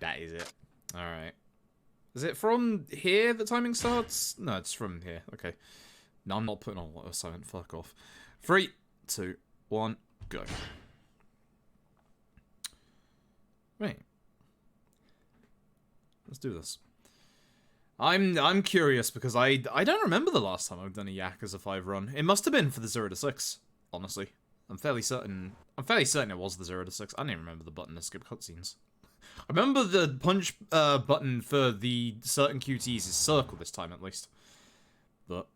That is it. Alright. Is it from here the timing starts? No, it's from here. Okay. No, I'm not putting on a silent. Fuck off. 3, 2, 1, go. Right. Let's do this. I'm curious because I don't remember the last time I've done a Yakuza 5 run. It must have been for the 0 to 6, honestly. I'm fairly certain it was the 0 to 6. I don't even remember the button to skip cutscenes. I remember the punch button for the certain QTs is circle this time, at least. But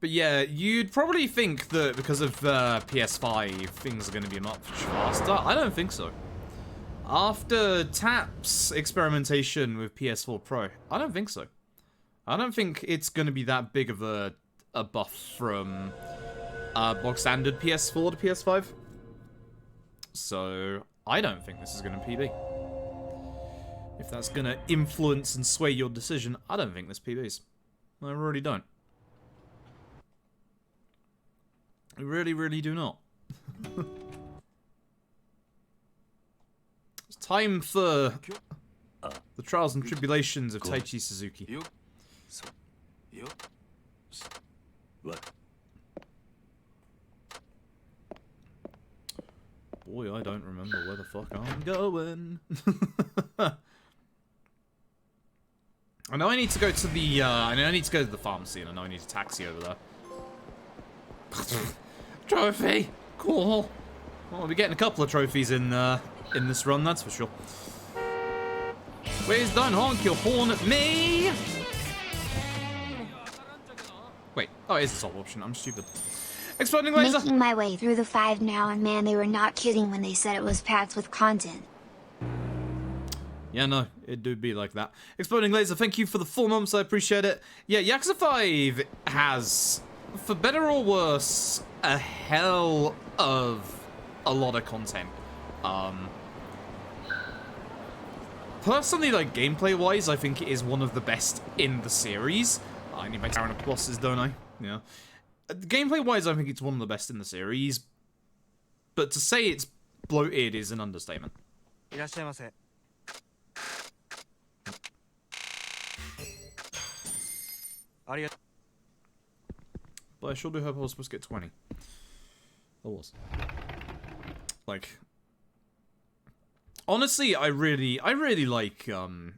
yeah, you'd probably think that because of PS5, things are going to be much faster. I don't think so. After TAP's experimentation with PS4 Pro, I don't think so. I don't think it's going to be that big of a buff from bog standard PS4 to PS5. So, I don't think this is going to PB. If that's going to influence and sway your decision, I don't think this PBs. I really don't. I really, really do not. It's time for the trials and tribulations of Tai Chi Suzuki. Boy, I don't remember where the fuck I'm going. I know I need to go to the, pharmacy, and I know I need a taxi over there. Trophy! Cool! Well, we'll be getting a couple of trophies in this run, that's for sure. Please don't honk your horn at me! Wait, oh, it is a solo option, I'm stupid. Exploding laser! Making my way through the 5 now, and man, they were not kidding when they said it was packed with content. Yeah, no, it do be like that. Exploding laser, thank you for the 4 months, I appreciate it. Yeah, Yakuza 5 has, for better or worse, a hell of a lot of content. Personally, like, gameplay-wise, I think it is one of the best in the series. I need my Tower of bosses, don't I? Yeah. Gameplay-wise, I think it's one of the best in the series. But to say it's bloated is an understatement. But I sure do hope I was supposed to get 20. I was. Like, honestly, I really like 5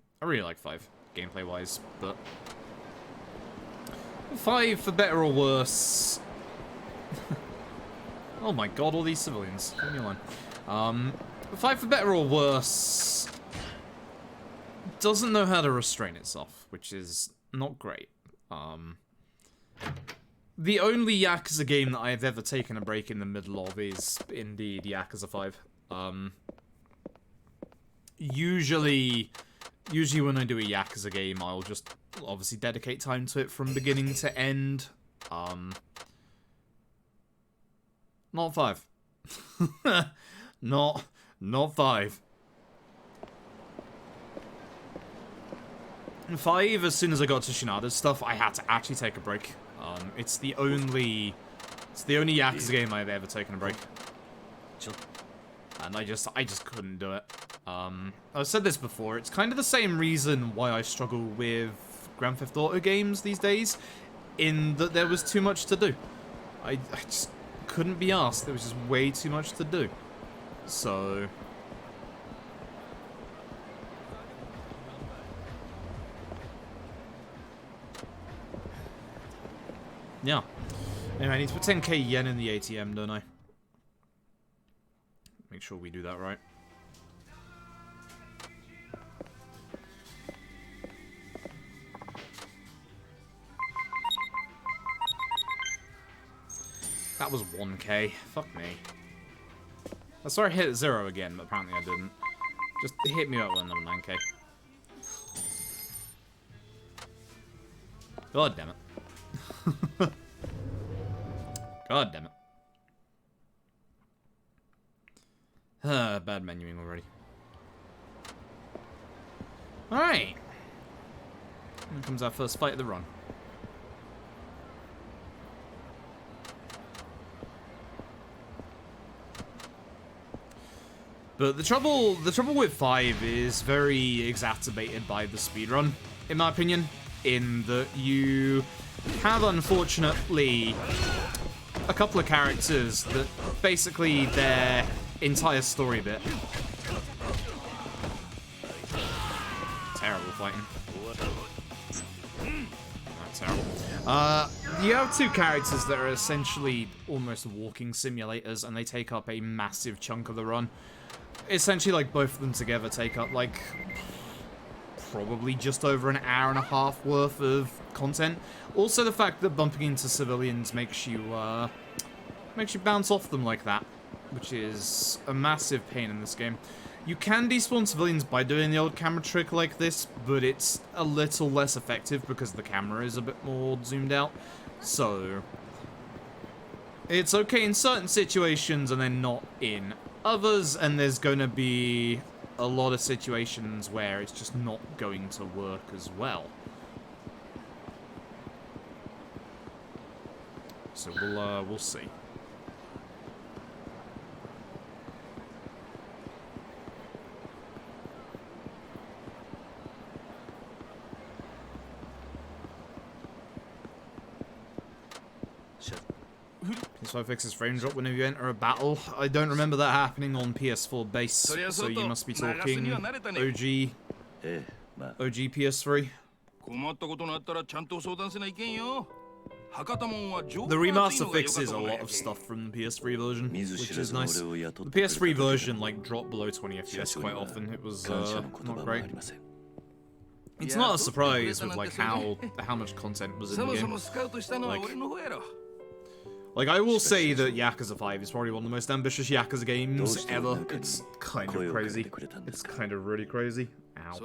gameplay wise, but 5 for better or worse. Oh my god, all these civilians. Leave me alone. 5 for better or worse doesn't know how to restrain itself, which is not great. The only Yakuza game that I have ever taken a break in the middle of is indeed Yakuza 5. Usually when I do a Yakuza game, I'll just obviously dedicate time to it from beginning to end. Not 5. Not 5. 5, as soon as I got to Shinada's stuff, I had to actually take a break. It's the only Yakuza game I've ever taken a break. And I just couldn't do it. I've said this before, it's kind of the same reason why I struggle with Grand Theft Auto games these days, in that there was too much to do. I just couldn't be asked, there was just way too much to do. So... yeah. Anyway, I need to put 10k yen in the ATM, don't I? Make sure we do that right. That was 1k. Fuck me. I saw I hit 0 again, but apparently I didn't. Just hit me up with another 9k. God damn it. God damn it. Bad menuing already. Alright. Here comes our first fight of the run. But the trouble with 5 is very exacerbated by the speedrun, in my opinion, in that you have, unfortunately, a couple of characters that basically their entire story bit. Terrible fighting. That's terrible. You have 2 characters that are essentially almost walking simulators, and they take up a massive chunk of the run. Essentially, like, both of them together take up, like, probably just over an hour and a half worth of content. Also, the fact that bumping into civilians makes you bounce off them like that, which is a massive pain in this game. You can despawn civilians by doing the old camera trick like this, but it's a little less effective because the camera is a bit more zoomed out. So, it's okay in certain situations and then not in others, and there's going to be a lot of situations where it's just not going to work as well. So we'll see. PS5 fixes frame drop whenever you enter a battle. I don't remember that happening on PS4 base, so you must be talking OG PS3. The remaster fixes a lot of stuff from the PS3 version, which is nice. The PS3 version like dropped below 20 FPS quite often. It was not great. It's not a surprise with like how much content was in the game. Like, I will say that Yakuza 5 is probably one of the most ambitious Yakuza games ever. It's kind of crazy. It's kind of really crazy. Ow.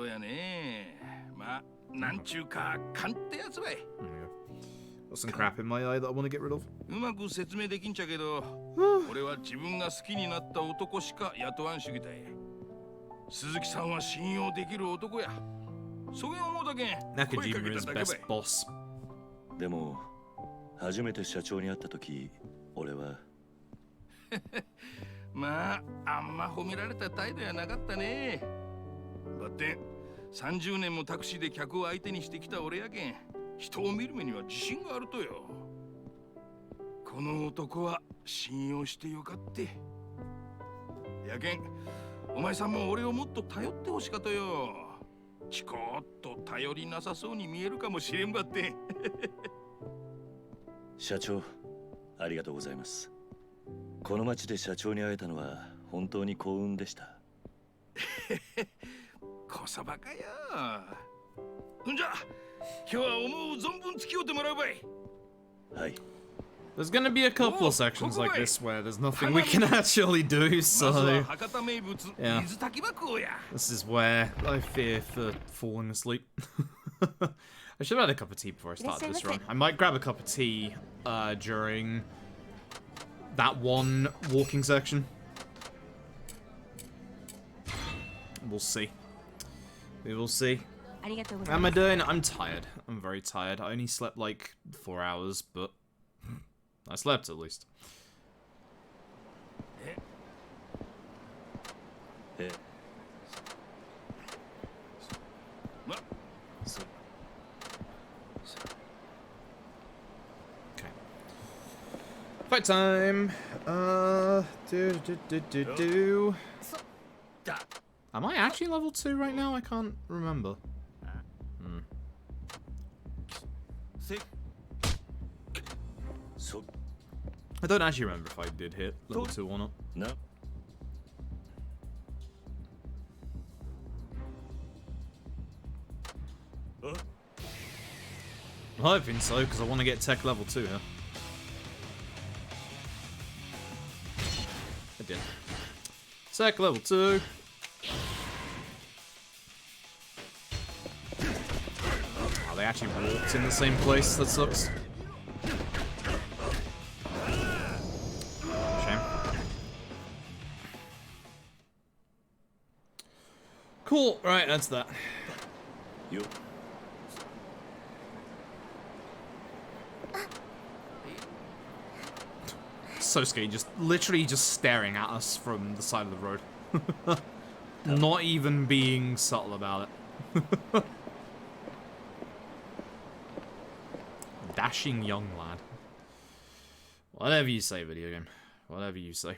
Got some crap in my eye that I want to get rid of. Nakajima is best boss. 初めて社長に会った時、俺はまあ、あんま褒められた態度やなかったね。だって30年もタクシーで客を相手にしてきた俺やけん、人を見る目には自信があるとよ。この男は信用してよかって。やけん、お前さんも俺をもっと頼ってほしかとよ。ちこっと頼りなさそうに見えるかもしれんばって。社長、ありがとうございます。この町で社長に会えたのは本当に幸運でした。こそばかよ。んじゃ、今日は思う存分付き合ってもらうばい。はい。There's gonna be a couple of sections like this where there's nothing we can actually do, so yeah. This is where I fear for falling asleep. I should have had a cup of tea before I started this run. I might grab a cup of tea during that one walking section. We'll see. We will see. How am I doing? I'm tired. I'm very tired. I only slept like 4 hours, but I slept at least. Fight time! Am I actually level 2 right now? I can't remember. I don't actually remember if I did hit level 2 or not. No. I'm hoping so, because I want to get tech level 2 here. I did. Tech level 2. Oh, they actually walked in the same place. That sucks. Shame. Cool. Right, that's that. You. So scary, just literally just staring at us from the side of the road. Not even being subtle about it. Dashing young lad. Whatever you say, video game. Whatever you say.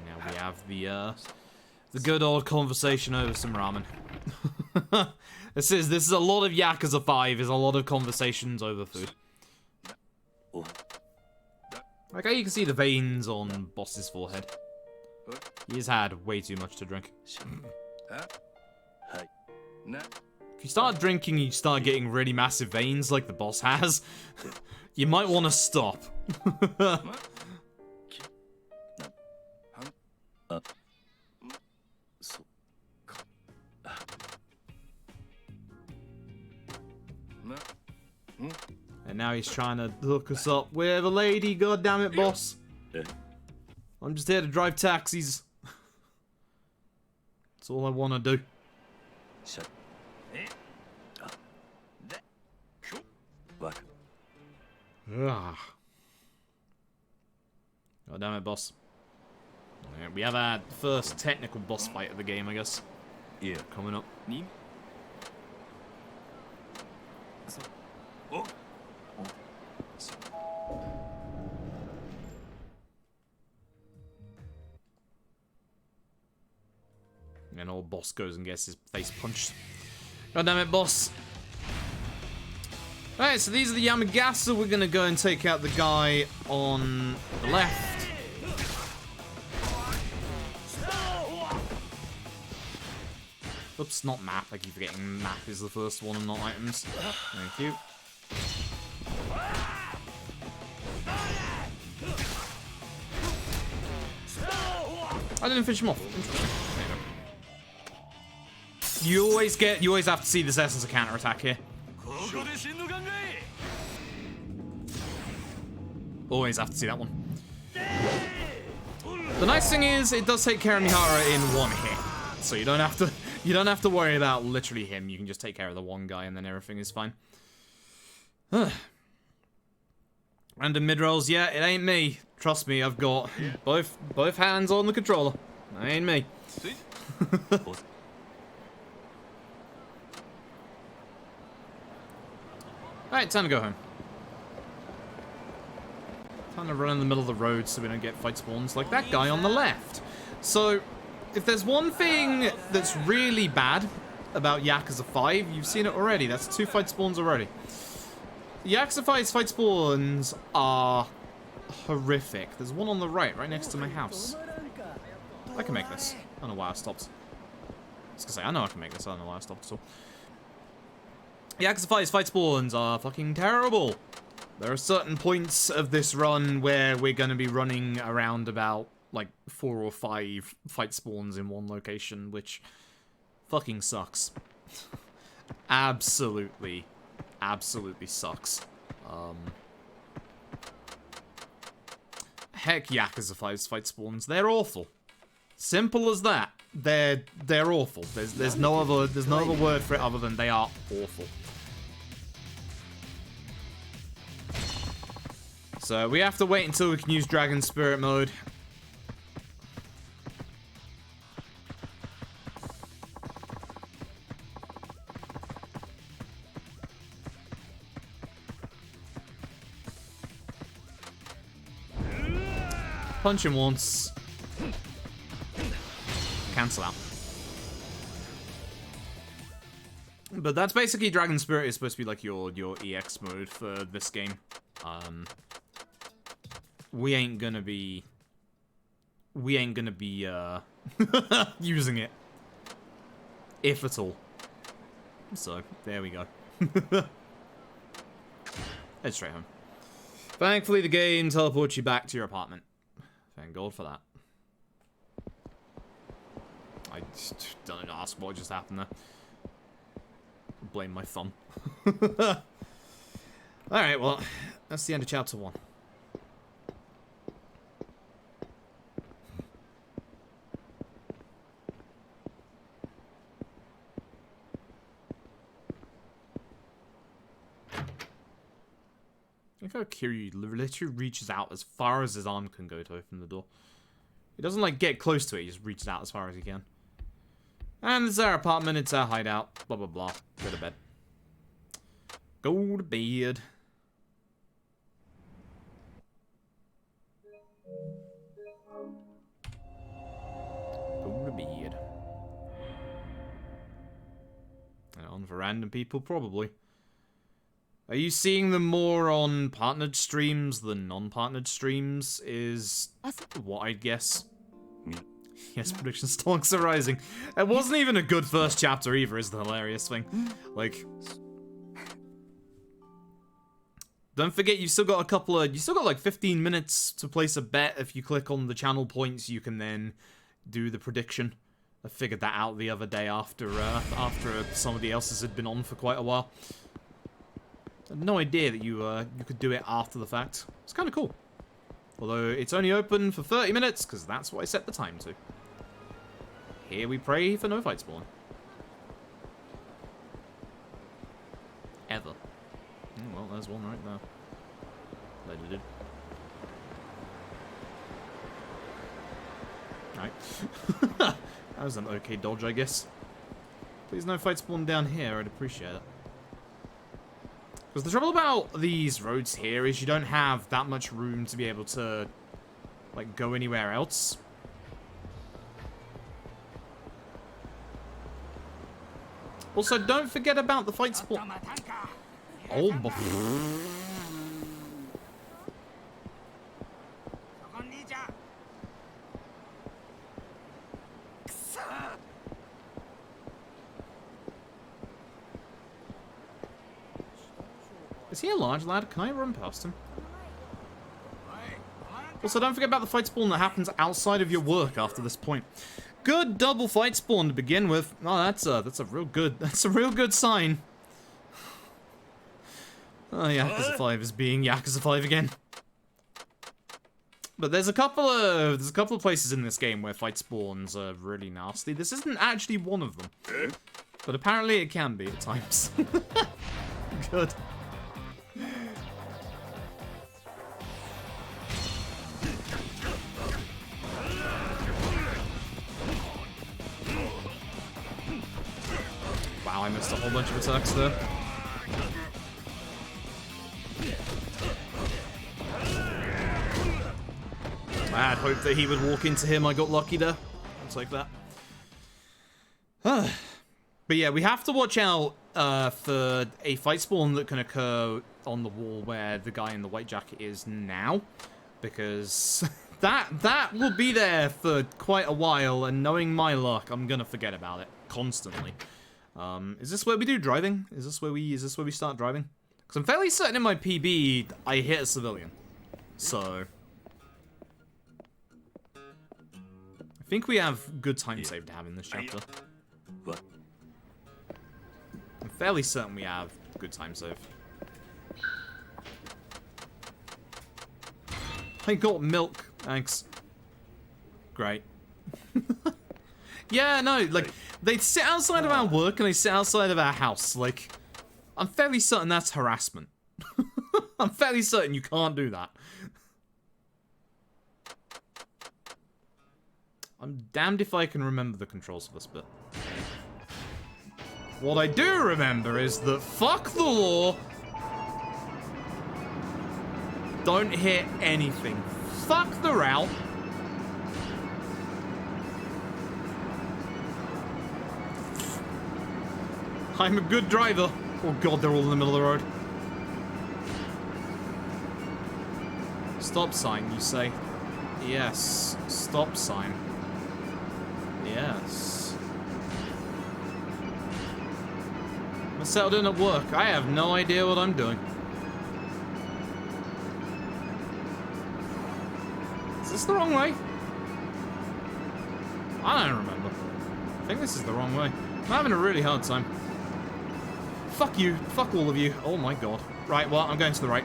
Now we have the good old conversation over some ramen. This is a lot of Yakuza 5, is a lot of conversations over food. Like how you can see the veins on Boss's forehead. He's had way too much to drink. If you start drinking, you start getting really massive veins like the boss has. You might want to stop. And now he's trying to hook us up with a lady, goddammit, boss. I'm just here to drive taxis. That's all I want to do. Goddammit, boss. Alright, we have our first technical boss fight of the game, I guess. Yeah, coming up. And old boss goes and gets his face punched. God damn it, boss. Alright, so these are the Yamagasa. We're gonna go and take out the guy on the left. Oops, not map. I keep forgetting map is the first one and not items. Thank you. I didn't finish him off. Interesting. There you go. You always have to see this essence of counterattack here. Always have to see that one. The nice thing is, it does take care of Mihara in one hit, so you don't have to worry about literally him. You can just take care of the one guy, and then everything is fine. Random mid rolls, yeah, it ain't me. Trust me, I've got both hands on the controller. That ain't me. Alright, time to go home. Time to run in the middle of the road so we don't get fight spawns like that guy on the left. So, if there's one thing that's really bad about Yakuza 5, you've seen it already. That's 2 fight spawns already. Yakuza 5's fight spawns are horrific. There's one on the right next to my house. I can make this. I don't know why I stopped. I was gonna say, I know I can make this. I don't know why I stopped at all. Yakuza 5's fight spawns are fucking terrible. There are certain points of this run where we're going to be running around about, like, 4 or 5 fight spawns in one location, which fucking sucks. Absolutely sucks. Heck, Yakuza 5's fight spawns, they're awful. Simple as that. They're awful. There's no other word for it other than they are awful. So we have to wait until we can use Dragon Spirit mode. Punch him once. Cancel out. But that's basically Dragon Spirit is supposed to be like your EX mode for this game. We ain't gonna be using it, if at all. So there we go. Head straight home. Thankfully, the game teleports you back to your apartment. Thank God for that. I just don't ask what just happened there. Blame my thumb. Alright, well, that's the end of chapter 1. I think how Kiryu literally reaches out as far as his arm can go to open the door. He doesn't, like, get close to it. He just reaches out as far as he can. And it's our apartment. It's our hideout. Blah, blah, blah. Go to bed. Go to bed. Go to bed. And on for random people, probably. Are you seeing them more on partnered streams than non-partnered streams? Is what I'd guess. Yes, prediction stocks are rising. It wasn't even a good first chapter either, is the hilarious thing. Like, don't forget you've still got like 15 minutes to place a bet. If you click on the channel points, you can then do the prediction. I figured that out the other day after somebody else's had been on for quite a while. I had no idea that you could do it after the fact. It's kind of cool. Although it's only open for 30 minutes, because that's what I set the time to. Here we pray for no fight spawn. Ever. Oh, well, there's one right there. Right. That was an okay dodge, I guess. Please no fight spawn down here, I'd appreciate it. Because the trouble about these roads here is you don't have that much room to be able to, like, go anywhere else. Also, don't forget about the fight spawn. Oh, is he a large lad? Can I run past him? Also, don't forget about the fight spawn that happens outside of your work after this point. Good double fight spawn to begin with. Oh, that's a real good sign. Oh, Yakuza 5 is being Yakuza 5 again. But there's a couple of places in this game where fight spawns are really nasty. This isn't actually one of them, but apparently it can be at times. Good. Wow, I missed a whole bunch of attacks there. I had hoped that he would walk into him. I got lucky there. I'll take that. But yeah, we have to watch out for a fight spawn that can occur on the wall where the guy in the white jacket is now. Because that will be there for quite a while, and knowing my luck, I'm gonna forget about it constantly. Is this where we do driving? Is this where we start driving? Because I'm fairly certain in my PB I hit a civilian. So I think we have good time save to have in this chapter. What? I'm fairly certain we have good time save. I got milk. Thanks. Great. Yeah, no, like, they sit outside of our work and they sit outside of our house. Like, I'm fairly certain that's harassment. I'm fairly certain you can't do that. I'm damned if I can remember the controls for this bit. What I do remember is that fuck the law. Don't hit anything. Fuck the route. I'm a good driver. Oh god, they're all in the middle of the road. Stop sign, you say? Yes. Stop sign. Yes. I'm settled in at work. I have no idea what I'm doing. Is this the wrong way? I don't remember. I think this is the wrong way. I'm having a really hard time. Fuck you. Fuck all of you. Oh my god. Right, well, I'm going to the right.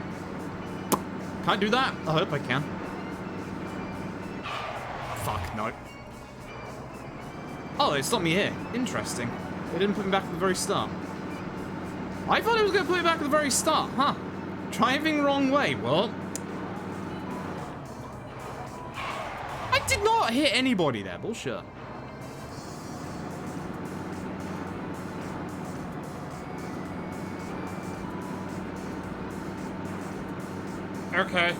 Can I do that? I hope I can. Fuck, no. Oh, they stopped me here. Interesting. They didn't put me back at the very start. I thought it was going to put me back at the very start. Huh. Driving wrong way. Well. I did not hit anybody there. Bullshit. Okay.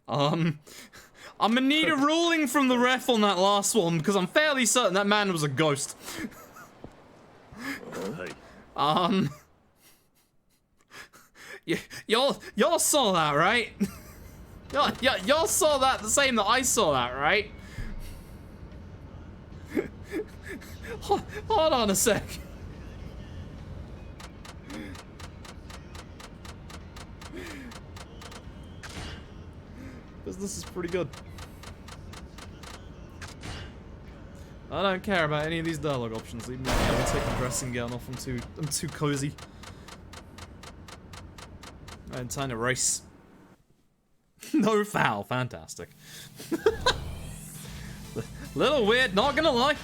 I'm gonna need a ruling from the ref on that last one because I'm fairly certain that man was a ghost. Y'all saw that, right? Y'all saw that the same that I saw that, right? Hold on a sec. Because this is pretty good. I don't care about any of these dialogue options. Leave me alone. I'll take my dressing gown off. I'm too cozy. And time to race. No foul. Fantastic. Little weird, not gonna lie.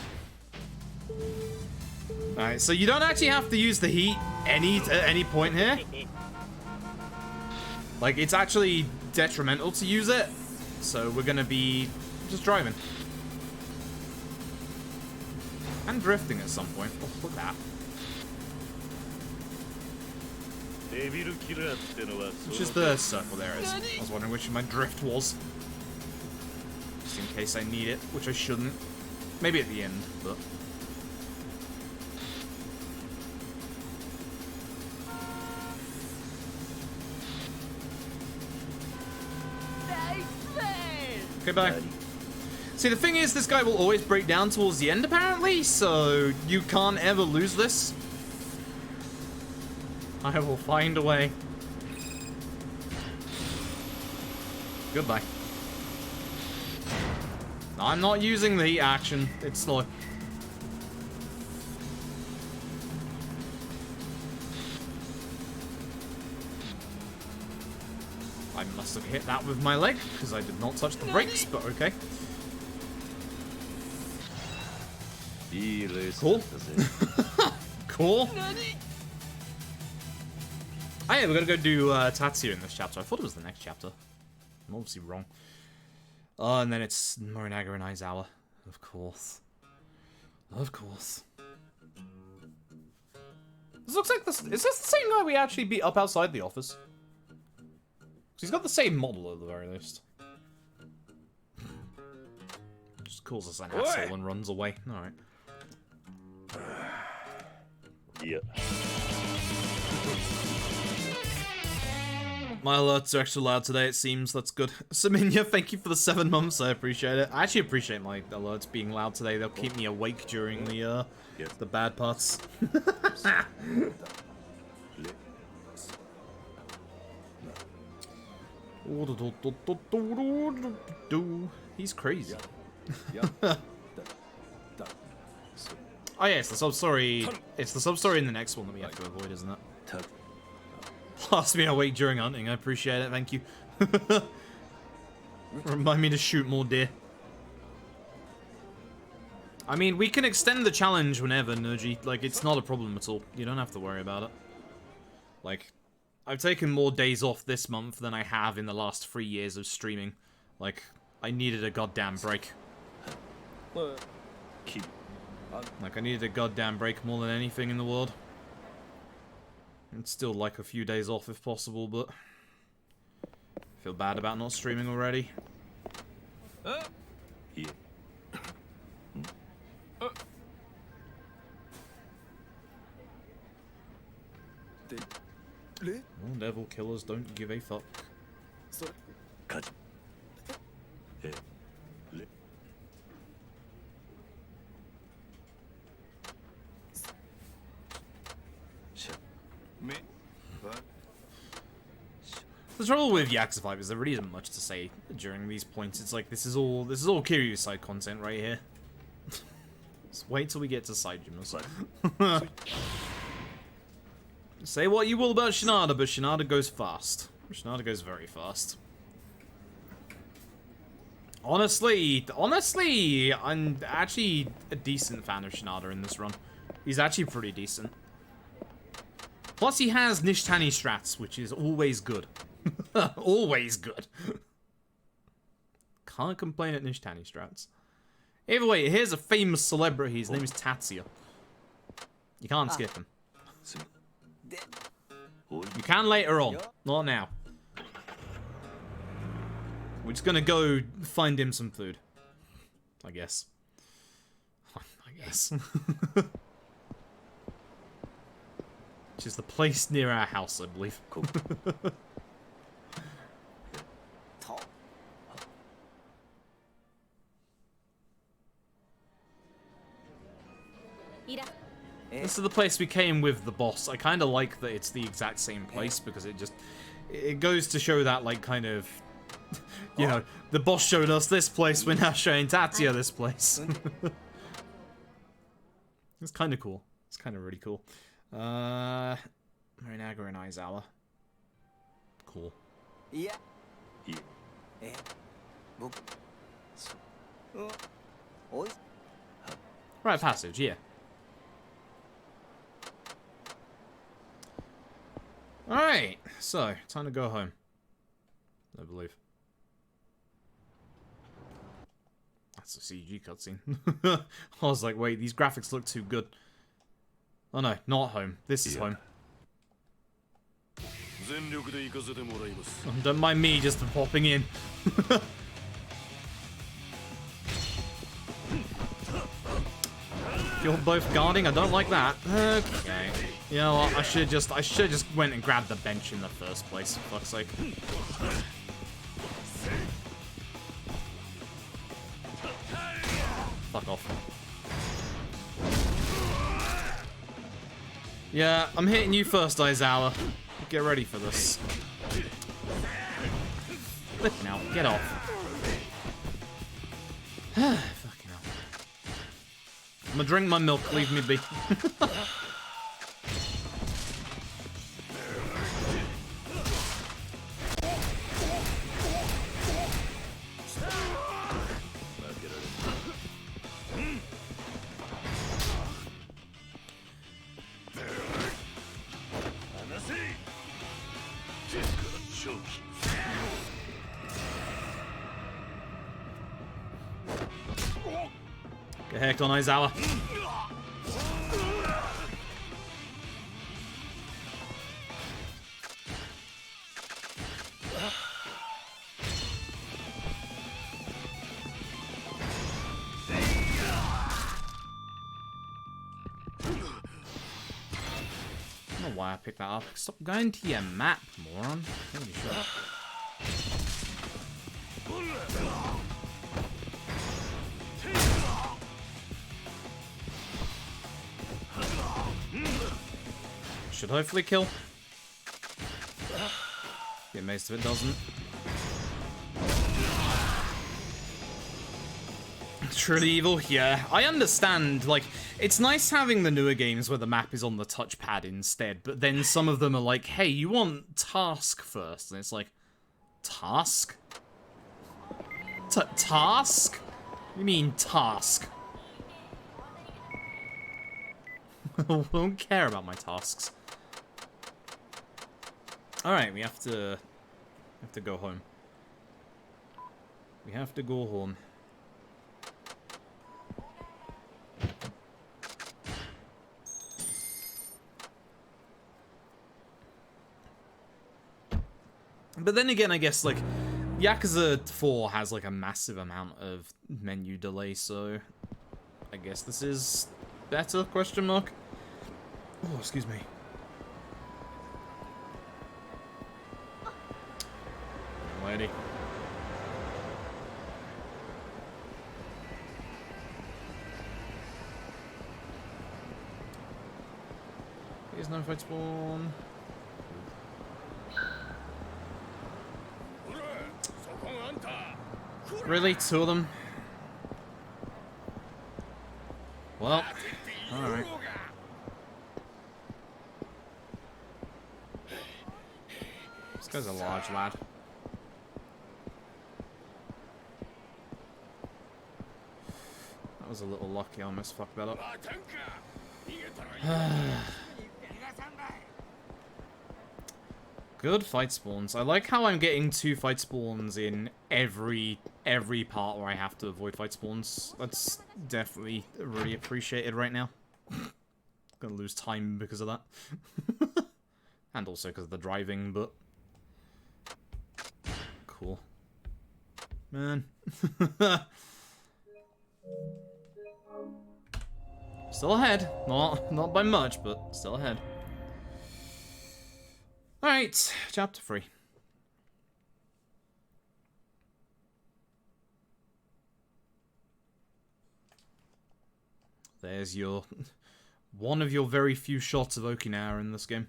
Alright, so you don't actually have to use the heat at any point here. Like, it's actually detrimental to use it. So we're gonna be just driving. And drifting at some point. Oh, look at that. Which is the circle there is. I was wondering which my drift was. Just in case I need it, which I shouldn't. Maybe at the end, but... Okay, bye. See, the thing is, this guy will always break down towards the end, apparently, so you can't ever lose this. I will find a way. Goodbye. I'm not using the action. It's slow. I must have hit that with my leg, because I did not touch the brakes, but okay. Cool. Cool. Oh yeah, we're gonna go do Tatsuya in this chapter. I thought it was the next chapter. I'm obviously wrong. And then it's Morinaga and Aizawa. Of course. Of course. This looks like this. Is this the same guy we actually beat up outside the office? He's got the same model at the very least. Just calls us an asshole and runs away. Alright. Yeah. My alerts are extra loud today, it seems. That's good. Saminya, thank you for the 7 months. I appreciate it. I actually appreciate my alerts being loud today. They'll keep me awake during the bad parts. He's crazy. Oh yeah, it's the sub-story. It's the sub-story in the next one that we have to avoid, isn't it? Last me awake during hunting. I appreciate it. Thank you. Remind me to shoot more deer. I mean, we can extend the challenge whenever, Nergy. Like, it's not a problem at all. You don't have to worry about it. Like, I've taken more days off this month than I have in the last 3 years of streaming. Like, I needed a goddamn break. Like, I needed a goddamn break more than anything in the world. And still like a few days off if possible, but... I feel bad about not streaming already. Yeah. All devil killers don't give a fuck. The trouble with Yakuza 5 is there really isn't much to say during these points. It's like this is all Kiryu's side content right here. Just wait till we get to Saijima's. Say what you will about Shinada, but Shinada goes fast. Shinada goes very fast. Honestly, I'm actually a decent fan of Shinada in this run. He's actually pretty decent. Plus, he has Nishtani strats, which is always good. Always good. Can't complain at Nishtani strats. Either way, here's a famous celebrity. His name is Tatsuya. You can't skip him. You can later on. Not now. We're just gonna go find him some food. I guess. I guess. Which is the place near our house, I believe. This is the place we came with the boss. I kind of like that it's the exact same place because it goes to show that, like, kind of, you know, the boss showed us this place, we're now showing Tatsuya this place. It's kind of cool. It's kind of really cool. Morinaga and Aizawa. Cool. Yeah. Right passage, yeah. Alright, so, time to go home. I believe. That's a CG cutscene. I was like, wait, these graphics look too good. Oh no, not home. This is home. Don't mind me just popping in. You're both guarding? I don't like that. Okay. You know what? I should just went and grabbed the bench in the first place, for fuck's sake. Fuck off. Yeah, I'm hitting you first, Aizawa. Get ready for this. Flipping out. Get off. Fucking hell. I'm gonna drink my milk. Leave me be. Get hecked on Aizawa. I don't know why I picked that up. Stop going to your map, moron. Holy shit. Should hopefully kill. Be amazed if it doesn't. Truly evil? Yeah. I understand, like, it's nice having the newer games where the map is on the touchpad instead, but then some of them are like, hey, you want task first? And it's like, task? Task? What do you mean, task? I don't care about my tasks. Alright, we have to go home. We have to go home. But then again, I guess, like, Yakuza 4 has, like, a massive amount of menu delay, so I guess this is better, question mark? Oh, excuse me. Lady. Here's no fight spawn. Really? Two of them? Well, alright. This guy's a large lad. That was a little lucky, I almost fucked that up. Good fight spawns. I like how I'm getting 2 fight spawns in every part where I have to avoid fight spawns. That's definitely really appreciated right now. Gonna lose time because of that. And also because of the driving, but... Cool. Man. Still ahead. Not by much, but still ahead. Alright, chapter 3. There's your... one of your very few shots of Okinawa in this game.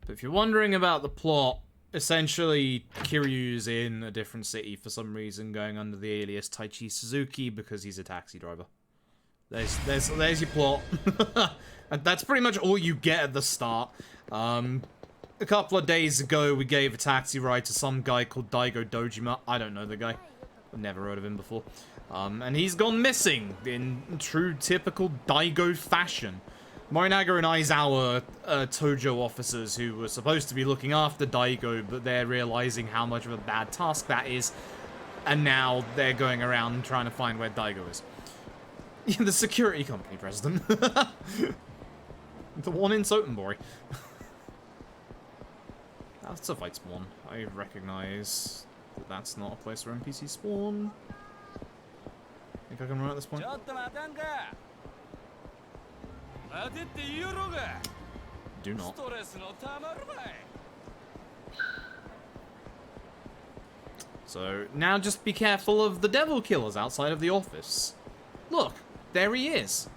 But if you're wondering about the plot, essentially Kiryu's in a different city for some reason, going under the alias Tai Chi Suzuki because he's a taxi driver. There's your plot. And that's pretty much all you get at the start. A couple of days ago, we gave a taxi ride to some guy called Daigo Dojima. I don't know the guy. I've never heard of him before. And he's gone missing in true typical Daigo fashion. Morinaga and Aizawa are Tojo officers who were supposed to be looking after Daigo, but they're realizing how much of a bad task that is. And now they're going around trying to find where Daigo is. The security company president. The one in Sotenbori. That's a fight spawn. I recognize that that's not a place where NPCs spawn. Think I can run at this point? Do not. So, now just be careful of the devil killers outside of the office. Look, there he is.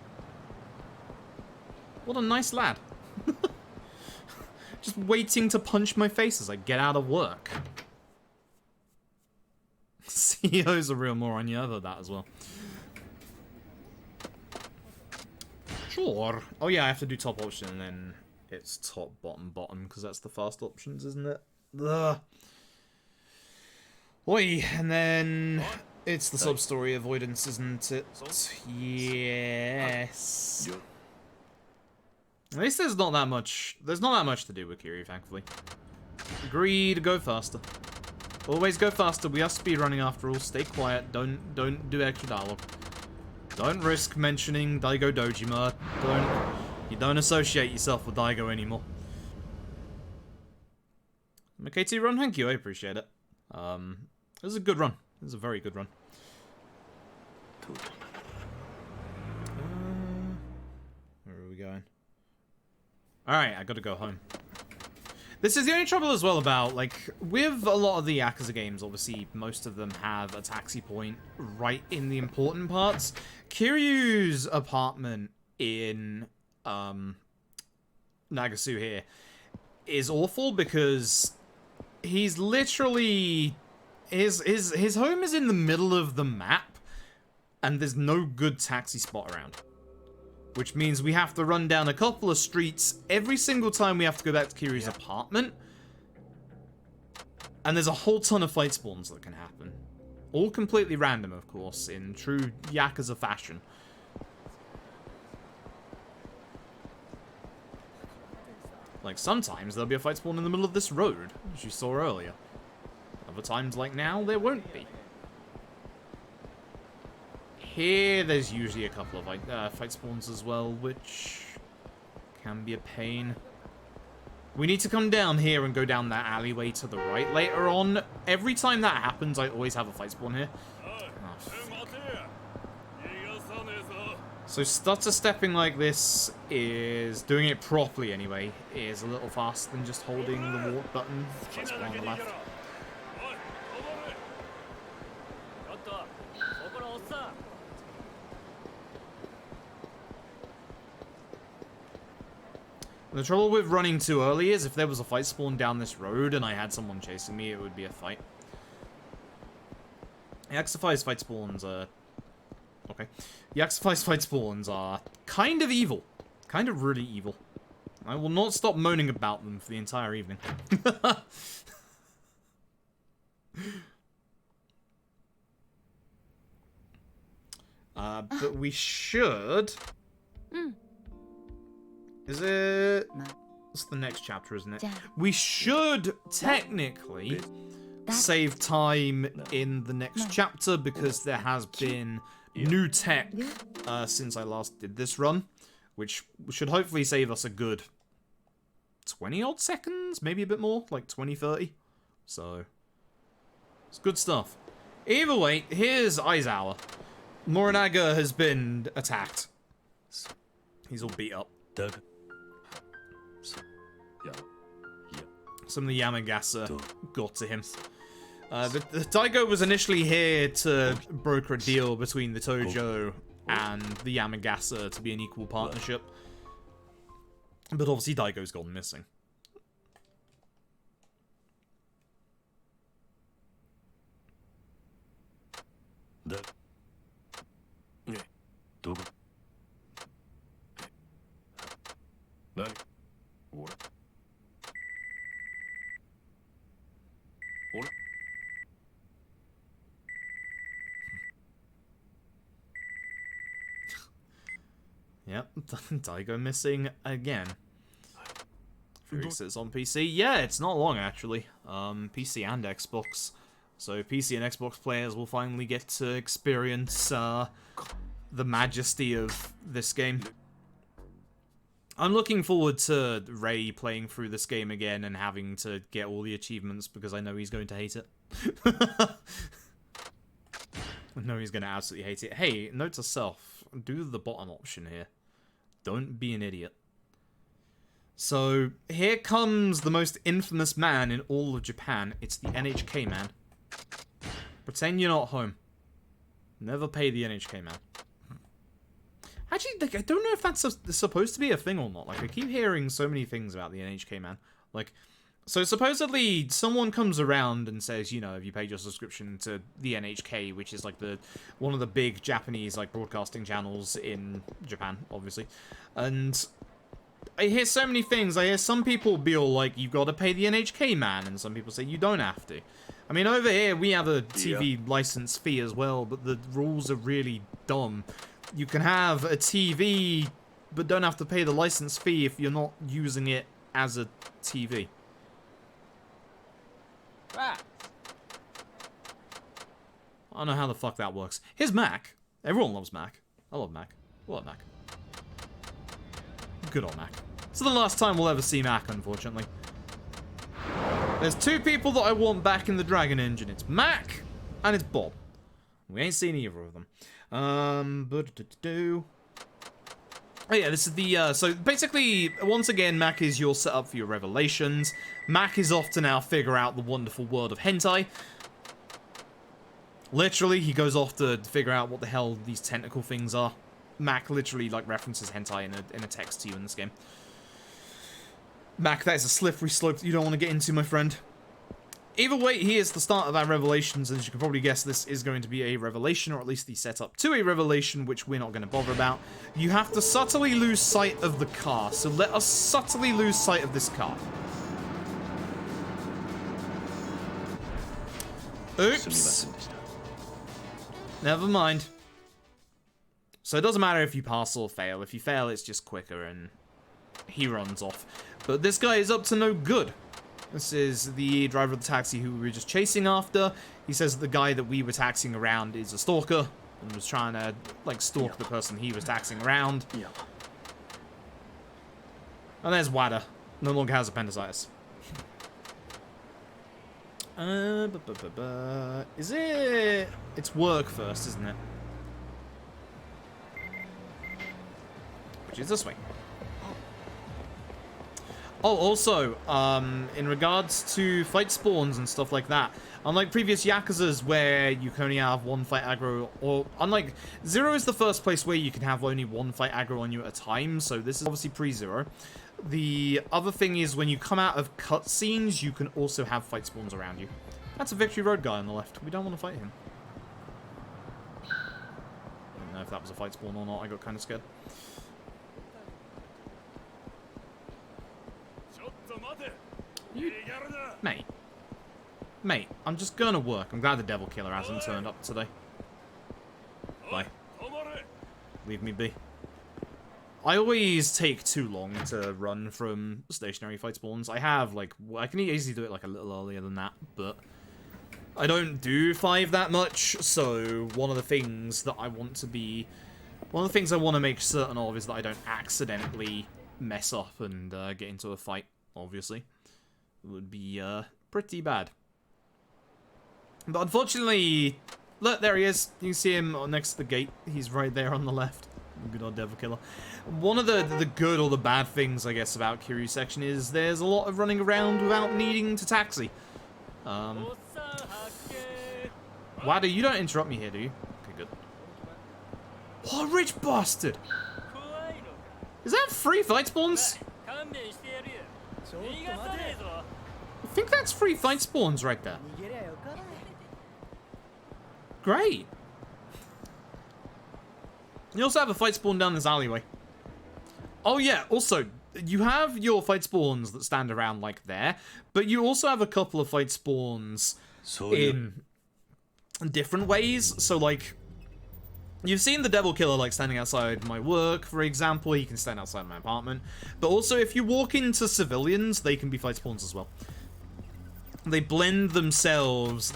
What a nice lad. Just waiting to punch my face as I get out of work. CEO's a real moron, yeah, I've heard that as well. Sure. Oh yeah, I have to do top option and then it's top, bottom, bottom, because that's the fast options, isn't it? Ugh. Oi, and then it's the sub-story avoidance, isn't it? Yes. At least there's not that much to do with Kiryu, thankfully. Agreed, go faster. Always go faster, we are speedrunning after all. Stay quiet, don't do extra dialogue. Don't risk mentioning Daigo Dojima. You don't associate yourself with Daigo anymore. MKT run, thank you, I appreciate it. It was a good run. It was a very good run. Where are we going? Alright, I gotta go home. This is the only trouble as well about, like, with a lot of the Yakuza games, obviously, most of them have a taxi point right in the important parts. Kiryu's apartment in, Nagasu here is awful because he's literally... His home is in the middle of the map, and there's no good taxi spot around. Which means we have to run down a couple of streets every single time we have to go back to Kiryu's apartment. And there's a whole ton of fight spawns that can happen. All completely random, of course, in true Yakuza fashion. Like, sometimes there'll be a fight spawn in the middle of this road, as you saw earlier. Other times, like now, there won't be. Here, there's usually a couple of fight spawns as well, which can be a pain. We need to come down here and go down that alleyway to the right later on. Every time that happens, I always have a fight spawn here. Oh, so stutter stepping like this is, doing it properly anyway, is a little faster than just holding the walk button. Fight spawn on the left. The trouble with running too early is if there was a fight spawn down this road and I had someone chasing me, it would be a fight. Yakuza's fight spawns are... Okay. Yakuza's fight spawns are kind of evil. Kind of really evil. I will not stop moaning about them for the entire evening. but we should... Is it... It's the next chapter, isn't it? We should technically save time in the next chapter because there has been new tech since I last did this run, which should hopefully save us a good 20 odd seconds, maybe a bit more, like 20, 30. So, it's good stuff. Either way, here's Aizawa. Morinaga has been attacked. He's all beat up. Some of the Yamagasa got to him. The Daigo was initially here to broker a deal between the Tojo and the Yamagasa to be an equal partnership. But obviously Daigo's gone missing. Yep, Daigo missing again. It's on PC. Yeah, it's not long actually. PC and Xbox. So PC and Xbox players will finally get to experience the majesty of this game. I'm looking forward to Ray playing through this game again and having to get all the achievements because I know he's going to hate it. I know he's going to absolutely hate it. Hey, note to self, do the bottom option here. Don't be an idiot. So, here comes the most infamous man in all of Japan. It's the NHK man. Pretend you're not home. Never pay the NHK man. Actually, like, I don't know if that's supposed to be a thing or not. Like, I keep hearing so many things about the NHK man. Like, so supposedly someone comes around and says, you know, if you paid your subscription to the NHK, which is like one of the big Japanese like broadcasting channels in Japan, obviously, and I hear so many things. I hear some people be all like, you've got to pay the NHK man, and some people say you don't have to. I mean, over here we have a TV license fee as well, but the rules are really dumb. You can have a TV, but don't have to pay the license fee if you're not using it as a TV. I don't know how the fuck that works. Here's Mac. Everyone loves Mac. I love Mac. I love Mac. Good old Mac. It's the last time we'll ever see Mac, unfortunately. There's two people that I want back in the Dragon Engine. It's Mac and it's Bob. We ain't seen either of them. Oh yeah, this is the, so basically, once again, Mac is your setup for your revelations. Mac is off to now figure out the wonderful world of hentai. Literally, he goes off to figure out what the hell these tentacle things are. Mac literally, like, references hentai in a text to you in this game. Mac, that is a slippery slope that you don't want to get into, my friend. Either way, here's the start of our revelations, and as you can probably guess, this is going to be a revelation, or at least the setup to a revelation, which we're not going to bother about. You have to subtly lose sight of the car, so let us subtly lose sight of this car. Oops. Never mind. So it doesn't matter if you pass or fail. If you fail, it's just quicker, and he runs off. But this guy is up to no good. This is the driver of the taxi who we were just chasing after. He says that the guy that we were taxiing around is a stalker and was trying to, like, stalk the person he was taxiing around. And there's Wada. No longer has appendicitis. Is it... It's work first, isn't it? Which is this way. Oh, also, in regards to fight spawns and stuff like that, unlike previous Yakuzas where you can only have one fight aggro, or unlike Zero is the first place where you can have only one fight aggro on you at a time, so this is obviously pre-Zero. The other thing is when you come out of cutscenes, you can also have fight spawns around you. That's a Victory Road guy on the left. We don't want to fight him. I don't know if that was a fight spawn or not. I got kind of scared. Mate, I'm just gonna work. I'm glad the Devil Killer hasn't turned up today. Bye. Leave me be. I always take too long to run from stationary fight spawns. I have, like, I can easily do it, like, a little earlier than that, but I don't do 5 that much, so one of the things that I want to be... One of the things I want to make certain of is that I don't accidentally mess up and get into a fight, obviously. It would be pretty bad. But unfortunately, look, there he is. You can see him next to the gate. He's right there on the left. Good old devil killer. One of the good or the bad things, I guess, about Kiryu section is there's a lot of running around without needing to taxi. Wado, you don't interrupt me here, do you? Okay, good. What a rich bastard! Is that 3 fight spawns? I think that's 3 fight spawns right there. Great. You also have a fight spawn down this alleyway. Oh yeah, also, you have your fight spawns that stand around like there, but you also have a couple of fight spawns in different ways. So like, you've seen the devil killer like standing outside my work, for example. He can stand outside my apartment. But also, if you walk into civilians, they can be fight spawns as well. They blend themselves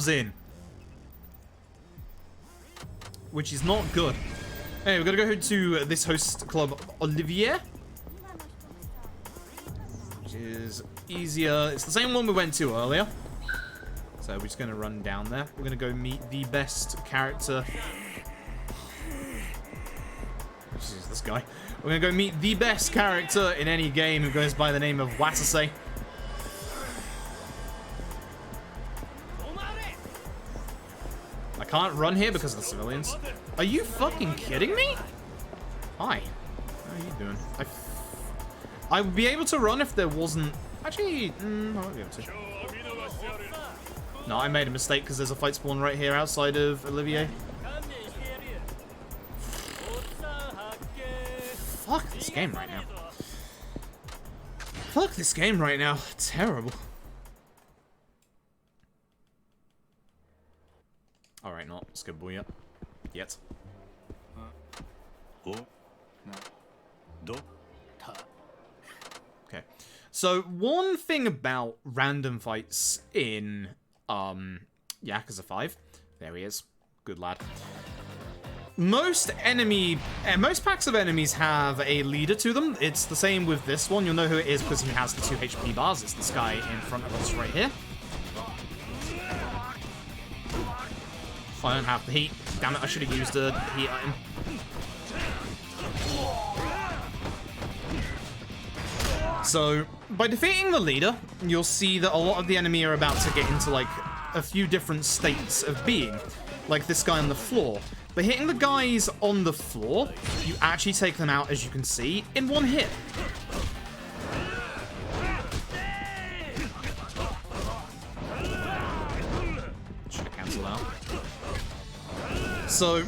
in. Which is not good. Hey, we're gonna go to this host club, Olivier. Which is easier. It's the same one we went to earlier. So we're just gonna run down there. We're gonna go meet the best character. Which is this guy. We're gonna go meet the best character in any game who goes by the name of Watase. I can't run here because of the civilians. Are you fucking kidding me? Hi. How are you doing? I would be able to run if there wasn't... Actually, I won't be able to. No, I made a mistake because there's a fight spawn right here outside of Olivier. Fuck this game right now. Fuck this game right now. Terrible. Alright, not skip boy yet. Okay. So, one thing about random fights in Yakuza 5. There he is. Good lad. Most packs of enemies have a leader to them. It's the same with this one. You'll know who it is because he has the 2 HP bars. It's this guy in front of us right here. I don't have the heat. Damn it, I should have used a heat item. So, by defeating the leader, you'll see that a lot of the enemy are about to get into, like, a few different states of being. Like this guy on the floor. But hitting the guys on the floor, you actually take them out, as you can see, in one hit. Should have cancelled out. So,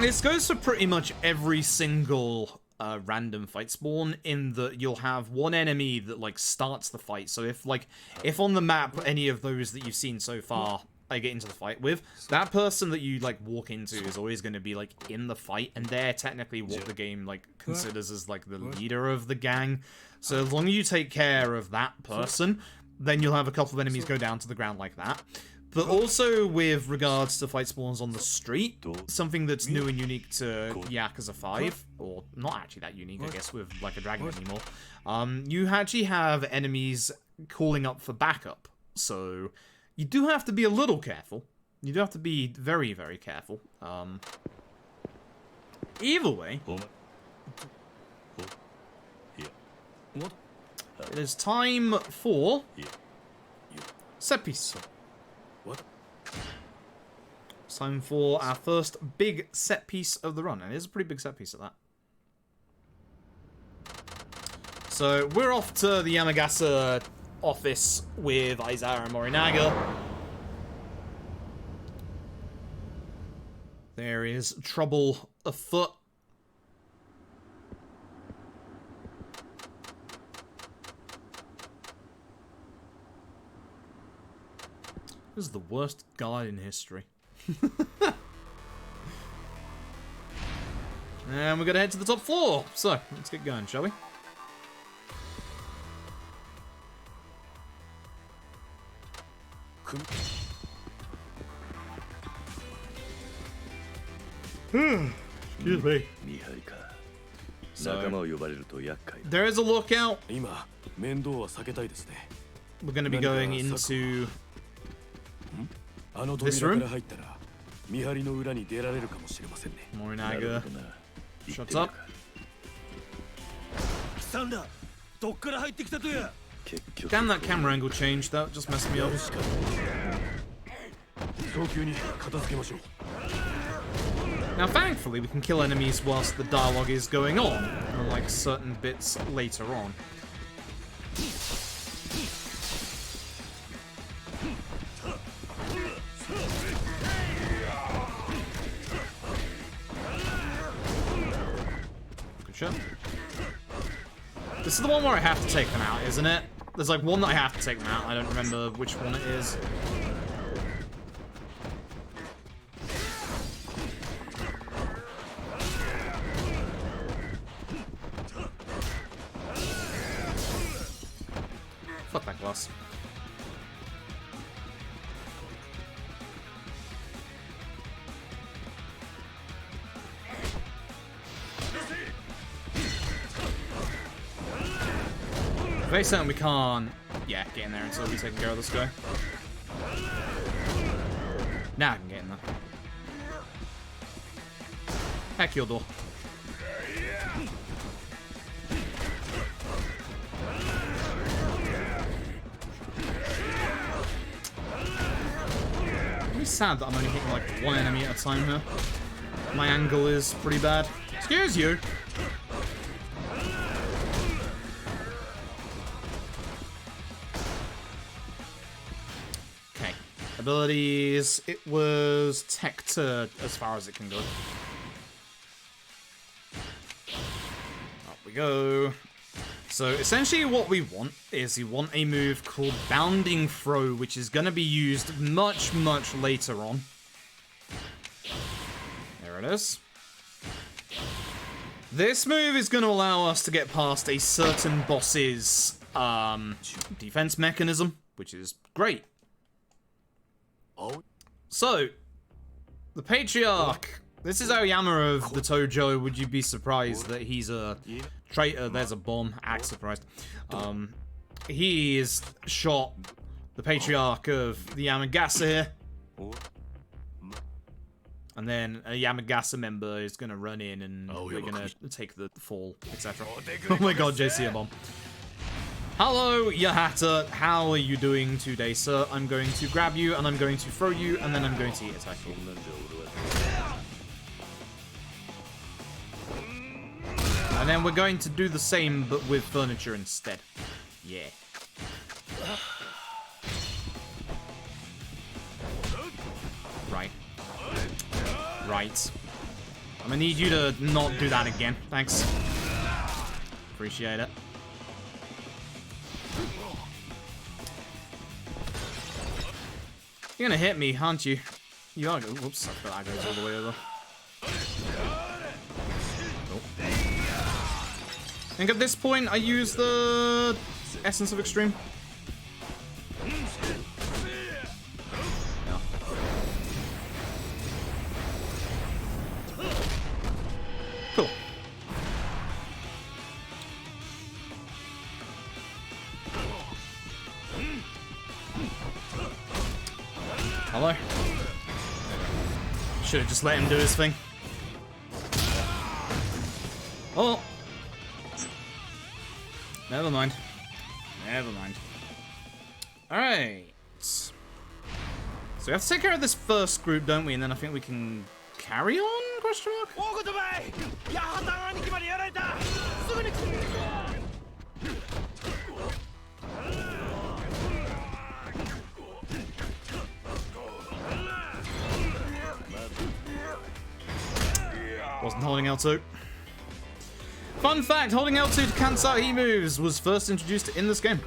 this goes for pretty much every single random fight spawn, in that you'll have one enemy that, like, starts the fight. So if on the map any of those that you've seen so far I get into the fight with, that person that you, like, walk into is always going to be, like, in the fight, and they're technically what the game, like, considers as, like, the leader of the gang. So as long as you take care of that person, then you'll have a couple of enemies go down to the ground like that. But also, with regards to fight spawns on the street, something that's new and unique to Yakuza 5, or not actually that unique, I guess, with like a dragon anymore, you actually have enemies calling up for backup. So, you do have to be a little careful. You do have to be very, very careful. Either way, it is time for set piece. What? It's time for our first big set piece of the run, and it is a pretty big set piece at that. So we're off to the Yamagasa office with Aizawa and Morinaga. There is trouble afoot. This is the worst guide in history. And we're gonna head to the top floor. So, let's get going, shall we? Excuse me. 見張りか So- 仲間を呼ばれると厄介だ There is a lookout. 今面倒は避けたいですね。 We're gonna be going into あの This 扉 room? から入ったら見張りの裏に出られるかもしれませんね。 なる Morinaga. ほどな Shuts up. サンダーどっから入ってきたとや結局 Damn, that camera angle changed. That just messed me up. 早急に片付けましょう。 Now, thankfully, we can kill enemies whilst the dialogue is going on, unlike certain bits later on. Good shot. This is the one where I have to take them out, isn't it? There's like one that I have to take them out. I don't remember which one it is. Fuck that glass. Very certain we can't, yeah, get in there until we take care of this guy. Now I can get in there. Heck your door. Really sad that I'm only hitting like one enemy at a time here. My angle is pretty bad. Excuse you. Okay. Abilities. It was tech to as far as it can go. Up we go. So essentially what we want is we want a move called Bounding Throw, which is going to be used much, much later on. There it is. This move is going to allow us to get past a certain boss's defense mechanism, which is great. Oh, So, the Patriarch. This is Aoyama of the Tojo. Would you be surprised that he's a traitor? There's a bomb. Act surprised. He's shot the Patriarch of the Yamagasa here. And then a Yamagasa member is going to run in and we're going to take the fall, etc. Oh my god, JC a bomb. Hello, Yahata. How are you doing today, sir? I'm going to grab you, and I'm going to throw you, and then I'm going to attack you. And then we're going to do the same, but with furniture instead. Yeah. Right. Right. I'm gonna need you to not do that again. Thanks. Appreciate it. You're gonna hit me, aren't you? You are. Whoops, I thought that goes all the way over. Nope. I think at this point I use the Essence of Extreme. No. Cool. Hello? Should have just let him do his thing. Oh! Never mind. Never mind. Alright. So we have to take care of this first group, don't we? And then I think we can carry on? Question mark? Wasn't holding L2. Fun fact, holding L2 to cancel out E moves was first introduced in this game.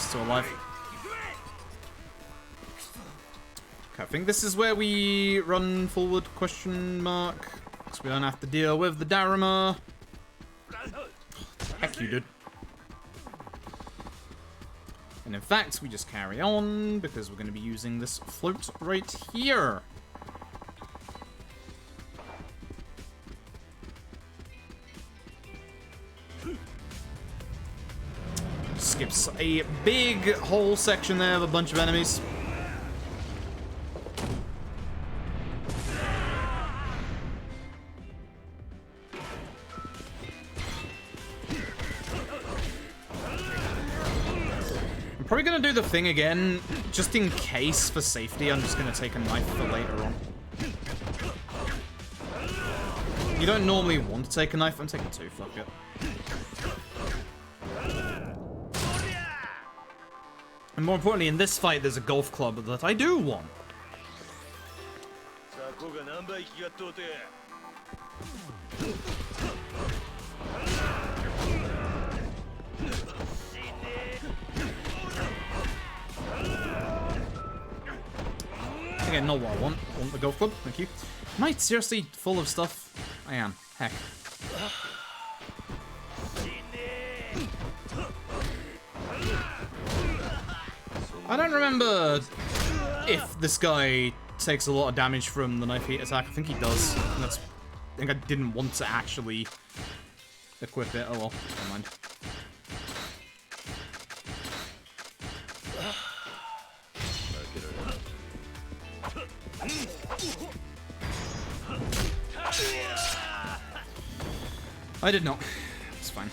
still alive. Okay, I think this is where we run forward, question mark. Because we don't have to deal with the Daruma. Heck you did. And in fact, we just carry on, because we're going to be using this float right here. Skips a big whole section there of a bunch of enemies. I'm probably gonna do the thing again, just in case, for safety. I'm just gonna take a knife for later on. You don't normally want to take a knife. I'm taking two, fuck it. And more importantly, in this fight, there's a golf club that I do want. Again, not what I want. I want the golf club. Thank you. Am I seriously full of stuff? I am. Heck. I don't remember if this guy takes a lot of damage from the knife heat attack. I think he does. And I think I didn't want to actually equip it. Oh well, never mind. I did not. It's fine.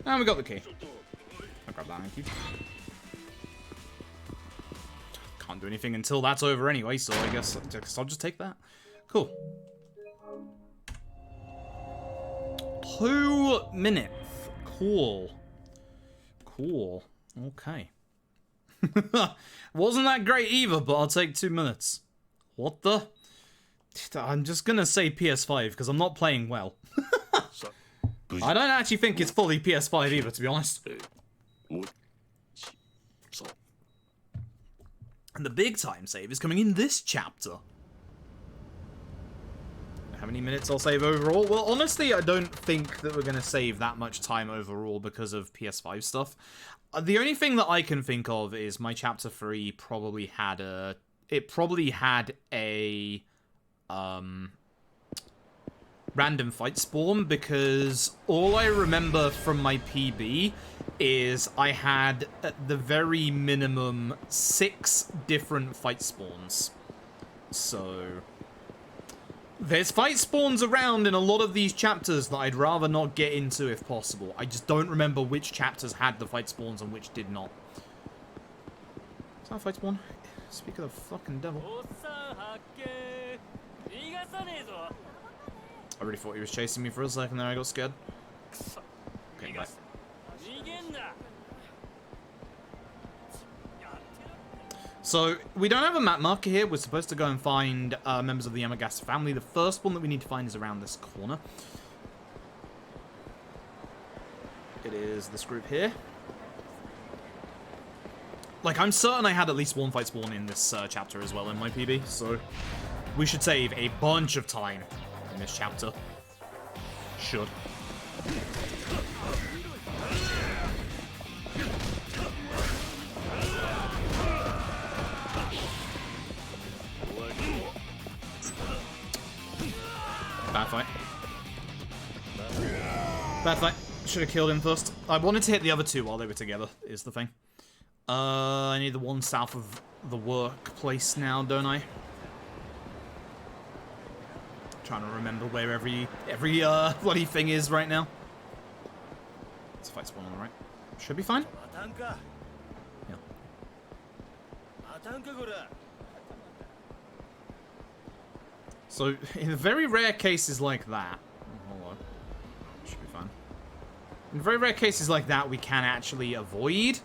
And we got the key. I'll grab that, thank you. Can't do anything until that's over anyway, so I guess I'll just take that. Cool. 2 minutes. Cool. Cool. Okay. Wasn't that great either, but I'll take 2 minutes. What the? I'm just gonna say PS5, because I'm not playing well. I don't actually think it's fully PS5 either, to be honest. And the big time save is coming in this chapter. How many minutes I'll save overall? Well, honestly, I don't think that we're going to save that much time overall because of PS5 stuff. The only thing that I can think of is my chapter 3 probably had a... It probably had a... random fight spawn, because all I remember from my PB is I had, at the very minimum, 6 different fight spawns. So... there's fight spawns around in a lot of these chapters that I'd rather not get into if possible. I just don't remember which chapters had the fight spawns and which did not. Is that a fight spawn? Speak of the fucking devil. I really thought he was chasing me for a second there, I got scared. Okay, bye. So, we don't have a map marker here. We're supposed to go and find members of the Yamagasa family. The first one that we need to find is around this corner. It is this group here. Like, I'm certain I had at least one fight spawn in this chapter as well in my PB, so we should save a bunch of time in this chapter. Should. Bad fight. Bad fight. Should have killed him first. I wanted to hit the other two while they were together, is the thing. I need the one south of the workplace now, don't I? Trying to remember where every bloody thing is right now. It's a fight spawn on the right. Should be fine. Yeah. So, in very rare cases like that... hold on. Should be fine. In very rare cases like that, we can actually avoid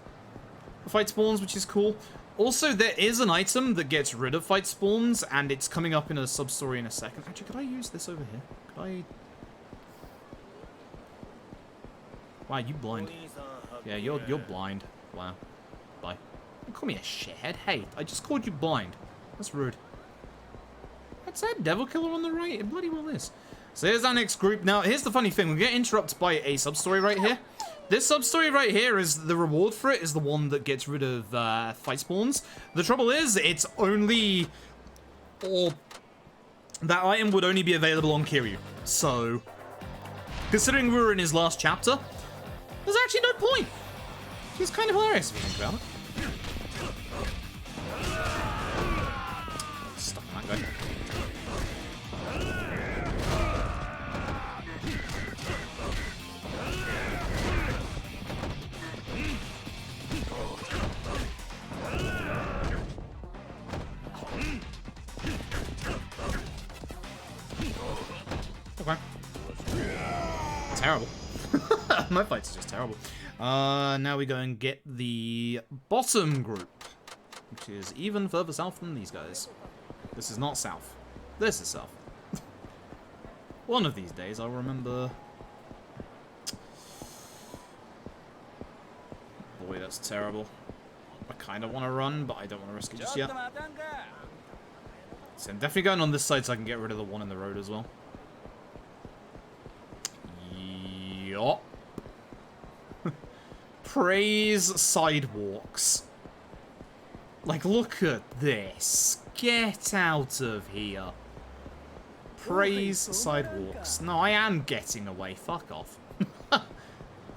the fight spawns, which is cool. Also, there is an item that gets rid of fight spawns, and it's coming up in a sub-story in a second. Actually, could I use this over here? Could I... Wow, you blind. Yeah, you're blind. Wow. Bye. Don't call me a shithead. Hey, I just called you blind. That's rude. That's that Devil Killer on the right. It bloody well is. So here's our next group. Now, here's the funny thing. We get interrupted by a sub-story right here. This sub-story right here is the reward for it is the one that gets rid of fight spawns. The trouble is, it's only... Or that item would only be available on Kiryu. So, considering we were in his last chapter, there's actually no point. He's kind of hilarious if you think about it. Stuck on that guy. Okay. Terrible. My fights are just terrible. Now we go and get the bottom group, which is even further south than these guys. This is not south. This is south. One of these days I'll remember... Boy, that's terrible. I kind of want to run, but I don't want to risk it just yet. So I'm definitely going on this side so I can get rid of the one in the road as well. Yup. Praise sidewalks. Like, look at this. Get out of here. Praise sidewalks. No, I am getting away. Fuck off. I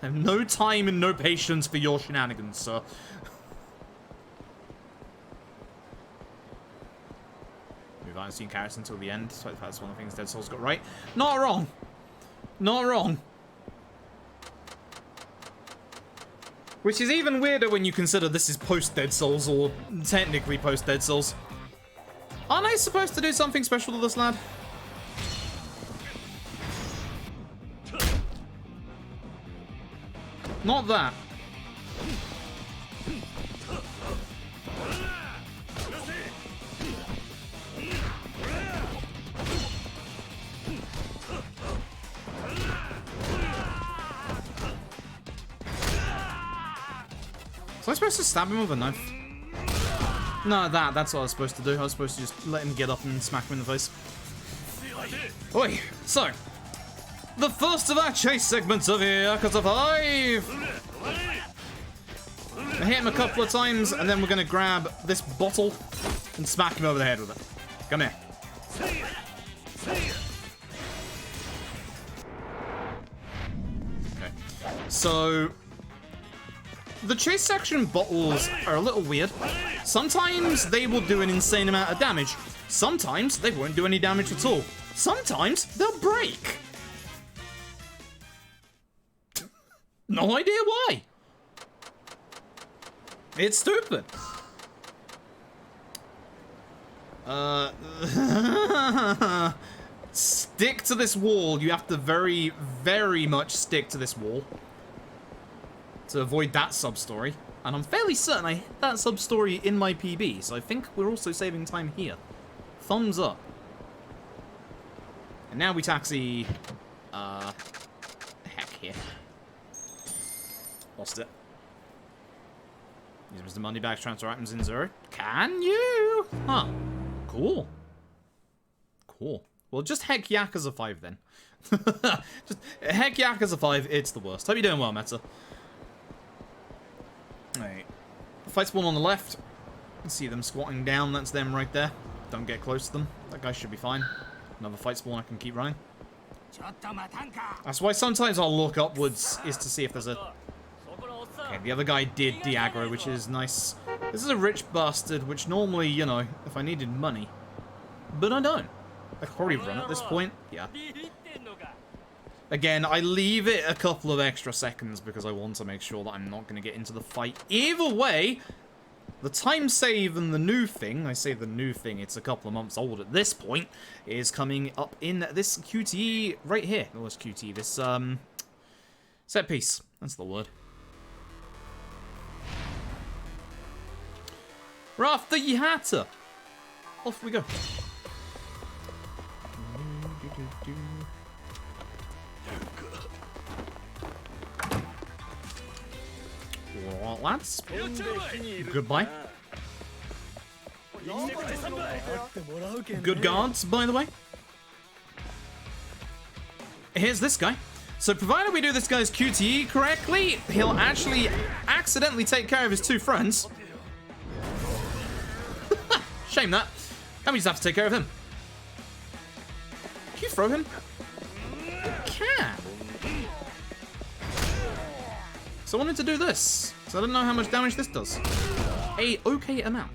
have no time and no patience for your shenanigans, sir. We haven't seen characters until the end, so that's one of the things Dead Souls got right. Not wrong. Not wrong. Which is even weirder when you consider this is post-Dead Souls, or technically post-Dead Souls. Aren't I supposed to do something special to this lad? Not that. Was I supposed to stab him with a knife? No, that's what I was supposed to do. I was supposed to just let him get up and smack him in the face. Oi, so, the first of our chase segments of Yakuza 5! I hit him a couple of times, and then we're going to grab this bottle and smack him over the head with it. Come here. Okay, so... The chase section bottles are a little weird. Sometimes they will do an insane amount of damage. Sometimes they won't do any damage at all. Sometimes they'll break. No idea why. It's stupid. Stick to this wall. You have to very, very much stick to this wall to avoid that sub-story. And I'm fairly certain I hit that sub-story in my PB, so I think we're also saving time here. Thumbs up. And now we taxi... heck here. Lost it. Use Mr. Moneybags transfer items in Zero. Can you? Huh. Cool. Cool. Well, just heck Yakuza 5 then. Just heck Yakuza 5, it's the worst. Hope you're doing well, Meta. Right. Fight spawn on the left. See them squatting down, that's them right there. Don't get close to them. That guy should be fine. Another fight spawn, I can keep running. That's why sometimes I'll look upwards, is to see if there's a... Okay, the other guy did de-aggro, which is nice. This is a rich bastard, which normally, you know, if I needed money. But I don't. I could probably run at this point. Yeah. Again, I leave it a couple of extra seconds because I want to make sure that I'm not going to get into the fight. Either way, the time save and the new thing, I say the new thing, it's a couple of months old at this point, is coming up in this QTE right here. No, it's QTE, this, set piece. That's the word. We're after Yatta. Off we go. Well, lads, goodbye. Good guards, by the way. Here's this guy. So provided we do this guy's QTE correctly, he'll actually accidentally take care of his two friends. Shame that. And we just have to take care of him. Can you throw him? You can. So I wanted to do this. So I don't know how much damage this does. A okay amount.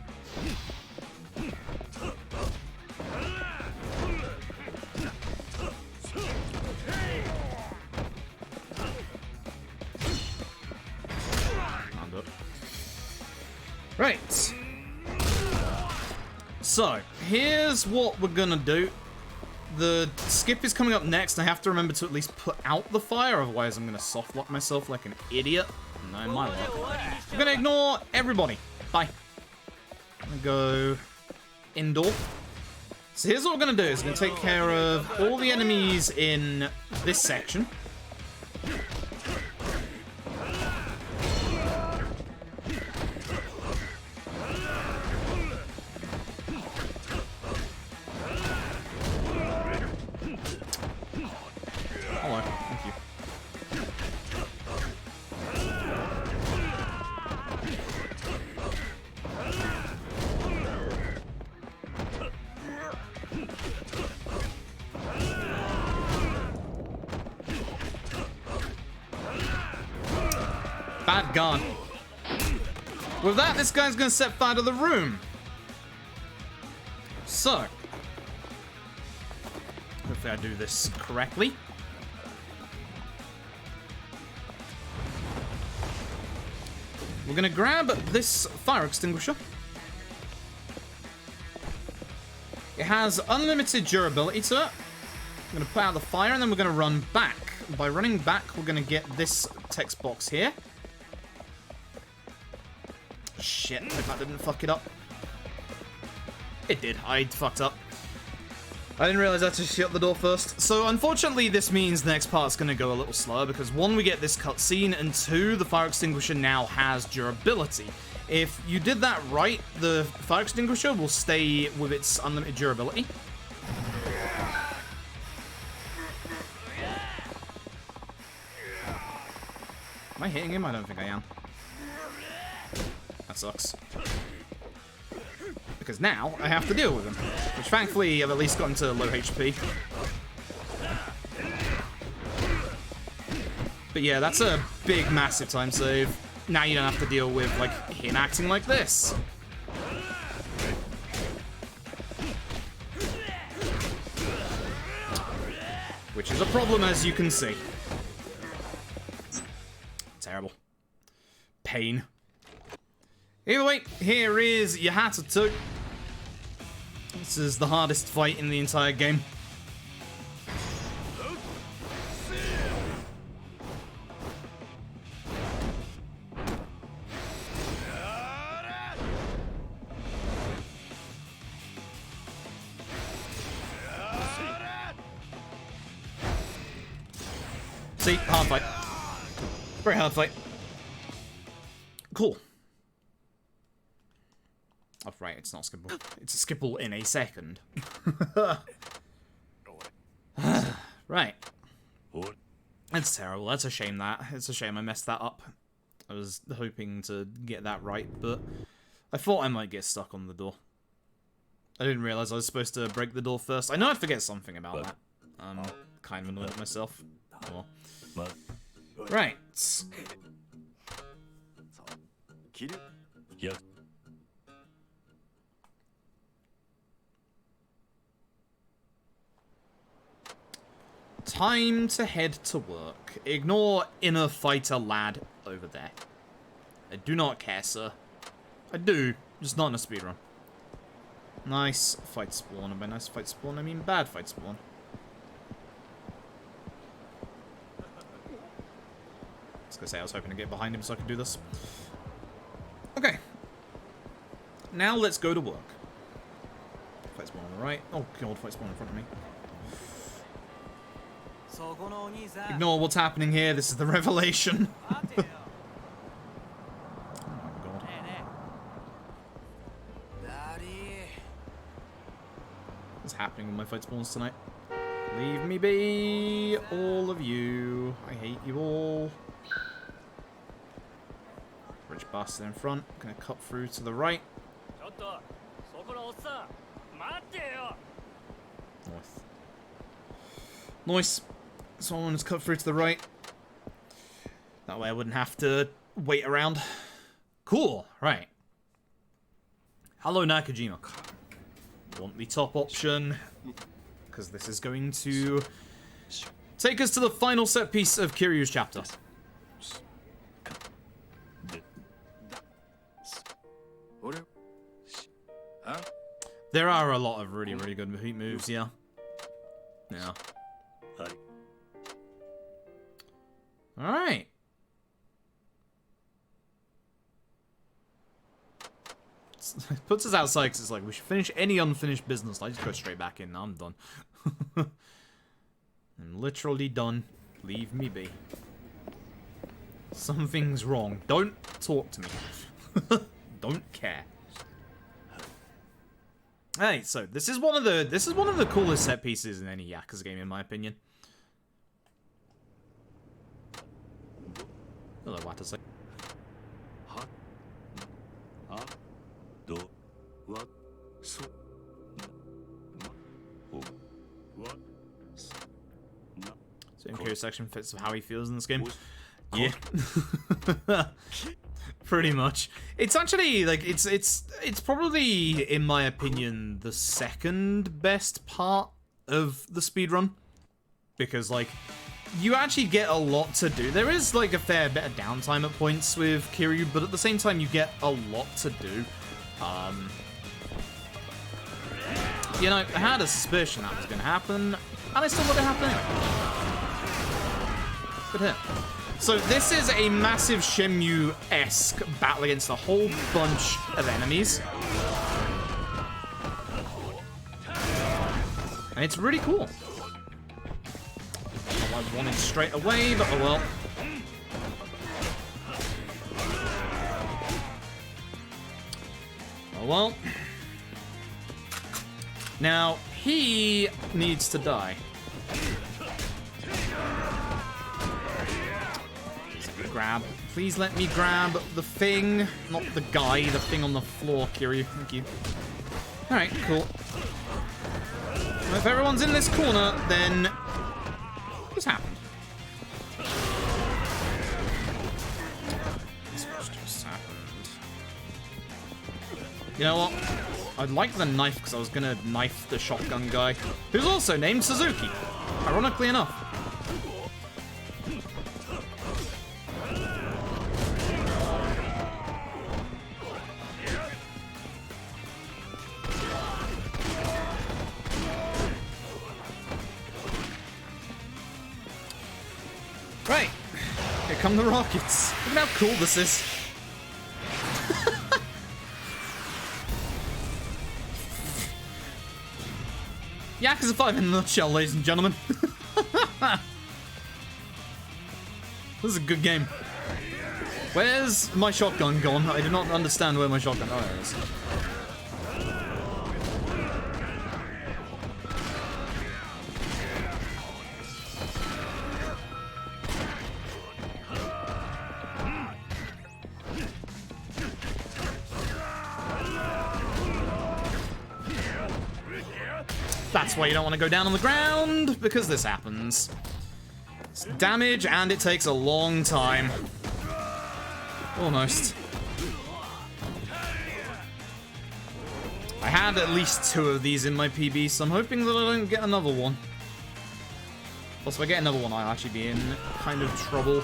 Right. So, here's what we're gonna do. The skip is coming up next. I have to remember to at least put out the fire, otherwise I'm gonna soft lock myself like an idiot. No, my luck. I'm gonna ignore everybody. Bye. I'm gonna go indoor. So here's what we're gonna do. Is we're gonna take care of all the enemies in this section. Hello, thank you. Bad gun. With that, this guy's gonna set fire to the room. So, hopefully I do this correctly. We're gonna grab this fire extinguisher. It has unlimited durability to it. I'm gonna put out the fire and then we're gonna run back. By running back, we're gonna get this text box here. Shit, if that didn't fuck it up. It did, I fucked up. I didn't realize I had to shut the door first. So unfortunately, this means the next part's gonna go a little slower because one, we get this cutscene, and two, the fire extinguisher now has durability. If you did that right, the fire extinguisher will stay with its unlimited durability. Am I hitting him? I don't think I am. That sucks. Because now I have to deal with him. Which thankfully I've at least gotten to low HP. But yeah, that's a big, massive time save. Now you don't have to deal with, like, him acting like this. Which is a problem, as you can see. Terrible. Pain. Either way, here is Yahata 2. This is the hardest fight in the entire game. See, hard fight. Very hard fight. Cool. Oh, right, it's not skippable. It's a skippable in a second. Right. That's terrible. That's a shame that. It's a shame I messed that up. I was hoping to get that right, but I thought I might get stuck on the door. I didn't realize I was supposed to break the door first. I know I'd forget something about that. I'm kind of annoyed at myself. Oh, well. Right. Yeah. Time to head to work. Ignore inner fighter lad over there. I do not care, sir. I do, just not in a speedrun. Nice fight spawn. And by nice fight spawn, I mean bad fight spawn. I was gonna say I was hoping to get behind him so I could do this. Okay. Now let's go to work. Fight spawn on the right. Oh god, fight spawn in front of me. Ignore what's happening here. This is the revelation. my fight spawns tonight. Leave me be, all of you. I hate you all. Rich bastard in front. Gonna cut through to the right. North. Nice. So I'm gonna cut through to the right. That way I wouldn't have to wait around. Cool. Right. Hello, Nakajima. Want the top option, because this is going to take us to the final set piece of Kiryu's chapter. There are a lot of really, really good heat moves, yeah. Yeah. Alright. It puts us outside because it's like, we should finish any unfinished business. I just go straight back in. I'm done. I'm literally done. Leave me be. Something's wrong. Don't talk to me. Don't care. Hey, so this is one of the coolest set pieces in any Yakuza game, in my opinion. Hello, Watase. So Kiryu section fits how he feels in this game. Yeah. Pretty much. It's actually like it's probably, in my opinion, the second best part of the speedrun. Because like you actually get a lot to do. There is like a fair bit of downtime at points with Kiryu, but at the same time you get a lot to do. You know, I had a suspicion that was going to happen, and I still let it happen anyway. Good hit. So this is a massive Shenmue-esque battle against a whole bunch of enemies. And it's really cool. I wanted straight away, but oh well. Oh well. Now, he needs to die. Grab. Please let me grab the thing. Not the guy, the thing on the floor, Kiryu. Thank you. Alright, cool. Well, if everyone's in this corner, then what's happened? What's just happened? You know what? I'd like the knife because I was gonna knife the shotgun guy, who's also named Suzuki. Ironically enough. Right, here come the rockets. Look at how cool this is. Yakuza 5 in a nutshell, ladies and gentlemen. This is a good game. Where's my shotgun gone? I do not understand where my shotgun... Oh, there it is. That's why you don't want to go down on the ground, because this happens. It's damage, and it takes a long time. Almost. I had at least 2 of these in my PB, so I'm hoping that I don't get another one. Also, if I get another one, I'll actually be in kind of trouble.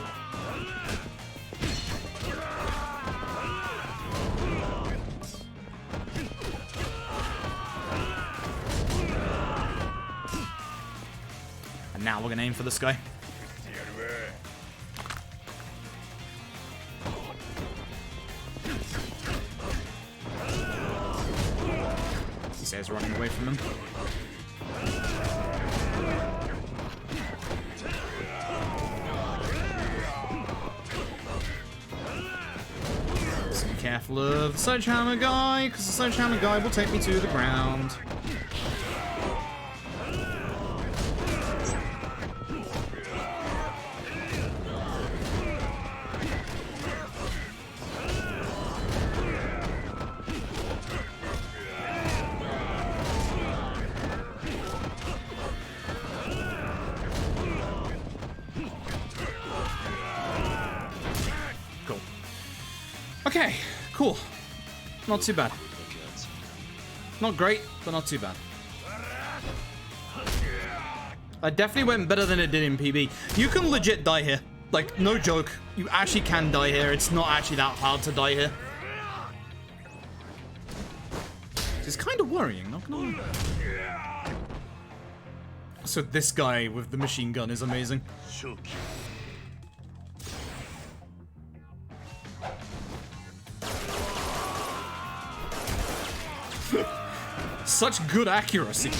Now we're gonna aim for this guy. He says running away from him. So be careful of the sledgehammer guy, because the sledgehammer guy will take me to the ground. Okay, cool. Not too bad. Not great, but not too bad. I definitely went better than it did in PB. You can legit die here. Like, no joke. You actually can die here. It's not actually that hard to die here. It's kind of worrying, not gonna lie. So this guy with the machine gun is amazing. Such good accuracy.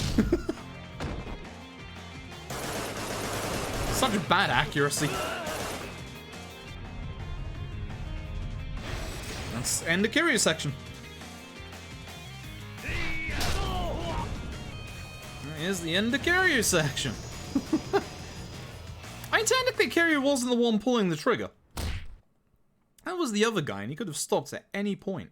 Such bad accuracy. Let's end the Kiryu section. Here's the end of Kiryu section. I mean, technically Kiryu wasn't the one pulling the trigger. That was the other guy, and he could have stopped at any point.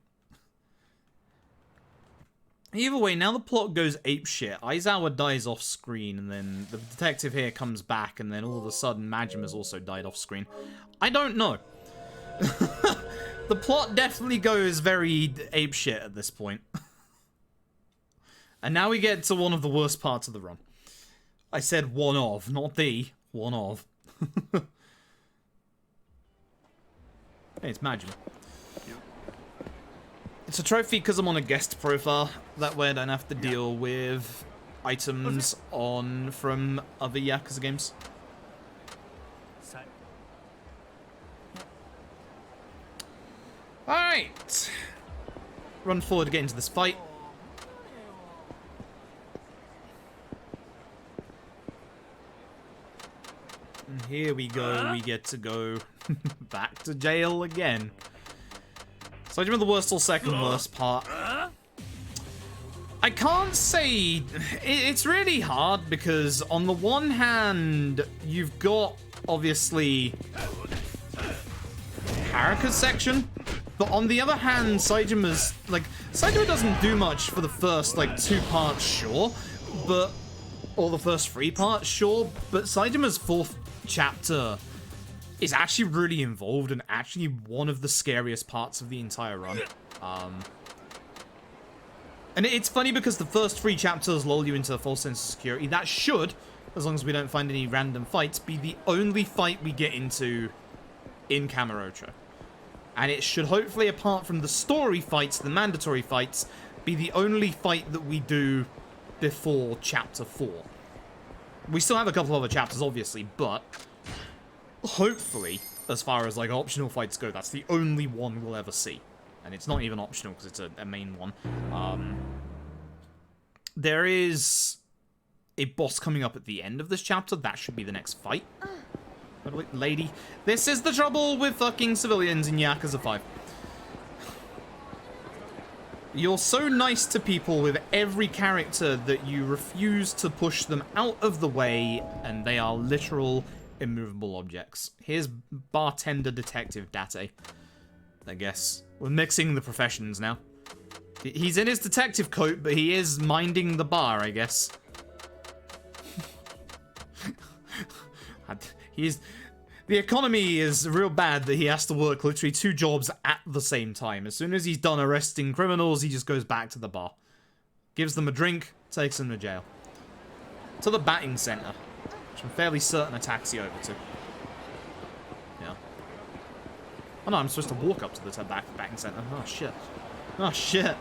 Either way, now the plot goes apeshit. Aizawa dies off screen, and then the detective here comes back, and then all of a sudden Majima's also died off screen. I don't know. The plot definitely goes very apeshit at this point. And now we get to one of the worst parts of the run. I said one of, not the, one of. Hey, it's Majima. It's a trophy because I'm on a guest profile. That way I don't have to deal with items from other Yakuza games. Alright. Run forward to get into this fight. And here we go, we get to go back to jail again. So I remember the worst or second worst part. I can't say... It's really hard because on the one hand, you've got, obviously, Haruka's section. But on the other hand, Saijima's... Saijima doesn't do much for the first, 2 parts, sure. But... Or the first 3 parts, sure. But Saijima's 4th chapter is actually really involved and actually one of the scariest parts of the entire run. And it's funny because the first 3 chapters lull you into a false sense of security. That should, as long as we don't find any random fights, be the only fight we get into in Kamurocho. And it should hopefully, apart from the story fights, the mandatory fights, be the only fight that we do before chapter 4. We still have a couple other chapters, obviously, but hopefully, as far as optional fights go, that's the only one we'll ever see. And it's not even optional because it's a main one. There is a boss coming up at the end of this chapter. That should be the next fight. Lady, this is the trouble with fucking civilians in Yakuza 5. You're so nice to people with every character that you refuse to push them out of the way, and they are literal immovable objects. Here's bartender detective Date. I guess. We're mixing the professions now. He's in his detective coat, but he is minding the bar, I guess. The economy is real bad that he has to work literally 2 jobs at the same time. As soon as he's done arresting criminals, he just goes back to the bar. Gives them a drink, takes them to jail. To the batting center, which I'm fairly certain a taxi over to. Yeah. Oh no, I'm supposed to walk up to the batting center. Oh shit. Oh shit.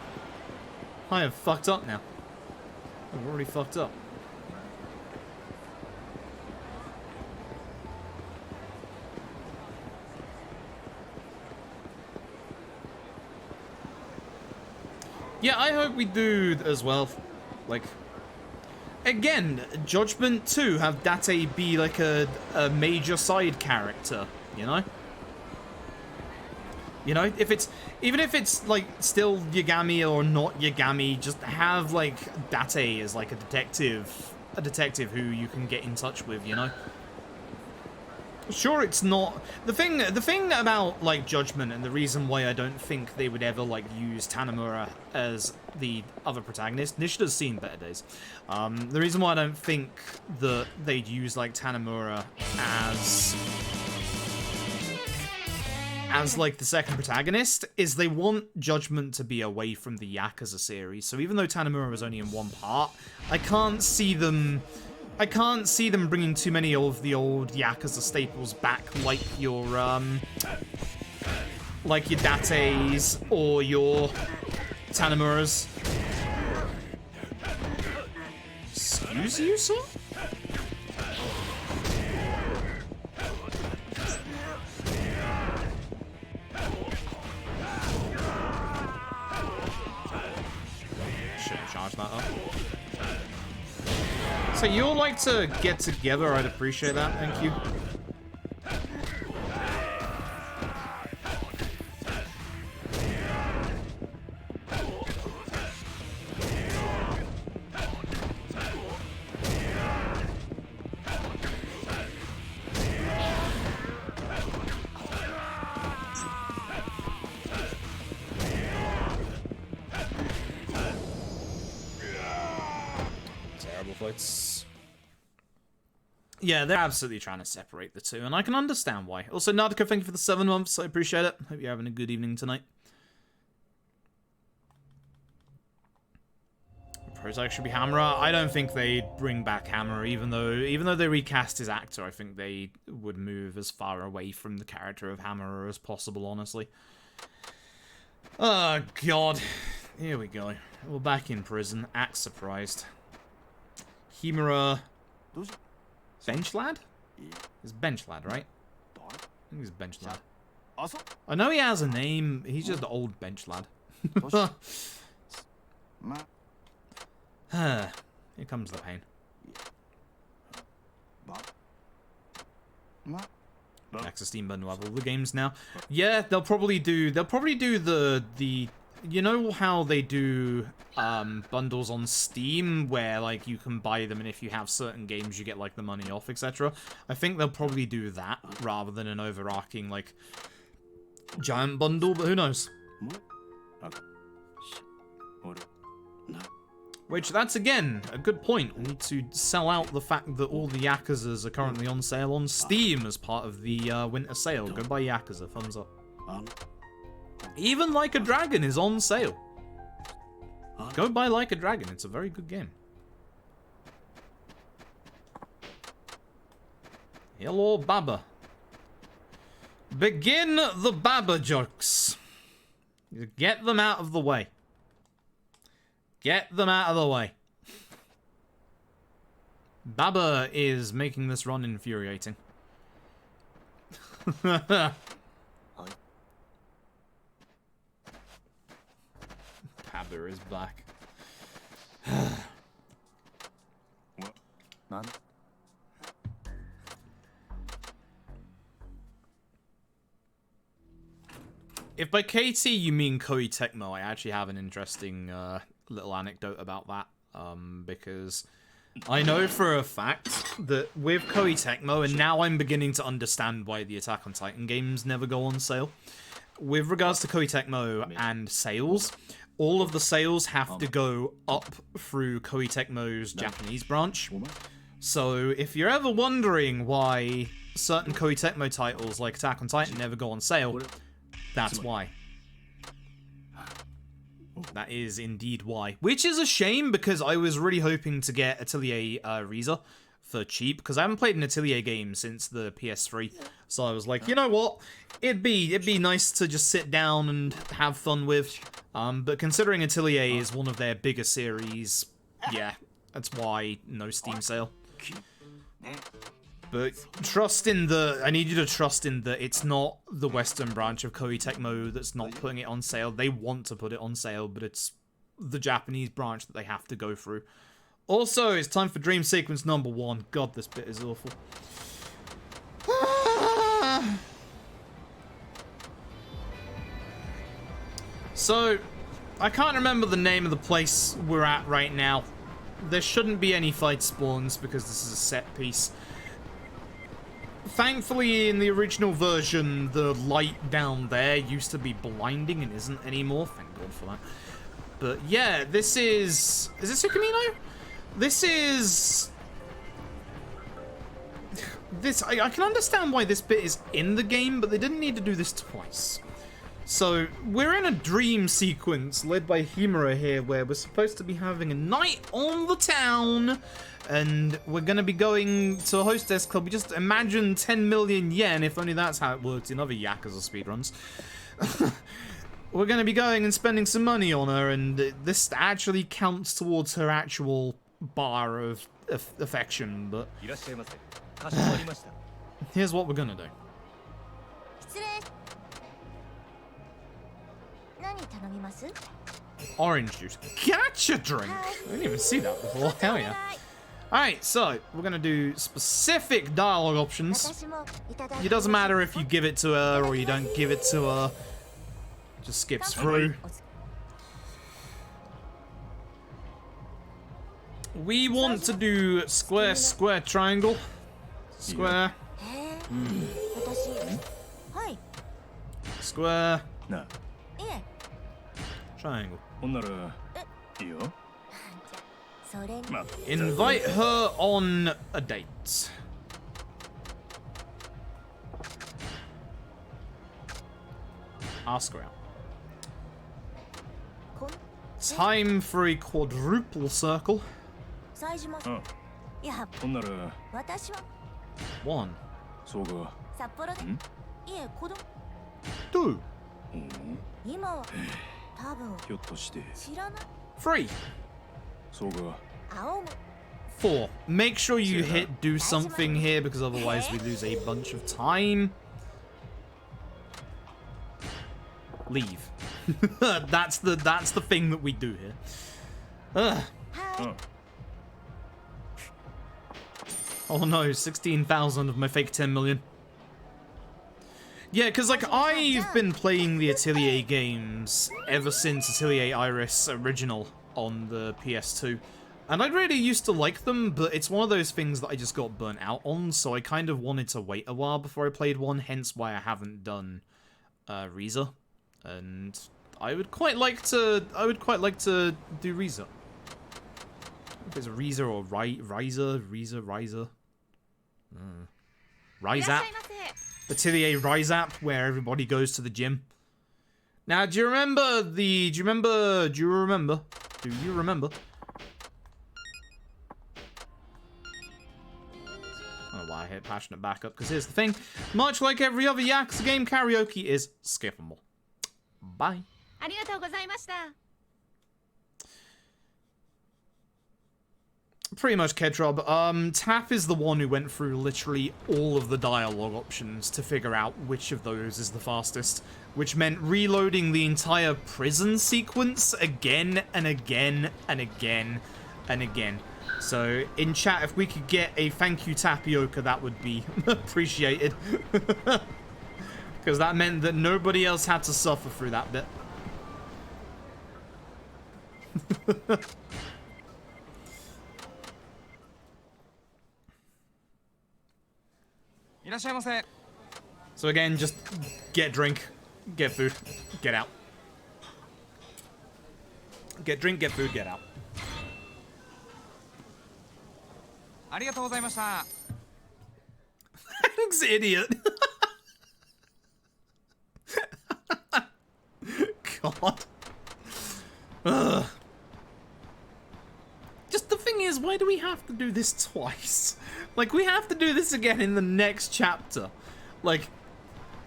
I have fucked up now. I've already fucked up. Yeah, I hope we do as well. Again, Judgment 2 have Date be a major side character, you know? You know, even if it's still Yagami or not Yagami, just have Date as a detective who you can get in touch with, you know? Sure, it's not the thing about Judgment, and the reason why I don't think they would ever use Tanemura as the other protagonist. Nishida's seen better days. The reason why I don't think that they'd use Tanemura as like the second protagonist is they want Judgment to be away from the Yakuza series. So even though Tanimura was only in one part, I can't see them bringing too many of the old Yakuza staples back, like your Dates or your Tanimuras. Excuse you, sir? Should have charged that up. So you all like to get together, I'd appreciate that, thank you. Yeah, they're absolutely trying to separate the two, and I can understand why. Also, Nadika, thank you for the 7 months. I appreciate it. Hope you're having a good evening tonight. Prozac should be Hamura. I don't think they'd bring back Hamura, even though they recast his actor. I think they would move as far away from the character of Hamura as possible, honestly. Oh, God. Here we go. We're back in prison. Act surprised. Himura... Bench lad? It's bench lad, right? I think he's bench lad. I know he has a name. He's just an old bench lad. Here comes the pain. Next Steam bundle have all the games now. Yeah, they'll probably do the you know how they do bundles on Steam where like you can buy them and if you have certain games you get like the money off, etc. I think they'll probably do that rather than an overarching like giant bundle, but who knows? Which, that's again a good point. We need to sell out the fact that all the Yakuzas are currently on sale on Steam as part of the winter sale. Go buy Yakuza, thumbs up. Even Like a Dragon is on sale. Go buy Like a Dragon, it's a very good game. Hello, Baba. Begin the Baba jokes. Get them out of the way. Get them out of the way. Baba is making this run infuriating. Baba is black. What? If by KT you mean Koei Tecmo, I actually have an interesting little anecdote about that. Because I know for a fact that with Koei Tecmo, and now I'm beginning to understand why the Attack on Titan games never go on sale. With regards to Koei Tecmo and sales, all of the sales have to go up through Koei Tecmo's Japanese branch. So if you're ever wondering why certain Koei Tecmo titles like Attack on Titan never go on sale, that's why. That is indeed why. Which is a shame, because I was really hoping to get Atelier Riza for cheap, because I haven't played an Atelier game since the PS3. So I was like, you know what? It'd be nice to just sit down and have fun with. But considering Atelier is one of their bigger series, yeah, that's why no Steam sale. But I need you to trust in that it's not the Western branch of Koei Tecmo that's not putting it on sale. They want to put it on sale, but it's the Japanese branch that they have to go through. Also, it's time for Dream Sequence number 1. God, this bit is awful. So, I can't remember the name of the place we're at right now. There shouldn't be any fight spawns because this is a set piece. Thankfully, in the original version, the light down there used to be blinding and isn't anymore. Thank God for that. But yeah, this is... Is this Ukamino? This is... this, I can understand why this bit is in the game, but they didn't need to do this twice. So, we're in a dream sequence led by Himura here, where we're supposed to be having a night on the town, and we're going to be going to a hostess club. We just imagine 10 million yen, if only that's how it worked in other Yakuza speedruns. We're going to be going and spending some money on her, and this actually counts towards her actual bar of affection, but here's what we're going to do. Orange juice. Gotcha drink! I didn't even see that before. Hell yeah. Alright, so we're gonna do specific dialogue options. It doesn't matter if you give it to her or you don't give it to her. Just skips through. We want to do square, square, triangle. Square. Square. No. Triangle. ほんならいいよ。 Invite her on a date. Ask her out. Time for a quadruple circle. ほんなら One. そうか。 Two. ひょっとして。 Three. そうか。 Four. Make sure you hit do something here because otherwise we lose a bunch of time. Leave. that's the thing that we do here. Ugh. Oh no, 16,000 of my fake 10 million. Yeah, because like I've been playing the Atelier games ever since Atelier Iris original on the PS2. And I really used to like them, but it's one of those things that I just got burnt out on, so I kind of wanted to wait a while before I played one, hence why I haven't done Riza. And I would quite like to do Riza. If it's Riza or Riza. Rizap. Atelier Rizap, where everybody goes to the gym. Now, do you remember? Do you remember? I don't know why I hit passionate backup, because here's the thing. Much like every other Yakuza game, karaoke is skippable. Bye. Pretty much, Kedrob. Tap is the one who went through literally all of the dialogue options to figure out which of those is the fastest, which meant reloading the entire prison sequence again and again and again and again. So, in chat, if we could get a thank you tapioca, that would be appreciated. Because that meant that nobody else had to suffer through that bit. So again, just get drink, get food, get out. Get drink, get food, get out. Thanks, idiot. God. Ugh. Just the thing is, why do we have to do this twice? Like, we have to do this again in the next chapter. Like,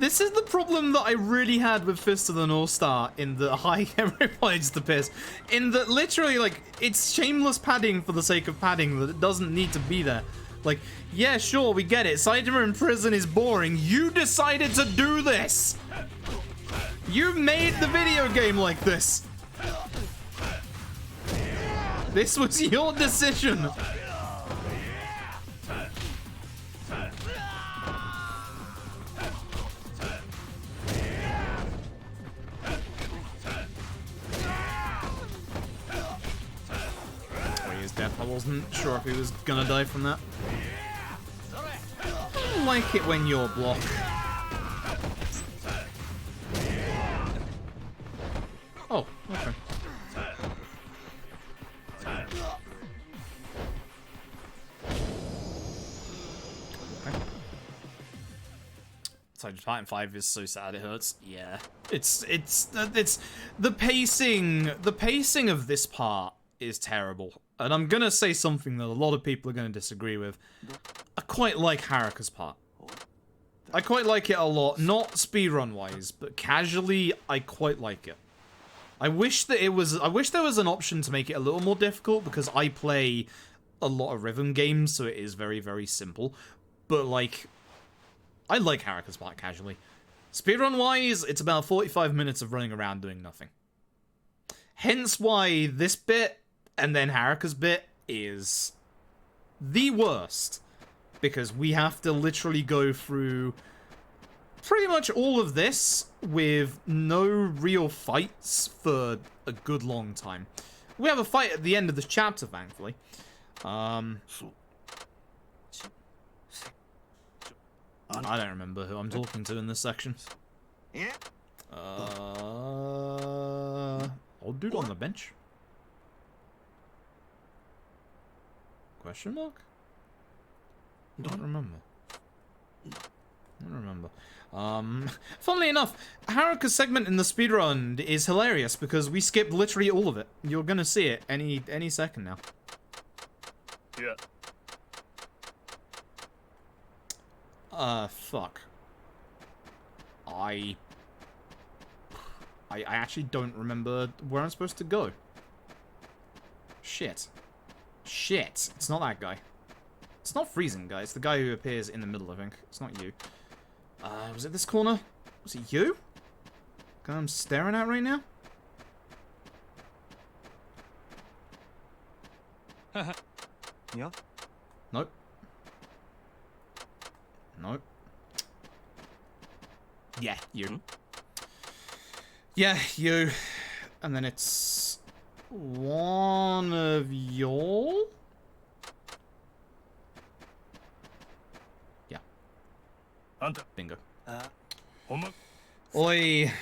this is the problem that I really had with Fist of the North Star in the high everybody's the piss. In that, literally, like, it's shameless padding for the sake of padding that it doesn't need to be there. Like, yeah, sure, we get it. Saitama in prison is boring. You decided to do this! You made the video game like this! This was your decision! I wasn't sure if he was gonna die from that. I don't like it when you're blocked. Oh, okay. Okay. Titan 5 is so sad it hurts. Yeah. It's the pacing of this part is terrible. And I'm gonna say something that a lot of people are gonna disagree with. I quite like Haruka's part. I quite like it a lot, not speedrun wise, but casually I quite like it. I wish there was an option to make it a little more difficult, because I play a lot of rhythm games, so it is very, very simple. But like, I like Haruka's part casually. Speedrun-wise, it's about 45 minutes of running around doing nothing. Hence why this bit, and then Haruka's bit, is the worst. Because we have to literally go through pretty much all of this with no real fights for a good long time. We have a fight at the end of this chapter, thankfully. I don't remember who I'm talking to in this section. Old dude on the bench? Question mark? Don't remember. Funnily enough, Haruka's segment in the speedrun is hilarious because we skipped literally all of it. You're gonna see it any second now. Yeah. Fuck. I actually don't remember where I'm supposed to go. Shit. It's not that guy. It's not Freezing guy. It's the guy who appears in the middle, I think. It's not you. Was it this corner? Was it you? Guy I'm staring at right now? Yeah. Nope. Nope. Yeah, you. Yeah, you. And then it's one of y'all? Yeah. Bingo. Oi.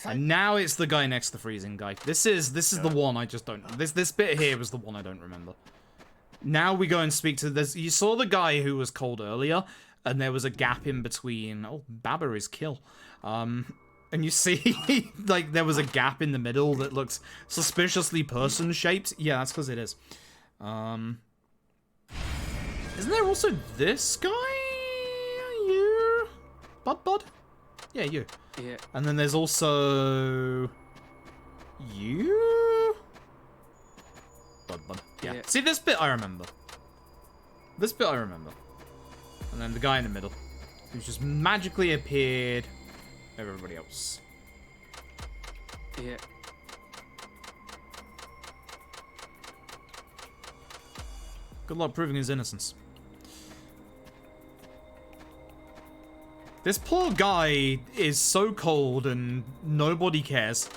And now it's the guy next to the Freezing guy. This is the one I just don't. This bit here was the one I don't remember. Now we go and speak to this. You saw the guy who was cold earlier, and there was a gap in between. Oh, Baba is kill. And you see, like, there was a gap in the middle that looks suspiciously person-shaped. Yeah, that's because it is. Isn't there also this guy? You? Bud? Yeah, you. Yeah. And then there's also... you? Bud. Yeah. See, this bit I remember. And then the guy in the middle, who's just magically appeared over everybody else. Yeah. Good luck proving his innocence. This poor guy is so cold and nobody cares.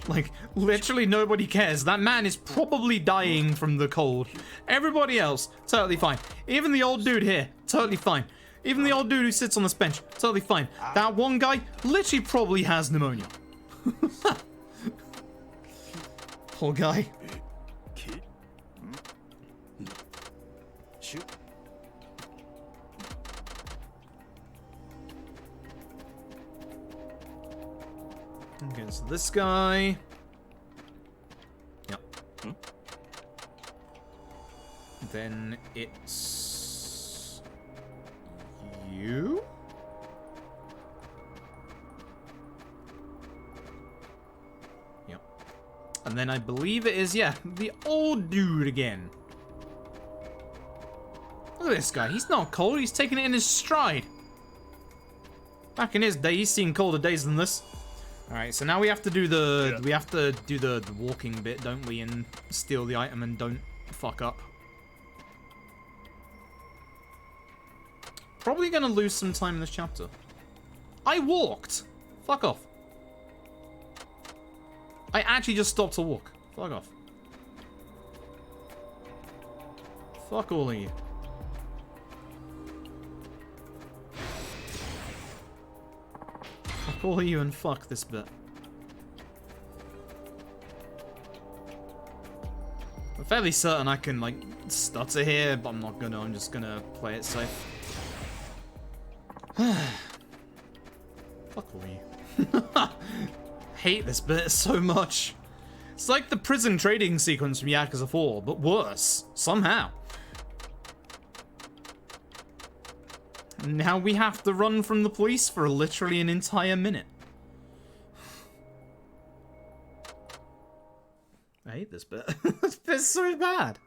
Like, literally nobody cares. That man is probably dying from the cold. Everybody else, totally fine. Even the old dude here, totally fine. Even the old dude who sits on this bench, totally fine. That one guy literally probably has pneumonia. Poor guy. Shoot. Okay, so this guy. Yep. Then it's you? Yep. And then I believe it is, yeah, the old dude again. Look at this guy. He's not cold. He's taking it in his stride. Back in his day, he's seen colder days than this. Alright, so now we have to do the the walking bit, don't we, and steal the item and don't fuck up. Probably gonna lose some time in this chapter. I walked! Fuck off. I actually just stopped to walk. Fuck off. Fuck all of you. Fuck all of you and fuck this bit. I'm fairly certain I can, like, stutter here, but I'm not gonna. I'm just gonna play it safe. Fuck all you. Hate this bit so much. It's like the prison trading sequence from Yakuza 4, but worse, somehow. Now we have to run from the police for literally an entire minute. I hate this bit. This bit's so bad.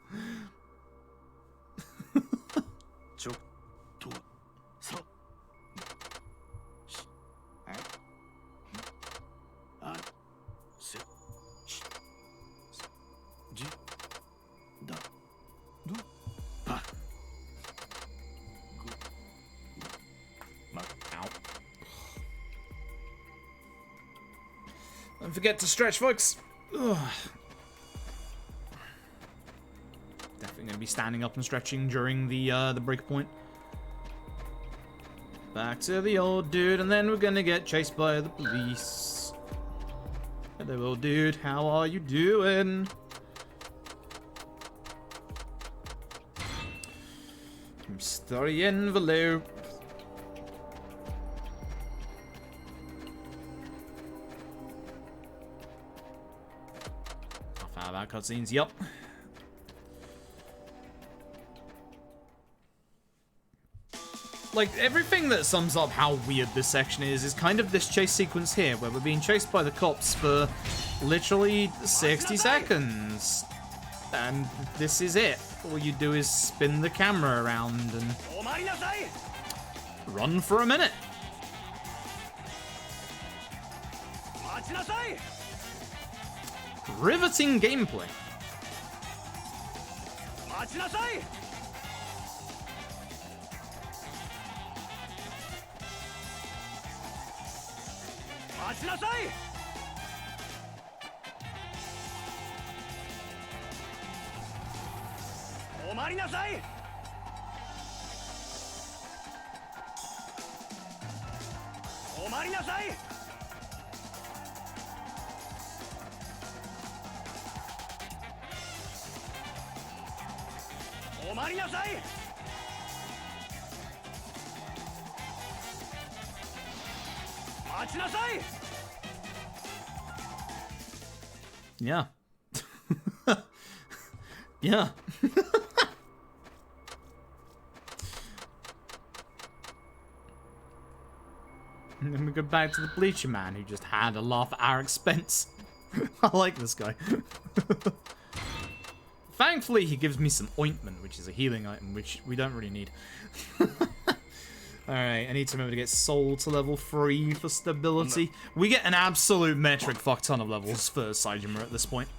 Don't forget to stretch, folks. Ugh. Definitely gonna be standing up and stretching during the break point. Back to the old dude, and then we're gonna get chased by the police. Hello, old dude. How are you doing? Story envelope. Half hour cutscenes. Yup. Like, everything that sums up how weird this section is kind of this chase sequence here, where we're being chased by the cops for literally 60 seconds. And this is it. All you do is spin the camera around and run for a minute. Riveting gameplay. Yeah. Yeah. And then we go back to the bleacher man who just had a laugh at our expense. I like this guy. Thankfully, he gives me some ointment, which is a healing item, which we don't really need. Alright, I need to remember to get soul to level 3 for stability. We get an absolute metric fuck ton of levels for Saijima at this point.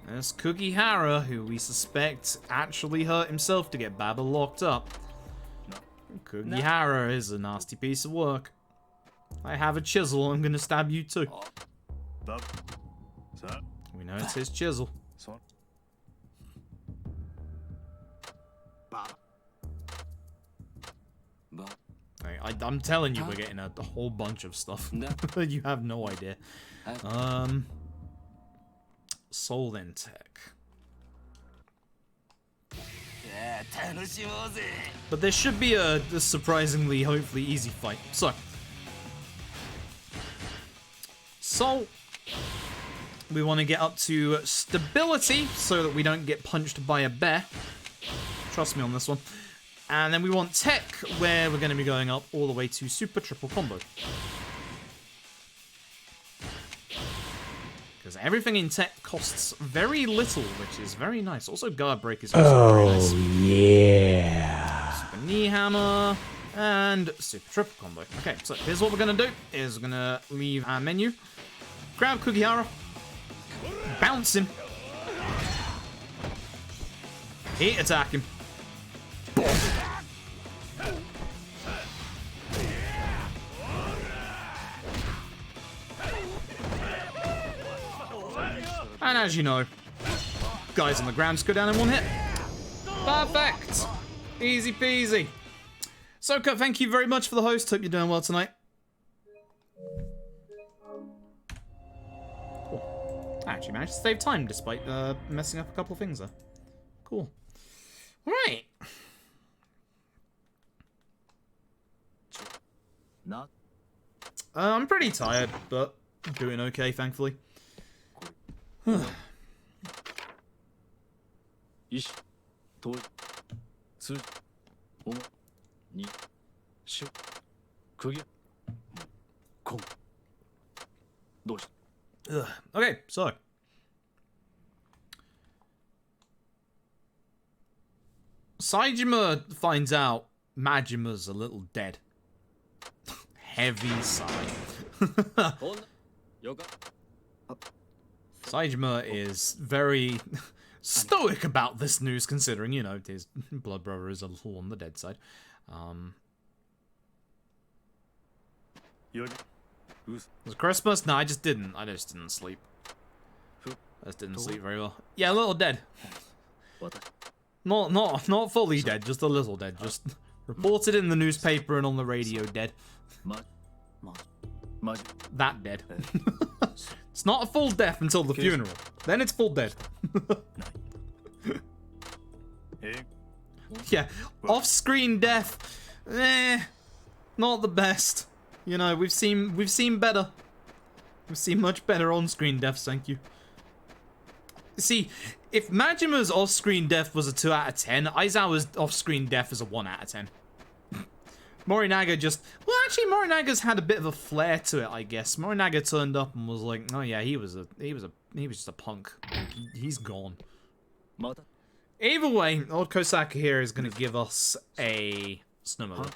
There's Kugihara, who we suspect actually hurt himself to get Baba locked up. Kugihara is a nasty piece of work. I have a chisel, I'm gonna stab you too. We know it's his chisel. I'm telling you, we're getting a whole bunch of stuff. You have no idea. Soul Intake. But there should be a surprisingly, hopefully easy fight. So we want to get up to stability so that we don't get punched by a bear. Trust me on this one. And then we want tech, where we're going to be going up all the way to super triple combo. Because everything in tech costs very little, which is very nice. Also, guard break is also very nice. Yeah. Super knee hammer and super triple combo. Okay, so here's what we're going to do. Is we're going to leave our menu. Grab Kugihara. Bounce him. Heat attack him. And as you know, guys on the ground just go down in one hit. Perfect. Easy peasy. So, thank you very much for the host. Hope you're doing well tonight. Cool. I actually managed to save time despite messing up a couple of things there. Cool. Alright. Not I'm pretty tired, but doing okay, thankfully. ish. To. Tsu. Omo. Ni. Shu. Kugi. Kon. Doshi. Okay, so. Saejima finds out Majima's a little dead. Heavy sigh. Yoga. Saejima is very stoic about this news, considering, you know, his blood brother is a little on the dead side. Yoga. Who's Was it Christmas? No, I just didn't sleep. I just didn't sleep very well. Yeah, a little dead. what? Not fully dead, just a little dead. Just reported in the newspaper and on the radio dead. That dead. It's not a full death until the funeral. Then it's full dead. Yeah, off-screen death. Not the best. You know, we've seen better. We've seen much better on-screen deaths, thank you. See, if Majima's off-screen death was a 2 out of 10, Aizawa's off-screen death is a 1 out of 10. Morinaga just... Well, actually, Morinaga's had a bit of a flair to it, I guess. Morinaga turned up and was like, oh yeah, he was just a punk. He's gone. Either way, old Kosaka here is going to give us a Snowmobile.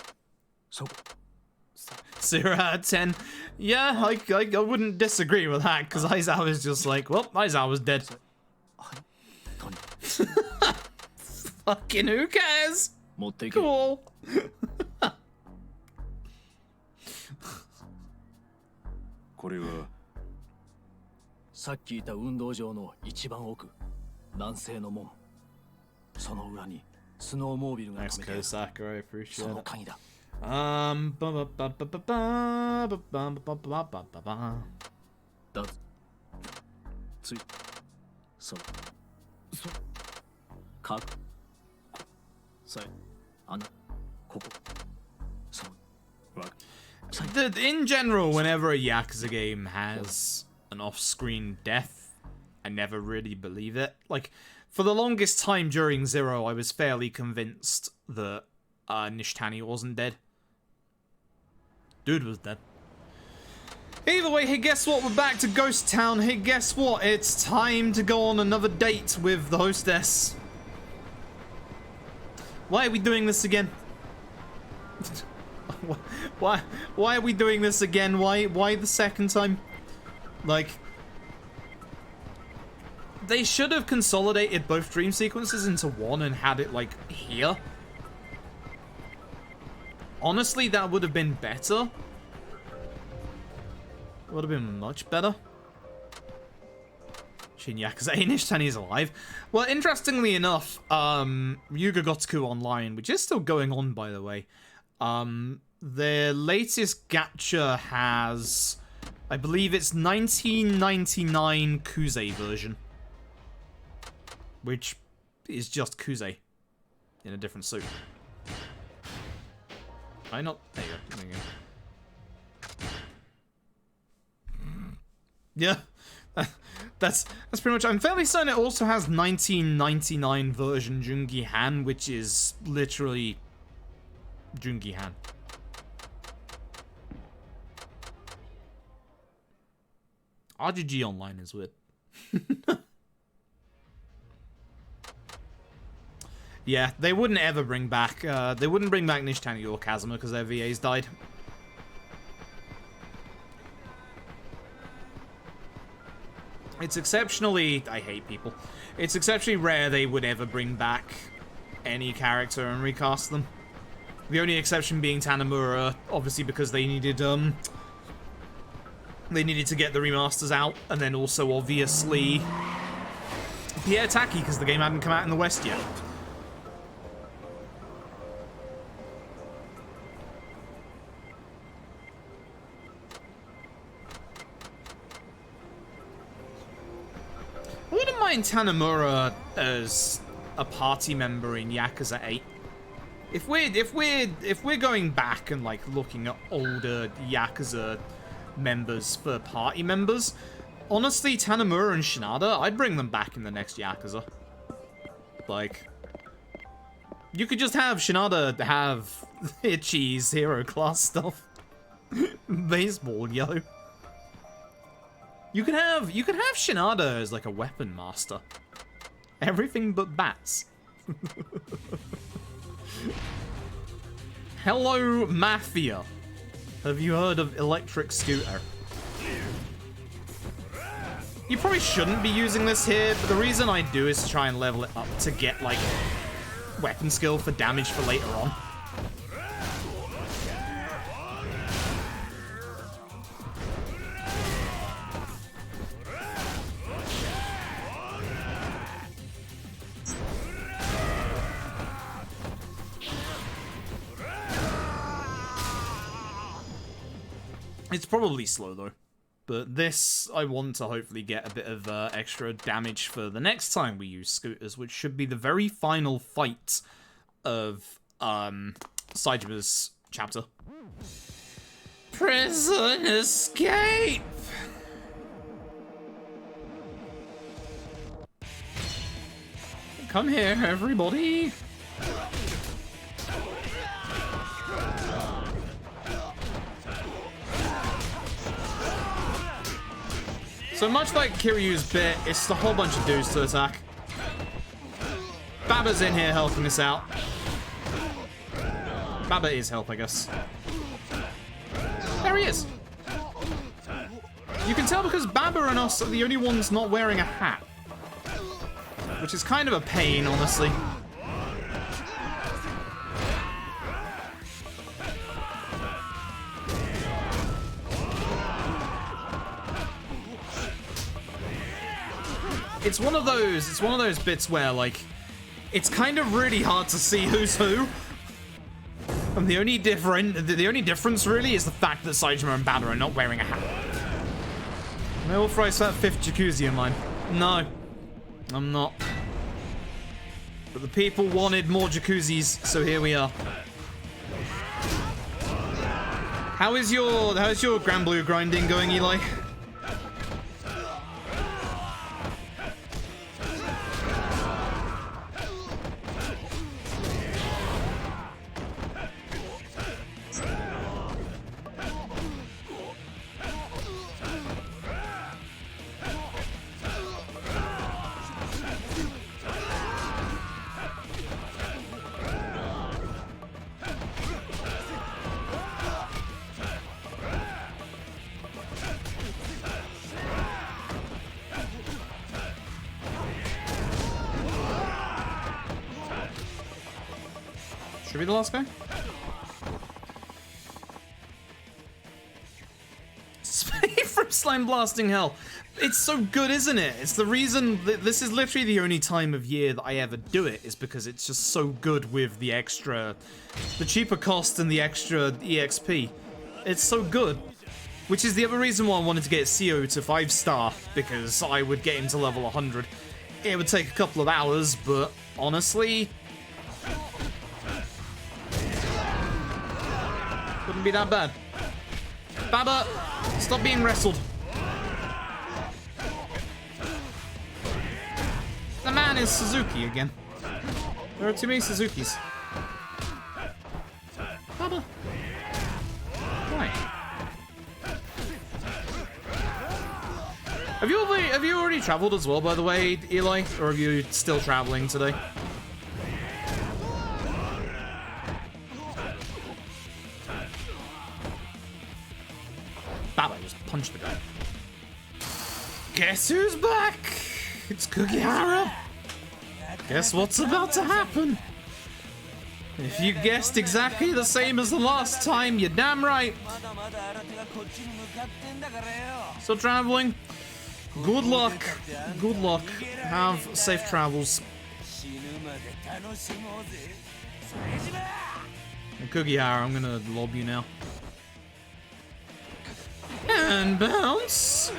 0 out of 10. Yeah, I wouldn't disagree with that, because Aizawa's just like, well, Aizawa's dead. Fucking who cares? Cool. これはさっき言った運動場の一番奥、南西の門。その裏にスノーモービルが止めてある。 Thanks, Kosaka, I appreciate その it. 鍵だ。だず。つい。そう。そう。かく。さえ。あな。ここ。そう。わか。 In general, whenever a Yakuza game has an off-screen death, I never really believe it. Like, for the longest time during Zero, I was fairly convinced that Nishitani wasn't dead. Dude was dead. Either way, hey, guess what? We're back to Ghost Town. Hey, guess what? It's time to go on another date with the hostess. Why are we doing this again? Why are we doing this again? Why the second time? Like, they should have consolidated both dream sequences into one and had it, like, here. Honestly, that would have been better. Would have been much better. Shin Yakuza Nishitani is alive. Well, interestingly enough, Ryuga Gotoku Online, which is still going on, by the way, the latest gacha has, I believe it's 1999 Kuze version, which is just Kuze in a different suit. There you go. Yeah, that's pretty much. I'm fairly certain it also has 1999 version Jungi Han, which is literally Jungi Han. RGG Online is weird. Yeah, they wouldn't ever bring back. They wouldn't bring back Nishitani or Kazuma because their VAs died. It's exceptionally... I hate people. It's exceptionally rare they would ever bring back any character and recast them. The only exception being Tanamura, obviously because they needed to get the remasters out, and then also obviously Pierre Taki because the game hadn't come out in the West yet. I wouldn't mind Tanamura as a party member in Yakuza 8. If we're going back and like looking at older Yakuza members for party members, honestly, Tanemura and Shinada, I'd bring them back in the next Yakuza. Like, you could just have Shinada have Ichi's hero class stuff. Baseball, yo. You could have Shinada as like a weapon master. Everything but bats. Hello, Mafia. Have you heard of Electric Scooter? You probably shouldn't be using this here, but the reason I do is to try and level it up to get, like, weapon skill for damage for later on. It's probably slow, though. But this, I want to hopefully get a bit of extra damage for the next time we use scooters, which should be the very final fight of Saijima's chapter. Prison escape! Come here, everybody! So much like Kiryu's bit, it's just a whole bunch of dudes to attack. Baba's in here helping us out. Baba is help, I guess. There he is. You can tell because Baba and us are the only ones not wearing a hat. Which is kind of a pain, honestly. It's one of those bits where, like, it's kind of really hard to see who's who. And the only difference really is the fact that Saijima and Baba are not wearing a hat. Am I authorized that 5th jacuzzi in mine? No, I'm not. But the people wanted more jacuzzis, so here we are. How's your Grand Blue grinding going, Eli? Should be the last guy? From Slime Blasting Hell. It's so good, isn't it? It's the reason that this is literally the only time of year that I ever do it, is because it's just so good with the cheaper cost and the extra EXP. It's so good. Which is the other reason why I wanted to get CO to 5-star, because I would get him to level 100. It would take a couple of hours, but honestly, wouldn't be that bad. Baba, stop being wrestled. The man is Suzuki again. There are too many Suzukis. Baba. Why? Have you already traveled as well, by the way, Eli? Or are you still traveling today? Baba just punched the guy. Guess who's back? It's Kugihara. Guess what's about to happen? If you guessed exactly the same as the last time, you're damn right. Still traveling? Good luck. Good luck. Have safe travels. And Kugihara, I'm gonna lob you now. And bounce.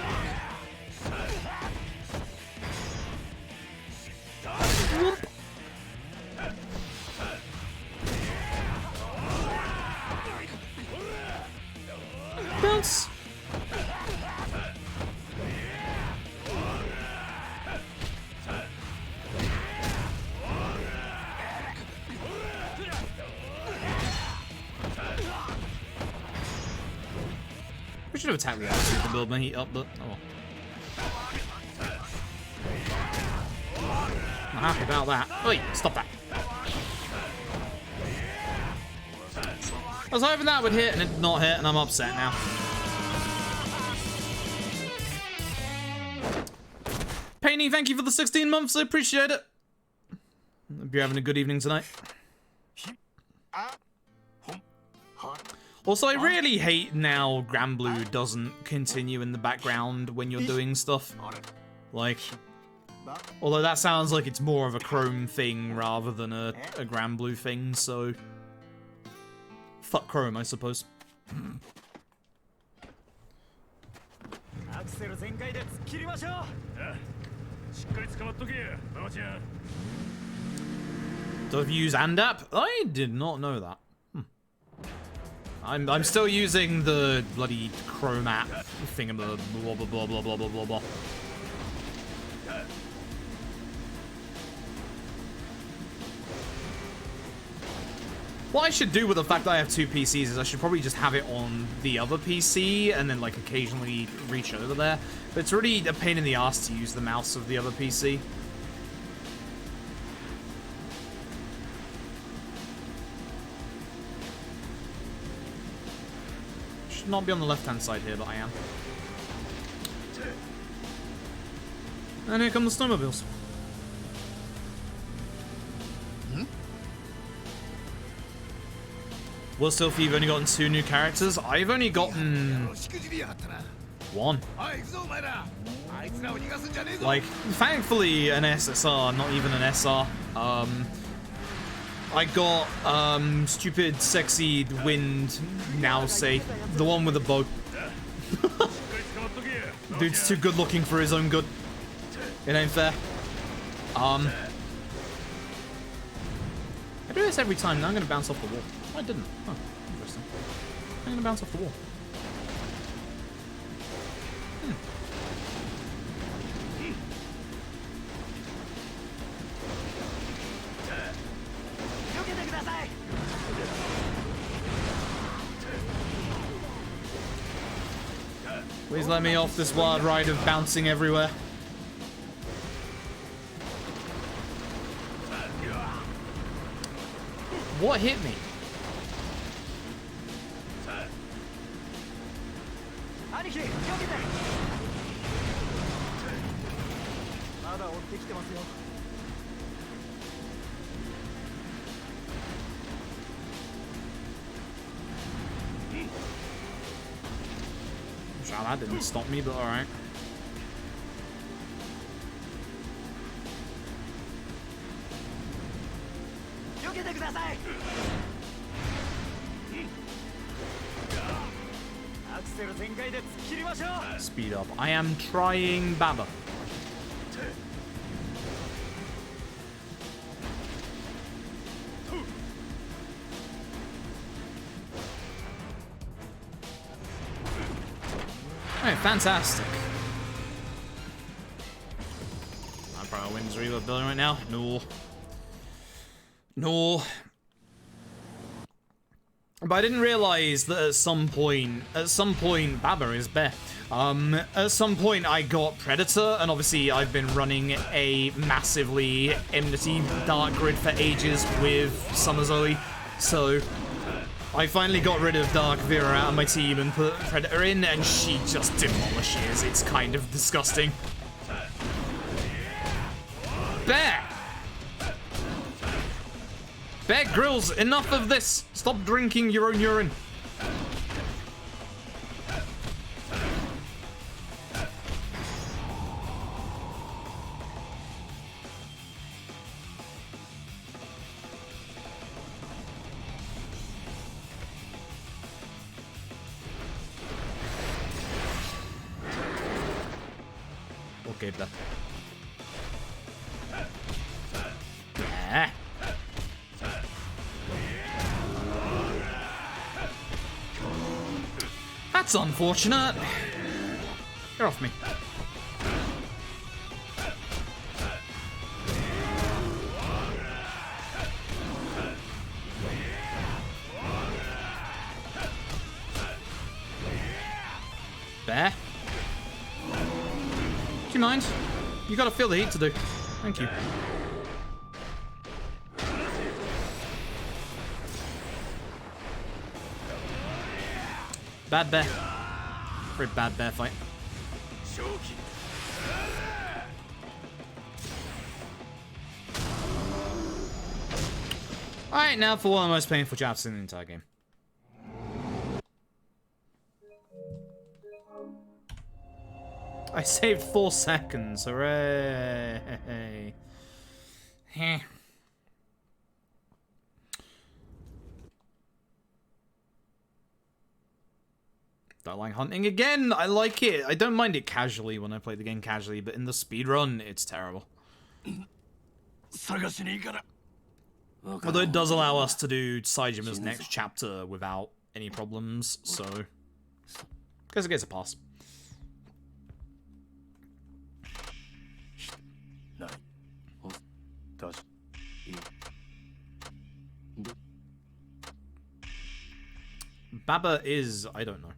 Whoop. bounce? We should have attacked the attitude to build my heat up, but oh well. Not happy about that. Wait, stop that. I was hoping that would hit and it did not hit, and I'm upset now. Painty, thank you for the 16 months, I appreciate it. Hope you're having a good evening tonight. Also, I really hate now Granblue doesn't continue in the background when you're doing stuff. Like, although that sounds like it's more of a Chrome thing rather than a Granblue thing, so... Fuck Chrome, I suppose. Do I use ANDAP? I did not know that. I'm still using the bloody Chrome app thingama blah blah blah blah blah blah blah blah. What I should do with the fact that I have two PCs is I should probably just have it on the other PC and then like occasionally reach over there. But it's really a pain in the ass to use the mouse of the other PC. Should not be on the left-hand side here, but I am. And here come the snowmobiles. Well, Sylphie, you've only gotten 2 new characters. I've only gotten 1. Like, thankfully, an SSR, not even an SR. I got stupid, sexy wind now say the one with the bow. Dude's too good looking for his own good. It ain't fair. I do this every time. Now I'm gonna bounce off the wall. I didn't. Oh, interesting. I'm gonna bounce off the wall. Please let me off this wild ride of bouncing everywhere. What hit me? Sure, that didn't stop me, but alright. Speed up. I am trying, Baba. Alright, fantastic. I'm probably win this reload building right now. No. No. But I didn't realize that at some point, Baba is bear. At some point I got Predator, and obviously I've been running a massively enmity dark grid for ages with Summerzoli, so I finally got rid of Dark Vera out of my team and put Predator in, and she just demolishes. It's kind of disgusting. Bear! Bear Grylls, enough of this! Stop drinking your own urine. Okay, Bear. Yeah. That's unfortunate. Get off me. Bear? Do you mind? You gotta feel the heat to do. Thank you. Bad bear. Very bad bear fight. Alright, now for one of the most painful chapters in the entire game. I saved 4 seconds. Hooray! Heh. Don't like hunting again. I like it. I don't mind it casually when I play the game casually, but in the speedrun, it's terrible. Although it does allow us to do Saijima's next chapter without any problems, so guess it gets a pass. Baba is, I don't know.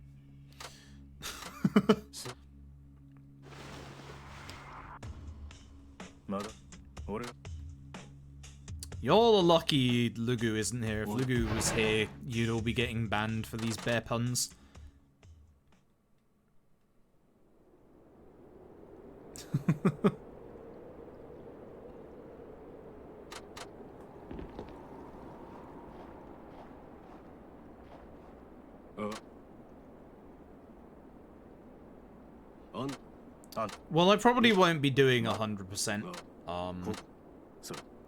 You're all lucky Lugu isn't here. If Lugu was here, you'd all be getting banned for these bear puns. Well, I probably won't be doing 100%.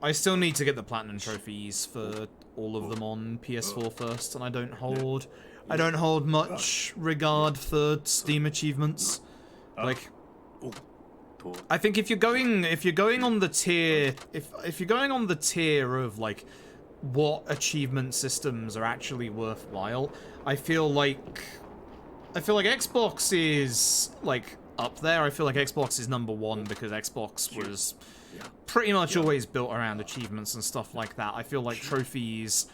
I still need to get the platinum trophies for all of them on PS4 first, and I don't hold much regard for Steam achievements. Like, I think if you're going on the tier, if you're going on the tier of like what achievement systems are actually worthwhile, I feel like Xbox is like up there. I feel like Xbox is #1 because Xbox was pretty much always built around achievements and stuff like that. I feel like trophies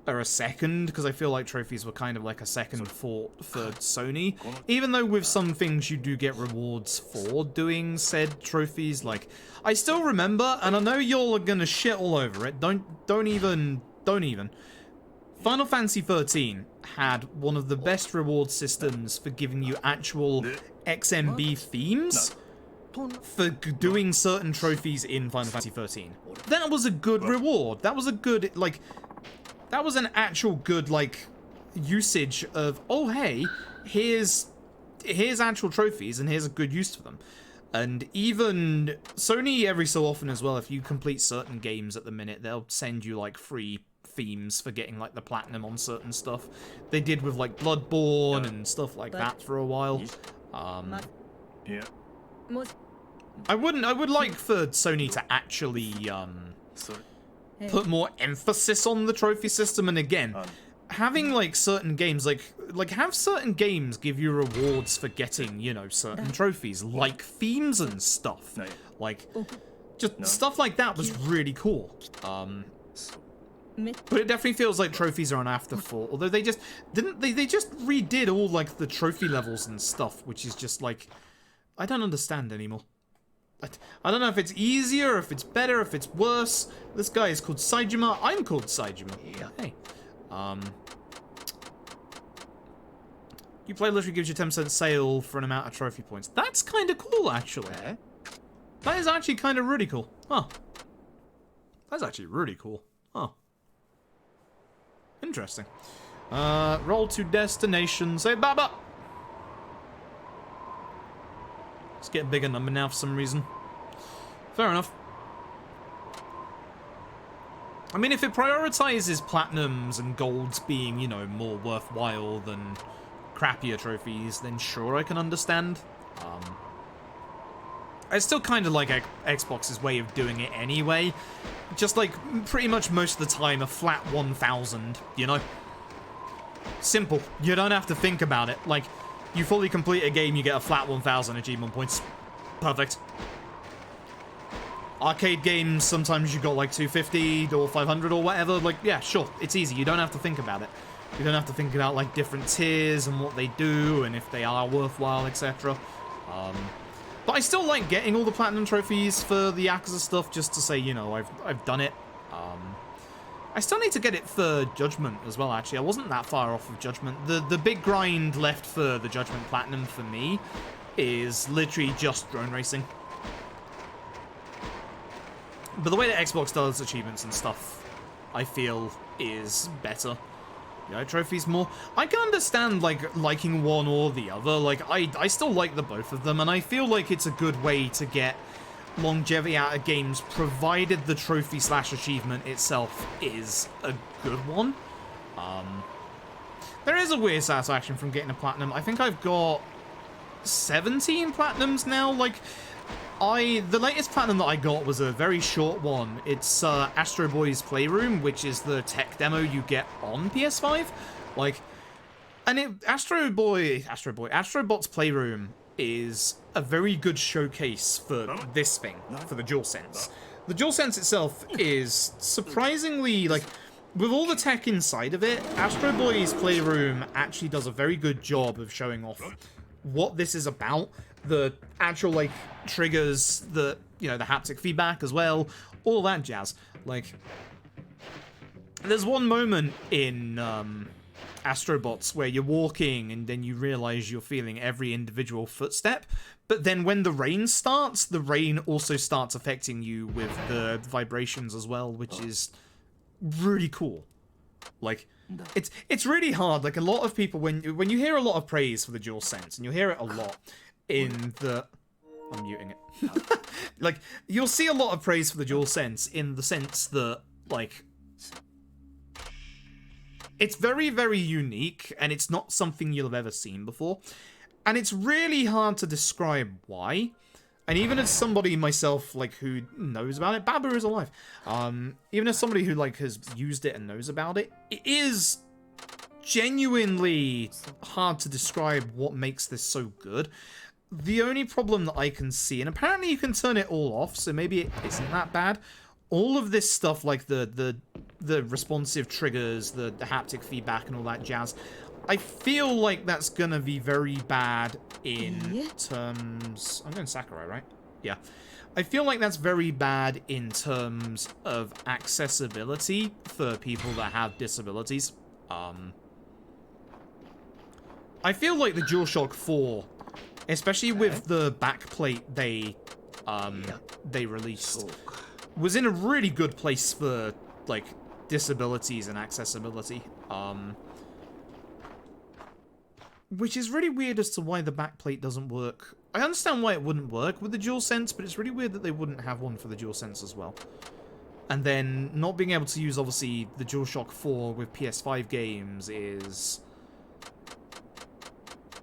are a second, because I feel like trophies were kind of like a second thought for Sony. Even though with some things you do get rewards for doing said trophies. Like, I still remember, and I know y'all are gonna shit all over it. Don't even. Final Fantasy 13 had one of the best reward systems for giving you actual XMB themes for doing certain trophies in Final Fantasy 13. That was a good reward. That was a good, like, that was an actual good, like, usage of, oh, hey, here's actual trophies and here's a good use for them. And even Sony, every so often as well, if you complete certain games at the minute, they'll send you, like, free themes for getting, like, the platinum on certain stuff. They did with, like, Bloodborne and stuff like that for a while. Yeah. I would like for Sony to actually put more emphasis on the trophy system, and again, having like certain games like have certain games give you rewards for getting, you know, certain trophies, like themes and stuff. Like just stuff like that was really cool. But it definitely feels like trophies are an afterthought. Although they just they just redid all like the trophy levels and stuff, which is just like, I don't understand anymore. I don't know if it's easier, if it's better, if it's worse. This guy is called Saijima. I'm called Saijima. Hey. You play literally gives you 10% sale for an amount of trophy points. That's kind of cool, actually. That is actually kind of really cool. Huh. That's actually really cool. Huh. Interesting. Roll to destination. Say Baba. Let's get a bigger number now for some reason. Fair enough. I mean, if it prioritizes platinums and golds being, you know, more worthwhile than crappier trophies, then sure, I can understand. I still kind of like Xbox's way of doing it anyway. Just like, pretty much most of the time, a flat 1,000, you know? Simple. You don't have to think about it. Like, You fully complete a game, you get a flat 1,000 achievement points. Perfect. Arcade games, sometimes you got like 250 or 500 or whatever. Like, yeah, sure, it's easy. You don't have to think about it. You don't have to think about like different tiers and what they do and if they are worthwhile, etc. But I still like getting all the platinum trophies for the Yakuza stuff just to say, you know, I've done it. I still need to get it for Judgment as well, actually. I wasn't that far off of Judgment. The big grind left for the Judgment Platinum for me is literally just drone racing. But the way that Xbox does achievements and stuff, I feel, is better. You know, trophies more. I can understand, like, liking one or the other. Like, I still like the both of them, and I feel like it's a good way to get longevity out of games, provided the trophy/achievement itself is a good one. There is a weird satisfaction from getting a platinum. I think I've got 17 platinums now. Like, the latest platinum that I got was a very short one. It's Astro Boy's Playroom, which is the tech demo you get on PS5. Like, and Astrobot's Playroom is a very good showcase for this thing, for the DualSense. The DualSense itself is surprisingly, like, with all the tech inside of it, Astro Boy's Playroom actually does a very good job of showing off what this is about. The actual, like, triggers, the, you know, the haptic feedback as well, all that jazz. Like, there's one moment in Astrobots where you're walking and then you realize you're feeling every individual footstep, but then when the rain starts, the rain also starts affecting you with the vibrations as well, which is really cool. Like, it's really hard. Like, a lot of people, when you hear a lot of praise for the DualSense, and you hear it a lot in the... I'm muting it. Like, you'll see a lot of praise for the DualSense in the sense that, like, it's very, very unique, and it's not something you'll have ever seen before. And it's really hard to describe why. And even as somebody myself, like, who knows about it, Baba is alive. Even as somebody who, like, has used it and knows about it, it is genuinely hard to describe what makes this so good. The only problem that I can see, and apparently you can turn it all off, so maybe it isn't that bad. All of this stuff, like the responsive triggers, the haptic feedback and all that jazz, I feel like that's gonna be very bad in terms... I'm going Sakurai, right? Yeah. I feel like that's very bad in terms of accessibility for people that have disabilities. I feel like the DualShock 4, especially with the backplate they released, was in a really good place for, like, disabilities and accessibility. Which is really weird as to why the backplate doesn't work. I understand why it wouldn't work with the DualSense, but it's really weird that they wouldn't have one for the DualSense as well. And then not being able to use, obviously, the DualShock 4 with PS5 games is...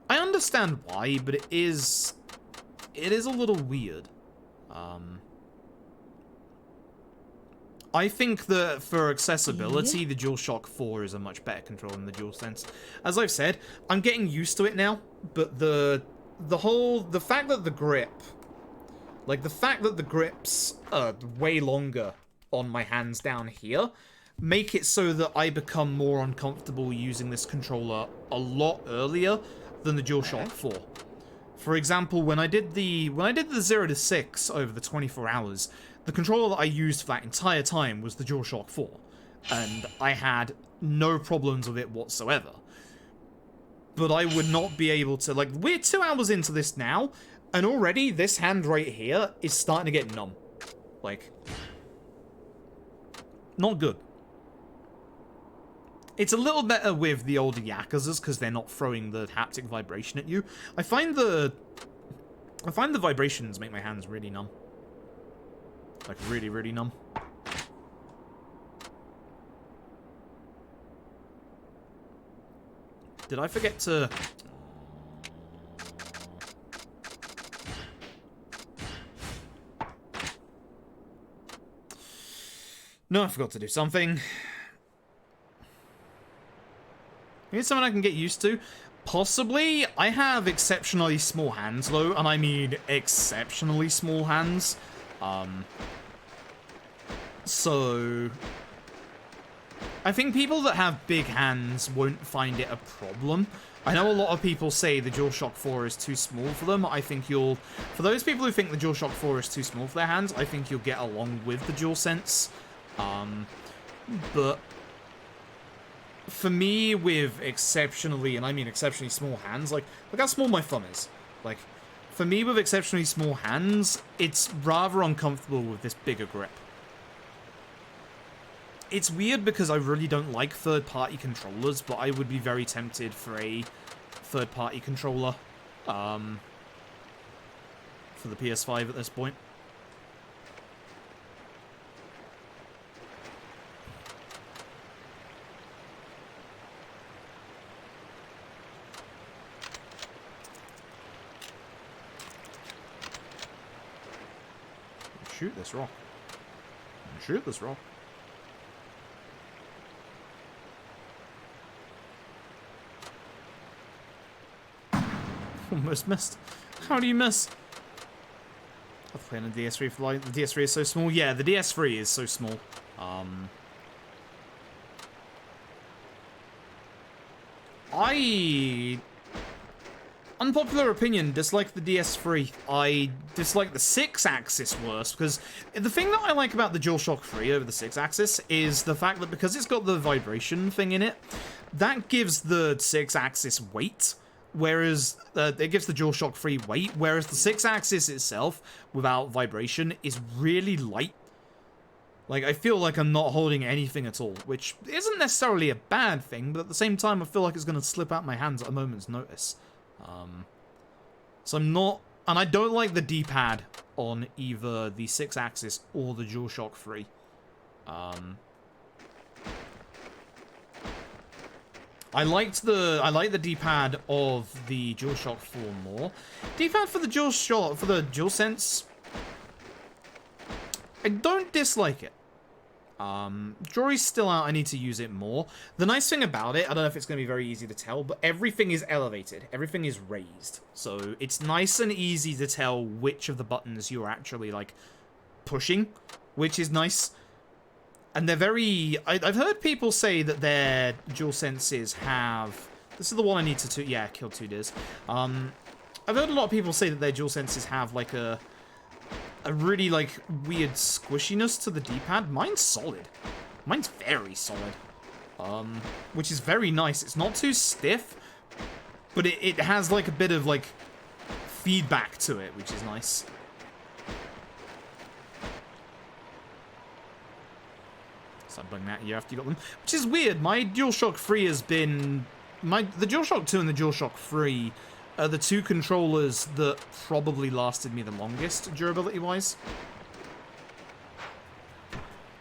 I understand why, but it is a little weird. I think that for accessibility, the DualShock 4 is a much better controller than the DualSense. As I've said, I'm getting used to it now, but the fact that the grip, like the fact that the grips are way longer on my hands down here, make it so that I become more uncomfortable using this controller a lot earlier than the DualShock 4. For example, when I did the 0 to 6 over the 24 hours, the controller that I used for that entire time was the DualShock 4, and I had no problems with it whatsoever. But I would not be able to, like, we're 2 hours into this now, and already this hand right here is starting to get numb. Like, not good. It's a little better with the older Yakuzas because they're not throwing the haptic vibration at you. I find the vibrations make my hands really numb. Like, really, really numb. Did I forget to... No, I forgot to do something. Here's something I can get used to. Possibly. I have exceptionally small hands, though, and I mean exceptionally small hands. So I think people that have big hands won't find it a problem. I know a lot of people say the DualShock 4 is too small for them. I think for those people who think the DualShock 4 is too small for their hands, I think you'll get along with the DualSense. But for me, with exceptionally, and I mean exceptionally small hands, like, look how small my thumb is. Like, for me, with exceptionally small hands, it's rather uncomfortable with this bigger grip. It's weird because I really don't like third-party controllers, but I would be very tempted for a third-party controller for the PS5 at this point. Shoot this rock. Shoot this rock. Almost missed. How do you miss? I've played on the DS3 for like, the DS3 is so small. Yeah, the DS3 is so small. Unpopular opinion, dislike the DS3. I dislike the 6-axis worse, because the thing that I like about the DualShock 3 over the 6-axis is the fact that because it's got the vibration thing in it, that gives the 6-axis weight, whereas it gives the DualShock 3 weight, whereas the 6-axis itself, without vibration, is really light. Like, I feel like I'm not holding anything at all, which isn't necessarily a bad thing, but at the same time, I feel like it's going to slip out my hands at a moment's notice. So I'm not, and I don't like the D-pad on either the 6-axis or the DualShock 3. I like the D-pad of the DualShock 4 more. D-pad for the DualSense, I don't dislike it. Jury's still out, I need to use it more. The nice thing about it, I don't know if it's going to be very easy to tell, but everything is elevated. Everything is raised. So it's nice and easy to tell which of the buttons you're actually, like, pushing, which is nice. And they're very... I've heard people say that their DualSenses have... This is the one I need to... Yeah, kill 2 deers. I've heard a lot of people say that their DualSenses have, like, a really, like, weird squishiness to the D-pad. Mine's solid. Mine's very solid. Which is very nice. It's not too stiff, but it has, like, a bit of, like, feedback to it, which is nice. Start bugging that here after you got them. Which is weird. My DualShock 3 has been... The DualShock 2 and the DualShock 3... are the 2 controllers that probably lasted me the longest, durability-wise.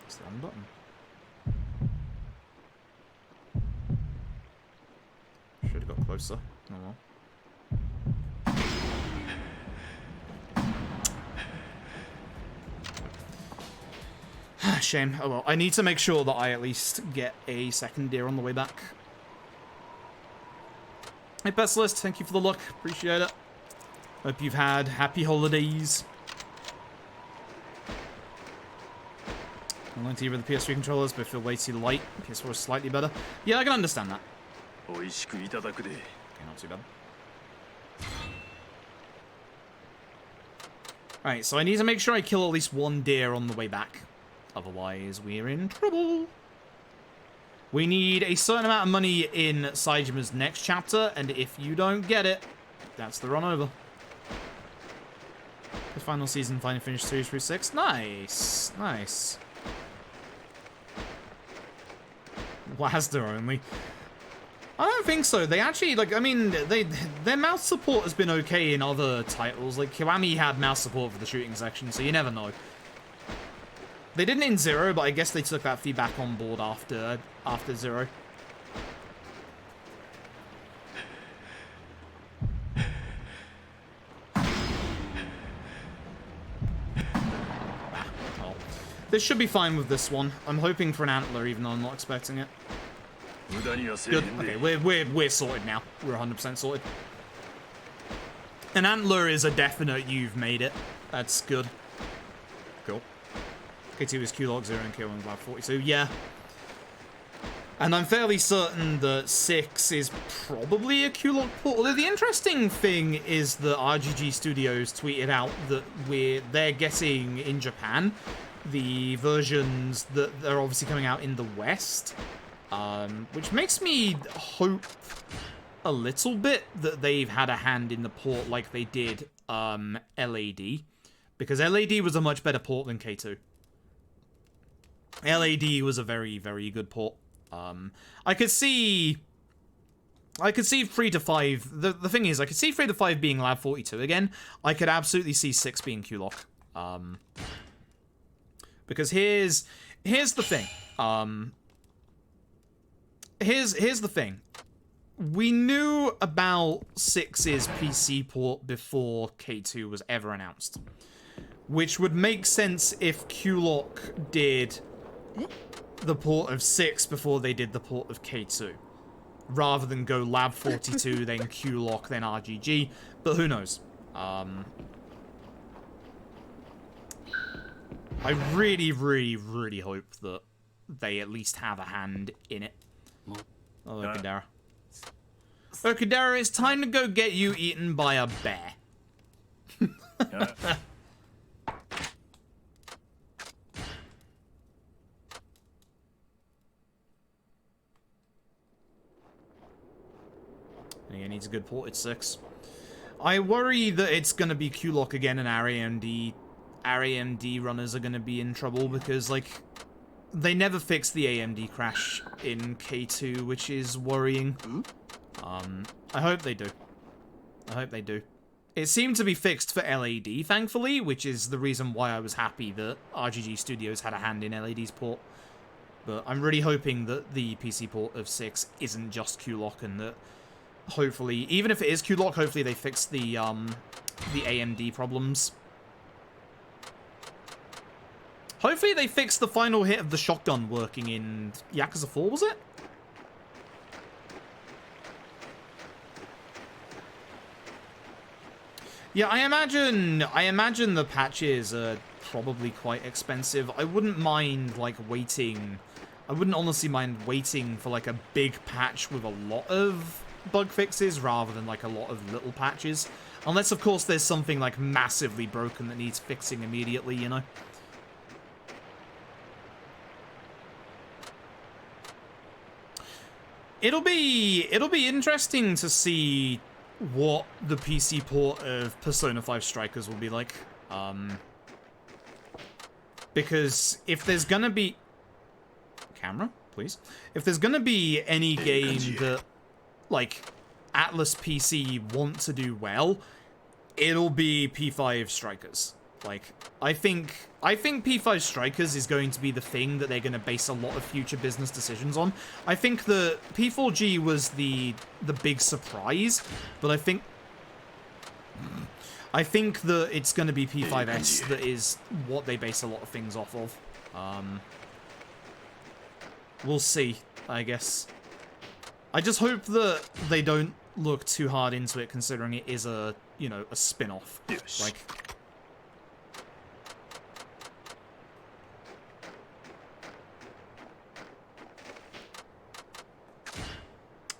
It's the wrong button. Should have got closer. Oh well. Shame. Oh well. I need to make sure that I at least get a second deer on the way back. Hey, Pestlist, thank you for the look. Appreciate it. Hope you've had happy holidays. I like to hear the PS3 controllers, but I feel way too light. PS4 is slightly better. Yeah, I can understand that. Okay, not too bad. Alright, so I need to make sure I kill at least 1 deer on the way back. Otherwise, we're in trouble. We need a certain amount of money in Saijima's next chapter, and if you don't get it, that's the run over. The final season finally finished series through 6. Nice. Nice. WASD only. I don't think so. They actually, like, I mean, their mouse support has been okay in other titles. Like, Kiwami had mouse support for the shooting section, so you never know. They didn't in Zero, but I guess they took that feedback on board after Zero. This should be fine with this one. I'm hoping for an antler, even though I'm not expecting it. Good. Okay, we're sorted now. We're 100% sorted. An antler is a definite you've made it. That's good. Cool. K2 is Q-Lock 0 and K1 is Lab 42. Yeah. And I'm fairly certain that 6 is probably a Q-Lock port. Although the interesting thing is that RGG Studios tweeted out that they're getting in Japan the versions that are obviously coming out in the West, which makes me hope a little bit that they've had a hand in the port like they did LAD, because LAD was a much better port than K2. LAD was a very, very good port. I could see 3 to 5. The thing is, I could see 3 to 5 being Lab 42 again. I could absolutely see 6 being Q-Lock. Because here's the thing. Here's the thing. We knew about 6's PC port before K2 was ever announced, which would make sense if Q-Lock did the port of 6 before they did the port of K2, rather than go Lab 42, then Q-Lock, then RGG, but who knows. I really, really, really hope that they at least have a hand in it. Oh, Okidara. Okidara, it's time to go get you eaten by a bear. He needs a good ported 6. I worry that it's going to be Q-Lock again and AMD runners are going to be in trouble because, like, they never fixed the AMD crash in K2, which is worrying. I hope they do. I hope they do. It seemed to be fixed for LAD, thankfully, which is the reason why I was happy that RGG Studios had a hand in LAD's port. But I'm really hoping that the PC port of 6 isn't just Q-Lock and that hopefully, even if it is Q-Lock, hopefully they fix the AMD problems. Hopefully they fix the final hit of the shotgun working in Yakuza 4, was it? Yeah, I imagine the patches are probably quite expensive. I wouldn't mind, like, waiting. I wouldn't honestly mind waiting for, like, a big patch with a lot of bug fixes rather than, like, a lot of little patches. Unless, of course, there's something, like, massively broken that needs fixing immediately, you know? It'll be interesting to see what the PC port of Persona 5 Strikers will be like. Because if there's gonna be... Camera, please. If there's gonna be any game that, like, Atlas PC want to do well, it'll be P5 Strikers. Like, I think P5 Strikers is going to be the thing that they're going to base a lot of future business decisions on. I think the P4G was the big surprise, but I think that it's going to be P5S that is what they base a lot of things off of. We'll see, I guess. I just hope that they don't look too hard into it, considering it is a, you know, a spin-off. Yes. Like...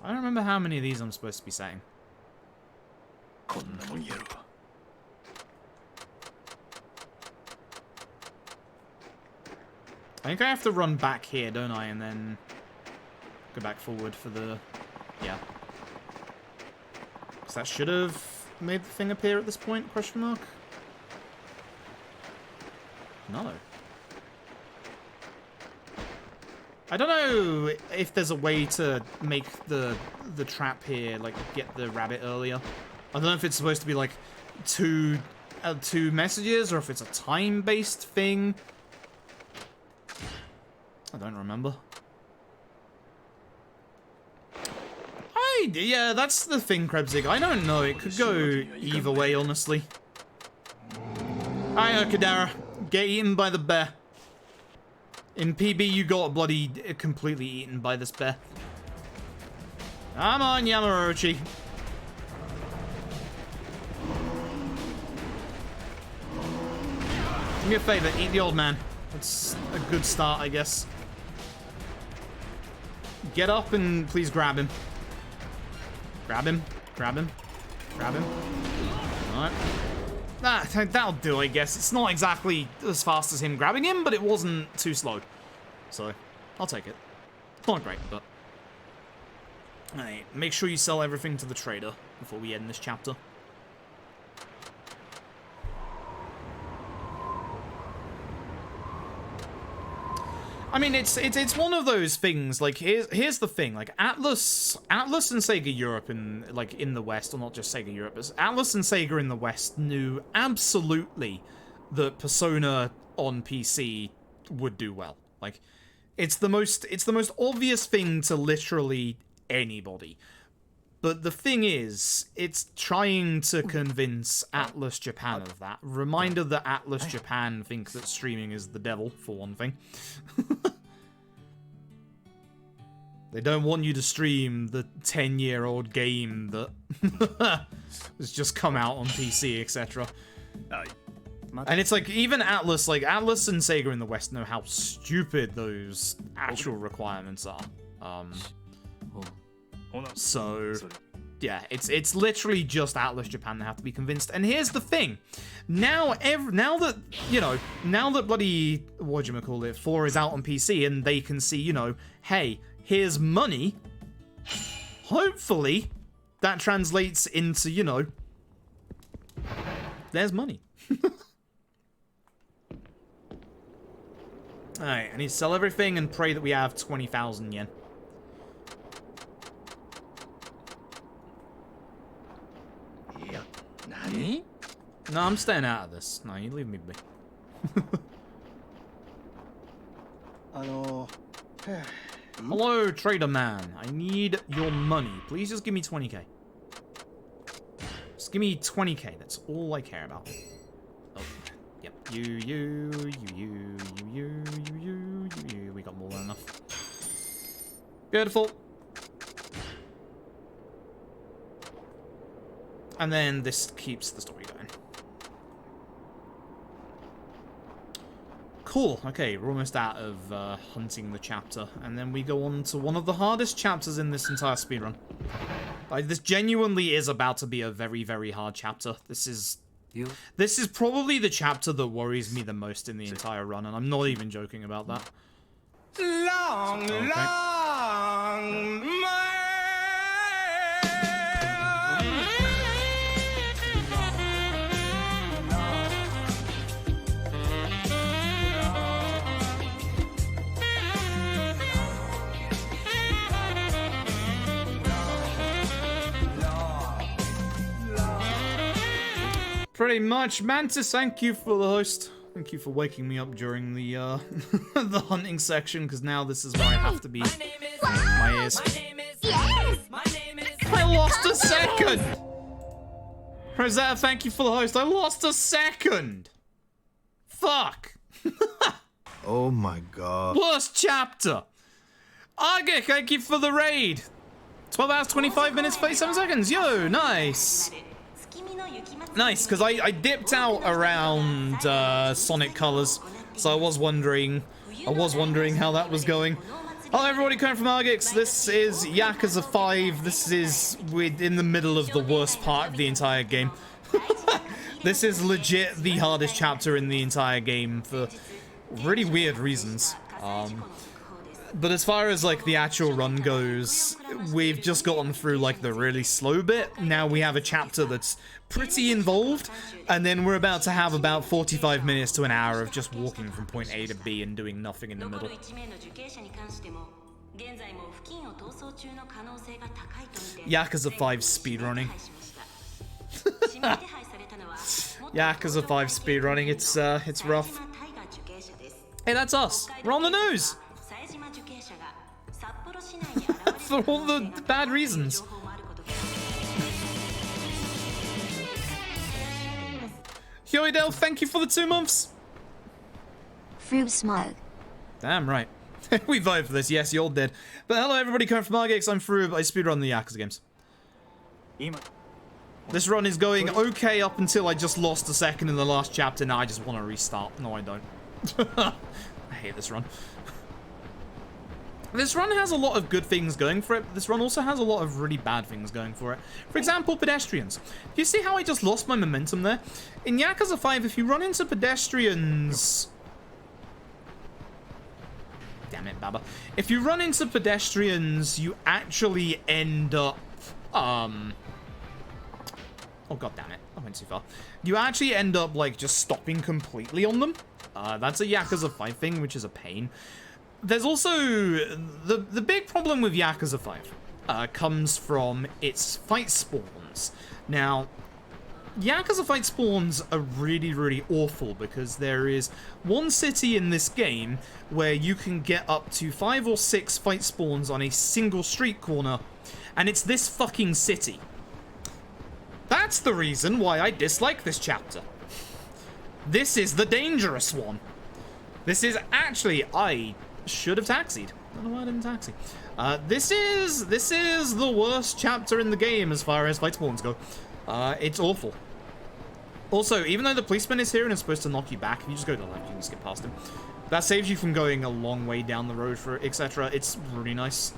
I don't remember how many of these I'm supposed to be saying. I think I have to run back here, don't I? And then go back forward for the... Yeah. Because that should have made the thing appear at this point, question mark? No. I don't know if there's a way to make the trap here, like, get the rabbit earlier. I don't know if it's supposed to be, like, two messages, or if it's a time-based thing. I don't remember. Yeah, that's the thing, Krebsig. I don't know. It could go either way, honestly. Alright, Okidara. Get eaten by the bear. In PB, you got bloody completely eaten by this bear. Come on, Yamauchi. Do me a favor, eat the old man. That's a good start, I guess. Get up and please grab him. Grab him. Grab him. Grab him. Alright. That'll do, I guess. It's not exactly as fast as him grabbing him, but it wasn't too slow. So, I'll take it. It's not great, but... Alright, make sure you sell everything to the trader before we end this chapter. I mean, it's one of those things. Like, here's the thing. Like, Atlas and Sega Europe in the West, or not just Sega Europe, but Atlas and Sega in the West knew absolutely that Persona on PC would do well. Like, it's the most obvious thing to literally anybody. But the thing is, it's trying to convince Atlas Japan of that. Reminder that Atlas Japan think that streaming is the devil, for one thing. They don't want you to stream the 10-year-old game that has just come out on PC, etc. And it's like, even Atlas and Sega in the West know how stupid those actual requirements are. So, yeah, it's literally just Atlas Japan that have to be convinced. And here's the thing. Now that bloody, whatchamacallit, 4 is out on PC and they can see, hey, here's money, hopefully that translates into, there's money. Alright, I need to sell everything and pray that we have 20,000 yen. No, I'm staying out of this. No, you leave me be. Hello, trader man. I need your money. Please just give me 20k. Just give me 20k. That's all I care about. Oh, yep. You. We got more than enough. Beautiful. And then this keeps the story going. Cool. Okay, we're almost out of hunting the chapter. And then we go on to one of the hardest chapters in this entire speedrun. Like, this genuinely is about to be a very, very hard chapter. This is probably the chapter that worries me the most in the entire run, and I'm not even joking about that. Long, Pretty much. Mantis, thank you for the host. Thank you for waking me up during the the hunting section, because now this is where I have to be. My ears. I lost a second! Rosetta, thank you for the host. I lost a second! Fuck! Oh my god. Worst chapter! Arge, thank you for the raid! 12 hours, 25 minutes, 37 seconds. Yo, nice! Nice, because I dipped out around Sonic Colors, so I was wondering how that was going. Hello everybody, coming from Argix. This is Yakuza 5. This is in the middle of the worst part of the entire game. This is legit the hardest chapter in the entire game for really weird reasons. But as far as like the actual run goes, we've just gotten through like the really slow bit. Now we have a chapter that's pretty involved, and then we're about to have about 45 minutes to an hour of just walking from point A to B and doing nothing in the middle. Yakuza 5 speedrunning. Yakuza 5 speedrunning, it's rough. Hey, that's us. We're on the news! For all the bad reasons. Hyoidel, thank you for the 2 months. Fruit smug. Damn right. We voted for this. Yes, you all did. But hello, everybody. Coming from Argex. I'm Frub. I speedrun the Yakuza games. This run is going okay up until I just lost a second in the last chapter. Now I just want to restart. No, I don't. I hate this run. This run has a lot of good things going for it, but this run also has a lot of really bad things going for it. For example, pedestrians. You see how I just lost my momentum there? In Yakuza 5, if you run into pedestrians... Damn it, Baba. If you run into pedestrians, you actually end up... Oh, god damn it. I went too far. You actually end up, like, just stopping completely on them. That's a Yakuza 5 thing, which is a pain. There's also... The big problem with Yakuza 5 comes from its fight spawns. Now, Yakuza fight spawns are really, really awful because there is one city in this game where you can get up to 5 or 6 fight spawns on a single street corner, and it's this fucking city. That's the reason why I dislike this chapter. This is the dangerous one. This is actually... I should have taxied. I don't know why I didn't taxi. This is the worst chapter in the game as far as fight spawns go. It's awful. Also, even though the policeman is here and is supposed to knock you back, if you just go to the left, you can skip past him. That saves you from going a long way down the road for etc. It's really nice.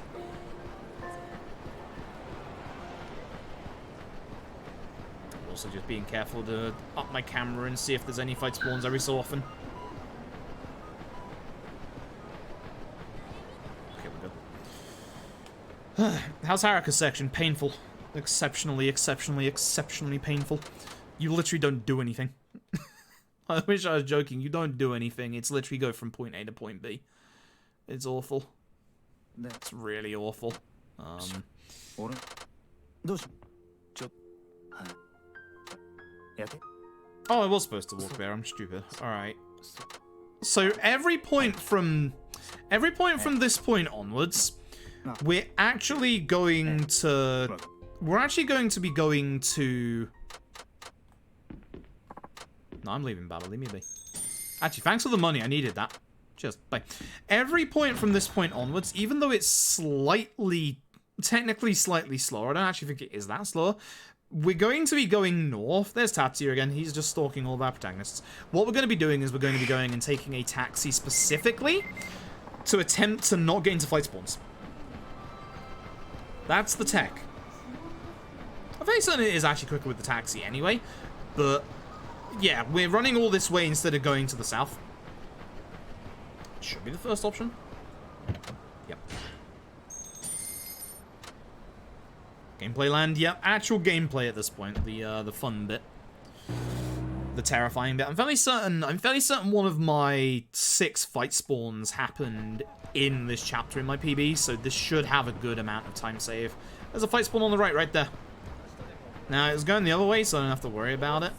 Also just being careful to up my camera and see if there's any fight spawns every so often. Okay, we're good. How's Haruka's section? Painful. Exceptionally painful. You literally don't do anything. I wish I was joking. You don't do anything. It's literally go from point A to point B. It's awful. That's really awful. Oh, I was supposed to walk there. I'm stupid. All right. So every point from this point onwards, we're actually going to be going to. No, I'm leaving Baba. Leave me be. Actually, thanks for the money. I needed that. Just bye. Every point from this point onwards, even though it's technically slightly slower, I don't actually think it is that slow. We're going to be going north. There's Tatsuya again. He's just stalking all of our protagonists. What we're going to be doing is we're going to be going and taking a taxi specifically to attempt to not get into fight spawns. That's the tech. I'm very certain it is actually quicker with the taxi anyway, but yeah, we're running all this way instead of going to the south. Should be the first option. Yep. Gameplay land, yep. Actual gameplay at this point. The fun bit. The terrifying bit. I'm fairly certain one of my 6 fight spawns happened in this chapter in my PB, so this should have a good amount of time save. There's a fight spawn on the right there. Now, it was going the other way, so I don't have to worry about it.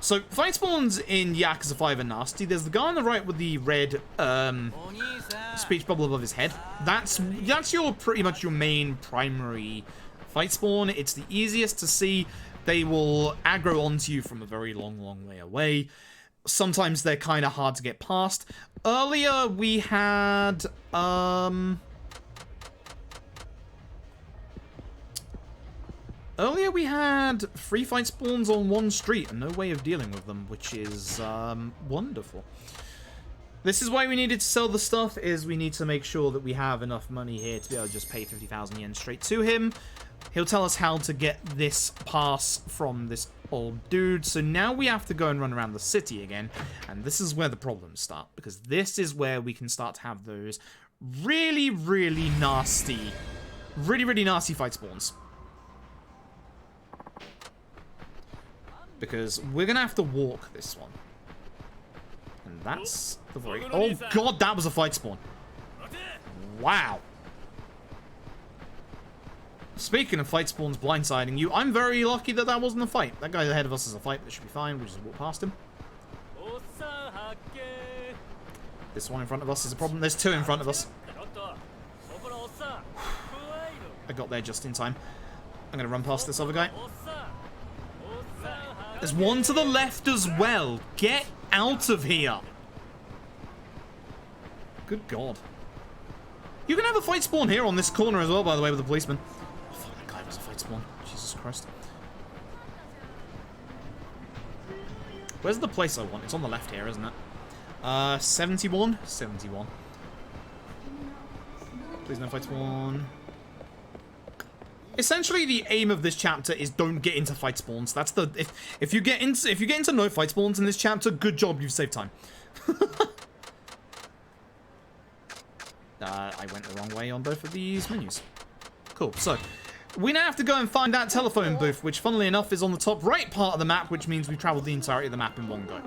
So, fight spawns in Yakuza 5 are nasty. There's the guy on the right with the red speech bubble above his head. That's your pretty much your main primary fight spawn. It's the easiest to see. They will aggro onto you from a very long way away. Sometimes they're kind of hard to get past. Earlier we had Earlier we had 3 fight spawns on 1 street and no way of dealing with them, which is wonderful. This is why we needed to sell the stuff, is we need to make sure that we have enough money here to be able to just pay 50,000 yen straight to him. He'll tell us how to get this pass from this old dude, so now we have to go and run around the city again, and this is where the problems start, because this is where we can start to have those really nasty fight spawns. Because we're gonna have to walk this one. And that's the very... Oh god, that was a fight spawn. Wow. Speaking of fight spawns blindsiding you, I'm very lucky that that wasn't a fight. That guy ahead of us is a fight, that should be fine. We'll just walk past him. This one in front of us is a problem. There's 2 in front of us. I got there just in time. I'm gonna run past this other guy. There's one to the left as well. Get out of here. Good God. You can have a fight spawn here on this corner as well, by the way, with the policeman. Oh, fuck, that guy was a fight spawn. Jesus Christ. Where's the place I want? It's on the left here, isn't it? 71? 71. Please no fight spawn. Essentially, the aim of this chapter is don't get into fight spawns. That's the if you get into no fight spawns in this chapter, good job, you've saved time. I went the wrong way on both of these menus. Cool. So we now have to go and find that telephone booth, which, funnily enough, is on the top right part of the map, which means we've traveled the entirety of the map in one go.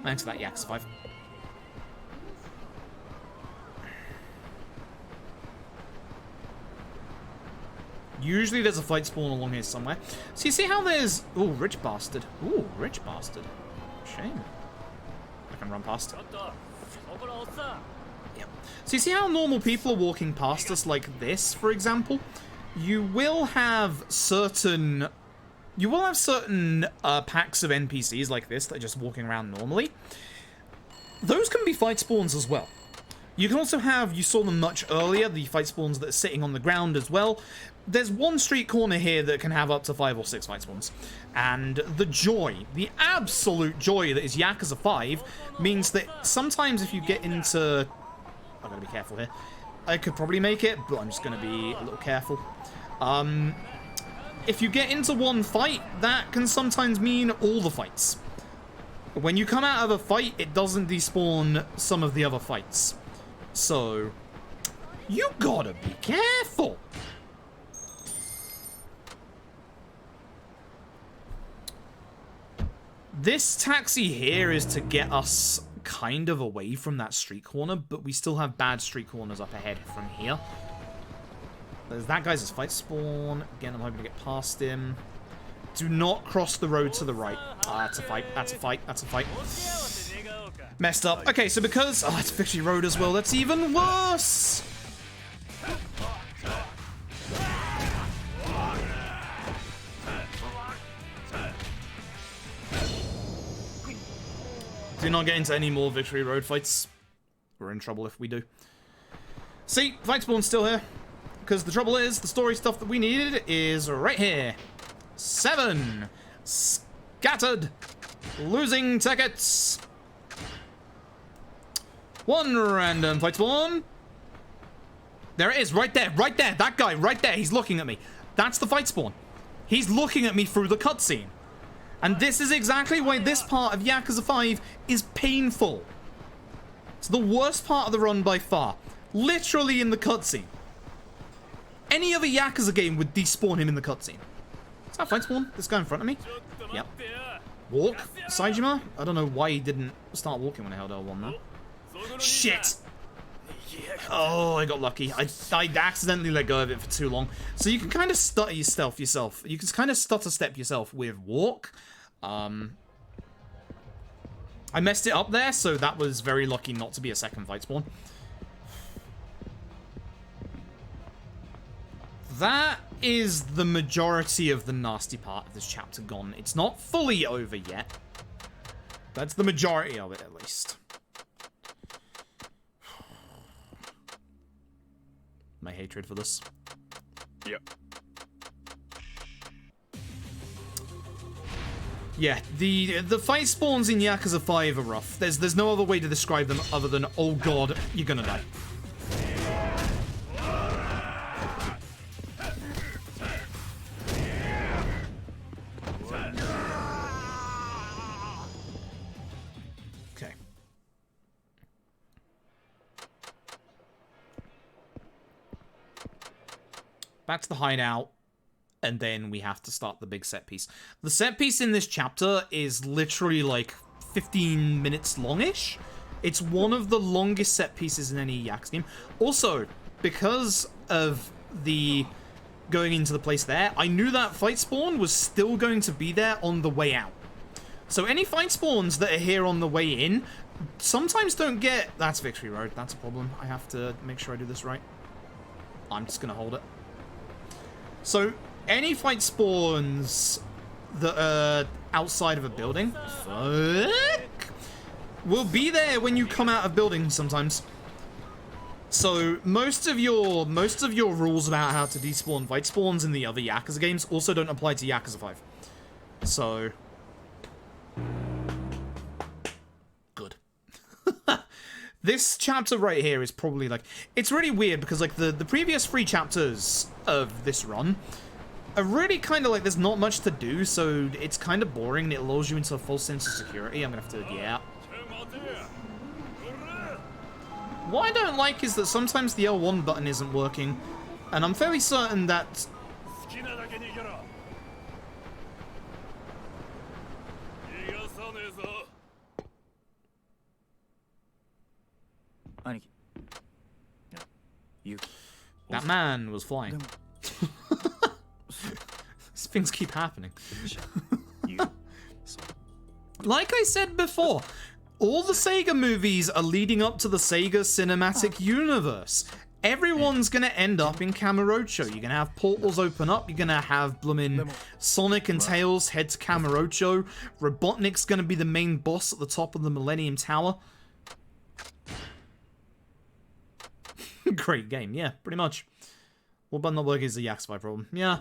Thanks for that, Yakuza 5. Usually there's a fight spawn along here somewhere. So you see how there's... Ooh, rich bastard. Ooh, rich bastard. Shame. I can run past. Yep. So you see how normal people are walking past us like this, for example? You will have certain... packs of NPCs like this that are just walking around normally. Those can be fight spawns as well. You can also have, you saw them much earlier, the fight spawns that are sitting on the ground as well. There's one street corner here that can have up to 5 or 6 fight spawns. And the joy, the absolute joy that is Yakuza 5 means that sometimes if you get into... I've got to be careful here. I could probably make it, but I'm just going to be a little careful. If you get into one fight, that can sometimes mean all the fights. When you come out of a fight, it doesn't despawn some of the other fights. So, you gotta be careful. This taxi here is to get us kind of away from that street corner, but we still have bad street corners up ahead from here. There's that guy's fight spawn. Again, I'm hoping to get past him. Do not cross the road to the right. That's a fight. That's a fight. That's a fight. Messed up. Okay, so because... Oh, it's Fishy Road as well. That's even worse! Do not get into any more Victory Road fights. We're in trouble if we do. See, fight spawn's still here. Because the trouble is, the story stuff that we needed is right here. 7. Scattered. Losing tickets. 1 random fight spawn. There it is, right there, right there. That guy, right there, he's looking at me. That's the fight spawn. He's looking at me through the cutscene. And this is exactly why this part of Yakuza 5 is painful. It's the worst part of the run by far. Literally in the cutscene. Any other Yakuza game would despawn him in the cutscene. Is that fight spawn? This guy in front of me? Yep. Walk. Saejima? I don't know why he didn't start walking when I held L1 now. Shit! Oh, I got lucky. I accidentally let go of it for too long. So you can kind of stutter yourself. You can kind of stutter step yourself with walk. I messed it up there, so that was very lucky not to be a second fight spawn. That is the majority of the nasty part of this chapter gone. It's not fully over yet. That's the majority of it, at least. My hatred for this. Yep. Yeah, the fight spawns in Yakuza 5 are rough. There's no other way to describe them other than, oh god, you're gonna die. Okay. Back to the hideout. And then we have to start the big set piece. The set piece in this chapter is literally like 15 minutes longish. It's one of the longest set pieces in any Yakuza game. Also, because of the going into the place there, I knew that fight spawn was still going to be there on the way out. So any fight spawns that are here on the way in sometimes don't get... That's Victory Road. That's a problem. I have to make sure I do this right. I'm just going to hold it. So... any fight spawns that are outside of a building will be there when you come out of buildings sometimes. So most of your rules about how to despawn fight spawns in the other Yakuza games also don't apply to Yakuza 5. So good. This chapter right here is probably like, it's really weird because like the previous 3 chapters of this run are really kind of like there's not much to do, so it's kind of boring and it lulls you into a false sense of security. I'm gonna have to, yeah. What I don't like is that sometimes the L1 button isn't working, and I'm fairly certain that... that man was flying. These things keep happening. Like I said before, all the Sega movies are leading up to the Sega Cinematic Universe. Everyone's gonna end up in Kamurocho. You're gonna have portals open up. You're gonna have bloomin' Sonic and Tails head to Kamurocho. Robotnik's gonna be the main boss at the top of the Millennium Tower. Great game, yeah, pretty much. What about not working is a Yakuza 5 problem? Yeah.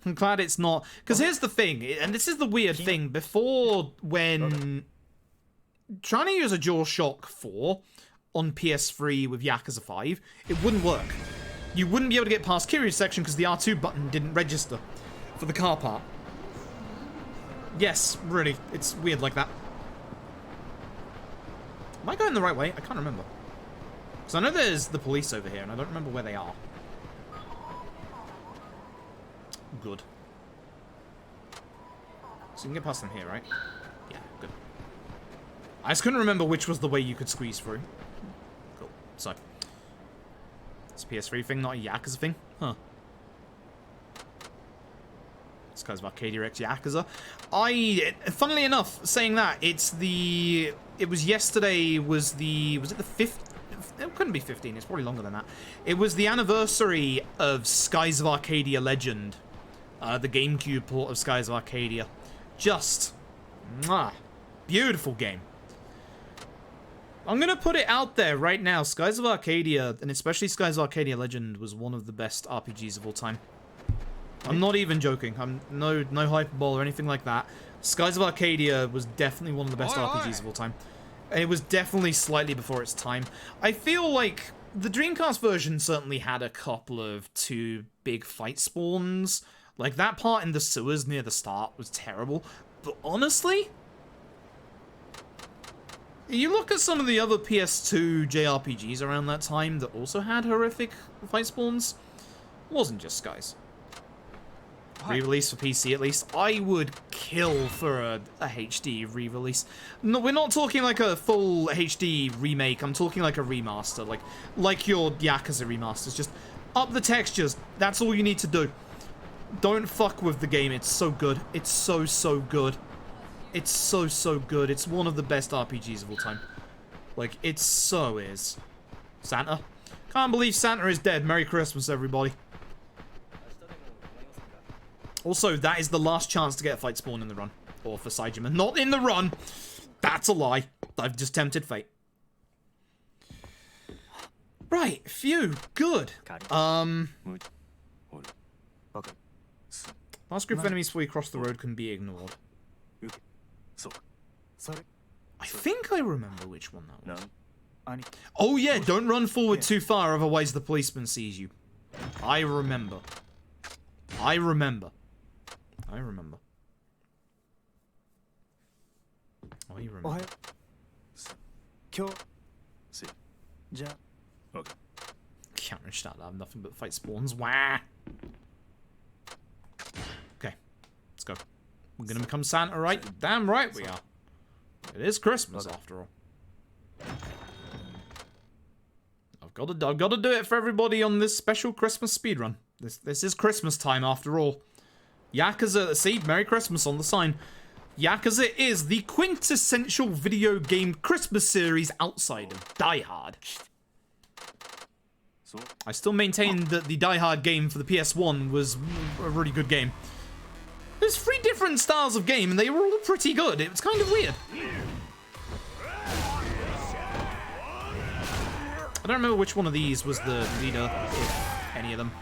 I'm glad it's not. Because here's the thing, and this is the weird thing. Before, when trying to use a DualShock 4 on PS3 with Yakuza 5, it wouldn't work. You wouldn't be able to get past Kiryu's section because the R2 button didn't register for the car part. Yes, really, it's weird like that. Am I going the right way? I can't remember. Because I know there's the police over here, and I don't remember where they are. Good. So you can get past them here, right? Yeah, good. I just couldn't remember which was the way you could squeeze through. Cool. So. It's a PS3 thing, not a Yakuza thing? Huh. This guy's Arcadia X Yakuza. Funnily enough, saying that, it was yesterday, was it the 5th? It couldn't be 15, it's probably longer than that. It was the anniversary of Skies of Arcadia Legend. The GameCube port of Skies of Arcadia. Just, mwah, beautiful game. I'm gonna put it out there right now. Skies of Arcadia, and especially Skies of Arcadia Legend, was one of the best RPGs of all time. I'm not even joking. I'm no hyperbole or anything like that. Skies of Arcadia was definitely one of the best RPGs of all time. And it was definitely slightly before its time. I feel like the Dreamcast version certainly had a couple of 2 big fight spawns. Like, that part in the sewers near the start was terrible. But honestly, you look at some of the other PS2 JRPGs around that time that also had horrific fight spawns. It wasn't just Skies. Re-release for PC at least. I would kill for a HD re-release. No, we're not talking like a full HD remake. I'm talking like a remaster, like your Yakuza remasters. Just up the textures. That's all you need to do. Don't fuck with the game. It's so good. It's so good. It's so good. It's one of the best RPGs of all time. Like, it so is. Santa? Can't believe Santa is dead. Merry Christmas, everybody. Also, that is the last chance to get a fight spawn in the run. Or for Saejima. Not in the run! That's a lie. I've just tempted fate. Right, phew, good. Last group of enemies before you cross the road can be ignored. I think I remember which one that was. Oh yeah, don't run forward too far, otherwise the policeman sees you. I remember. I remember. I remember. Can't reach that. I have nothing but fight spawns. Wah! Okay, let's go. We're gonna become Santa, right? Damn right we are. It is Christmas after all. I've got to do it for everybody on this special Christmas speedrun. This is Christmas time after all. Yakuza, see, Merry Christmas on the sign. Yakuza is the quintessential video game Christmas series outside of Die Hard. I still maintain that the Die Hard game for the PS1 was a really good game. There's 3 different styles of game and they were all pretty good. It was kind of weird. don't remember which one of these was the leader, if any of them.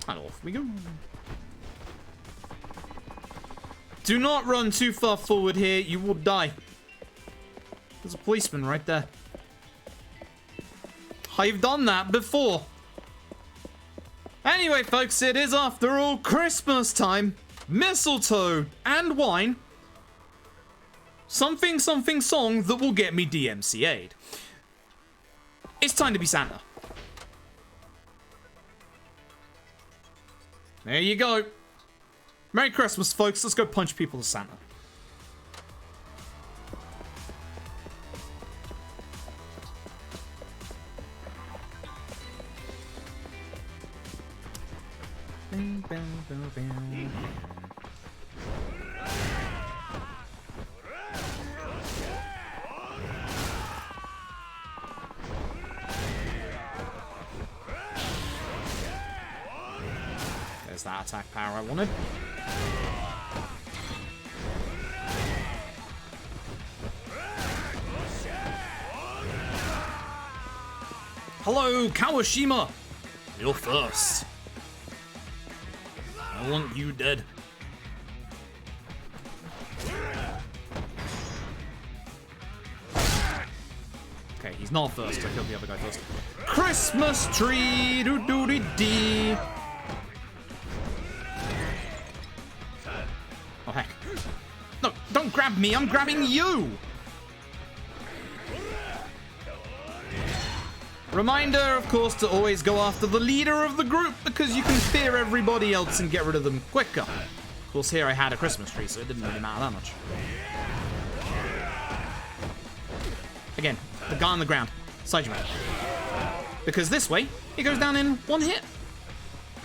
And off we go. Do not run too far forward here, you will die. There's a policeman right there. I've done that before. Anyway, folks, it is after all Christmas time. Mistletoe and wine. Something something song that will get me DMCA'd. It's time to be Santa. There you go. Merry Christmas, folks. Let's go punch people as Santa. There's that attack power I wanted. Hello, Kawashima! You're first. I want you dead. Okay, he's not first. I killed the other guy first. Christmas tree! Doo-doo-dee-dee! Oh, heck. No, don't grab me! I'm grabbing you! Reminder, of course, to always go after the leader of the group because you can fear everybody else and get rid of them quicker. Of course, here I had a Christmas tree, so it didn't really matter that much. Again, the guy on the ground. Side you man. Because this way, it goes down in one hit.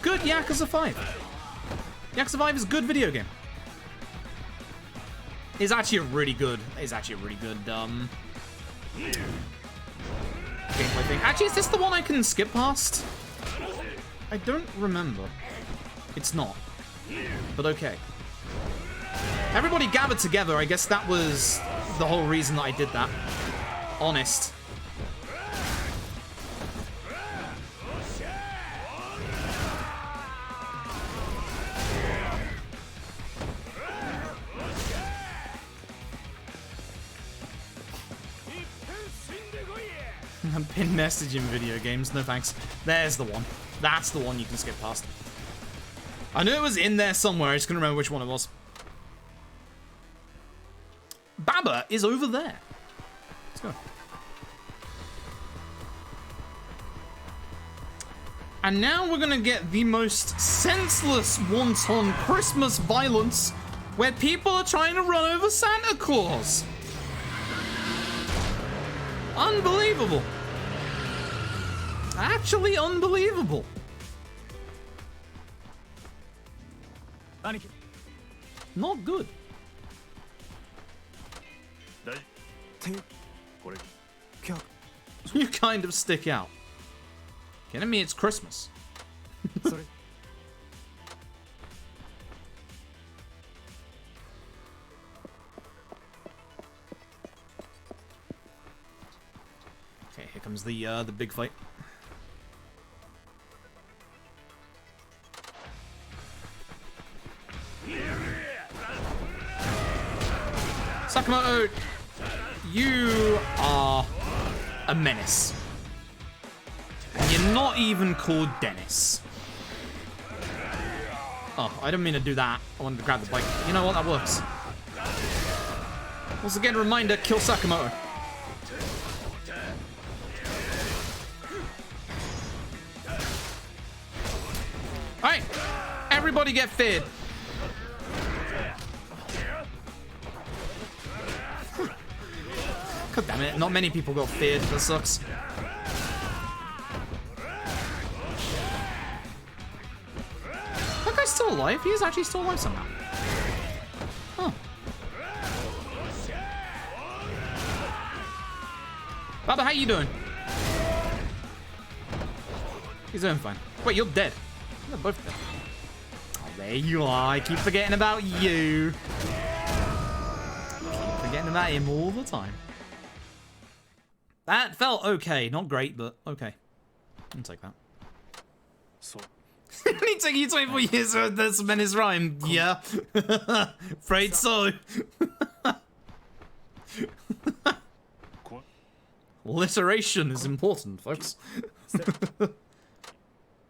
Good Yakuza 5. Yakuza 5 is a good video game. It's actually a really good gameplay thing. Actually, is this the one I can skip past? I don't remember. It's not. But okay. Everybody gathered together. I guess that was the whole reason that I did that. Honest. Pin message in video games, no thanks. There's the one. That's the one you can skip past. I knew it was in there somewhere, I just couldn't remember which one it was. Baba is over there. Let's go. And now we're gonna get the most senseless wanton Christmas violence where people are trying to run over Santa Claus. Unbelievable. Actually unbelievable. Not good. You kind of stick out. Kidding me? It's Christmas. Okay, here comes the big fight. Sakamoto, you are a menace. And you're not even called Dennis. Oh, I didn't mean to do that. I wanted to grab the bike. You know what? That works. Once again, reminder, kill Sakamoto. Alright, everybody get feared. God damn it, not many people got feared, that sucks. That guy's still alive? He is actually still alive somehow. Huh. Baba, how you doing? He's doing fine. Wait, you're dead. They're both dead. Oh, there you are. I keep forgetting about you. Keep forgetting about him all the time. That felt okay. Not great, but okay. I'll take that. So, It took you 24 years to cement his rhyme. Yeah. Afraid so. Alliteration is important, folks.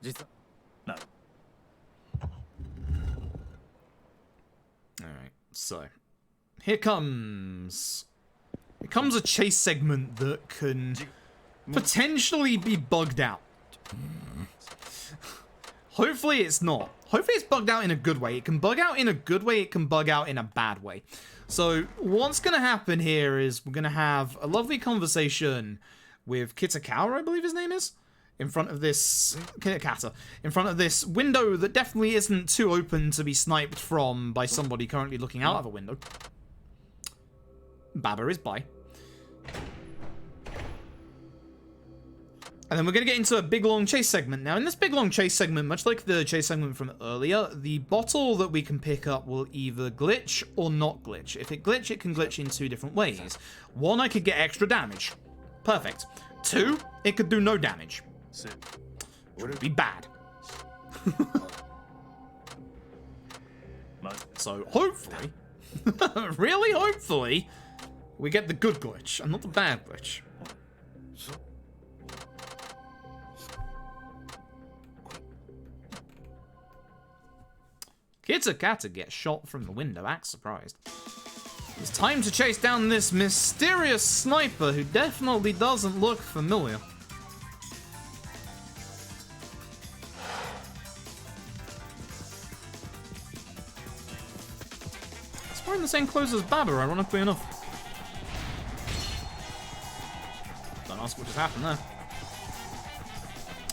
実はなる Alright, so. Here comes a chase segment that can potentially be bugged out. Hopefully it's not. Hopefully it's bugged out in a good way. It can bug out in a good way, it can bug out in a bad way. So what's going to happen here is we're going to have a lovely conversation with Kitakawa, I believe his name is, in front of this Kitakata, in front of this window that definitely isn't too open to be sniped from by somebody currently looking out of a window. Baba is by. And then we're going to get into a big long chase segment. Now, in this big long chase segment, much like the chase segment from earlier, the bottle that we can pick up will either glitch or not glitch. If it glitch, it can glitch in two different ways. One, I could get extra damage. Perfect. Two, it could do no damage. Which would be bad. So, hopefully, really hopefully, we get the good glitch and not the bad glitch. Kitakata gets shot from the window, act surprised. It's time to chase down this mysterious sniper who definitely doesn't look familiar. He's wearing the same clothes as Baba, ironically enough. Don't ask what just happened there.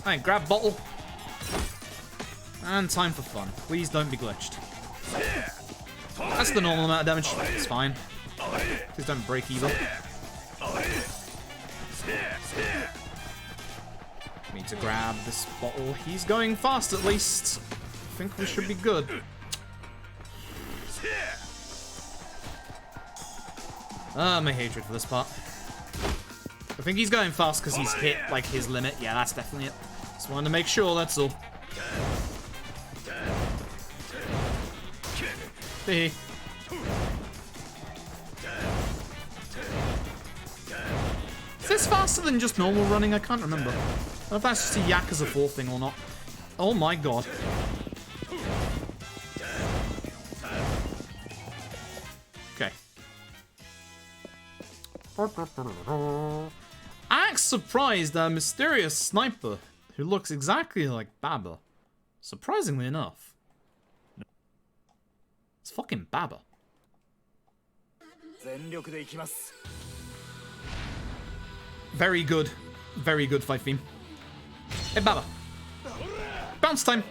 Alright, grab bottle. And time for fun. Please don't be glitched. That's the normal amount of damage. It's fine. Please don't break either. Need to grab this bottle. He's going fast at least. I think we should be good. My hatred for this part. I think he's going fast because he's hit like his limit. Yeah, that's definitely it. Just wanted to make sure, that's all. Is this faster than just normal running? I can't remember. I don't know if that's just a Yakuza 4 thing or not. Oh my god. Okay. Act surprised a mysterious sniper who looks exactly like Baba. Surprisingly enough. It's fucking Baba. Very good. Very good fight theme. Hey, Baba. Bounce time.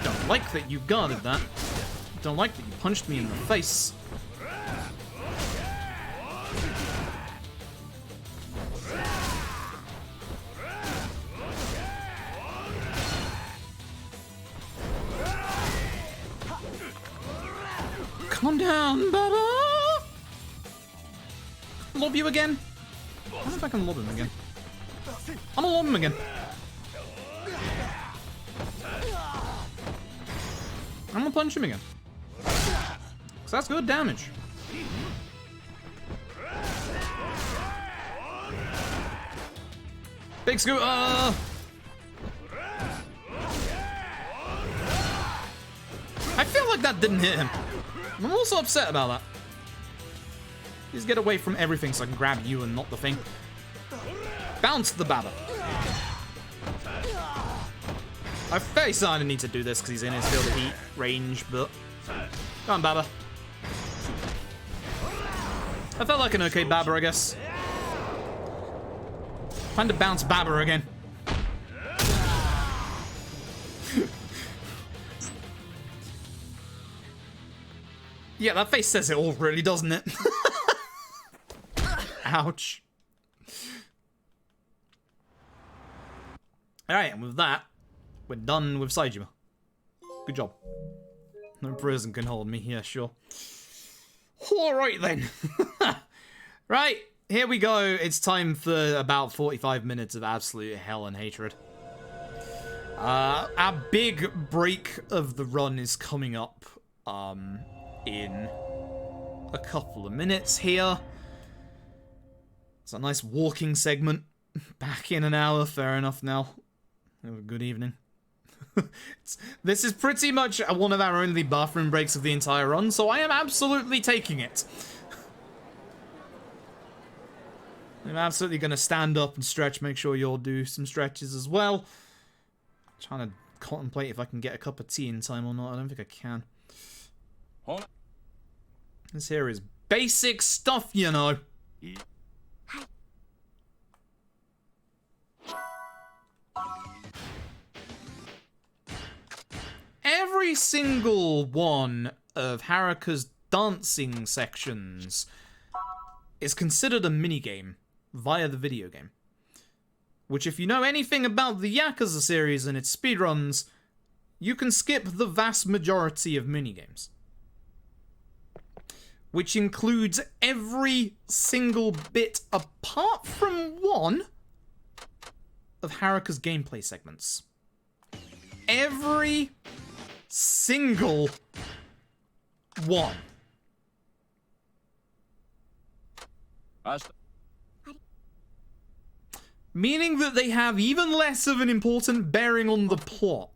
Don't like that you guarded that. Don't like that you punched me in the face. Calm down, Baba! Lob you again? I don't know if I can lob him again. I'm gonna lob him again. I'm gonna punch him again. Cause that's good damage. Big scooter! I feel like that didn't hit him. I'm also upset about that. Please get away from everything so I can grab you and not the thing. Bounce the Baba. I fairly certain I need to do this because he's in his field of heat range, but... Come on, Baba. I felt like an okay Baba, I guess. Time to bounce Baba again. Yeah, that face says it all, really, doesn't it? Ouch. Alright, and with that, we're done with Saejima. Good job. No prison can hold me, yeah, sure. Alright then. Right, here we go. It's time for about 45 minutes of absolute hell and hatred. Our big break of the run is coming up in a couple of minutes here. It's a nice walking segment. Back in an hour, fair enough now. Have a good evening. This is pretty much one of our only bathroom breaks of the entire run, so I am absolutely taking it. I'm absolutely going to stand up and stretch, make sure you'll do some stretches as well. Trying to contemplate if I can get a cup of tea in time or not. I don't think I can. This here is basic stuff, you know. Every single one of Haruka's dancing sections is considered a minigame via the video game. Which, if you know anything about the Yakuza series and its speedruns, you can skip the vast majority of minigames. Which includes every single bit, apart from one, of Haruka's gameplay segments. Every single one. Meaning that they have even less of an important bearing on the plot.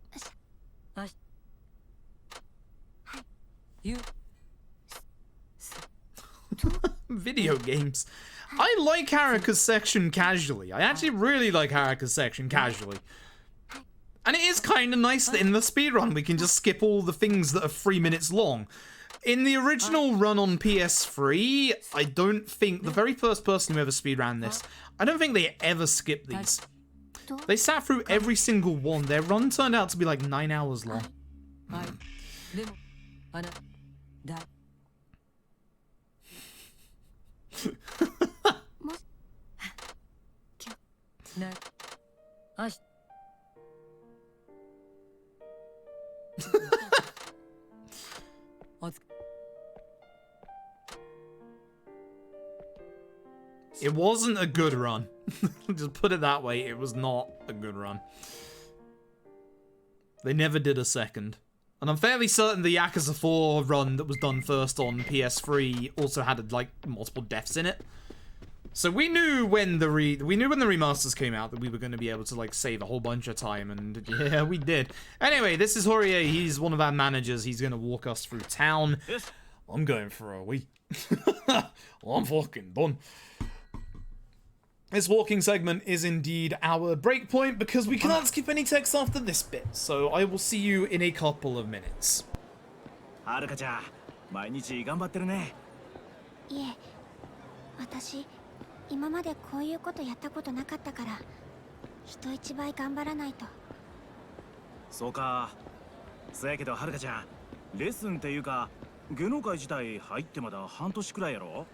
Video games. I like Haruka's section casually. I actually really like Haruka's section casually. And it is kind of nice that in the speedrun we can just skip all the things that are 3 minutes long. In the original run on PS3, I don't think, the very first person who ever speedran this, I don't think they ever skipped these. They sat through every single one. Their run turned out to be like 9 hours long. It wasn't a good run. Just put it that way, it was not a good run. They never did a second. And I'm fairly certain the Yakuza 4 run that was done first on PS3 also had like multiple deaths in it. So we knew when the remasters came out that we were going to be able to like save a whole bunch of time, and yeah, we did. Anyway, this is Horie. He's one of our managers. He's going to walk us through town. I'm going for a wee. I'm fucking done. This walking segment is indeed our break point because we cannot skip any text after this bit. So I will see you in a couple of minutes. Haruka-chan, 毎日頑張ってるね。いえ、私今までこういうことやったことなかったから、人一倍頑張らないと。そうか。そやけどはるかちゃん、レッスンっていうか、芸能界自体入ってまだ半年くらいやろ。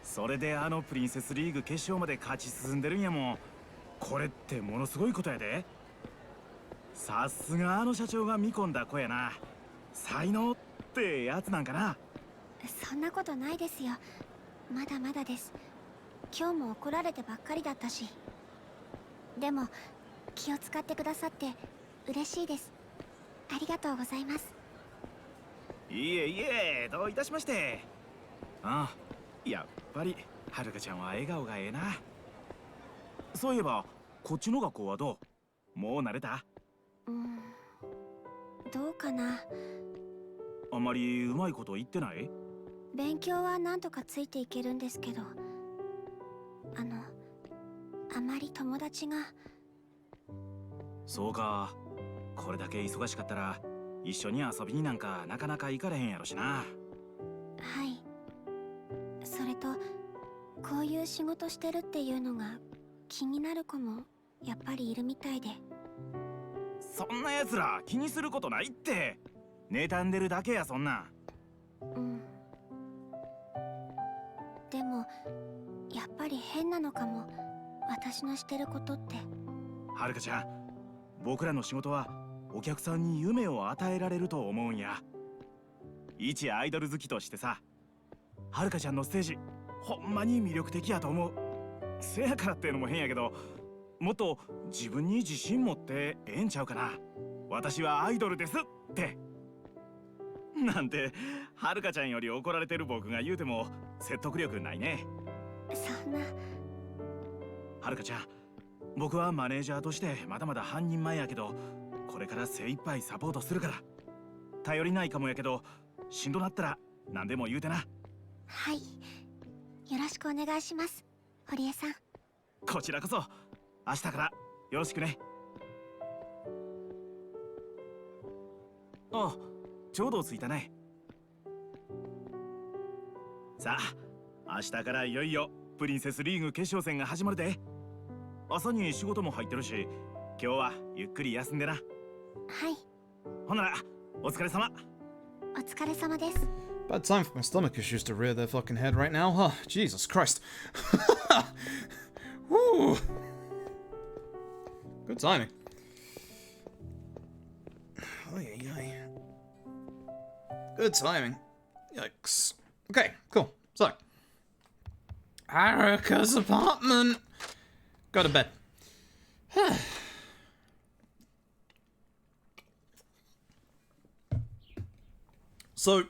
それであのプリンセスリーグ決勝まで勝ち進んでるんやもん。これってものすごいことやで。さすがあの社長が見込んだ子やな。才能ってやつなんかな。そんなことないですよ。まだまだです。今日も怒られてばっかりだったし。でも気を使ってくださって嬉しいです。ありがとうございます。いえいえ、どういたしまして。ああ、やっぱりはるかちゃんは笑顔がええな。そういえばこっちの学校はどう？もう慣れた？どうかな。あんまりうまいこと言ってない？勉強はなんとかついていけるんですけど、あまり友達が。そうか。これだけ忙しかったら一緒に遊びになんかなかなか行かれへんやろしな。はい。それとこういう仕事してるっていうのが気になる子もやっぱりいるみたいで。そんな奴ら気にすることないって。妬んでるだけやそんな。でもやっぱり変なのかも、私のしてることって。はるかちゃん、僕らの仕事はお客さんに夢を与えられると思うんや。一アイドル好きとしてさ、はるかちゃんのステージほんまに魅力的やと思う。せやからっていうのも変やけど、もっと自分に自信持ってええんちゃうかな。私はアイドルですってなんて、はるかちゃんより怒られてる僕が言うても説得力ないね。そんな。はるかちゃん、僕はマネージャーとしてまだまだ半人前やけど、これから精一杯サポートするから。頼りないかもやけど、しんどなったら何でも言うてな。はい、よろしくお願いします、堀江さん。こちらこそ明日からよろしくね。あ、ちょうど着いたね。さあ、明日からいよいよプリンセスリーグ決勝戦が始まるで。朝に仕事も入ってるし、今日はゆっくり休んでな。はい。ほんならお疲れ様。お疲れ様です。 Bad time for my stomach issues to rear their fucking head right now, huh? Jesus Christ. Woo. Good timing. Oy, oy. Good timing. Yikes. Okay, cool. So, Haruka's apartment. Go to bed. So,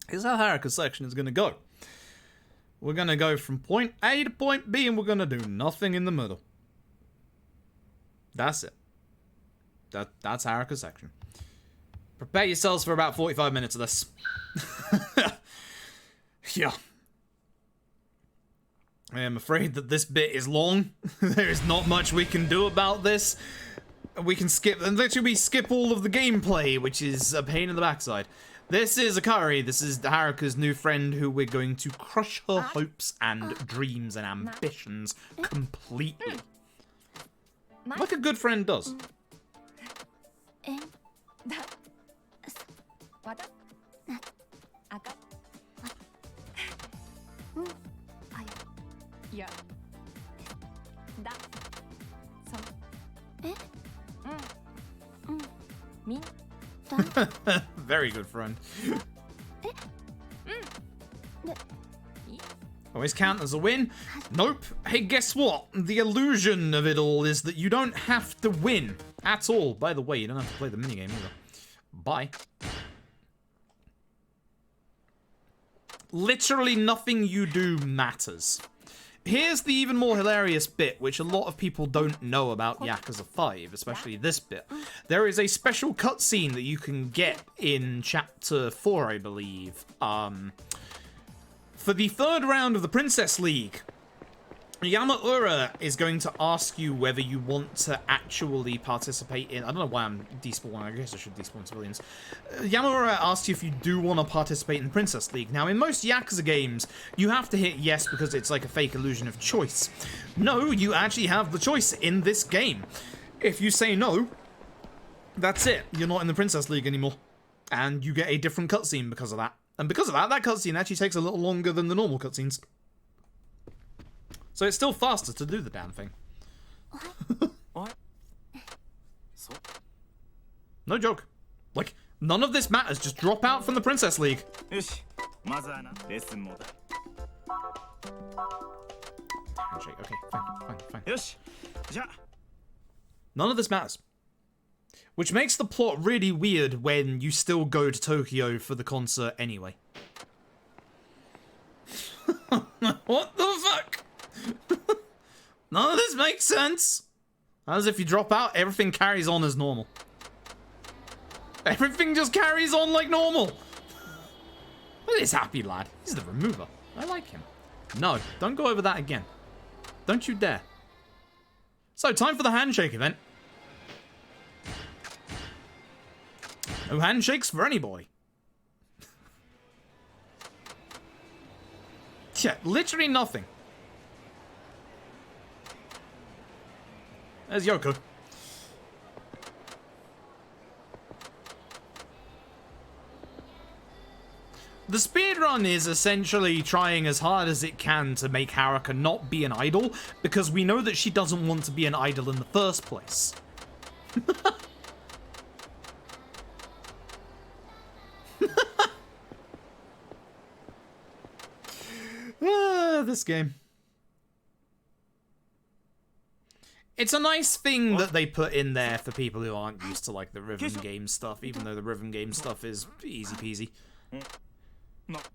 here's how Haruka's section is going to go. We're going to go from point A to point B, and we're going to do nothing in the middle. That's it. That's Haruka's section. Prepare yourselves for about 45 minutes of this. Yeah. I am afraid that this bit is long. There is not much we can do about this. We can skip, and literally we skip all of the gameplay, which is a pain in the backside. This is Akari. This is Haruka's new friend, who we're going to crush her hopes and dreams and ambitions completely. Like a good friend does. いやだそみん Very good friend. Always count as a win? Nope. Hey, guess what? The illusion of it all is that you don't have to win at all. By the way, you don't have to play the minigame either. Bye. Literally nothing you do matters. Here's the even more hilarious bit, which a lot of people don't know about Yakuza 5, especially this bit. There is a special cutscene that you can get in Chapter 4, I believe. For the third round of the Princess League, Yamaura is going to ask you whether you want to actually participate in... I don't know why I'm despawning. I guess I should despawn civilians. Yamaura asks you if you do want to participate in the Princess League. Now, in most Yakuza games, you have to hit yes because it's like a fake illusion of choice. No, you actually have the choice in this game. If you say no, that's it. You're not in the Princess League anymore. And you get a different cutscene because of that. And because of that, that cutscene actually takes a little longer than the normal cutscenes. So it's still faster to do the damn thing. No joke. Like, none of this matters. Just drop out from the Princess League. Handshake. Okay, fine. None of this matters. Which makes the plot really weird when you still go to Tokyo for the concert anyway. What the fuck? None of this makes sense. As if you drop out, everything carries on as normal. Everything just carries on like normal. Look at this happy lad. He's the remover. I like him. No, don't go over that again. Don't you dare. So, time for the handshake event. No handshakes for anybody. Yeah, literally nothing. There's Yoko. The speedrun is essentially trying as hard as it can to make Haruka not be an idol, because we know that she doesn't want to be an idol in the first place. This game. It's a nice thing that they put in there for people who aren't used to like the rhythm game stuff, even though the rhythm game stuff is easy peasy.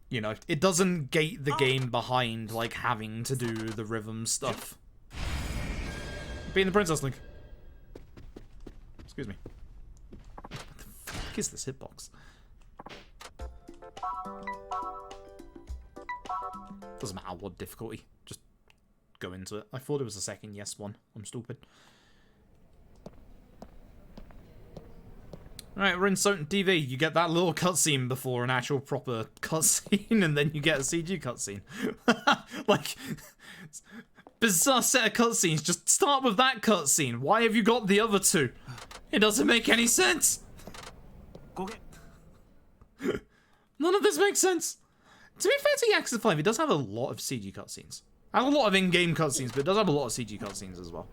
You know, it doesn't gate the game behind like having to do the rhythm stuff. Being the Princess Link. Excuse me. What the fuck is this hitbox? Doesn't matter what difficulty, just go into it. I thought it was a second yes one. I'm stupid. Alright, we're in Soten TV. You get that little cutscene before an actual proper cutscene, and then you get a CG cutscene. Like, bizarre set of cutscenes. Just start with that cutscene. Why have you got the other two? It doesn't make any sense. None of this makes sense. To be fair to Yakuza 5, it does have a lot of CG cutscenes. It has a lot of in-game cutscenes, but it does have a lot of CG cutscenes as well.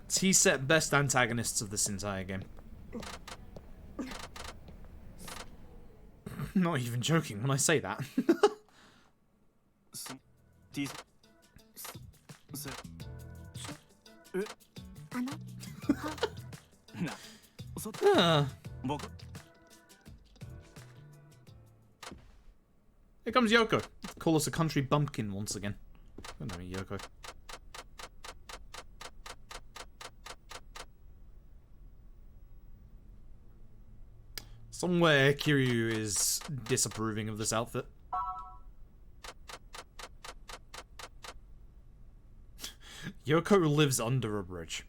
T-set best antagonists of this entire game. Not even joking when I say that. Here comes Yoko. Call us a country bumpkin once again. Good name, Yoko. Somewhere Kiryu is disapproving of this outfit. Yoko lives under a bridge.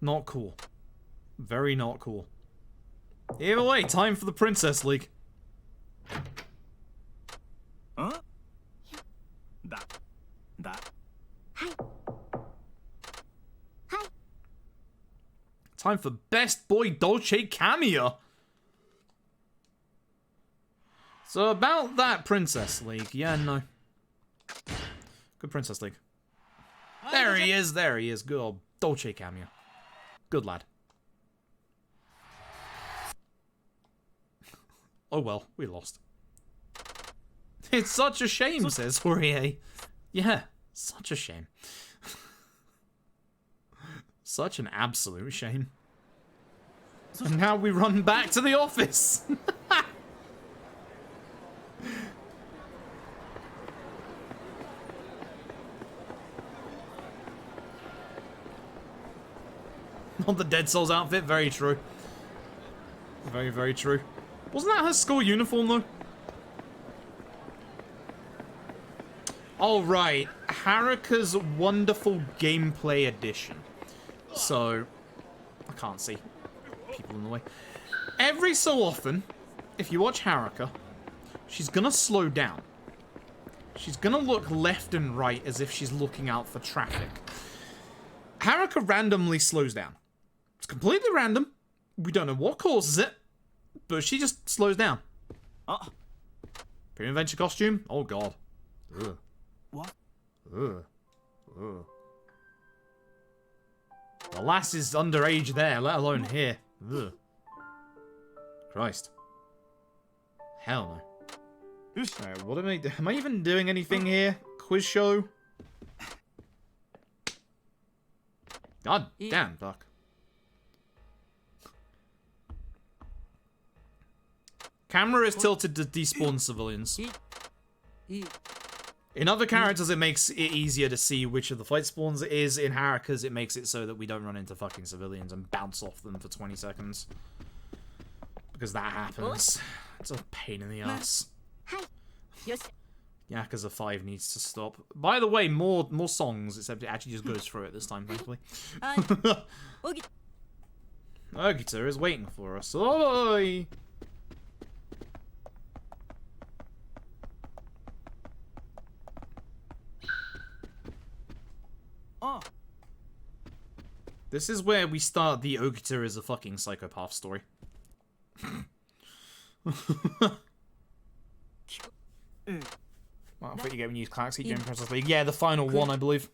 Not cool. Very not cool. Either way, time for the Princess League. Huh? Time for Best Boy Dolce cameo. So about that Princess League, yeah, no. Good Princess League. There he is, good old Dolce cameo. Good lad. Oh well, we lost. It's such a shame, says Horie. Yeah, such a shame. Such an absolute shame. And now we run back to the office. Not the Dead Souls outfit, very true. Very, very true. Wasn't that her school uniform, though? Oh, right. Haruka's Wonderful Gameplay Edition. So, I can't see people in the way. Every so often, if you watch Haruka, she's gonna slow down. She's gonna look left and right as if she's looking out for traffic. Haruka randomly slows down. It's completely random. We don't know what causes it, but she just slows down. Premium Adventure costume? Oh god. Ugh. What? Ugh. Ugh. The lass is underage there, let alone here. Ugh. Christ. Hell no. Alright, what am I doing? Am I even doing anything here? Quiz show? God damn, Buck. Camera is tilted to despawn civilians. In other characters, it makes it easier to see which of the fight spawns it is. In Haruka's, it makes it so that we don't run into fucking civilians and bounce off them for 20 seconds. Because that happens. It's a pain in the ass. Yakuza 5 needs to stop. By the way, more songs, except it actually just goes through it this time, thankfully. Okita is waiting for us. Oi! This is where we start the Okita is a fucking psychopath story. Well, I thought you get when you use Clark's Heat during Princess League. Yeah, the final one, I believe.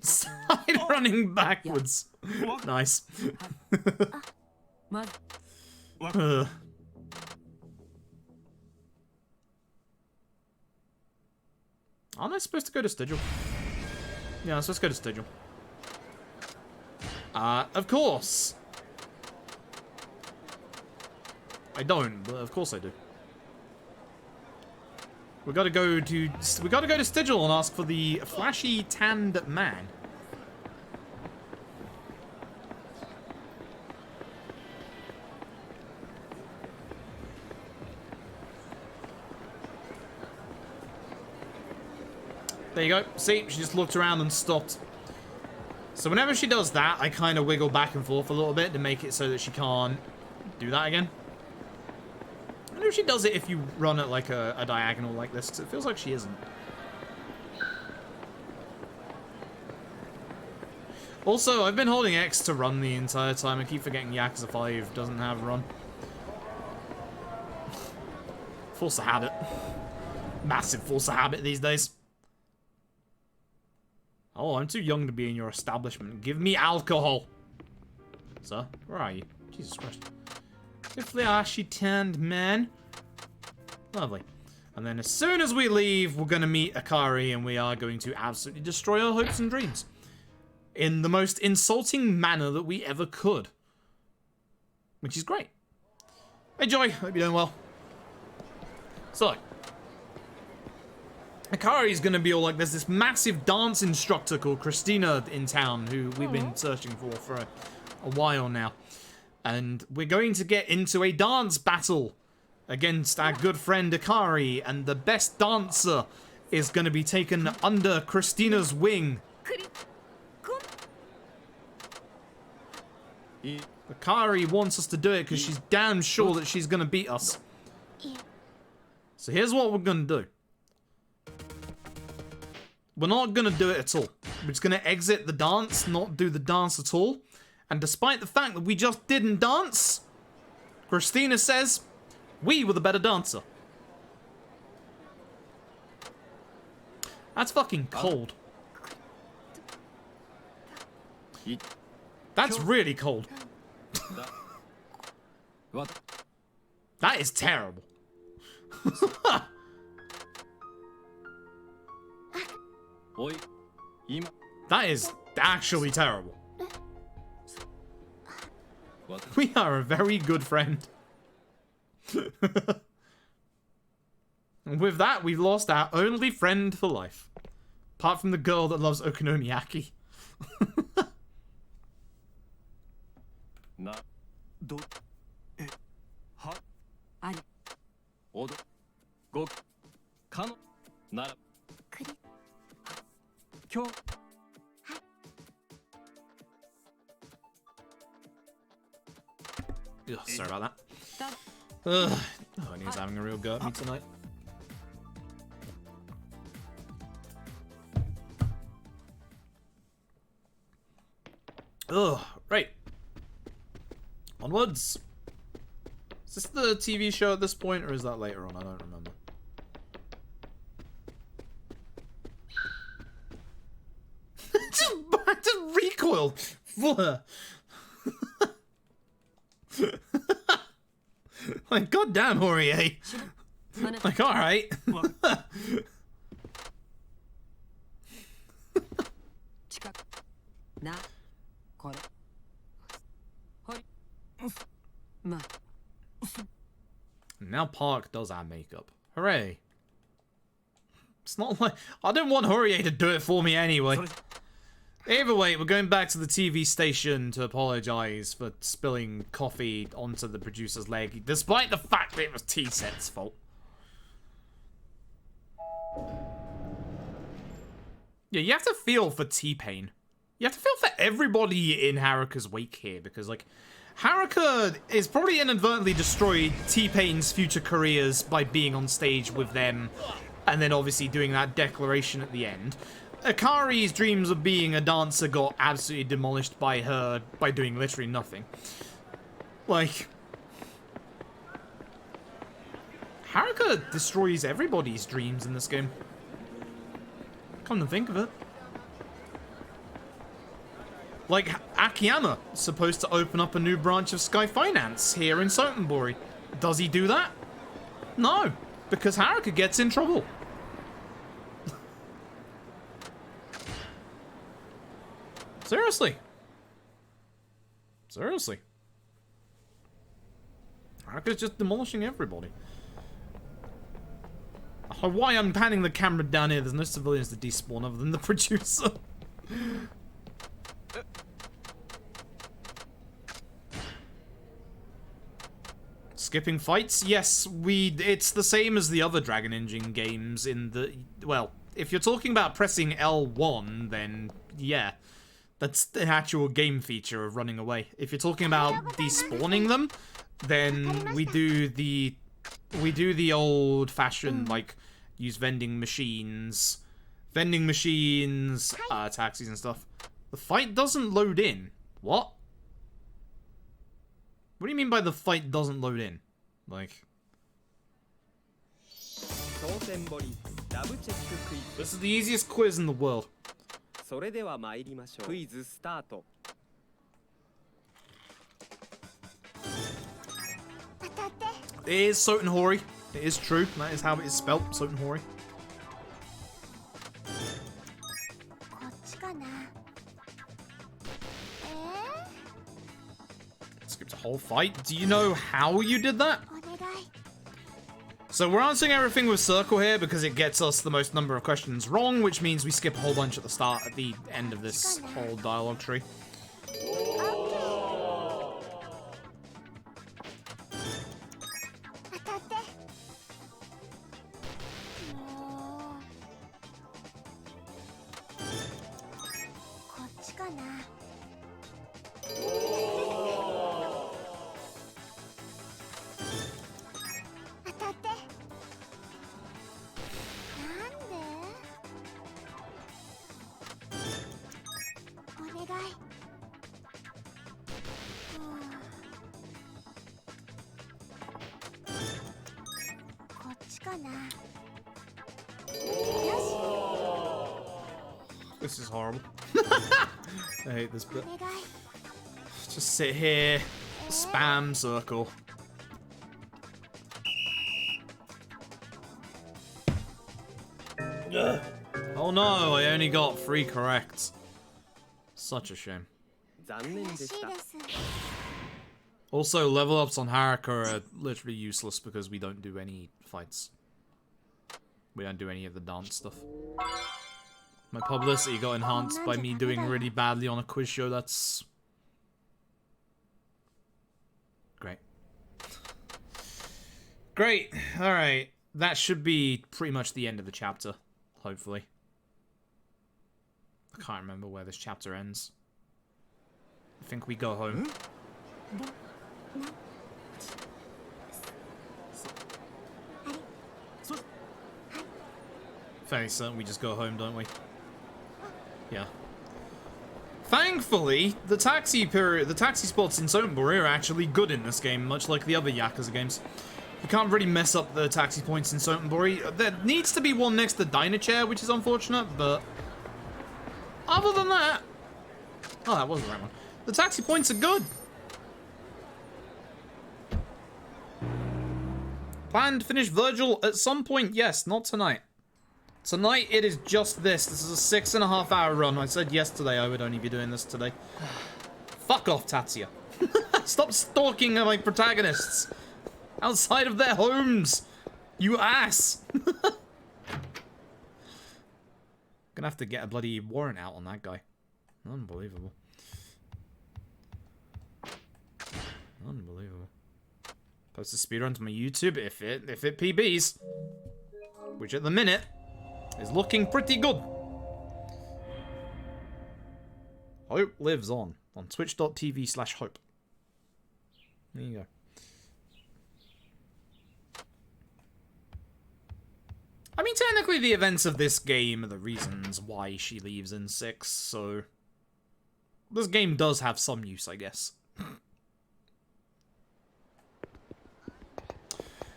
Side running backwards. Nice. Aren't I supposed to go to Stigil? Yeah, I'm supposed to go to Stigil. Of course. I don't, but of course I do. We gotta go to Stigil and ask for the flashy tanned man. There you go. See, she just looked around and stopped. So whenever she does that, I kind of wiggle back and forth a little bit to make it so that she can't do that again. I wonder if she does it if you run it like a diagonal like this, because it feels like she isn't. Also, I've been holding X to run the entire time. I keep forgetting Yakuza 5 doesn't have run. Force of habit. Massive force of habit these days. Oh, I'm too young to be in your establishment. Give me alcohol. Sir, where are you? Jesus Christ. A flashy tanned man. Lovely. And then as soon as we leave, we're going to meet Akari and we are going to absolutely destroy our hopes and dreams. In the most insulting manner that we ever could. Which is great. Hey Joy, hope you're doing well. So, Akari's gonna be all like, there's this massive dance instructor called Christina in town who we've been searching for a while now. And we're going to get into a dance battle against our good friend Akari, and the best dancer is gonna be taken under Christina's wing. Akari wants us to do it because she's damn sure that she's gonna beat us. So here's what we're gonna do. We're not gonna do it at all. We're just gonna exit the dance, not do the dance at all. And despite the fact that we just didn't dance, Christina says we were the better dancer. That's fucking cold. That's really cold. That is terrible. That is actually terrible. We are a very good friend. And with that, we've lost our only friend for life. Apart from the girl that loves okonomiyaki. Ugh, sorry about that. Ugh. Oh, and he's having a real go at me tonight. Ugh, right. Onwards. Is this the TV show at this point, or is that later on? I don't remember. just recoil. Like, goddamn, Horie. Like, alright. Now Park does our makeup. Hooray. It's not like... I didn't want Horie to do it for me anyway. Either way, we're going back to the TV station to apologize for spilling coffee onto the producer's leg, despite the fact that it was T-Set's fault. Yeah, you have to feel for T-Pain. You have to feel for everybody in Haruka's wake here, because, like, Haruka is probably inadvertently destroyed T-Pain's future careers by being on stage with them, and then obviously doing that declaration at the end. Akari's dreams of being a dancer got absolutely demolished by her by doing literally nothing. Like, Haruka destroys everybody's dreams in this game. Come to think of it. Like, Akiyama is supposed to open up a new branch of Sky Finance here in Sotenbori. Does he do that? No, because Haruka gets in trouble. Seriously. Seriously. Haruka's just demolishing everybody. Why I'm panning the camera down here, there's no civilians to despawn other than the producer. Skipping fights? Yes, it's the same as the other Dragon Engine games in the... Well, if you're talking about pressing L1, then yeah. That's the actual game feature of running away. If you're talking about despawning them, then we do the old-fashioned, like, use vending machines, taxis and stuff. The fight doesn't load in. What? What do you mean by the fight doesn't load in? Like... This is the easiest quiz in the world. It is Sotenhori. It is true. That is how it is spelt, Sotenhori. Skipped a whole fight. Do you know how you did that? So we're answering everything with circle here because it gets us the most number of questions wrong, which means we skip a whole bunch at the end of this whole dialogue tree. This is horrible. I hate this bit. Just sit here, spam circle. Oh no, I only got 3 correct. Such a shame. Also, level ups on Haruka are literally useless because we don't do any fights. We don't do any of the dance stuff. My publicity got enhanced by me doing really badly on a quiz show. That's great. Great. Alright. That should be pretty much the end of the chapter. Hopefully. I can't remember where this chapter ends. I think we go home. Fairly certain we just go home, don't we? Yeah. Thankfully, the taxi spots in Sotenbori are actually good in this game, much like the other Yakuza games. You can't really mess up the taxi points in Sotenbori. There needs to be one next to Dyna Chair, which is unfortunate, but other than that... Oh, that was the right one. The taxi points are good. Planned to finish Virgil at some point, yes, not tonight. Tonight, it is just this. This is a 6.5 hour run. I said yesterday I would only be doing this today. Fuck off, Tatsuya. Stop stalking my protagonists. Outside of their homes. You ass. Gonna have to get a bloody warrant out on that guy. Unbelievable. Unbelievable. Post a speedrun to my YouTube if it PBs. Which at the minute is looking pretty good. Hope lives on twitch.tv/hope. There you go. I mean, technically the events of this game are the reasons why she leaves in 6, so... This game does have some use, I guess.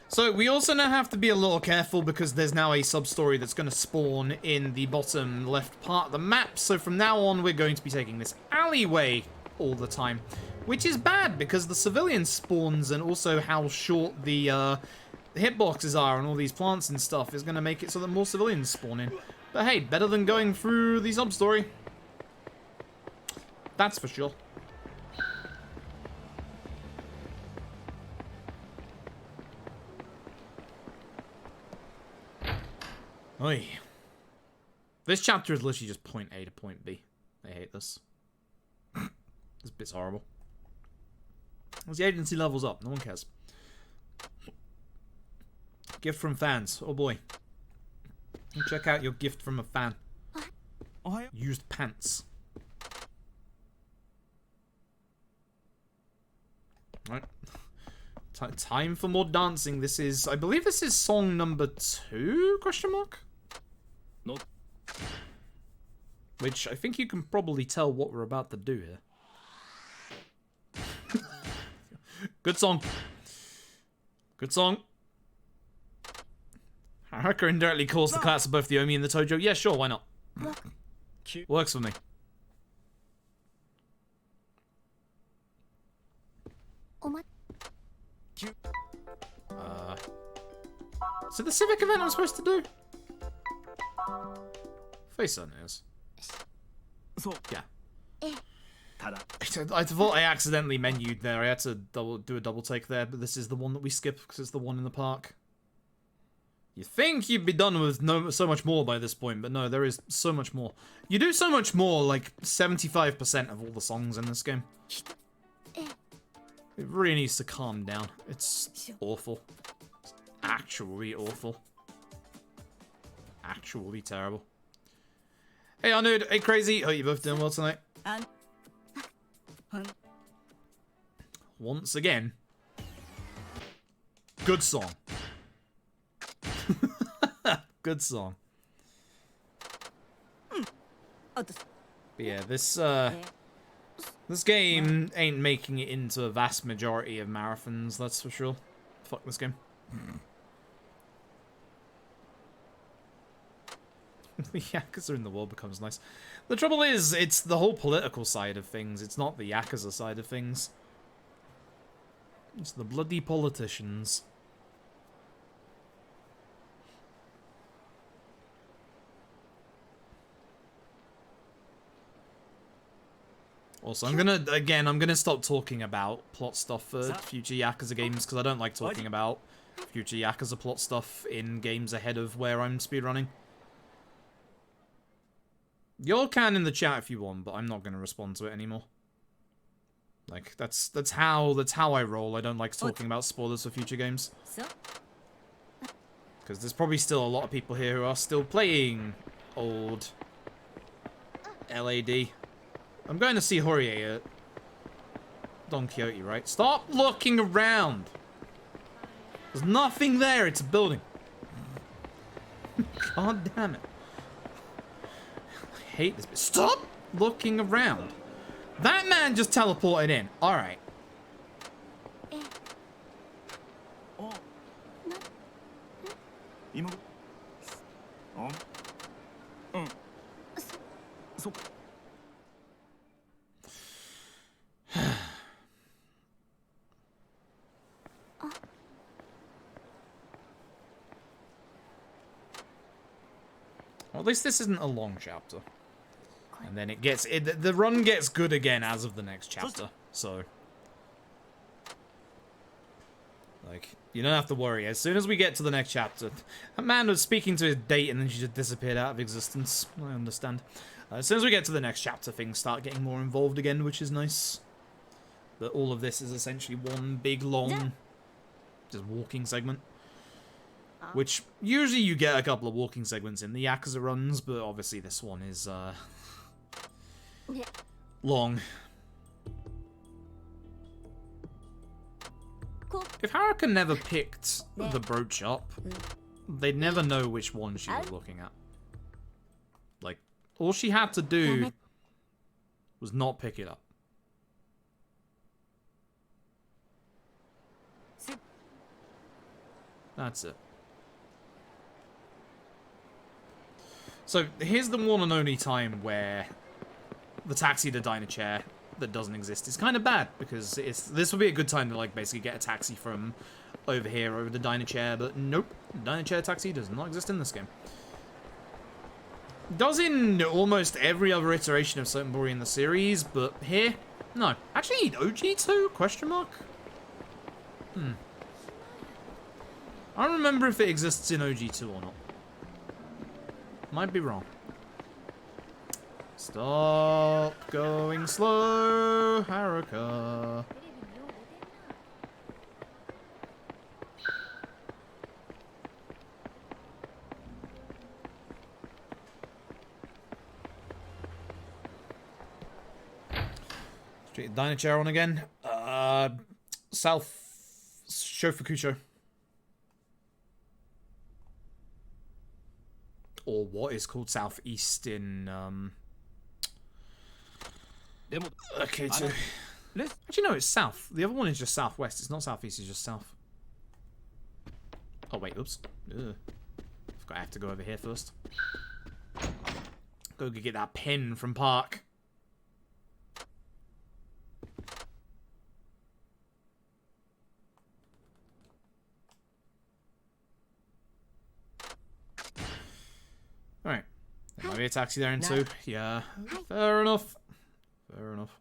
So, we also now have to be a little careful because there's now a sub-story that's going to spawn in the bottom left part of the map. So from now on, we're going to be taking this alleyway all the time. Which is bad because the civilian spawns and also how short the hitboxes are and all these plants and stuff is going to make it so that more civilians spawn in. But hey, better than going through the sub-story. That's for sure. Oi. This chapter is literally just point A to point B. I hate this. This bit's horrible. As the agency levels up, no one cares. Gift from fans. Oh boy. Check out your gift from a fan. Used pants. Right. Time for more dancing. This is, I believe this is song number 2, question mark? No. Which I think you can probably tell what we're about to do here. Good song. Good song. Haruka indirectly calls the class of both the Omi and the Tojo. Yeah, sure, why not? Works for me. Is it the civic event I'm supposed to do? Face on is. Yeah. I thought I accidentally menued there. I had to do a double take there, but this is the one that we skip because it's the one in the park. You think you'd be done with so much more by this point, but no, there is so much more. You do so much more, like 75% of all the songs in this game. It really needs to calm down. It's awful. It's actually awful. Actually terrible. Hey, Arnold. Hey, Crazy. Hope you're both doing well tonight. Once again. Good song. Good song. But yeah, this game ain't making it into a vast majority of marathons, that's for sure. Fuck this game. The Yakuza in the world becomes nice. The trouble is, it's the whole political side of things. It's not the Yakuza side of things. It's the bloody politicians. Also, I'm gonna stop talking about plot stuff for future Yakuza games, because I don't like talking about future Yakuza plot stuff in games ahead of where I'm speedrunning. You can in the chat if you want, but I'm not gonna respond to it anymore. Like, that's how I roll. I don't like talking about spoilers for future games. Because there's probably still a lot of people here who are still playing old LAD. I'm going to see Horie at Don Quixote, right? Stop looking around! There's nothing there, it's a building. God damn it. I hate this bit. Stop looking around! That man just teleported in. Alright. Well, at least this isn't a long chapter. And then it gets... the run gets good again as of the next chapter. So... like, you don't have to worry. As soon as we get to the next chapter... That man was speaking to his date and then she just disappeared out of existence. I understand. As soon as we get to the next chapter, things start getting more involved again, which is nice. But all of this is essentially one big, long... just walking segment. Which, usually you get a couple of walking segments in the Yakuza runs, but obviously this one is, long. If Haruka never picked the brooch up, they'd never know which one she was looking at. Like, all she had to do was not pick it up. That's it. So, here's the one and only time where the taxi to Dyna Chair that doesn't exist is kind of bad, because this would be a good time to, like, basically get a taxi from over here over the Dyna Chair, but nope. Dyna Chair taxi does not exist in this game. Does in almost every other iteration of Snowmobile in the series, but here, no. Actually, OG2? Question mark? I don't remember if it exists in OG2 or not. Might be wrong. Stop going slow, Haruka. Dyna Chair on again. South Shofukusho. Or what is called Southeast in, Okay, so... Actually, no, it's South. The other one is just Southwest. It's not Southeast, it's just South. Oh, wait, oops. Ugh. Forgot I have to go over here first. Go get that pin from Park. Alright. There might be a taxi there in two. Yeah. Fair enough. Fair enough.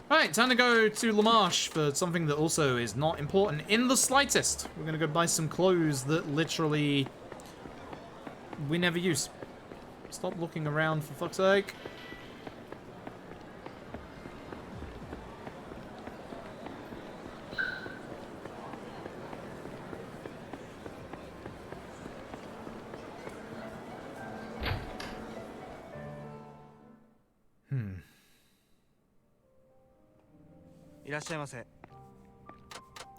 Alright, time to go to La Marche for something that also is not important in the slightest. We're gonna go buy some clothes that literally we never use. Stop looking around, for fuck's sake.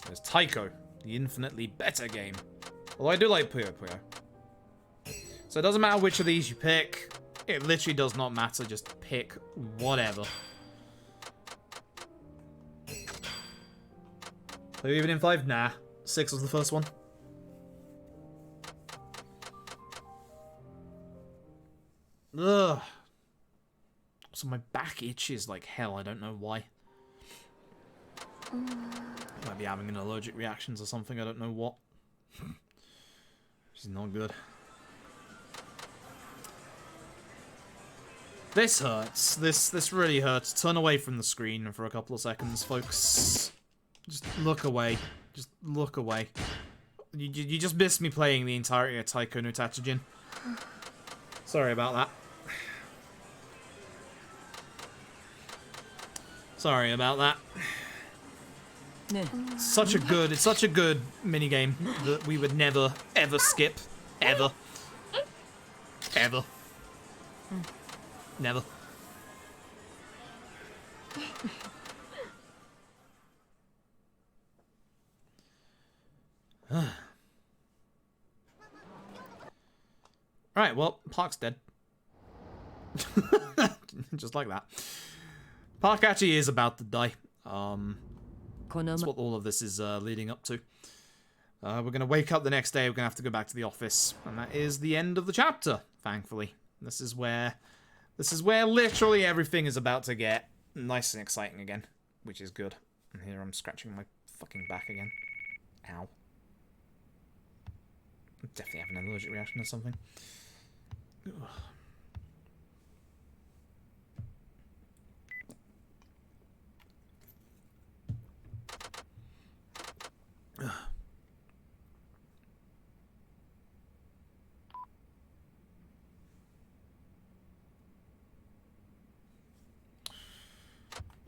There's Taiko, the infinitely better game. Although I do like Puyo Puyo. So it doesn't matter which of these you pick. It literally does not matter, just pick whatever. Are you even in 5? Nah. 6 was the first one. Ugh. So my back itches like hell, I don't know why. Might be having an allergic reactions or something, I don't know what. Which is not good. This hurts. This really hurts. Turn away from the screen for a couple of seconds, folks. Just look away. Just look away. You just missed me playing the entirety of Taiko no Tatsujin. Sorry about that. Sorry about that. It's such a good minigame that we would never, ever skip. Ever. Ever. Never. Right, well, Park's dead. Just like that. Park actually is about to die. That's what all of this is leading up to. We're going to wake up the next day, we're going to have to go back to the office. And that is the end of the chapter, thankfully. This is where literally everything is about to get nice and exciting again. Which is good. And here I'm scratching my fucking back again. Ow. I'm definitely having an allergic reaction or something. Ugh.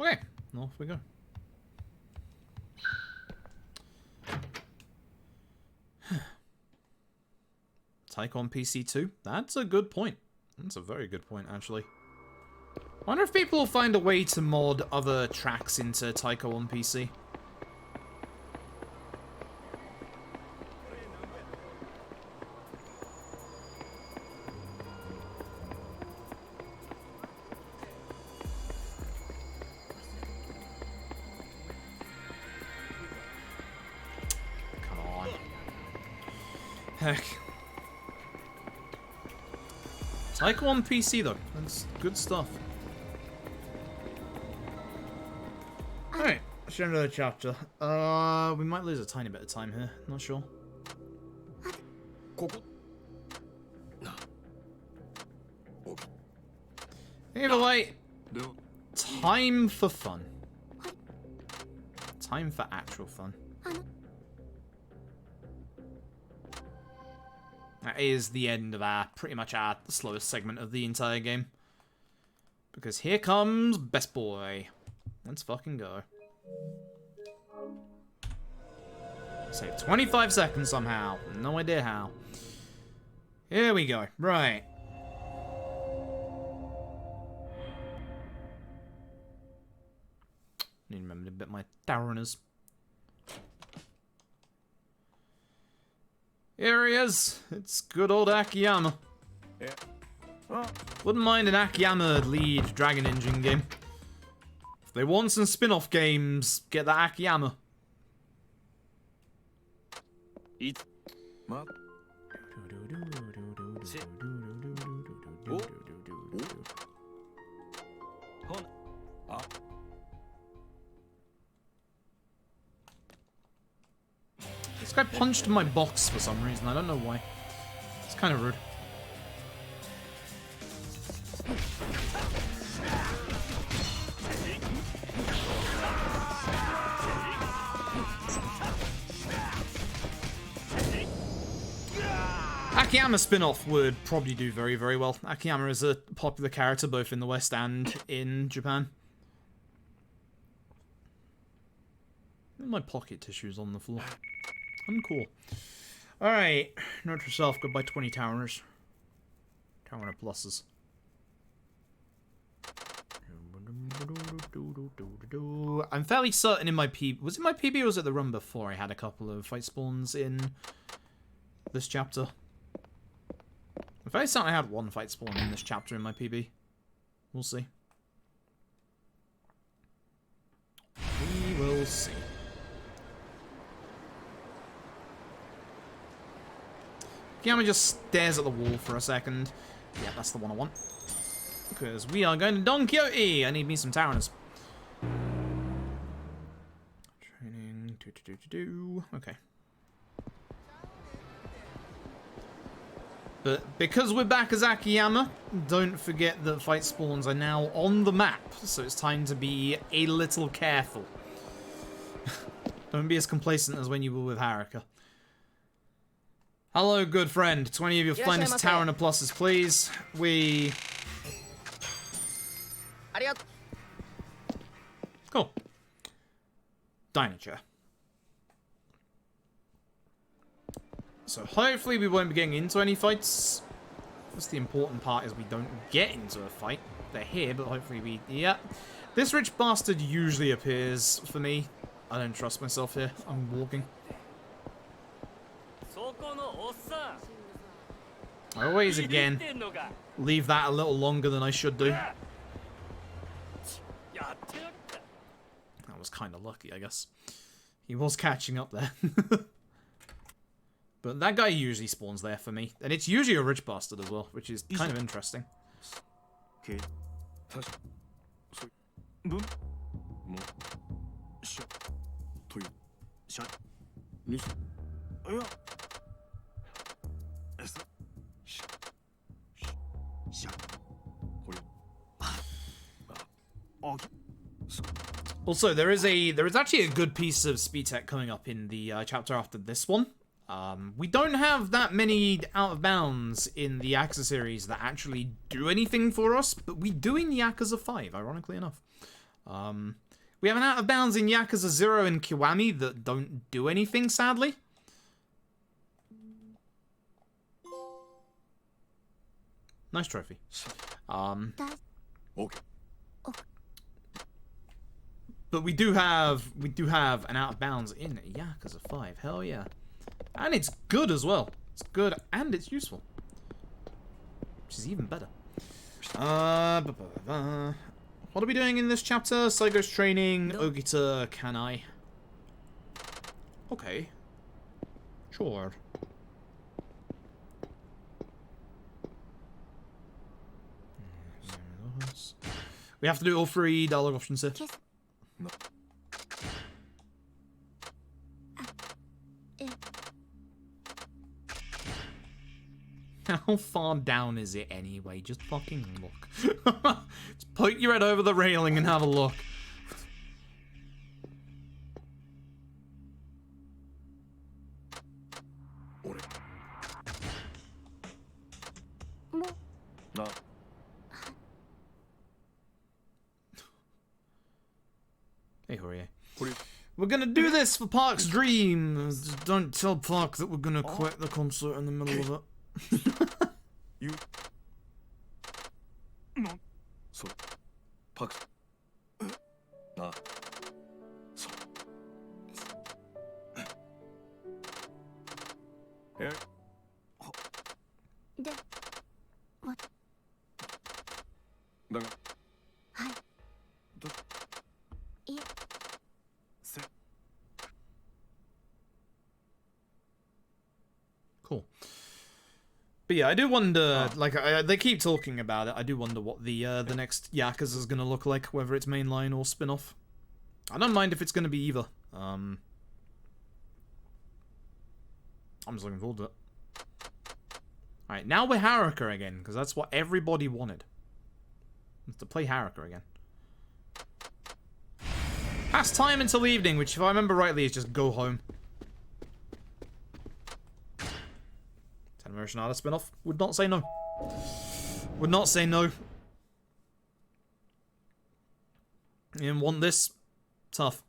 Okay, off we go. Taiko on PC too? That's a good point. That's a very good point, actually. I wonder if people will find a way to mod other tracks into Taiko on PC. Come on. Heck. Taiko on PC though, that's good stuff. Alright, let's do another chapter. We might lose a tiny bit of time here, not sure. Either way, time for fun. Time for actual fun. That is the end of pretty much our slowest segment of the entire game. Because here comes Best Boy. Let's fucking go. Save 25 seconds somehow. No idea how. Here we go. Right. Need to remember a bit my Darreners. Here he is. It's good old Akiyama. Yeah. Oh. Wouldn't mind an Akiyama lead Dragon Engine game. If they want some spin-off games, get that Akiyama. Eat. Mark. This guy punched my box for some reason. I don't know why. It's kind of rude. Akiyama spin-off would probably do very, very well. Akiyama is a popular character both in the West and in Japan. My pocket tissue's on the floor. Uncool. Alright. Note to self, goodbye 20 Towners. Towner pluses. I'm fairly certain in my PB... Was it my PB or was it the run before I had a couple of fight spawns in this chapter? I'm fairly certain I had one fight spawn in this chapter in my PB. We'll see. We will see. Akiyama just stares at the wall for a second. Yeah, that's the one I want. Because we are going to Don Quixote. I need me some Towers. Training. Okay. But because we're back as Akiyama, don't forget that fight spawns are now on the map. So it's time to be a little careful. Don't be as complacent as when you were with Haruka. Hello, good friend. 20 of your finest Tower and pluses, please. Cool. Dyna Chair. So hopefully we won't be getting into any fights. That's the important part, is we don't get into a fight. They're here, but hopefully we... Yeah. This rich bastard usually appears for me. I don't trust myself here. I'm walking. I always, again, leave that a little longer than I should do. That was kind of lucky, I guess. He was catching up there. But that guy usually spawns there for me. And it's usually a rich bastard as well, which is kind of interesting. Okay. Also, there is actually a good piece of speed tech coming up in the chapter after this one. We don't have that many out of bounds in the Yakuza series that actually do anything for us, but we do in Yakuza 5, ironically enough. We have an out of bounds in Yakuza 0 and Kiwami that don't do anything, sadly. Nice trophy. Okay. But we do have an out of bounds in Yakuza 5. Hell yeah. And it's good as well. It's good and it's useful. Which is even better. What are we doing in this chapter? Saigo's training, Ogita Kanai. Okay. Sure. We have to do all 3 dialogue options here. How far down is it anyway? Just fucking look. Just poke your head over the railing and have a look. No. Hey, Horie. We're gonna do this for Park's dream. Just don't tell Park that we're gonna quit the concert in the middle of it. You. No. So. Park. Ah. So. Eh. で、わ、だが。はい。ど。いえ。せ。 Cool. But yeah, I do wonder, like, they keep talking about it, I do wonder what the next Yakuza is going to look like, whether it's mainline or spin-off. I don't mind if it's going to be either. I'm just looking forward to it. Alright, now we're Haruka again, because that's what everybody wanted. It's to play Haruka again. Pass time until evening, which if I remember rightly is just go home. Shinada spin-off? Would not say no. Would not say no. You didn't want this? Tough.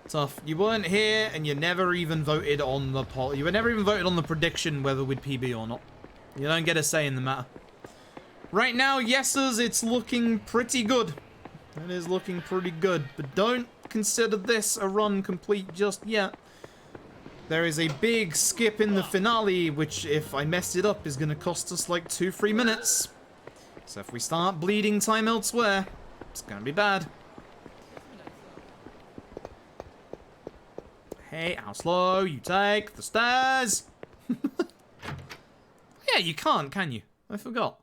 Tough. You weren't here, and you never even voted on the poll. You were never even voted on the prediction whether we'd PB or not. You don't get a say in the matter. Right now, yeses, it's looking pretty good. It is looking pretty good, but don't consider this a run complete just yet. There is a big skip in the finale, which, if I messed it up, is going to cost us like 2-3 minutes. So if we start bleeding time elsewhere, it's going to be bad. Hey, how slow you take the stairs? Yeah, you can't, can you? I forgot.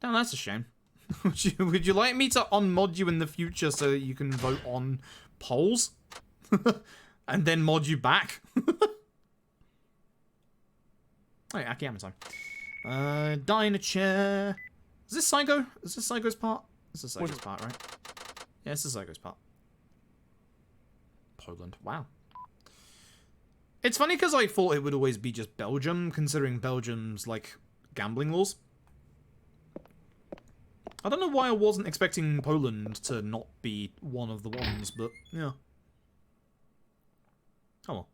Damn, that's a shame. Would you like me to unmod you in the future so that you can vote on polls? And then mod you back? Alright, Akiyama time. Dyna Chair. Is this Saigo? Is this Saigo's part? This is Saigo's part, right? Yeah, this is Saigo's part. Poland. Wow. It's funny because I thought it would always be just Belgium, considering Belgium's, like, gambling laws. I don't know why I wasn't expecting Poland to not be one of the ones, but, yeah. Oh well.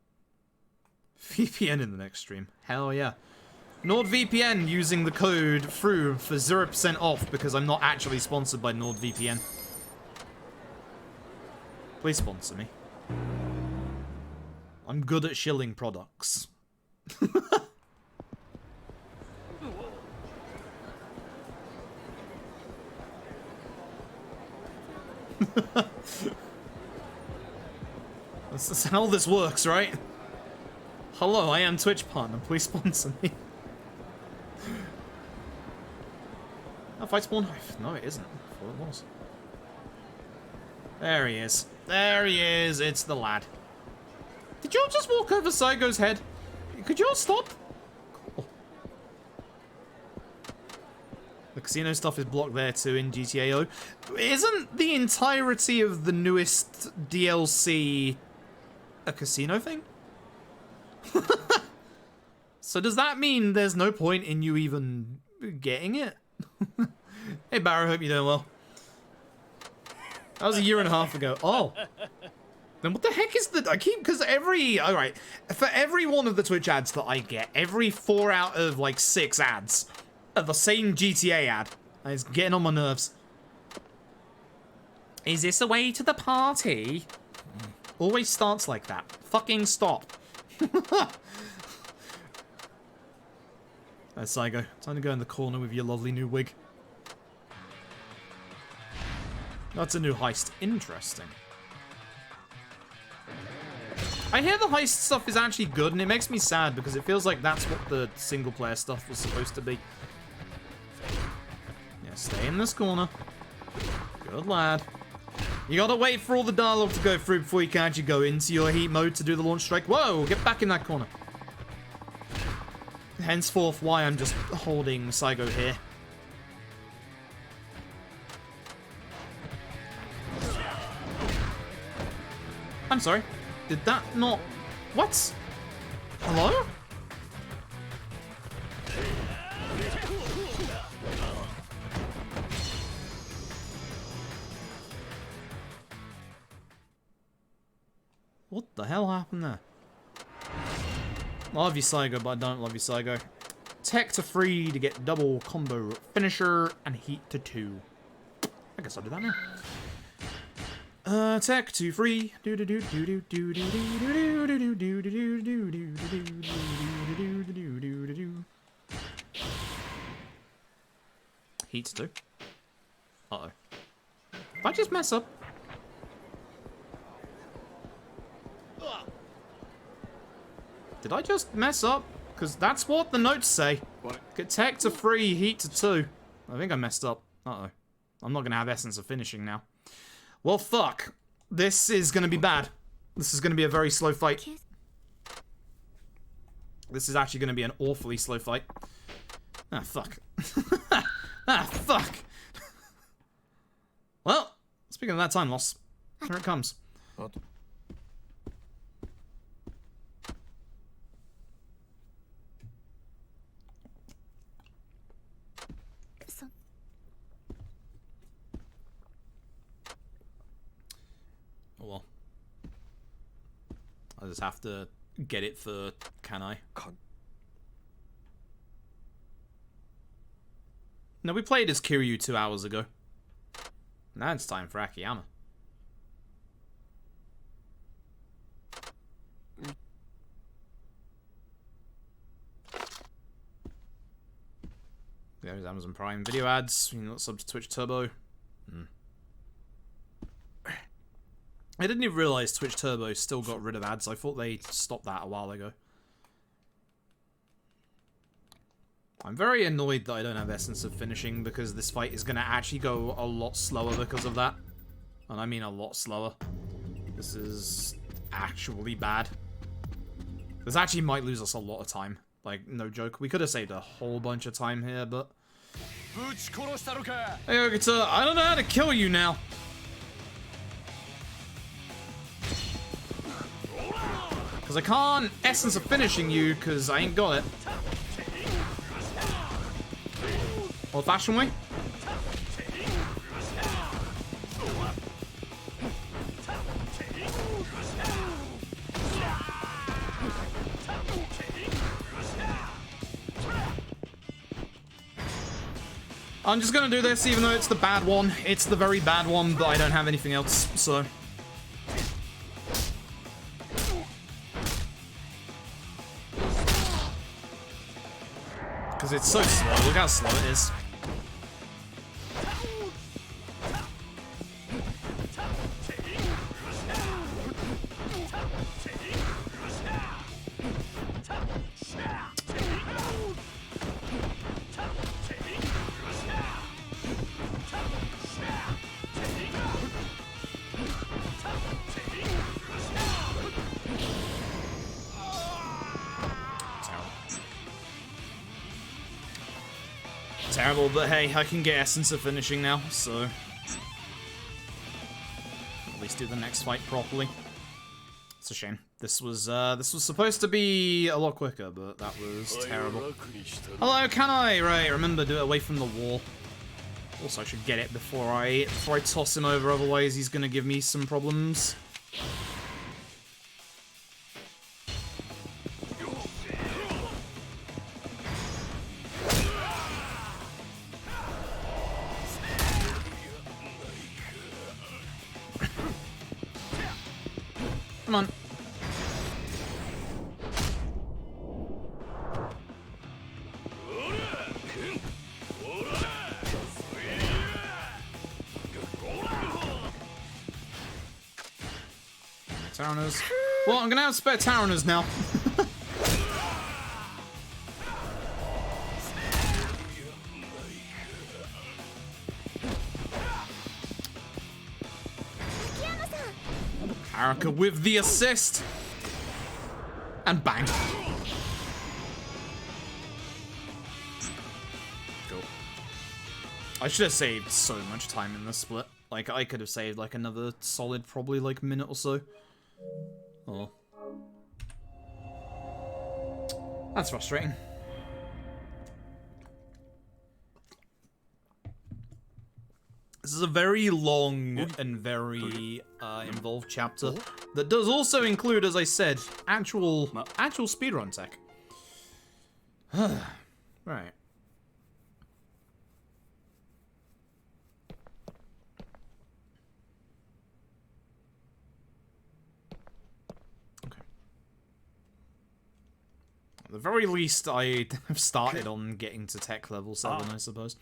VPN in the next stream. Hell yeah. NordVPN using the code through for 0% off because I'm not actually sponsored by NordVPN. Please sponsor me. I'm good at shilling products. That's how this works, right? Hello, I am Twitch partner. Please sponsor me. Oh, fight spawn? No, it isn't. I thought it was. There he is. There he is. It's the lad. Did you all just walk over Saigo's head? Could you all stop? Cool. The casino stuff is blocked there too in GTA 0. Isn't the entirety of the newest DLC a casino thing? So does that mean there's no point in you even getting it? Hey Barrow, hope you're doing well. That was a year and a half ago. Oh. Then what the heck is the... I keep... Because every... Alright. For every one of the Twitch ads that I get, every 4 out of, like, 6 ads are the same GTA ad. And it's getting on my nerves. Is this the way to the party? Always starts like that. Fucking stop. There's Saigo. Time to go in the corner with your lovely new wig. That's a new heist. Interesting. I hear the heist stuff is actually good, and it makes me sad because it feels like that's what the single-player stuff was supposed to be. Yeah, stay in this corner. Good lad. You gotta wait for all the dialogue to go through before you can actually go into your heat mode to do the launch strike. Whoa, get back in that corner. Henceforth, why I'm just holding Saigo here. I'm sorry. Did that not... What? Hello? What the hell happened there? Love you, Saigo, but I don't love you, Saigo. Tech to 3 to get double combo finisher and heat to 2. I guess I'll do that now. Tech to 3. Heat to 2. Uh-oh. Did I just mess up? Did I just mess up? Because that's what the notes say. Get tech to 3, heat to 2. I think I messed up. Uh-oh. I'm not going to have essence of finishing now. Well, fuck. This is going to be bad. This is going to be a very slow fight. This is actually going to be an awfully slow fight. Ah, fuck. Ah, fuck. Well, speaking of that time loss, here it comes. What? Oh well. I just have to get it for Kanai. No, we played as Kiryu 2 hours ago. Now it's time for Akiyama. There's Amazon Prime video ads. You know, sub to Twitch Turbo. I didn't even realize Twitch Turbo still got rid of ads. I thought they stopped that a while ago. I'm very annoyed that I don't have Essence of Finishing because this fight is going to actually go a lot slower because of that. And I mean a lot slower. This is actually bad. This actually might lose us a lot of time. Like, no joke. We could have saved a whole bunch of time here, but... Hey, Okita, I don't know how to kill you now. Because I can't Essence of Finishing you, because I ain't got it. Old-fashioned way? I'm just gonna do this, even though it's the bad one. It's the very bad one, but I don't have anything else, so... Because it's so slow. Look how slow it is. Terrible, but hey, I can get Essence of Finishing now, so... At least do the next fight properly. It's a shame. This was supposed to be a lot quicker, but that was terrible. Hello, can I? Right, remember, do it away from the wall. Also, I should get it before I toss him over, otherwise he's gonna give me some problems. Come on. Taranas. Well, I'm gonna have spare Taranas now. Haruka with the assist. And bang. Cool. I should have saved so much time in this split. Like, I could have saved, like, another solid, probably, like, minute or so. Oh. That's frustrating. This is a very long and very involved chapter that does also include, as I said, actual speedrun tech. Right. Okay. At the very least, I have started on getting to tech level 7, I suppose.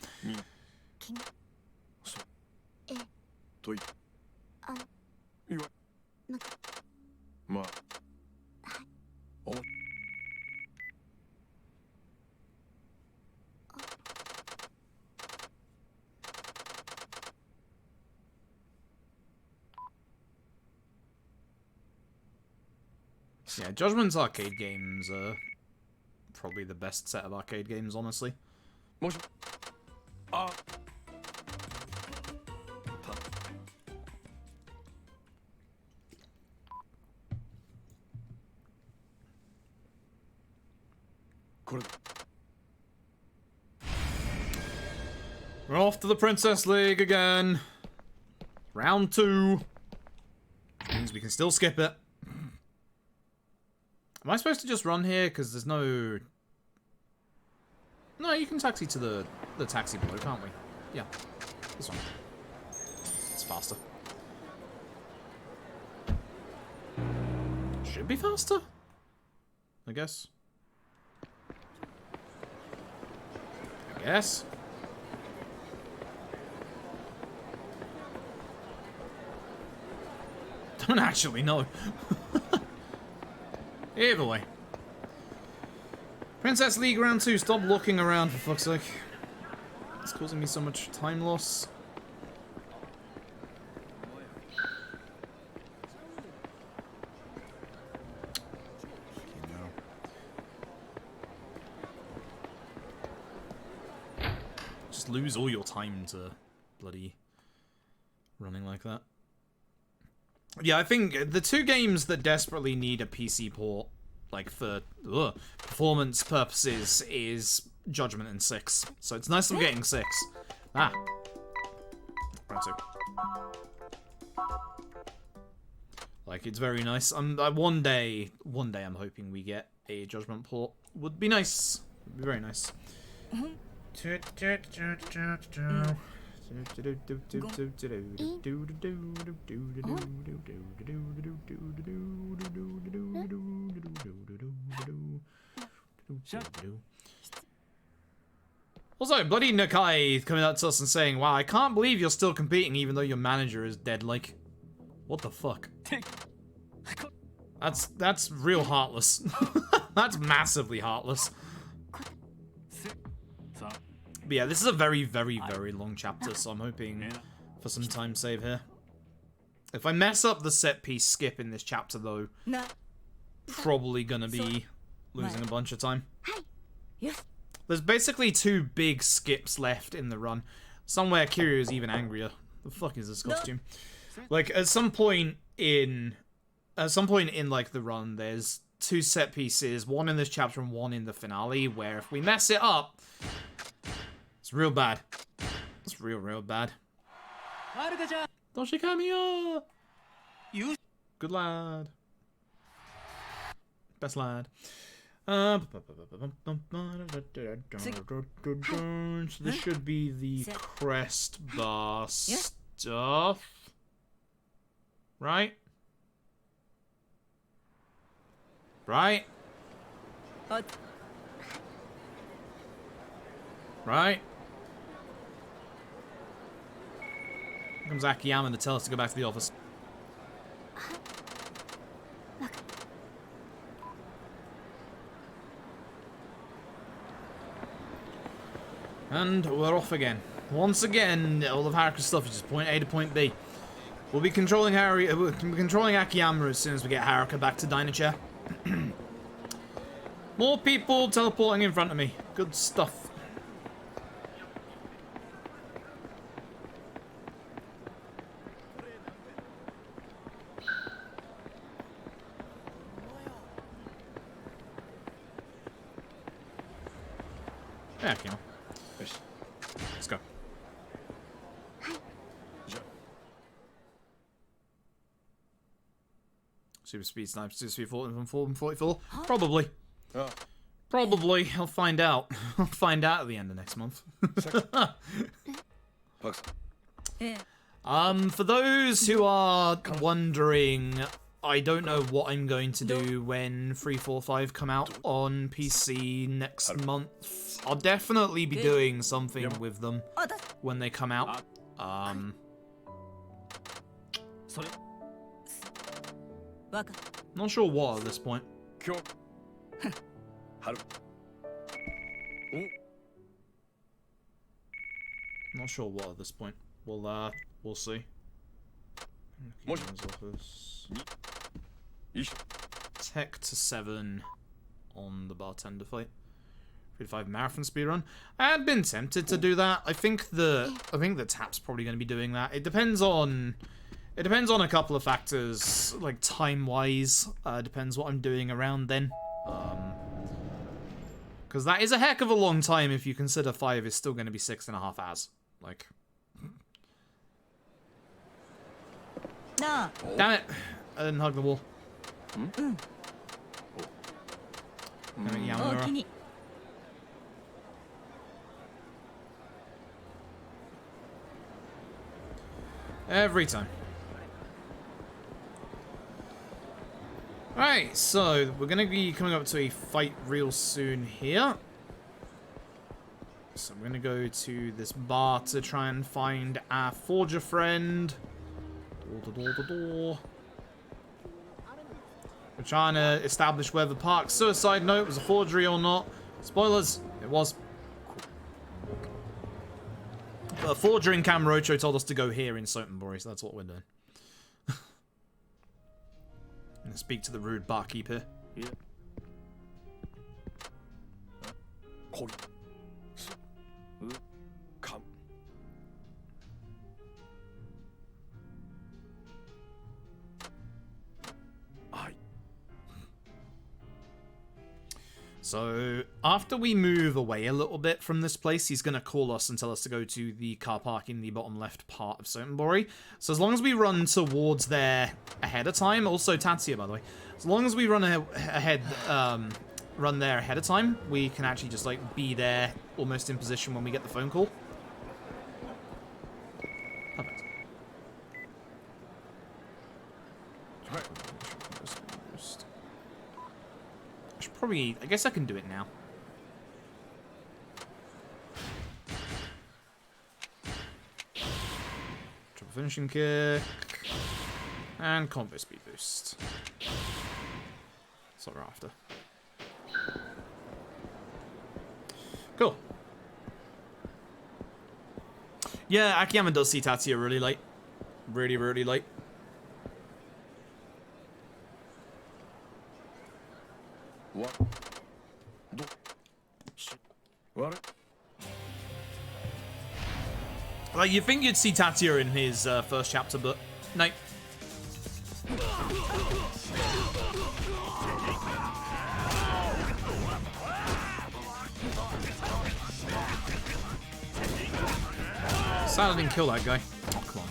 Yeah, Judgment's arcade games are probably the best set of arcade games, honestly. We're off to the Princess League again. Round 2. Means we can still skip it. Am I supposed to just run here? Because there's no... No, you can taxi to the taxi below, can't we? Yeah. This one. It's faster. Should be faster? I guess. I guess. Don't actually know. Either way. Princess League Round 2, stop looking around for fuck's sake. It's causing me so much time loss. Just lose all your time to bloody running like that. Yeah, I think the two games that desperately need a PC port, like for performance purposes, is Judgment and 6. So it's nice I'm getting 6. Ah. Round 2. Like, it's very nice. One day I'm hoping we get a Judgment port. Would be nice. Would be very nice. Also, bloody Nakai coming out to us and saying, wow, I can't believe you're still competing even though your manager is dead. Like, what the fuck? That's real heartless. That's massively heartless. But yeah, this is a very, very, very long chapter, so I'm hoping for some time save here. If I mess up the set piece skip in this chapter, though, probably gonna be losing a bunch of time. There's basically 2 big skips left in the run. Somewhere Kiryu is even angrier. The fuck is this costume? Like, at some point in like the run, there's 2 set pieces, one in this chapter and one in the finale, where if we mess it up, it's real bad. It's real bad. Toshikamiya! Good lad. Best lad. So this should be the crest bar stuff. Right? Right? Right? Here comes Akiyama to tell us to go back to the office. And we're off again. Once again, all of Haruka's stuff is just point A to point B. We'll be controlling Akiyama as soon as we get Haruka back to Dyna Chair. More people teleporting in front of me. Good stuff. Yeah, Akiyama. Let's go. Super speed sniper, super speed 44. Probably. Probably. I'll find out. I'll find out at the end of next month. For those who are wondering, I don't know what I'm going to do when 345 come out on PC next month. I'll definitely be doing something with them when they come out. Not sure what at this point. Not sure what at this point. We'll see. Tech to 7 on the bartender fight. 35 marathon speedrun. I had been tempted to do that. I think the tap's probably going to be doing that. It depends on a couple of factors, like time-wise. Depends what I'm doing around then. Because that is a heck of a long time if you consider 5 is still going to be 6.5 hours. Like, damn it! I didn't hug the wall. Damn it, Yamagasa. Every time. Alright, so we're going to be coming up to a fight real soon here. So I'm going to go to this bar to try and find our forger friend. Door. We're trying to establish whether Park's suicide note was a forgery or not. Spoilers, it was. But a forger in Kamurocho told us to go here in Sotenbori, so that's what we're doing. And speak to the rude barkeep here. Yeah. So, after we move away a little bit from this place, he's going to call us and tell us to go to the car park in the bottom left part of Sotenbori. So as long as we run towards there ahead of time, also Tatsuya, by the way, as long as we run run there ahead of time, we can actually just, like, be there almost in position when we get the phone call. Perfect. Probably, I guess I can do it now. Triple finishing kick. And combo speed boost. That's what we're after. Cool. Yeah, Akiyama does see Tatsuya really late. Really, really late. Like, you think you'd see Tatsuya in his first chapter, but no. Sad I didn't kill that guy. Oh, come on.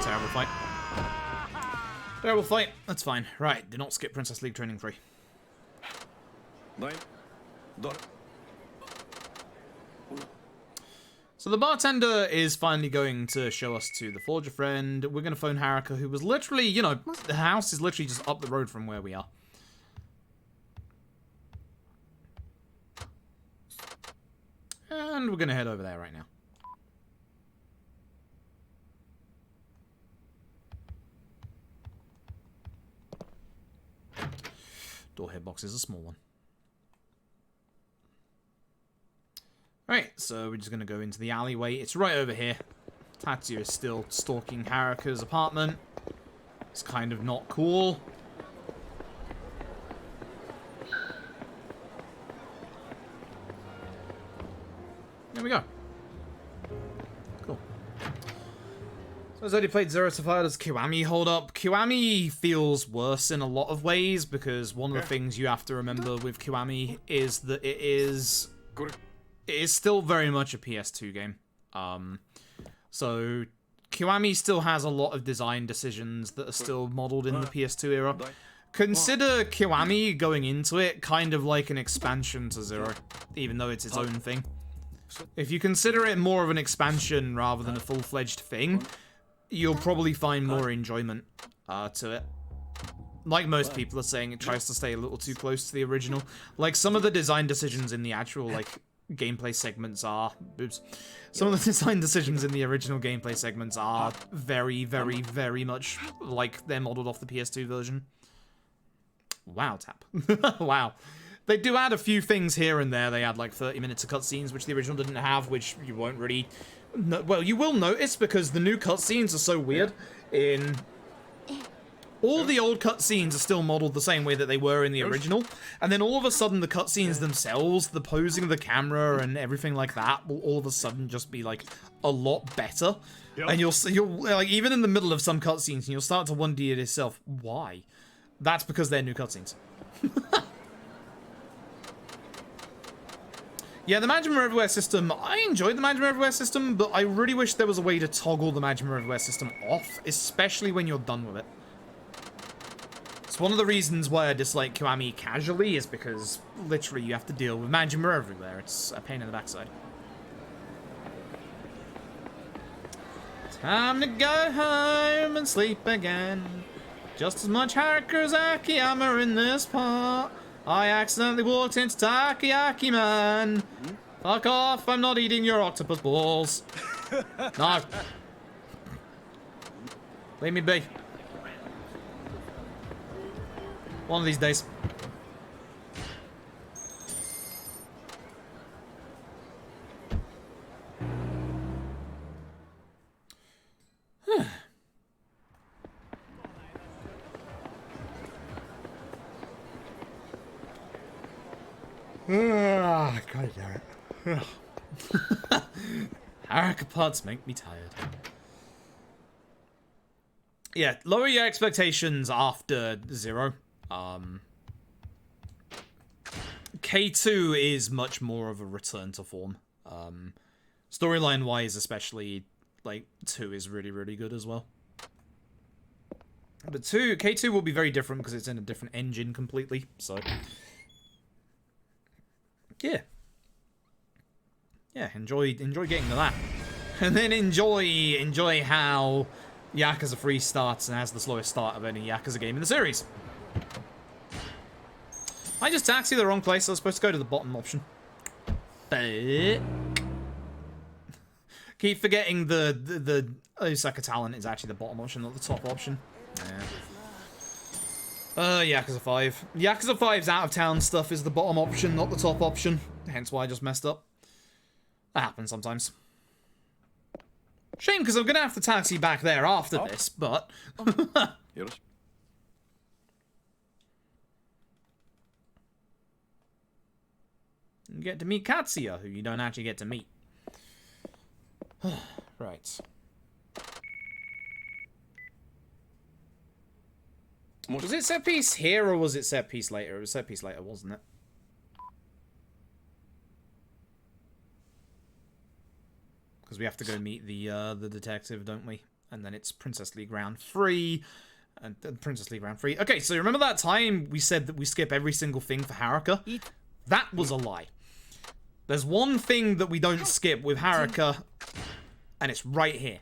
Terrible fight. Terrible fight. That's fine. Right, do not skip Princess League Training 3. So the bartender is finally going to show us to the forger friend. We're going to phone Haruka, who was literally, you know, the house is literally just up the road from where we are. And we're going to head over there right now. Door hitbox is a small one. Alright, so we're just going to go into the alleyway. It's right over here. Tatsuya is still stalking Haruka's apartment. It's kind of not cool. There we go. Cool. So as I already played Zero so far, does Kiwami hold up? Kiwami feels worse in a lot of ways because one of the things you have to remember with Kiwami is that it is still very much a PS2 game. So Kiwami still has a lot of design decisions that are still modeled in the PS2 era. Consider Kiwami going into it kind of like an expansion to Zero, even though it's its own thing. If you consider it more of an expansion rather than a full-fledged thing, you'll probably find more enjoyment to it. Like most people are saying, it tries to stay a little too close to the original. Like, some of the design decisions in the actual, like, gameplay segments are... Oops. Some of the design decisions in the original gameplay segments are very, very, very much like they're modeled off the PS2 version. Wow, Tap. Wow. They do add a few things here and there. They add like 30 minutes of cutscenes, which the original didn't have, which you won't really... Well, you will notice because the new cutscenes are so weird. All the old cutscenes are still modeled the same way that they were in the original, and then all of a sudden the cutscenes themselves, the posing of the camera and everything like that, will all of a sudden just be like a lot better. And you'll like, even in the middle of some cutscenes, and you'll start to wonder to yourself, why? That's because they're new cutscenes. Yeah, the Magic Mirror Everywhere system, I enjoyed the Magic Mirror Everywhere system, but I really wish there was a way to toggle the Magic Mirror Everywhere system off, especially when you're done with it. It's one of the reasons why I dislike Kiwami casually, is because literally you have to deal with Magic Mirror Everywhere. It's a pain in the backside. Time to go home and sleep again. Just as much Haruka as Akiyama in this part. I accidentally walked into Takoyaki Man. Fuck off, I'm not eating your octopus balls. No. Leave me be. One of these days. God damn it. Haruka parts make me tired. Yeah, lower your expectations after Zero. K2 is much more of a return to form. Storyline wise, especially, like, 2 is really, really good as well. But K2 will be very different because it's in a different engine completely, so... Yeah, enjoy getting to that. And then enjoy how Yakuza 3 starts and has the slowest start of any Yakuza game in the series. I just taxied the wrong place. I was supposed to go to the bottom option. But keep forgetting the Osaka talent is actually the bottom option, not the top option. Yeah. Yakuza 5. Yakuza 5's out-of-town stuff is the bottom option, not the top option. Hence why I just messed up. That happens sometimes. Shame, because I'm going to have to taxi back there after this, but... You get to meet Katsuya, who you don't actually get to meet. Right. Was it set piece here, or was it set piece later? It was set piece later, wasn't it? Because we have to go meet the detective, don't we? And then it's Princess League Round 3. And Princess League Round 3. Okay, so remember that time we said that we skip every single thing for Haruka? That was a lie. There's one thing that we don't skip with Haruka, and it's right here.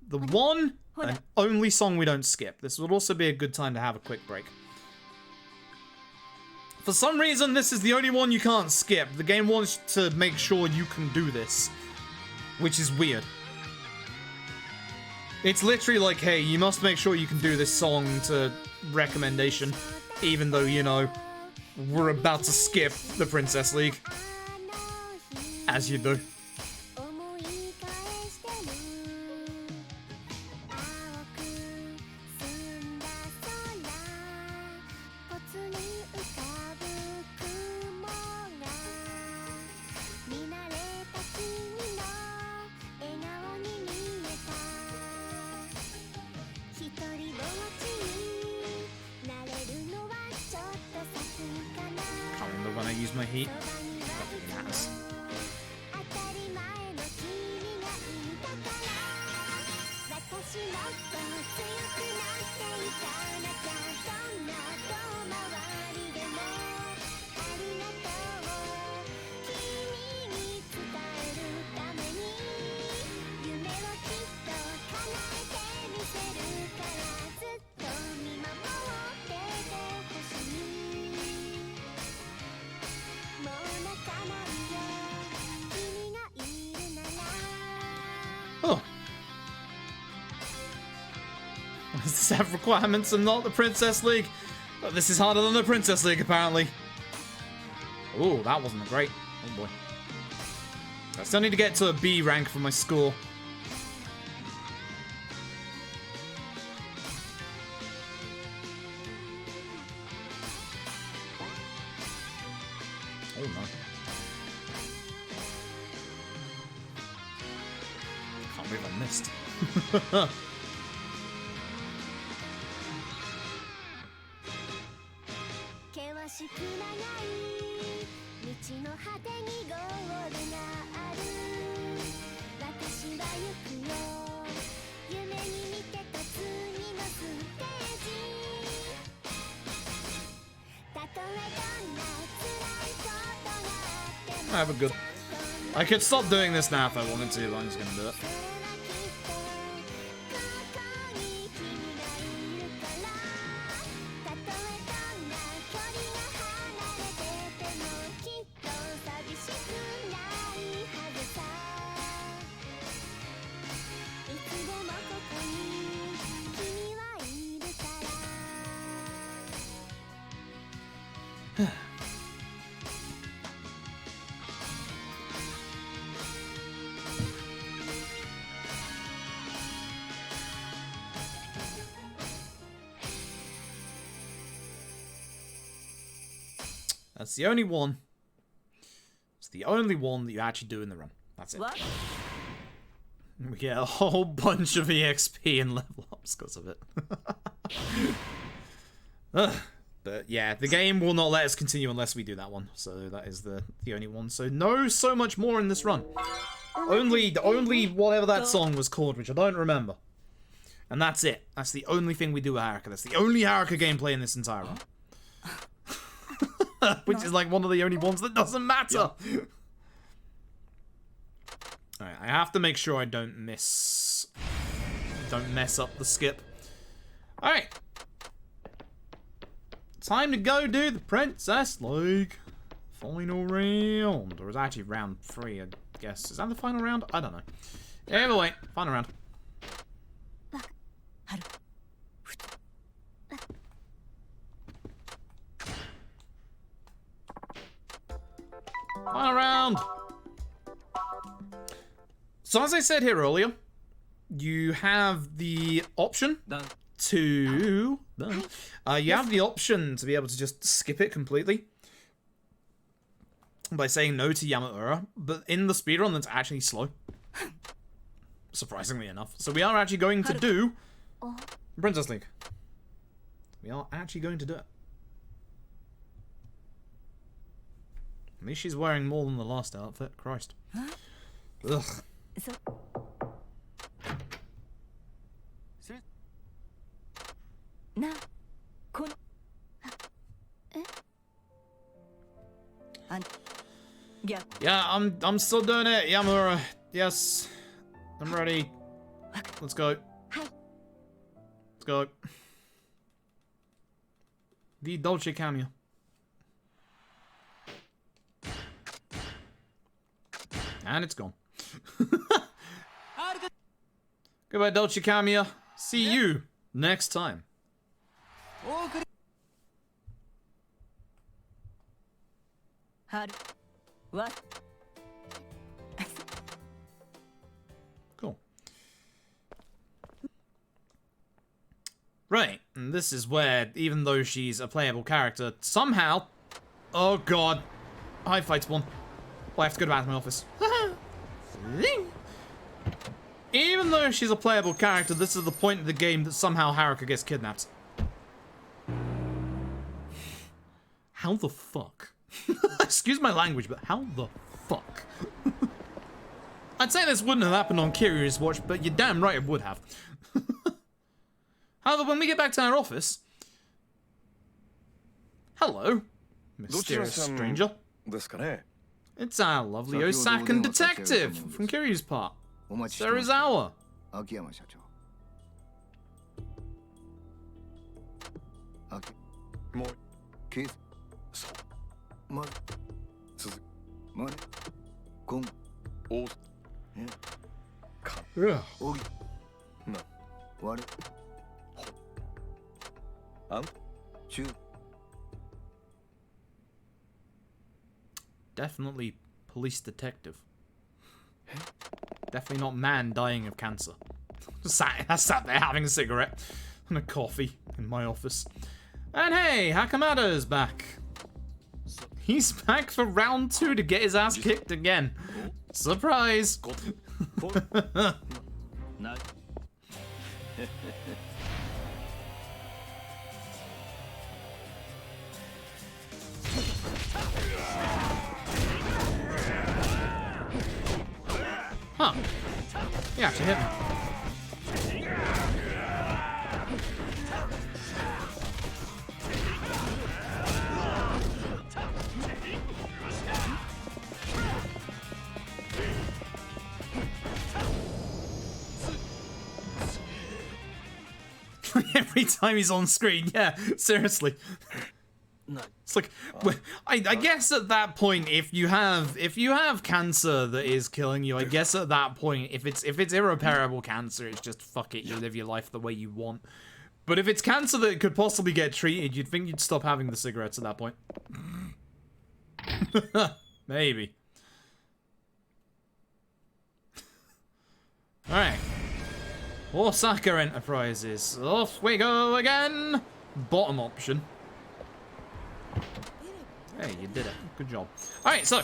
The one and only song we don't skip. This would also be a good time to have a quick break. For some reason, this is the only one you can't skip. The game wants to make sure you can do this, which is weird. It's literally like, hey, you must make sure you can do this song to recommendation, even though, you know, we're about to skip the Princess League. As you do. Can't remember when I use my heat. That matters. Oh. Does this have requirements and not the Princess League? But this is harder than the Princess League, apparently. Oh, that wasn't great. Oh boy. I still need to get to a B rank for my score. Oh no. Can't believe I missed. I have a good. I could stop doing this now if I wanted to, but I'm just gonna do it. That's the only one. It's the only one that you actually do in the run. That's it. What? We get a whole bunch of EXP and level ups because of it. But yeah, the game will not let us continue unless we do that one. So that is the only one. So no so much more in this run. Only whatever that song was called, which I don't remember. And that's it. That's the only thing we do with Haruka. That's the only Haruka gameplay in this entire run. Which is like one of the only ones that doesn't matter. Yeah. Alright, I have to make sure I don't mess up the skip. Alright. Time to go do the Princess League. Final round. Or is it actually round 3, I guess. Is that the final round? I don't know. Either way, final round. Final round. So as I said here earlier, you have the option to you have the option to be able to just skip it completely by saying no to Yamagasa, but in the speedrun that's actually slow. Surprisingly enough. So we are actually going to do Princess League. We are actually going to do it. At least she's wearing more than the last outfit. Christ. Ugh. Yeah, I'm still doing it, Yamura. Yes. I'm ready. Let's go. Let's go. The Dolce cameo. And it's gone. Goodbye, Dolce cameo. See you next time. Cool. Right, and this is where, even though she's a playable character, somehow... Oh god. Hi, fight spawn. Well, I have to go back to my office. Even though she's a playable character, this is the point of the game that somehow Haruka gets kidnapped. How the fuck? Excuse my language, but how the fuck? I'd say this wouldn't have happened on Kiryu's watch, but you're damn right it would have. However, when we get back to our office... Hello, mysterious stranger. It's our lovely Osakan detective from Kiryu's part. Serizawa. 秋山社長。もうケース。そう。ま。続。まね。こん。お。え。か。おぎ。な。われ。ほ。あん。ちゅう。 Definitely police detective. Definitely not man dying of cancer. I sat there having a cigarette and a coffee in my office. And hey, Hakamada's back. He's back for round 2 to get his ass kicked again. Surprise! Huh. He actually hit me. Every time he's on screen, yeah, seriously. It's like, I guess at that point, if you have cancer that is killing you, I guess at that point, if it's irreparable cancer, it's just fuck it, you live your life the way you want. But if it's cancer that could possibly get treated, you'd think you'd stop having the cigarettes at that point. Maybe. Alright. Osaka Enterprises. Off we go again! Bottom option. Hey, you did it. Good job. Alright, so.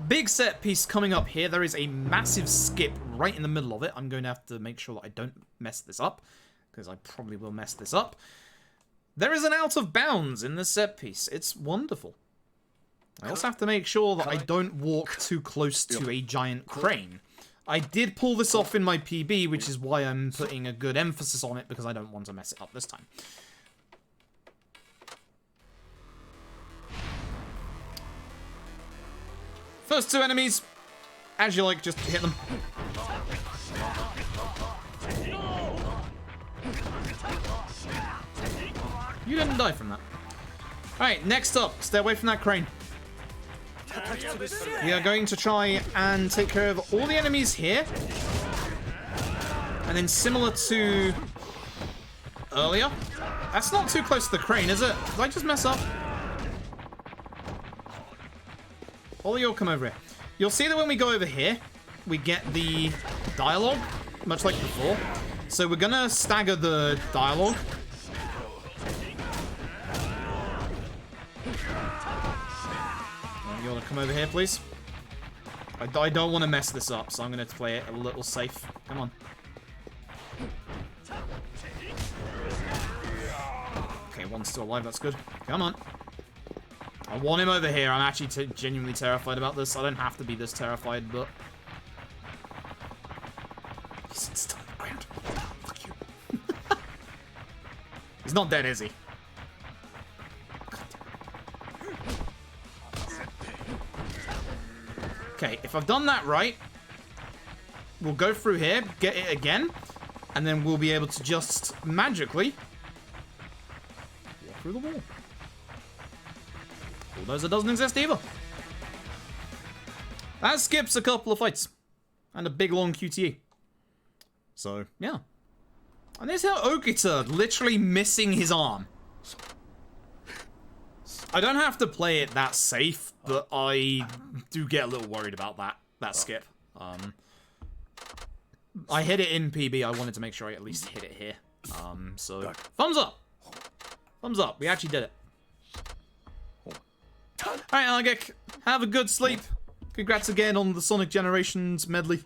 Big set piece coming up here. There is a massive skip right in the middle of it. I'm going to have to make sure that I don't mess this up, because I probably will mess this up. There is an out of bounds in this set piece. It's wonderful. I also have to make sure that I don't walk too close to a giant crane. I did pull this off in my PB, which is why I'm putting a good emphasis on it, because I don't want to mess it up this time. First 2 enemies, as you like, just hit them. You didn't die from that. Alright, next up, stay away from that crane. We are going to try and take care of all the enemies here. And then similar to earlier. That's not too close to the crane, is it? Did I just mess up? Or you'll come over here. You'll see that when we go over here, we get the dialogue, much like before. So we're gonna stagger the dialogue. You wanna come over here, please? I don't want to mess this up, so I'm gonna play it a little safe. Come on. Okay, one's still alive, that's good. Come on. I want him over here. I'm actually genuinely terrified about this. I don't have to be this terrified, but... He's still on the ground. Fuck you. He's not dead, is he? Okay, if I've done that right, we'll go through here, get it again, and then we'll be able to just magically walk through the wall. Bulldozer doesn't exist either. That skips a couple of fights. And a big long QTE. So, yeah. And there's how Okita literally missing his arm. I don't have to play it that safe, but I do get a little worried about that skip. I hit it in PB, I wanted to make sure I at least hit it here. So, thumbs up! Thumbs up, we actually did it. Alright, Algek, have a good sleep. Congrats again on the Sonic Generations medley.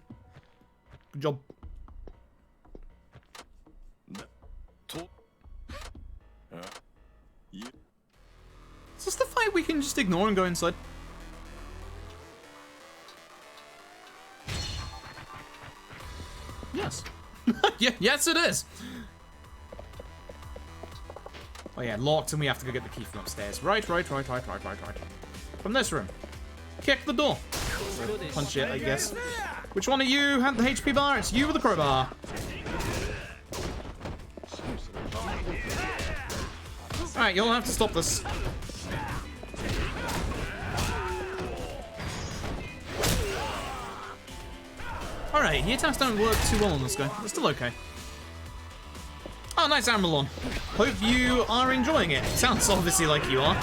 Good job. Is this the fight we can just ignore and go inside? Yes. Yeah, yes it is. Oh yeah, locked and we have to go get the key from upstairs. Right. From this room. Kick the door. Punch it, I guess. Which one of you had the HP bar? It's you with the crowbar. Alright, you'll have to stop this. Alright, the attacks don't work too well on this guy. It's still okay. Oh, nice Amalon. Hope you are enjoying it. Sounds obviously like you are.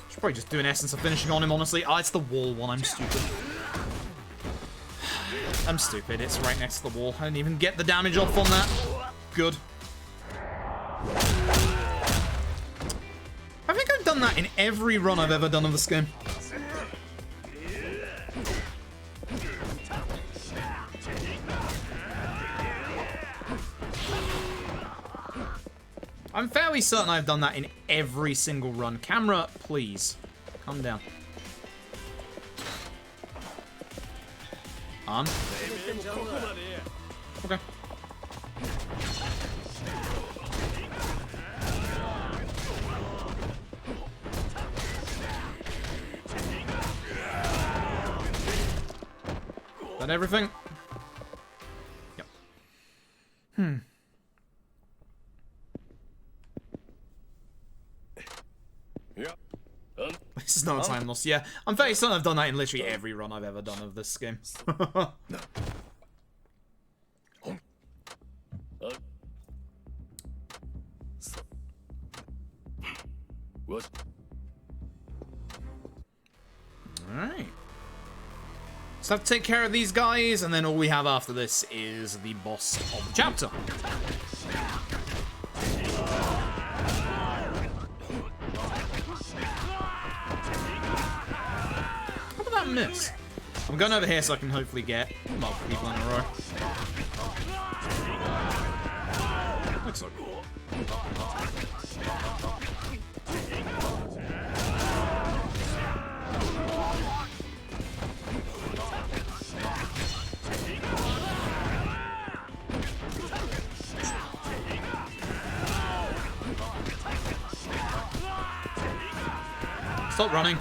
Should probably just do an essence of finishing on him, honestly. Oh, it's the wall one. I'm stupid. I'm stupid. It's right next to the wall. I didn't even get the damage off on that. Good. I think I've done that in every run I've ever done of this game. I'm fairly certain I've done that in every single run. Camera, please. Calm down. On. Okay. That everything? Yep. This is not a time loss. Yeah, I'm fairly certain I've done that in literally every run I've ever done of this game. Alright. So I have to take care of these guys, and then all we have after this is the boss of the chapter. How did that miss? I'm going over here so I can hopefully get multiple people in a row. Looks so cool. Stop running.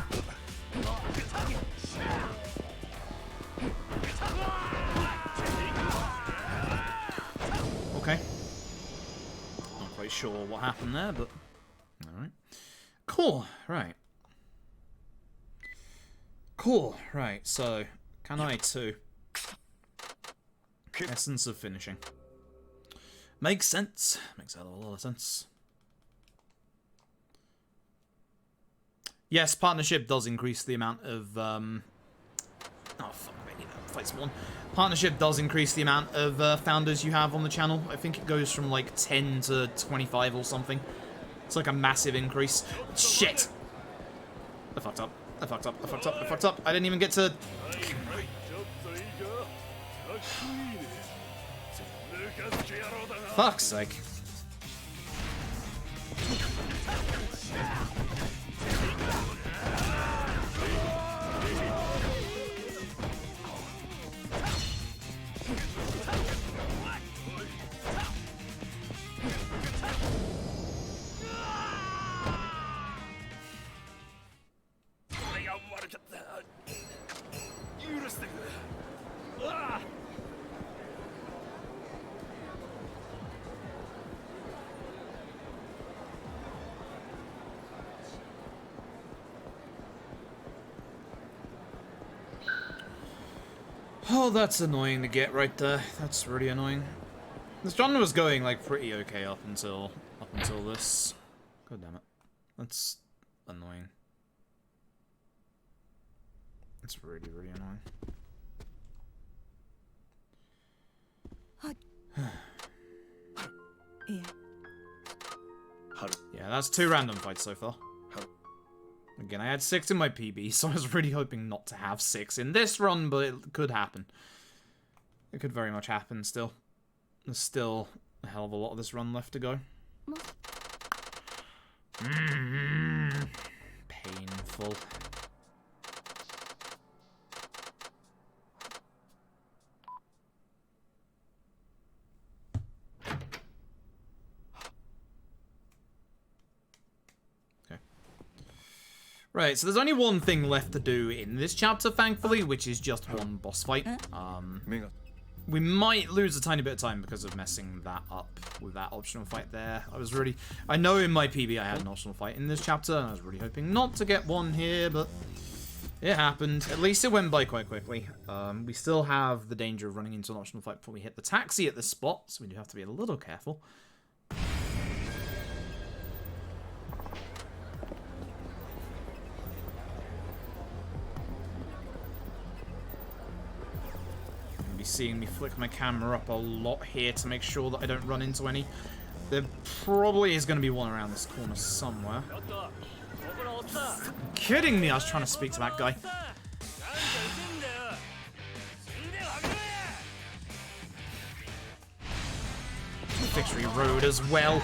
Okay. Not quite sure what happened there, but alright. Cool, right. Cool, right, so can I too? Essence of finishing. Makes sense. Makes a lot of sense. Yes, partnership does increase the amount of, oh, fuck, maybe that fight's one. Partnership does increase the amount of founders you have on the channel. I think it goes from, like, 10 to 25 or something. It's like a massive increase. Shit! I fucked up. I fucked up. I fucked up. I fucked up. I didn't even get to... Fuck's sake. Oh, that's annoying to get right there. That's really annoying. This run was going like pretty okay up until this. God damn it. That's annoying. It's really, really annoying. Yeah, that's 2 random fights so far. Again, I had 6 in my PB, so I was really hoping not to have 6 in this run, but it could happen. It could very much happen still. There's still a hell of a lot of this run left to go. Painful. Right, so there's only one thing left to do in this chapter, thankfully, which is just one boss fight. We might lose a tiny bit of time because of messing that up with that optional fight there. I know in my PB I had an optional fight in this chapter, and I was really hoping not to get one here, but it happened. At least it went by quite quickly. We still have the danger of running into an optional fight before we hit the taxi at this spot, so we do have to be a little careful. Seeing me flick my camera up a lot here to make sure that I don't run into any. There probably is going to be one around this corner somewhere. Kidding me, I was trying to speak to that guy. Victory Road as well.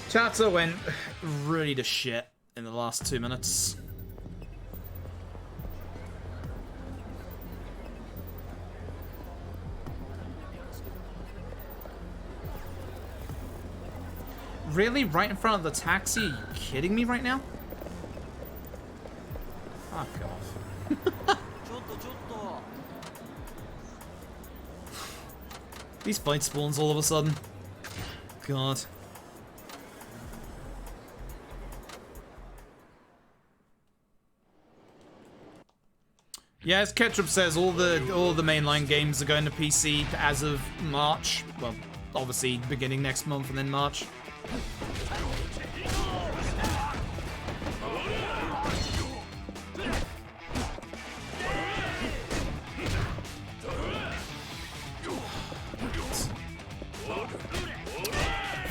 Chapter went really to shit in the last 2 minutes. Really? Right in front of the taxi? Are you kidding me right now? Fuck off. These fight spawns all of a sudden. God. Yeah, as Ketchup says, all the mainline games are going to PC as of March. Well, obviously beginning next month and then March.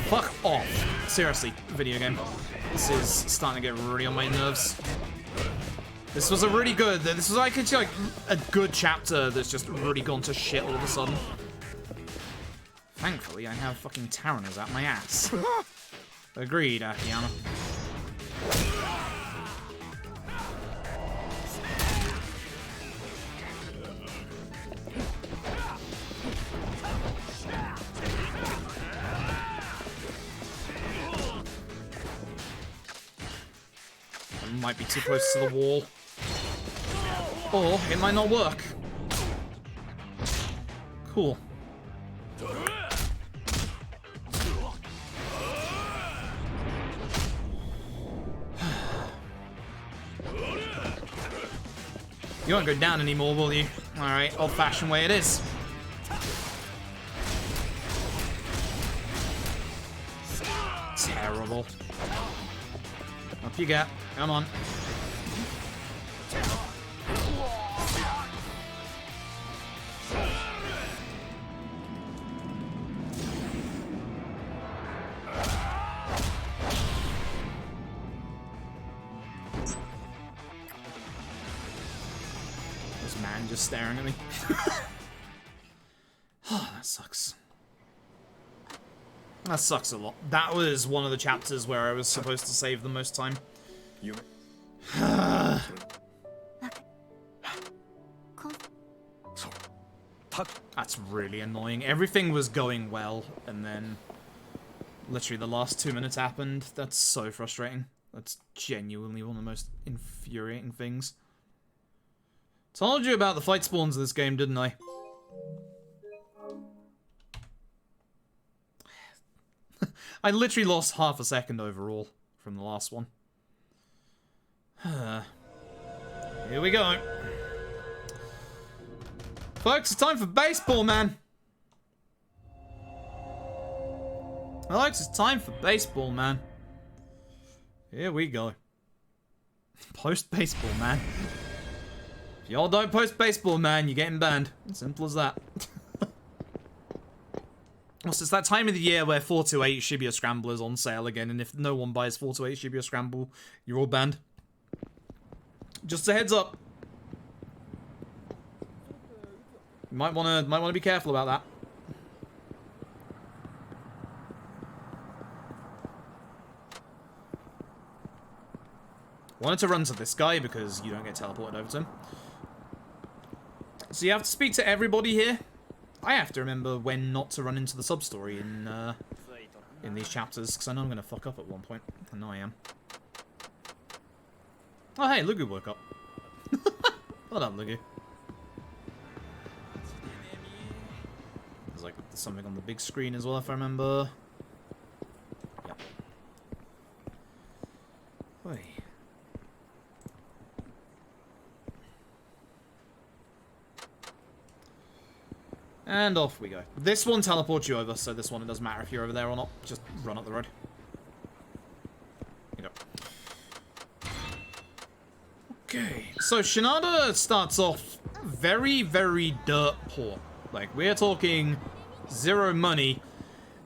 Fuck off. Seriously, video game. This is starting to get really on my nerves. This was actually like a good chapter that's just really gone to shit all of a sudden. Thankfully, I have fucking Taraners out my ass. Agreed, Akiyama. I might be too close to the wall. Or it might not work. Cool. You won't go down anymore, will you? Alright, old-fashioned way it is. Terrible. Up you get. Come on. Just staring at me. Oh, that sucks. That sucks a lot. That was one of the chapters where I was supposed to save the most time. That's really annoying. Everything was going well, and then literally the last 2 minutes happened. That's so frustrating. That's genuinely one of the most infuriating things. Told you about the fight spawns of this game, didn't I? I literally lost half a second overall from the last one. Here we go. Folks, it's time for baseball, man. Folks, it's time for baseball, man. Here we go. Post baseball, man. If y'all don't post baseball, man, you're getting banned. Simple as that. Also, it's that time of the year where 428 Shibuya Scramble is on sale again, and if no one buys 428 Shibuya Scramble, you're all banned. Just a heads up. You might wanna be careful about that. Wanted to run to this guy because you don't get teleported over to him. So you have to speak to everybody here. I have to remember when not to run into the sub-story in these chapters, because I know I'm going to fuck up at one point. I know I am. Oh, hey, Lugu woke up. Well done, Lugu. There's like something on the big screen as well, if I remember. Yep. Oi. And off we go. This one teleports you over, so this one, it doesn't matter if you're over there or not. Just run up the road. You go. Okay, so Shinada starts off very, very dirt poor. Like, we're talking 0 money.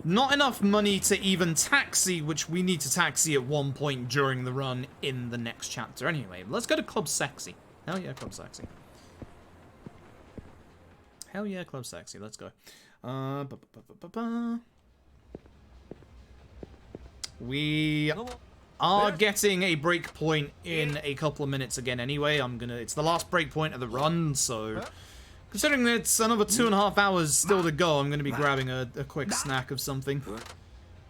Not enough money to even taxi, which we need to taxi at one point during the run in the next chapter. Anyway, let's go to Club Sexy. Hell yeah, Club Sexy. Hell yeah, Club Sexy. Let's go. We are getting a break point in a couple of minutes again anyway. It's the last break point of the run, so considering it's another 2.5 hours still to go, I'm gonna be grabbing a quick snack of something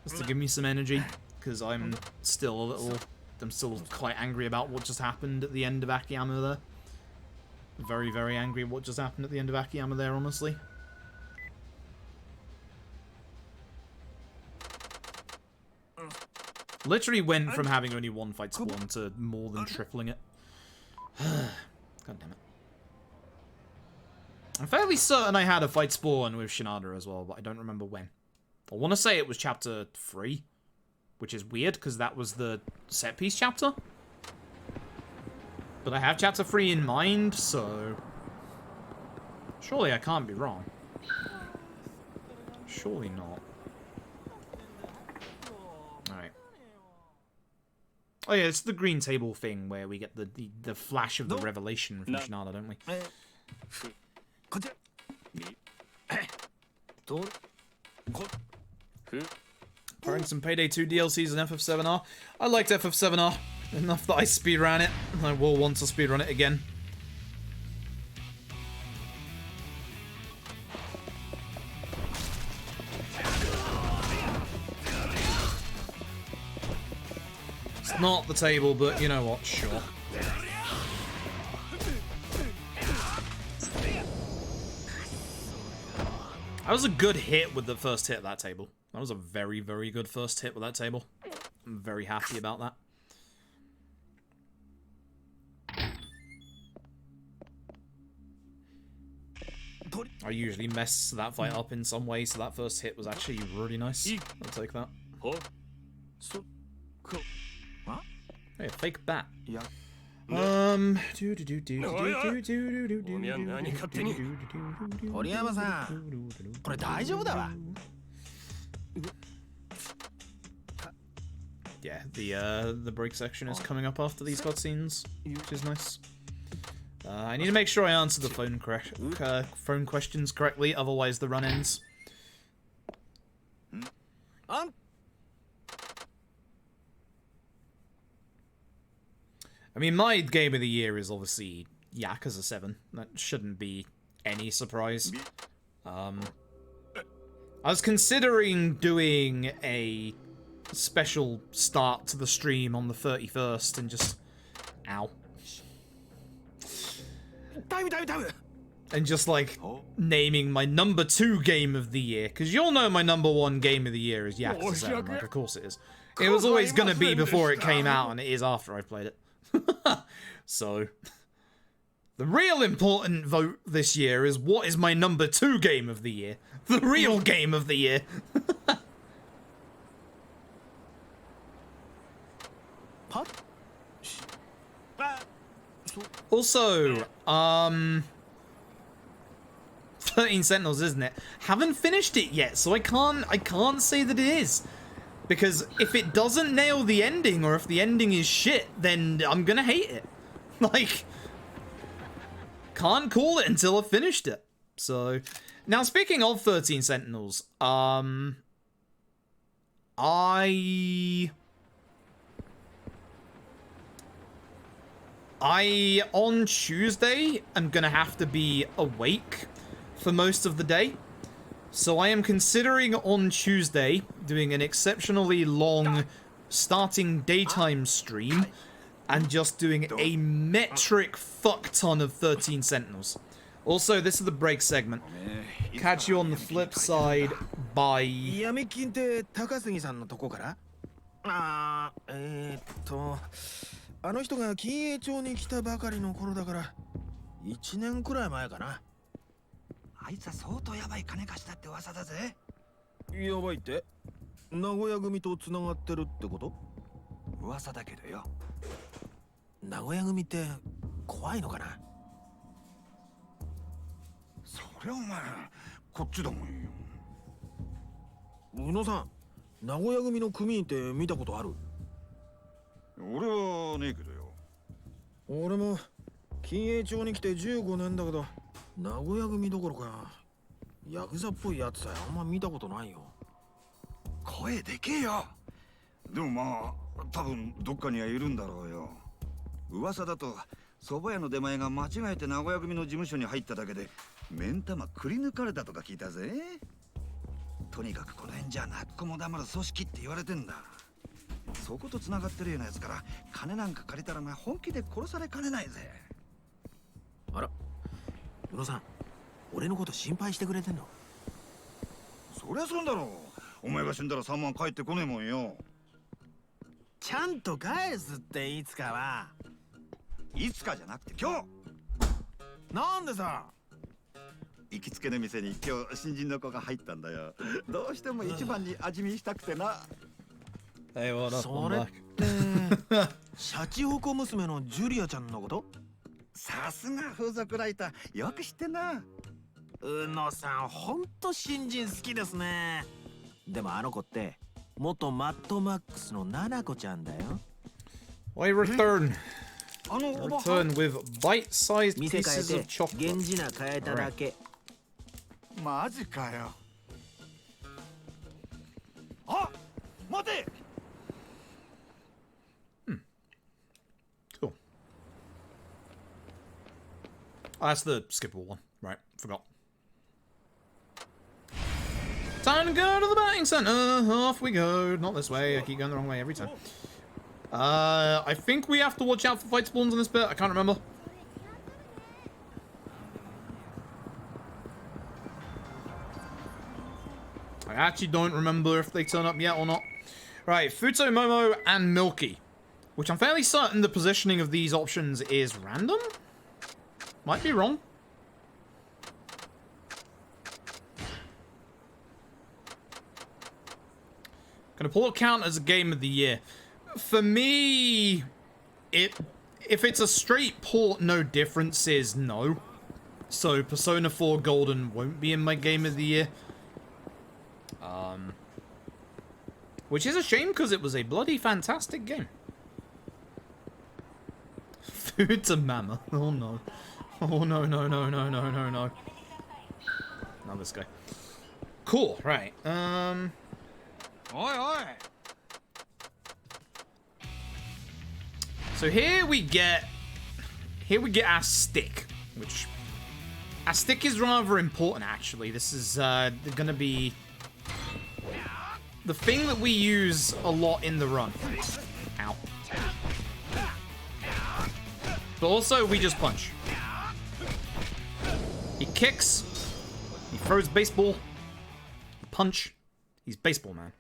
just to give me some energy, because I'm still quite angry about what just happened at the end of Akiyama there. Very, very angry at what just happened at the end of Akiyama there, honestly. Literally went from having only one fight spawn to more than tripling it. God damn it. I'm fairly certain I had a fight spawn with Shinada as well, but I don't remember when. I want to say it was chapter 3, which is weird because that was the set piece chapter. But I have chapter 3 in mind, so surely I can't be wrong. Surely not. Alright. Oh yeah, it's the green table thing where we get the flash of the revelation from Shinada, don't we? Pairing some Payday 2 DLCs and FF7R. I liked FF7R enough that I speedran it. I will want to speedrun it again. It's not the table, but you know what, sure. That was a good hit with the first hit of that table. That was a very, very good first hit with that table. I'm very happy about that. I usually mess that fight up in some way, so that first hit was actually really nice. I'll take that. Hey, a fake bat. Yeah, the break section is coming up after these cutscenes, which is nice. I need to make sure I answer the phone questions correctly, otherwise the run ends. I mean, my game of the year is obviously Yakuza 7. That shouldn't be any surprise. I was considering doing a special start to the stream on the 31st and just... Ow. And just, like, naming my number 2 game of the year. Because you all know my number 1 game of the year is Yakuza 7. Like, of course it is. It was always going to be before it came out, and it is after I've played it. So... The real important vote this year is what is my number 2 game of the year. The real game of the year. Also, 13 Sentinels, isn't it? Haven't finished it yet, so I can't say that it is. Because if it doesn't nail the ending, or if the ending is shit, then I'm gonna hate it. Like... Can't call it until I've finished it. So, now speaking of 13 Sentinels, I on Tuesday am gonna have to be awake for most of the day. So I am considering on Tuesday doing an exceptionally long starting daytime stream and just doing a metric fuck ton of 13 Sentinels. Also, this is the break segment. Catch you on the flip side. Bye. 闇金って高杉さんのとこから？あの人が金栄町に来たばかりの頃だから1年くらい前かな。あいつは相当やばい金貸しだって噂だぜ。やばいって？名古屋組と繋がってるってこと？噂だけどよ。名古屋組って怖いのかな？そりゃお前こっちだもんよ。宇野さん、名古屋組の組員って見たことある？俺はねえけどよ。俺も金栄町に来て15年だけど名古屋組どころかヤクザっぽいやつさえあんま見たことないよ。声でけえよ。でもまあ多分どっかにはいるんだろうよ。噂だと蕎麦屋の出前が間違えて名古屋組の事務所に入っただけで目ん玉くり抜かれたとか聞いたぜ。とにかくこの辺じゃなっこも黙る組織って言われてんだ。そこと繋がってるようなやつから金なんか借りたらな本気で殺されかねないぜ。あら、宇野さん、俺のこと心配してくれてんの？そりゃそうだろう。お前が死んだら3万返ってこねえもんよ。ちゃんと返すっていつかは。いつかじゃなくて今日。なんでさ。行きつけの店に今日新人の子が入ったんだよ。どうしても一番に味見したくてな。それってシャチホコ娘のジュリアちゃんのこと？さすが風俗ライター、よく知ってんな。宇野さん、ほんと新人好きですね。でもあの子って元マッドマックスのナナコちゃんだよ。I return with bite-sized pieces of chocolate. 源氏名変えただけ。マジかよ。あ、待て。Cool. Oh, that's the skippable one. Right, forgot. Time to go to the batting center. Off we go. Not this way. I keep going the wrong way every time. I think we have to watch out for fight spawns on this bit. I can't remember. I actually don't remember if they turn up yet or not. Right, Futo, Momo, and Milky. Which I'm fairly certain the positioning of these options is random? Might be wrong. Gonna pull it count as a game of the year. For me, if it's a straight port, no differences, no. So Persona 4 Golden won't be in my game of the year. Which is a shame because it was a bloody fantastic game. Food to Mama. Oh no. Oh no, no, no, no, no, no, no. Not this guy. Cool, right. Oi, oi. So here we get our stick, which A stick is rather important, actually. This is gonna be the thing that we use a lot in the run. Ow. But also, we just punch. He kicks. He throws baseball. He punch. He's baseball man.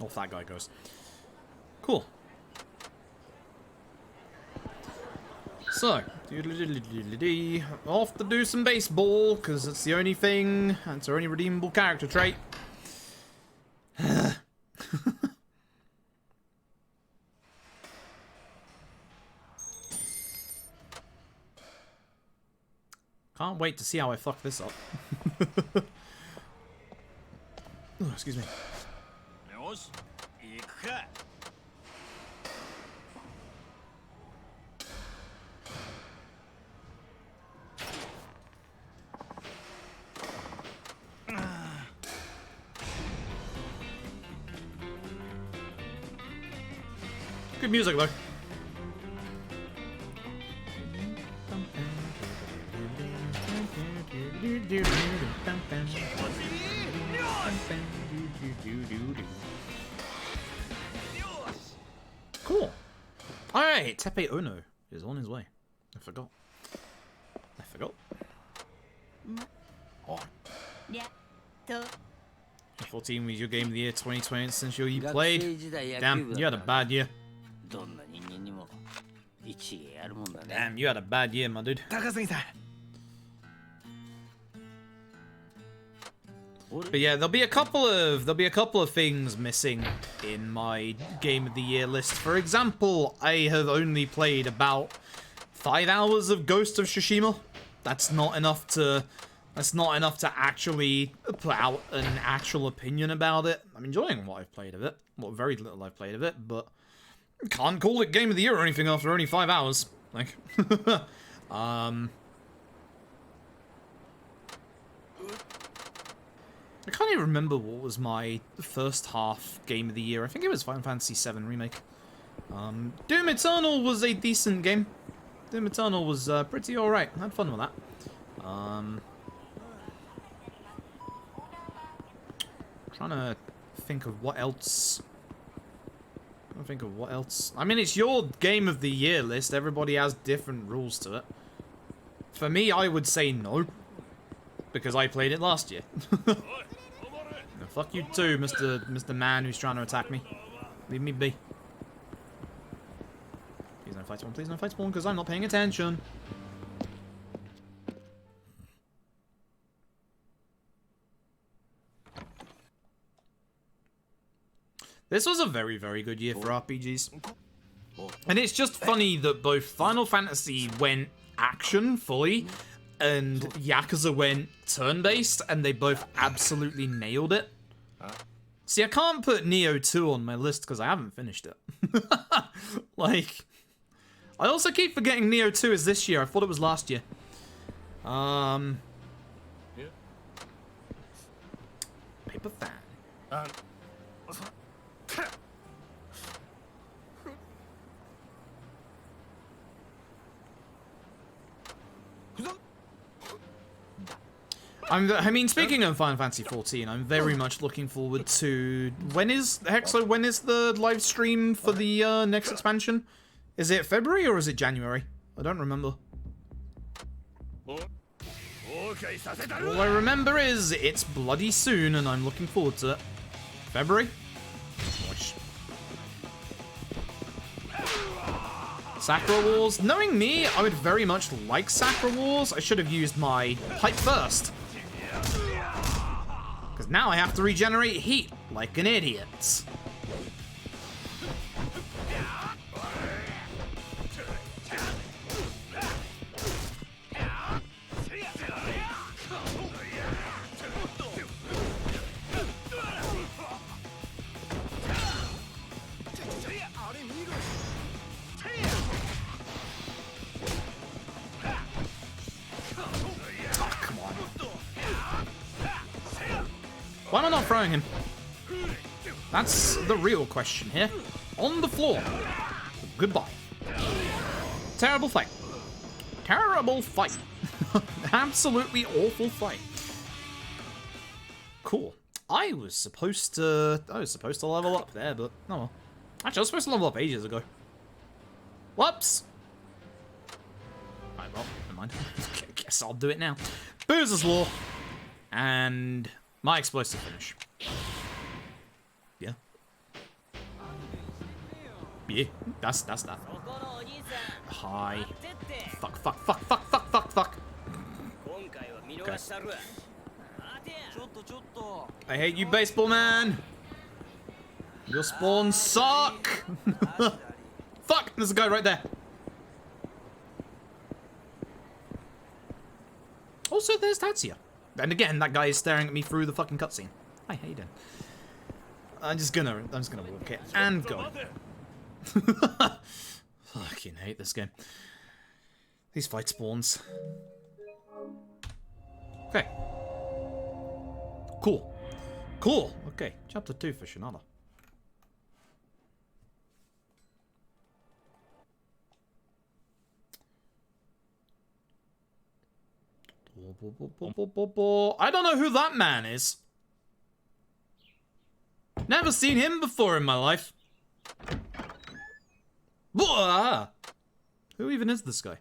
Off that guy goes. Cool. So, off to do some baseball, because it's the only thing, it's our only redeemable character trait. Can't wait to see how I fuck this up. Oh, excuse me. Good music, though. Cool. Alright, Tepe Ono is on his way. I forgot. Oh. 14 was your game of the year 2020 since you played. Damn, you had a bad year. Damn, you had a bad year, my dude. But yeah, there'll be a couple of things missing in my game of the year list. For example, I have only played about 5 hours of Ghost of Tsushima. That's not enough to actually put out an actual opinion about it. I'm enjoying what I've played of it. Well, very little I've played of it, but can't call it game of the year or anything after only 5 hours. Like, I can't even remember what was my first half game of the year. I think it was Final Fantasy VII Remake. Doom Eternal was a decent game. Doom Eternal was pretty alright. I had fun with that. Trying to think of what else. I mean, it's your game of the year list. Everybody has different rules to it. For me, I would say no. Because I played it last year. No, fuck you too, Mr. Man who's trying to attack me. Leave me be. Please no fight spawn, please no fight spawn, because I'm not paying attention. This was a very, very good year for RPGs. And it's just funny that both Final Fantasy went action fully, and Yakuza went turn-based, and they both absolutely nailed it. See, I can't put Neo 2 on my list because I haven't finished it. Like, I also keep forgetting Neo 2 is this year. I thought it was last year. Paper fan. I mean, speaking of Final Fantasy 14, I'm very much looking forward to... When is the live stream for the next expansion? Is it February or is it January? I don't remember. All I remember is it's bloody soon and I'm looking forward to it. February? Sakura Wars. Knowing me, I would very much like Sakura Wars. I should have used my pipe first. Because now I have to regenerate heat like an idiot. Why am I not throwing him? That's the real question here. On the floor. Goodbye. Terrible fight. Terrible fight. Absolutely awful fight. Cool. I was supposed to level up there, but oh well. Actually, I was supposed to level up ages ago. Whoops. Alright, well, never mind. Guess I'll do it now. Boozer's Law. And my explosive finish. Yeah. Yeah, that's that. Hi. Fuck. Okay. I hate you, baseball man. Your spawns suck. Fuck, there's a guy right there. Also, there's Tatsuya. And again, that guy is staring at me through the fucking cutscene. Hi, how you doing? I'm just gonna walk it and go. Fucking hate this game. These fight spawns. Okay. Cool. Okay, chapter 2 for Shinada. I don't know who that man is. Never seen him before in my life. Who even is this guy?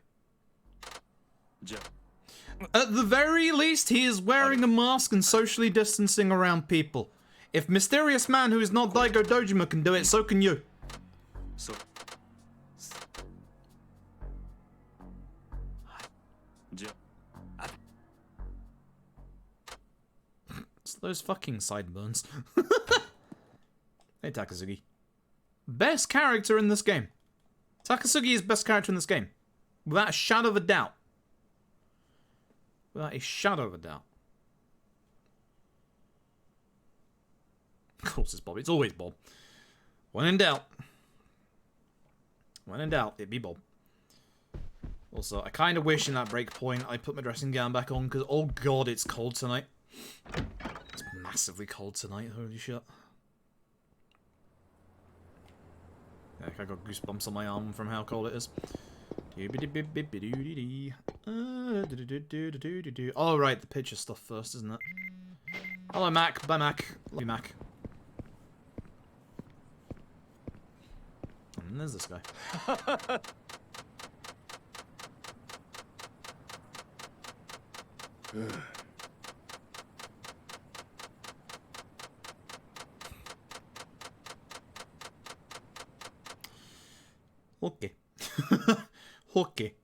At the very least, he is wearing a mask and socially distancing around people. If mysterious man who is not Daigo Dojima can do it, so can you. It's those fucking sideburns. Hey, Takasugi. Best character in this game. Takasugi is best character in this game. Without a shadow of a doubt. Without a shadow of a doubt. Of course it's Bob. It's always Bob. When in doubt. When in doubt, it be Bob. Also, I kind of wish in that break point I put my dressing gown back on because, oh god, it's cold tonight. It's massively cold tonight, holy shit. Heck, I got goosebumps on my arm from how cold it is. Oh, right, the picture stuff first, isn't it? Hello, Mac. Bye, Mac. Love you, Mac. And there's this guy. Okay. Okay.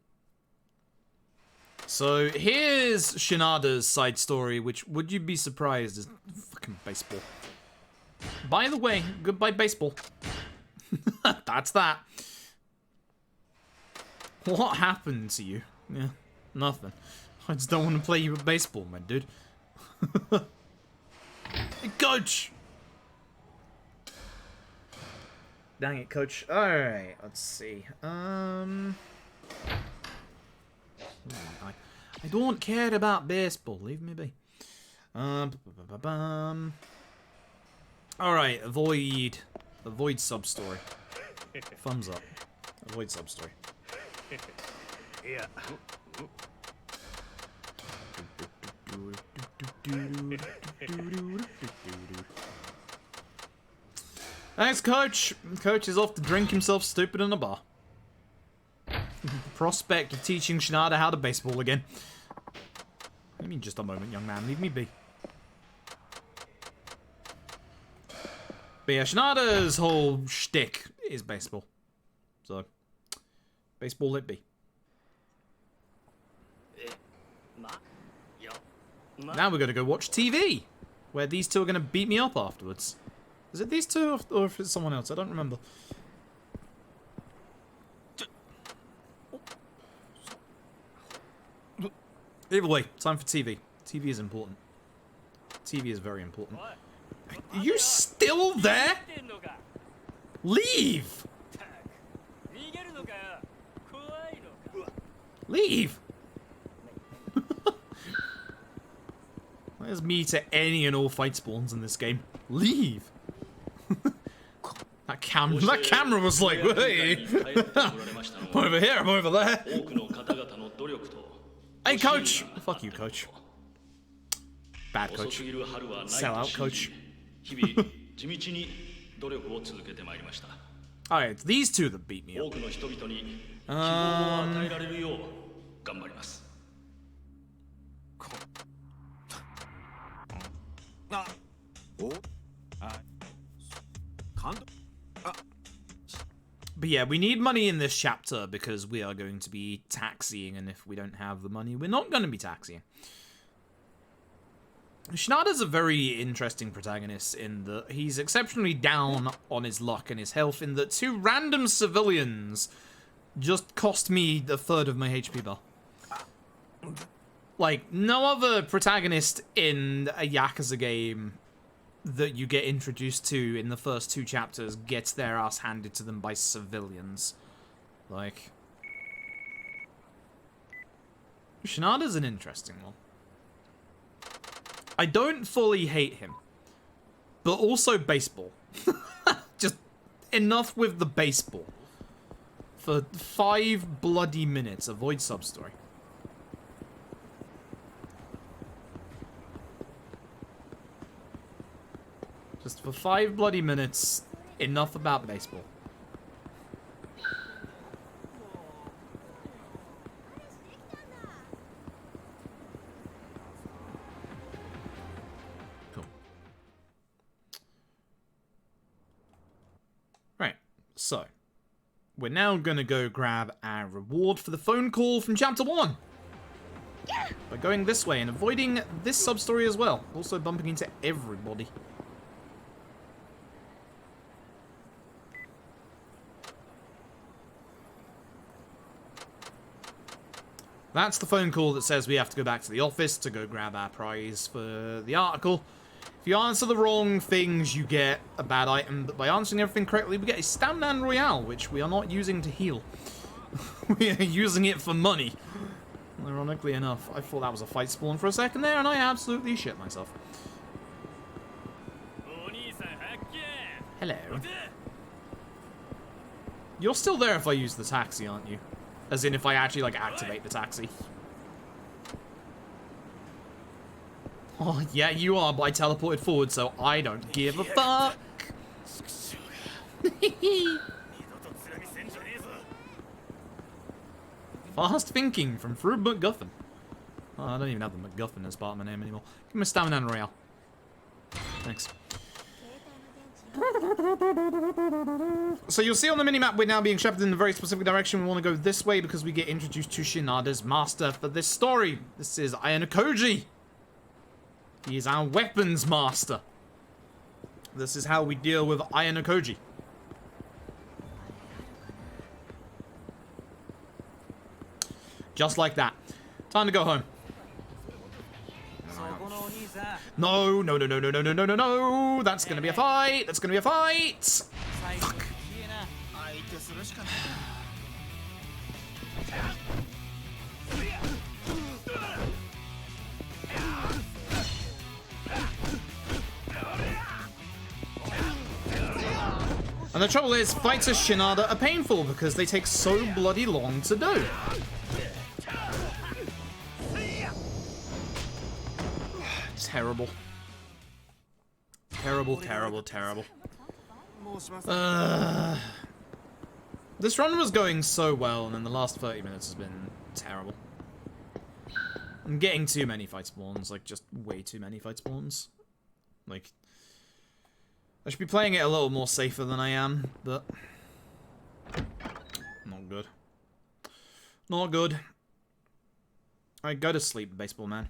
So here's Shinada's side story, which would you be surprised is fucking baseball. By the way, goodbye baseball. That's that. What happened to you? Yeah, nothing. I just don't want to play you with baseball, my dude. Hey, coach! Dang it, coach. Alright, let's see. I don't care about baseball. Leave me be. Alright, avoid sub-story. Thumbs up. Avoid sub-story. Yeah. Thanks, coach. Coach is off to drink himself stupid in a bar. Prospect of teaching Shinada how to baseball again. Give me just a moment, young man. Leave me be. But yeah, Shinada's whole shtick is baseball. So, baseball it be. Now we're going to go watch TV, where these two are going to beat me up afterwards. Is it these two, or if it's someone else? I don't remember. Either way, time for TV. TV is important. TV is very important. Are you still there? Leave! Leave! There's me to any and all fight spawns in this game. Leave! That camera was like, hey! I'm over here, I'm over there. Hey, coach! Fuck you, coach. Bad coach. Sell out, coach. Alright, it's these two that beat me up. But yeah, we need money in this chapter because we are going to be taxiing, and if we don't have the money, we're not going to be taxiing. Shinada's a very interesting protagonist in that he's exceptionally down on his luck and his health, in that 2 random civilians just cost me a third of my HP bar. Like, no other protagonist in a Yakuza game that you get introduced to in the first 2 chapters gets their ass handed to them by civilians. Like, Shinada's an interesting one. I don't fully hate him, but also baseball. Just enough with the baseball. For 5 bloody minutes, avoid sub-story. Just for 5 bloody minutes, enough about baseball. Cool. Right, so we're now gonna go grab our reward for the phone call from chapter 1. By going this way and avoiding this sub-story as well. Also bumping into everybody. That's the phone call that says we have to go back to the office to go grab our prize for the article. If you answer the wrong things, you get a bad item, but by answering everything correctly, we get a Stamina Royale, which we are not using to heal. We are using it for money. Ironically enough, I thought that was a fight spawn for a second there, and I absolutely shit myself. Hello. You're still there if I use the taxi, aren't you? As in, if I actually, like, activate the taxi. Oh, yeah, you are, but I teleported forward, so I don't give a fuck. Fast thinking from Fruit McGuffin. Oh, I don't even have the McGuffin as part of my name anymore. Give me a Stamina Royale. Thanks. So you'll see on the minimap we're now being shepherded in a very specific direction. We want to go this way because we get introduced to Shinada's master for this story. This is Ayanokoji. He is our weapons master. This is how we deal with Ayanokoji. Just like that. Time to go home. No, no, no, no, no, no, no, no, no, no. That's gonna be a fight. That's gonna be a fight. Fuck. And the trouble is, fights as Shinada are painful because they take so bloody long to do. Terrible. Terrible, terrible, terrible. This run was going so well, and then the last 30 minutes has been terrible. I'm getting too many fight spawns, like, just way too many fight spawns. Like, I should be playing it a little more safer than I am, but not good. Not good. Alright, go to sleep, baseball man.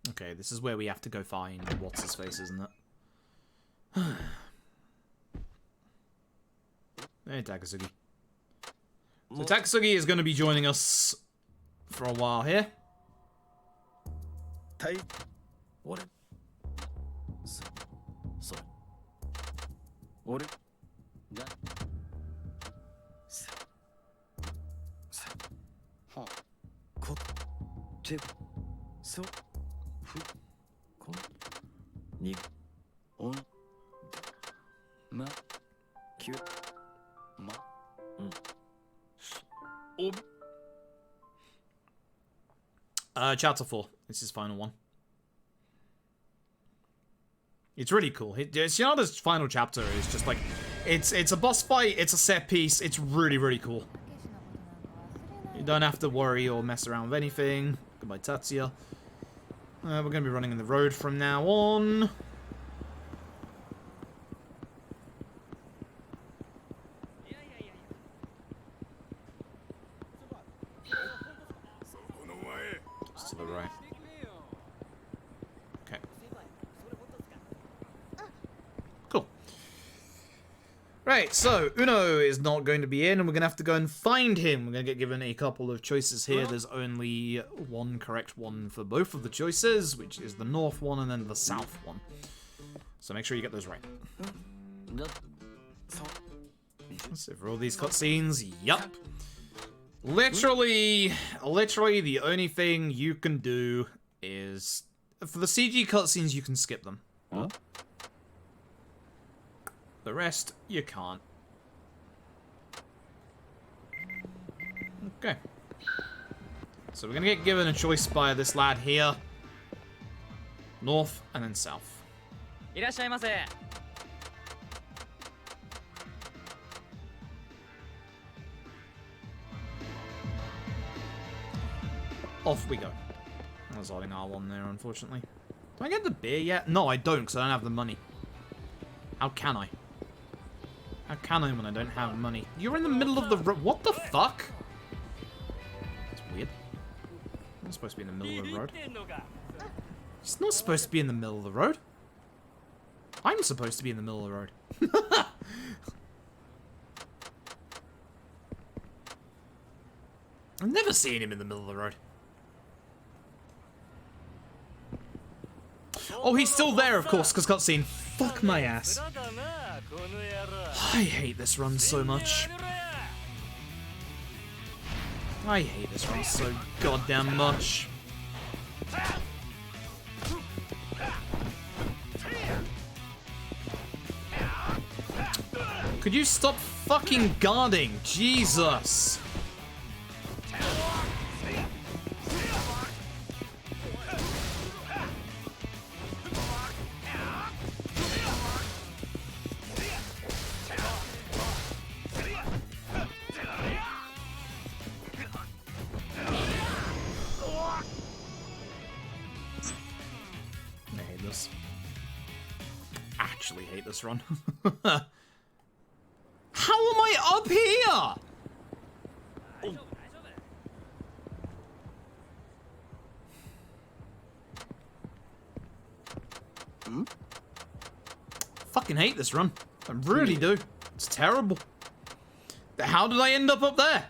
Okay, this is where we have to go find what's-his-face, isn't it? Hey, Takasugi. So Takasugi is going to be joining us for a while here. What? ま、きゅ、ま、Chapter 4. This is final one. It's really cool. Shinada's final chapter is just like, it's a boss fight, it's a set piece, it's really, really cool. You don't have to worry or mess around with anything. Goodbye, Tatsuya. We're going to be running in the road from now on. Just to the right. Okay. Cool. Right, so Uno is not going to be in, and we're going to have to go and find him. We're going to get given a couple of choices here. There's only one correct one for both of the choices, which is the north one and then the south one. So make sure you get those right. So for all these cutscenes, yup. Literally the only thing you can do is... For the CG cutscenes, you can skip them. Huh? The rest, you can't. Okay. So we're gonna get given a choice by this lad here. North and then south. いらっしゃいませ。 Off we go. I was holding R1 there, unfortunately. Do I get the beer yet? No, I don't, because I don't have the money. How can I? How can I when I don't have money? You're in the middle of the road. What the fuck? It's weird. I'm not supposed to be in the middle of the road. It's not supposed to be in the middle of the road. I'm supposed to be in the middle of the road. I've never seen him in the middle of the road. Oh, he's still there, of course, because cutscene. Fuck my ass. I hate this run so much. I hate this run so goddamn much. Could you stop fucking guarding? Jesus. This run. How am I up here? Fucking hate this run. I really do. It's terrible. How did I end up there?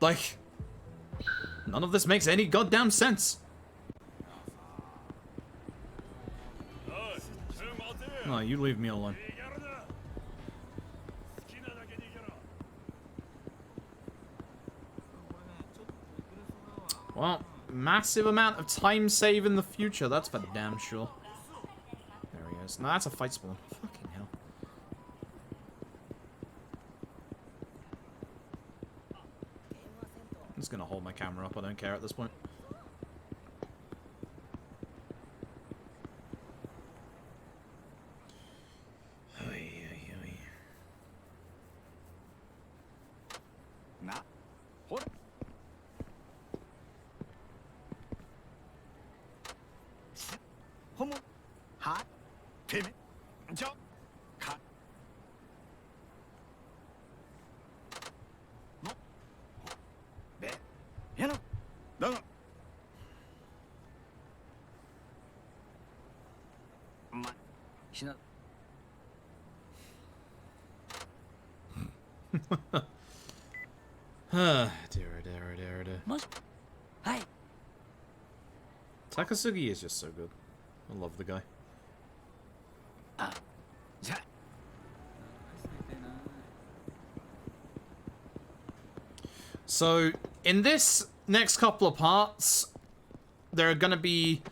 Like, none of this makes any goddamn sense. No, you leave me alone. Well, massive amount of time save in the future, that's for damn sure. There he is. No, that's a fight spawn. Fucking hell. I'm just gonna hold my camera up, I don't care at this point. Shinada. Dear. Hi. Takasugi is just so good. I love the guy. So, in this next couple of parts, there are gonna be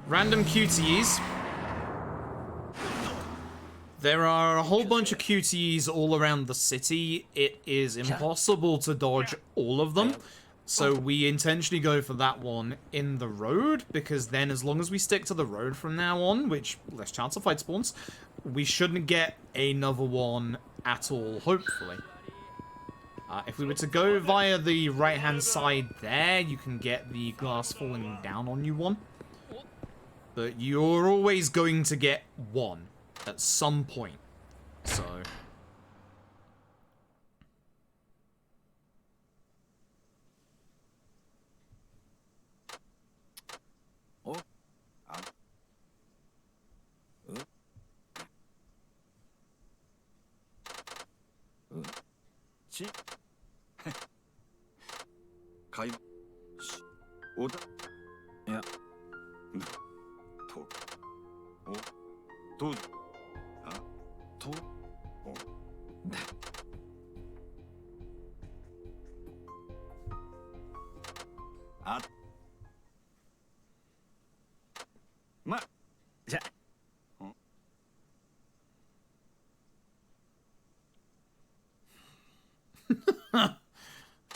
random QTEs. There are a whole bunch of QTEs all around the city. It is impossible to dodge all of them. So we intentionally go for that one in the road, because then as long as we stick to the road from now on, which less chance of fight spawns, we shouldn't get another one at all, hopefully. If we were to go via the right-hand side there, you can get the glass falling down on you one. But you're always going to get one at some point. So...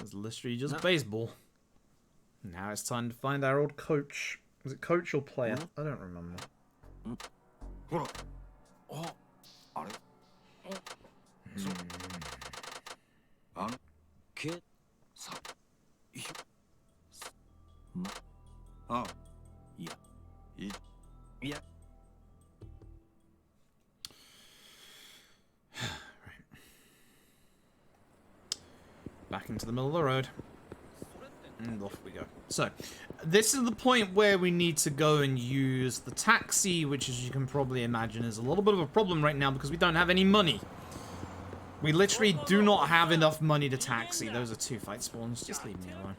It's literally just baseball. Now it's time to find our old coach. Was it coach or player? I don't remember. Back into the middle of the road. And off we go. So, this is the point where we need to go and use the taxi, which, as you can probably imagine, is a little bit of a problem right now because we don't have any money. We literally do not have enough money to taxi. Those are 2 fight spawns. Just leave me alone.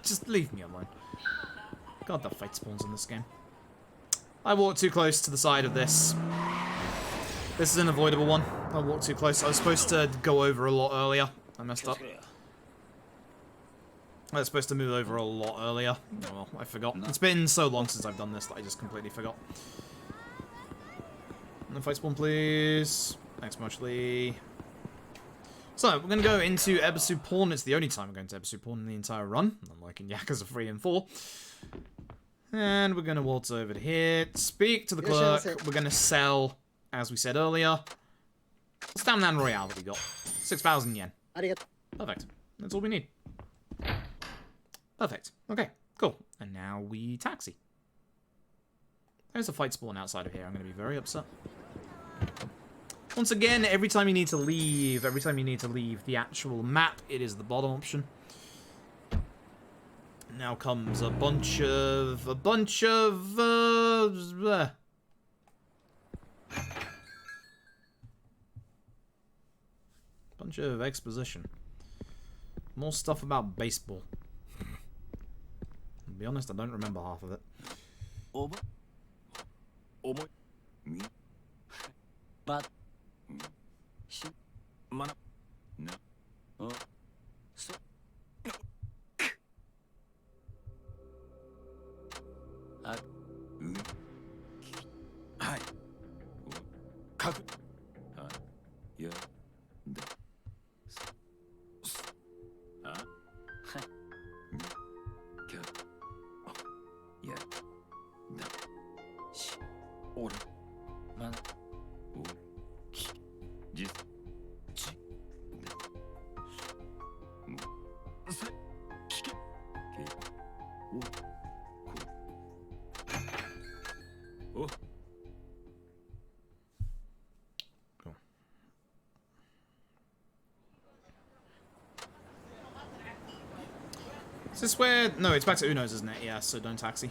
Just leave me alone. God, the fight spawns in this game. I walked too close to the side of this. This is an avoidable one. I walked too close. I was supposed to go over a lot earlier. I messed up. I was supposed to move over a lot earlier. Oh well, I forgot. It's been so long since I've done this that I just completely forgot. No fight spawn, please. Thanks much, Lee. So, we're going to go into Ebisu Pawn. It's the only time we're going to Ebisu Pawn in the entire run, unlike in Yakuza 3 and 4. And we're going to waltz over to here, speak to the clerk. We're going to sell, as we said earlier, Stamina Royale that we got. 6,000 yen. Perfect. That's all we need. Perfect. Okay, cool. And now we taxi. There's a fight spawn outside of here. I'm going to be very upset. Once again, every time you need to leave the actual map, it is the bottom option. Now comes a bunch of exposition. More stuff about baseball. To be honest, I don't remember half of it. But Is this where... No, it's back to Uno's, isn't it? Yeah, so don't taxi.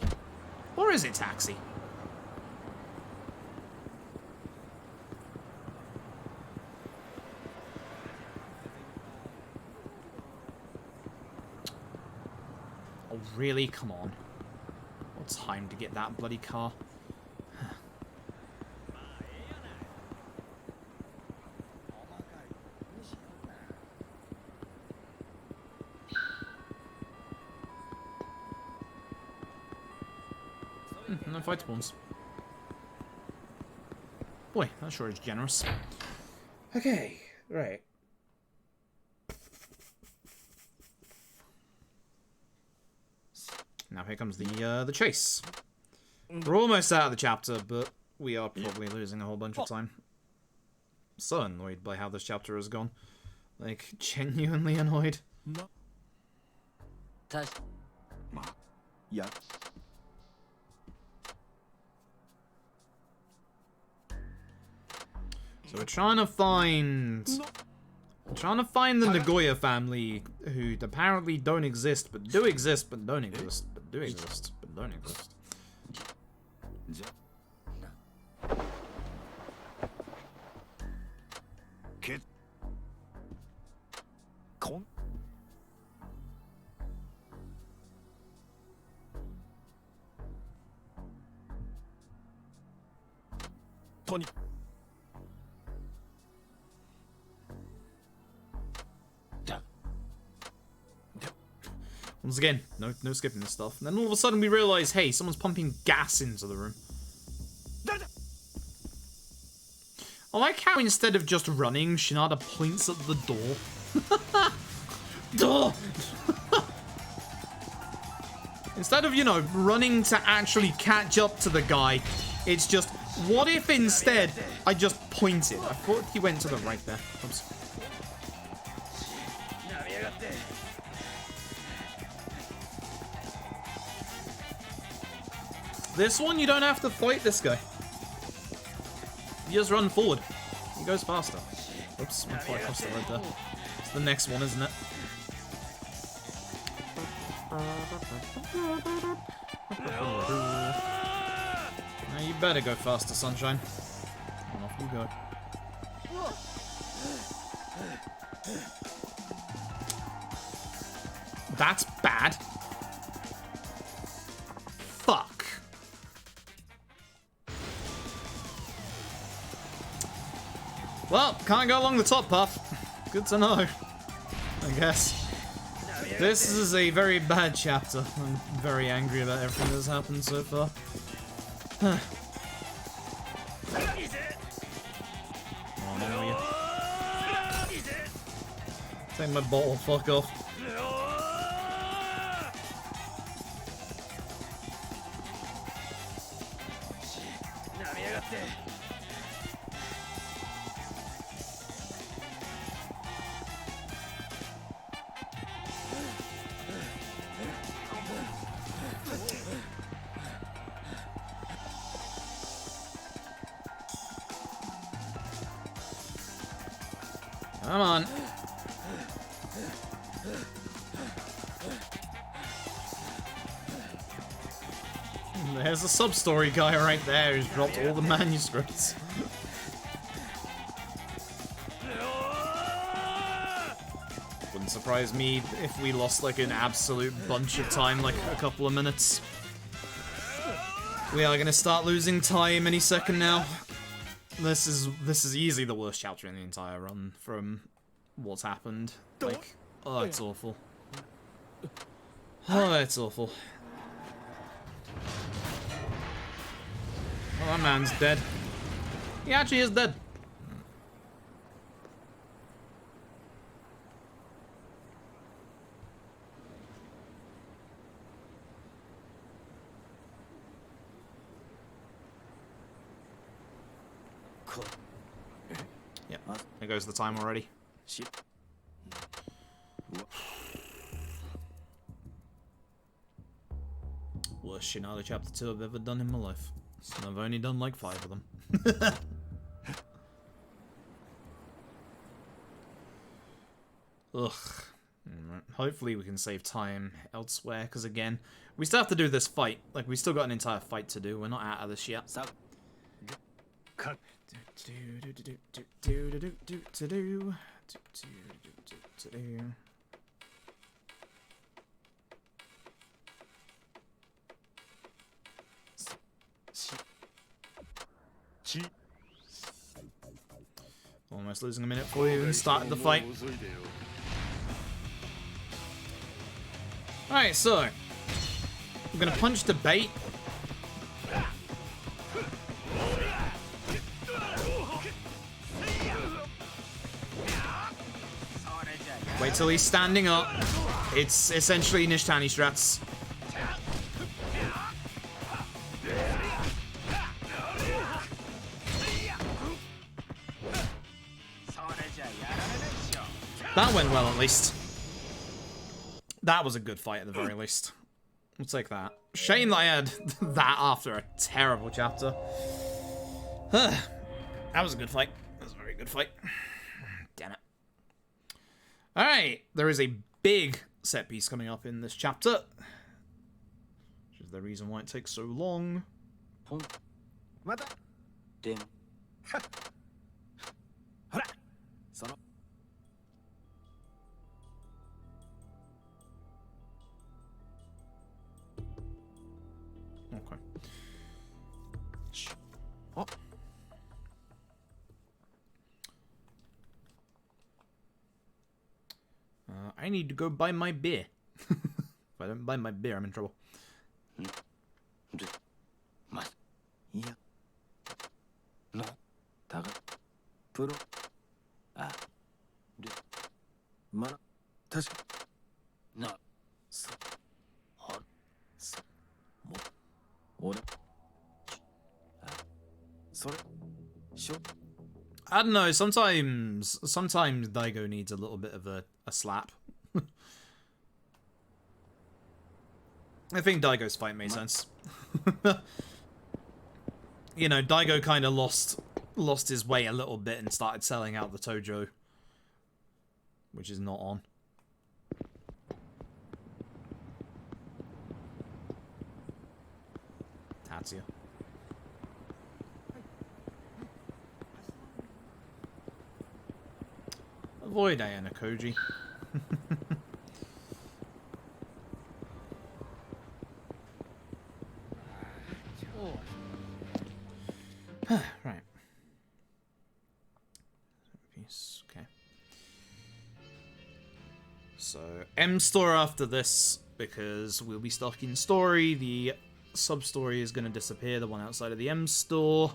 Or is it taxi? Oh, really? Come on. What time to get that bloody car? No fight spawns. Boy, that sure is generous. Okay, right. Now here comes the chase. We're almost out of the chapter, but we are probably losing a whole bunch of time. So annoyed by how this chapter has gone. Like, genuinely annoyed. Yeah. So we're trying to find the Nagoya family, who apparently don't exist, but do exist, but don't exist, but do exist, but don't exist. Kid. Con. Tony. Once again, no skipping this stuff. And then all of a sudden we realize, hey, someone's pumping gas into the room. I like how instead of just running, Shinada points at the door. Door! Instead of, you know, running to actually catch up to the guy, it's just, what if instead I just pointed? I thought he went to the right there. Oops. This one, you don't have to fight this guy. You just run forward. He goes faster. Oops, I thought I crossed the road there. It's the next one, isn't it? Now you better go faster, Sunshine. And off you go. That's bad. Fuck. Well, can't go along the top path. Good to know, I guess. This is a very bad chapter. I'm very angry about everything that's happened so far. Oh, no, you. Take my bottle, fuck off. Come on. There's a sub-story guy right there who's dropped all the manuscripts. Wouldn't surprise me if we lost like an absolute bunch of time, like a couple of minutes. We are gonna start losing time any second now. This is easily the worst chapter in the entire run from what's happened. Like, oh, it's awful. Oh, it's awful. Oh, that man's dead. He actually is dead. Yeah, there goes the time already. Worst Shinada chapter 2 I've ever done in my life. And I've only done like 5 of them. Ugh. Hopefully we can save time elsewhere, because again, we still have to do this fight. Like, we still got an entire fight to do. We're not out of this yet. Cut. Almost losing a minute before we even started the fight. Alright, so I'm gonna punch the bait. Wait till he's standing up. It's essentially Nishtani strats. That went well, at least. That was a good fight, at the very least. We'll take that. Shame that I had that after a terrible chapter. That was a good fight. That was a very good fight. Damn it. Alright, there is a big set piece coming up in this chapter. Which is the reason why it takes so long. Okay. Oh. I need to go buy my beer. If I don't buy my beer, I'm in trouble. I don't know, sometimes Daigo needs a little bit of a slap. I think Daigo's fight made sense. You know, Daigo kind of lost his way a little bit and started selling out the Tojo, which is not on. Tatsuya. Avoid Ayana Koji. Right. Piece. Okay. So, M store after this, because we'll be stuck in story. The sub-story is going to disappear, the one outside of the M store.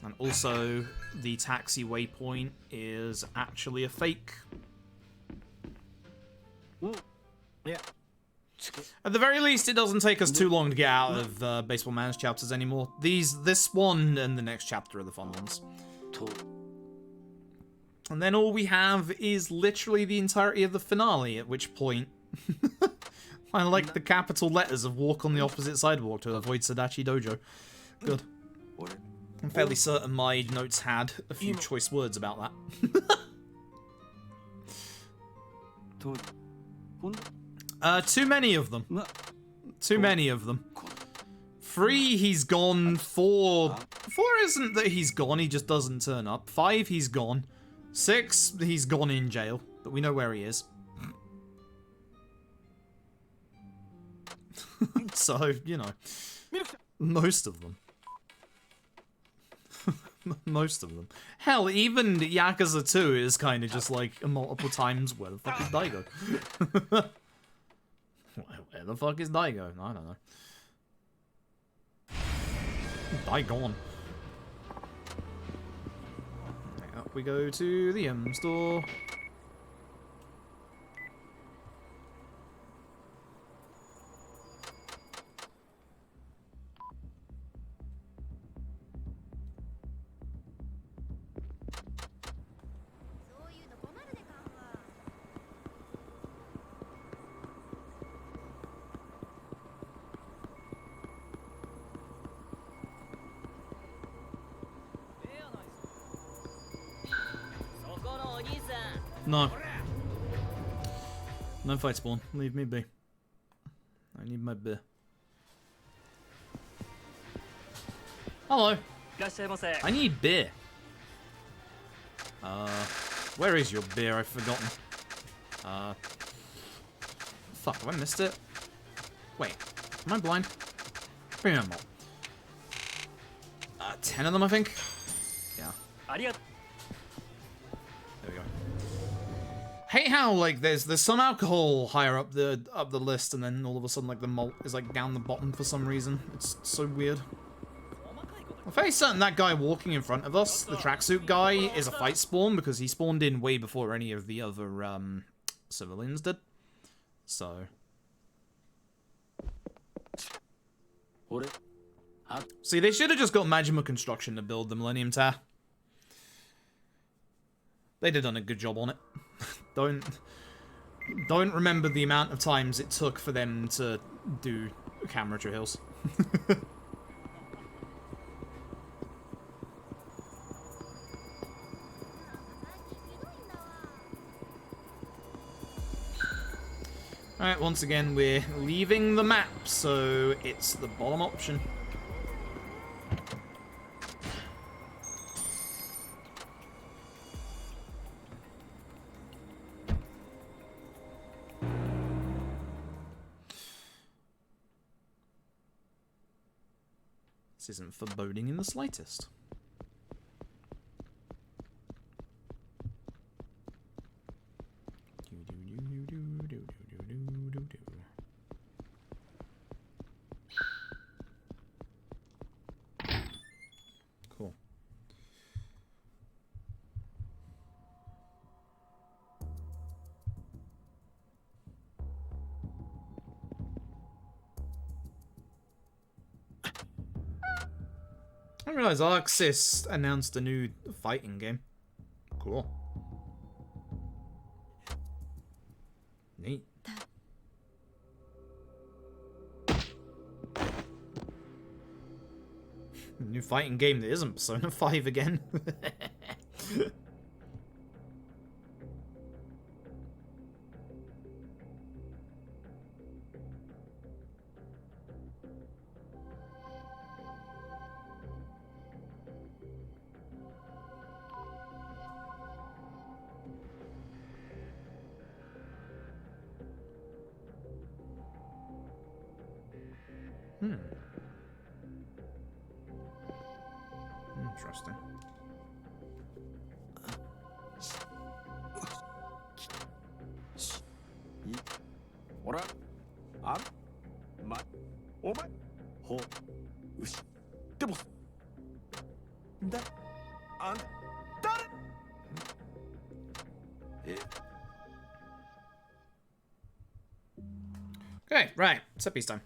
And also, the taxi waypoint is actually a fake. Yeah. At the very least, it doesn't take us too long to get out of Baseball Man's chapters anymore. This one and the next chapter are the fun ones. And then all we have is literally the entirety of the finale, at which point I like the capital letters of walk on the opposite sidewalk to avoid Sadachi Dojo. Good. I'm fairly certain my notes had a few choice words about that. Too many of them. Too many of them. 3, he's gone. 4 isn't that he's gone, he just doesn't turn up. 5, he's gone. 6, he's gone in jail, but we know where he is. So, you know, most of them. Most of them. Hell, even Yakuza 2 is kind of just like multiple times, where the fuck is Daigo? Where the fuck is Daigo? I don't know. Daigon. Up we go to the M store. No. No fight spawn. Leave me be. I need my beer. Hello. I need beer. Where is your beer? I've forgotten. Fuck, have I missed it? Wait, am I blind? Bring them up. 10 of them, I think? Yeah. There we go. Hate how like there's some alcohol higher up the list, and then all of a sudden like the malt is like down the bottom for some reason. It's so weird. I'm fairly certain that guy walking in front of us, the tracksuit guy, is a fight spawn because he spawned in way before any of the other civilians did. So. See, they should have just got Majima Construction to build the Millennium Tower. They'd have done a good job on it. Don't remember the amount of times it took for them to do camera trails. Alright, once again, we're leaving the map, so it's the bottom option. This isn't foreboding in the slightest. Cool. I didn't realize Arxis announced a new fighting game. Cool. Neat. New fighting game that isn't Persona 5 again. Interesting. Okay, right. Set piece time.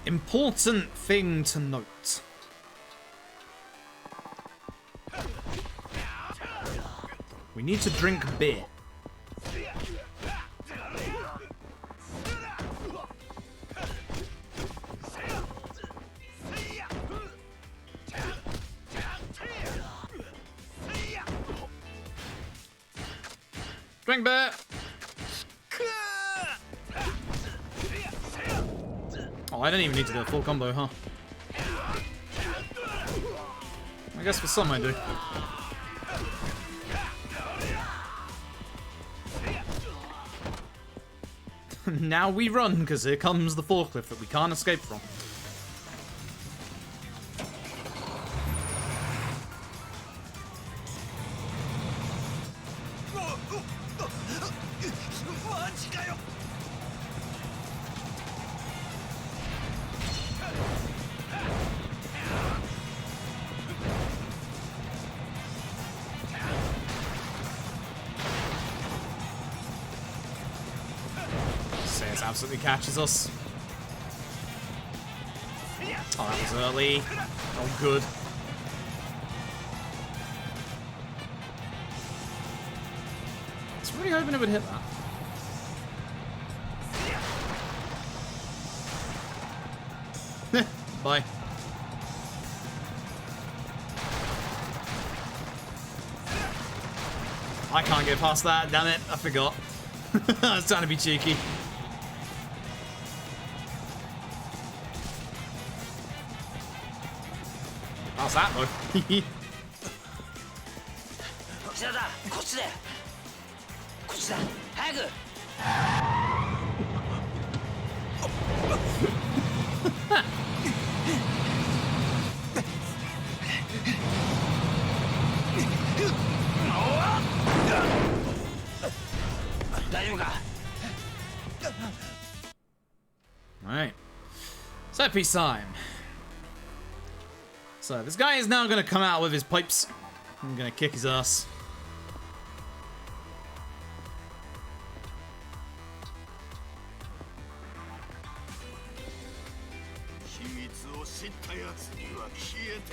Important thing to note. We need to drink beer. Drink beer! Oh, I don't even need to do a full combo, huh? I guess for some I do. Now we run, because here comes the forklift that we can't escape from. Absolutely catches us. Oh, that was early. Oh, good. I was really hoping it would hit that. Bye. I can't get past that, damn it. I forgot. I was trying to be cheeky. How's that, though? Alright. Set piece time. So this guy is now going to come out with his pipes. I'm going to kick his ass.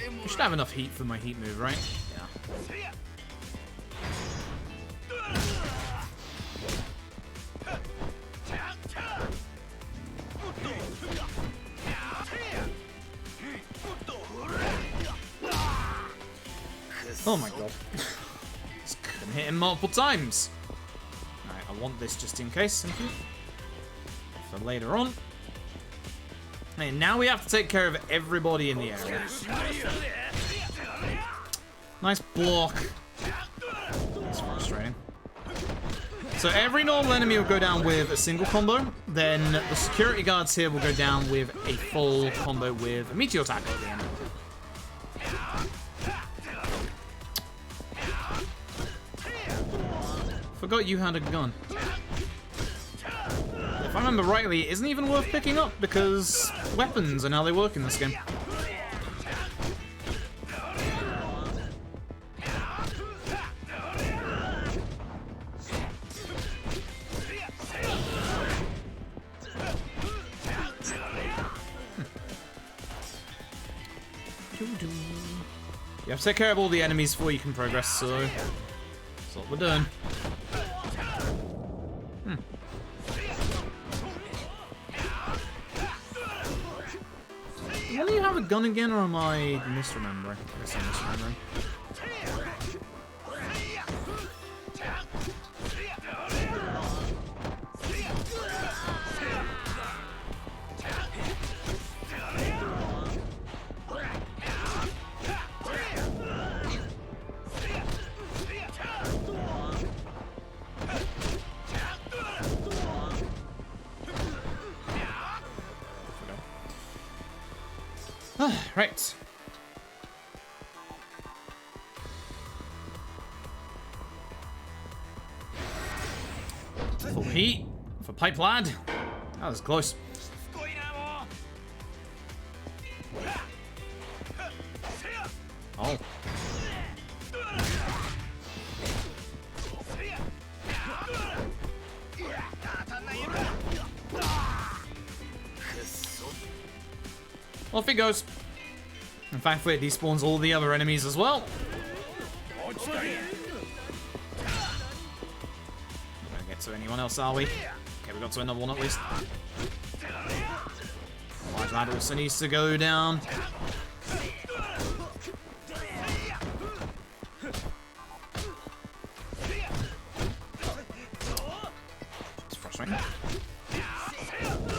I should have enough heat for my heat move, right? Yeah. Oh my god. Just couldn't hit him multiple times. Alright, I want this just in case, thank you. For later on. And now we have to take care of everybody in the area. Nice block. That's frustrating. So every normal enemy will go down with a single combo. Then the security guards here will go down with a full combo with a meteor attack at the end. Forgot you had a gun. If I remember rightly, it isn't even worth picking up because weapons and how they work in this game. You have to take care of all the enemies before you can progress, so that's what we're doing. Do you have a gun again, or am I misremembering? I guess I'm misremembering. Right. Full heat for Pipe Lad. That was close. Oh. Off he goes. And thankfully it despawns all the other enemies as well. We're gonna get to anyone else, are we? Okay, we got to another one at least. Otherwise that also needs to go down. It's frustrating.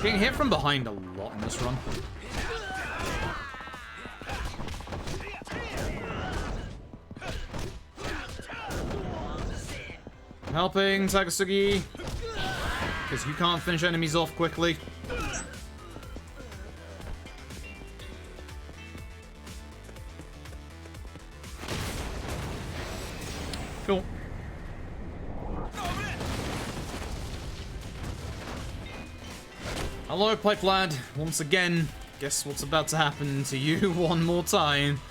Getting hit from behind a lot in this run. Helping, Takasugi. Because you can't finish enemies off quickly. Cool. Hello, Pipe Lad. Once again, guess what's about to happen to you one more time.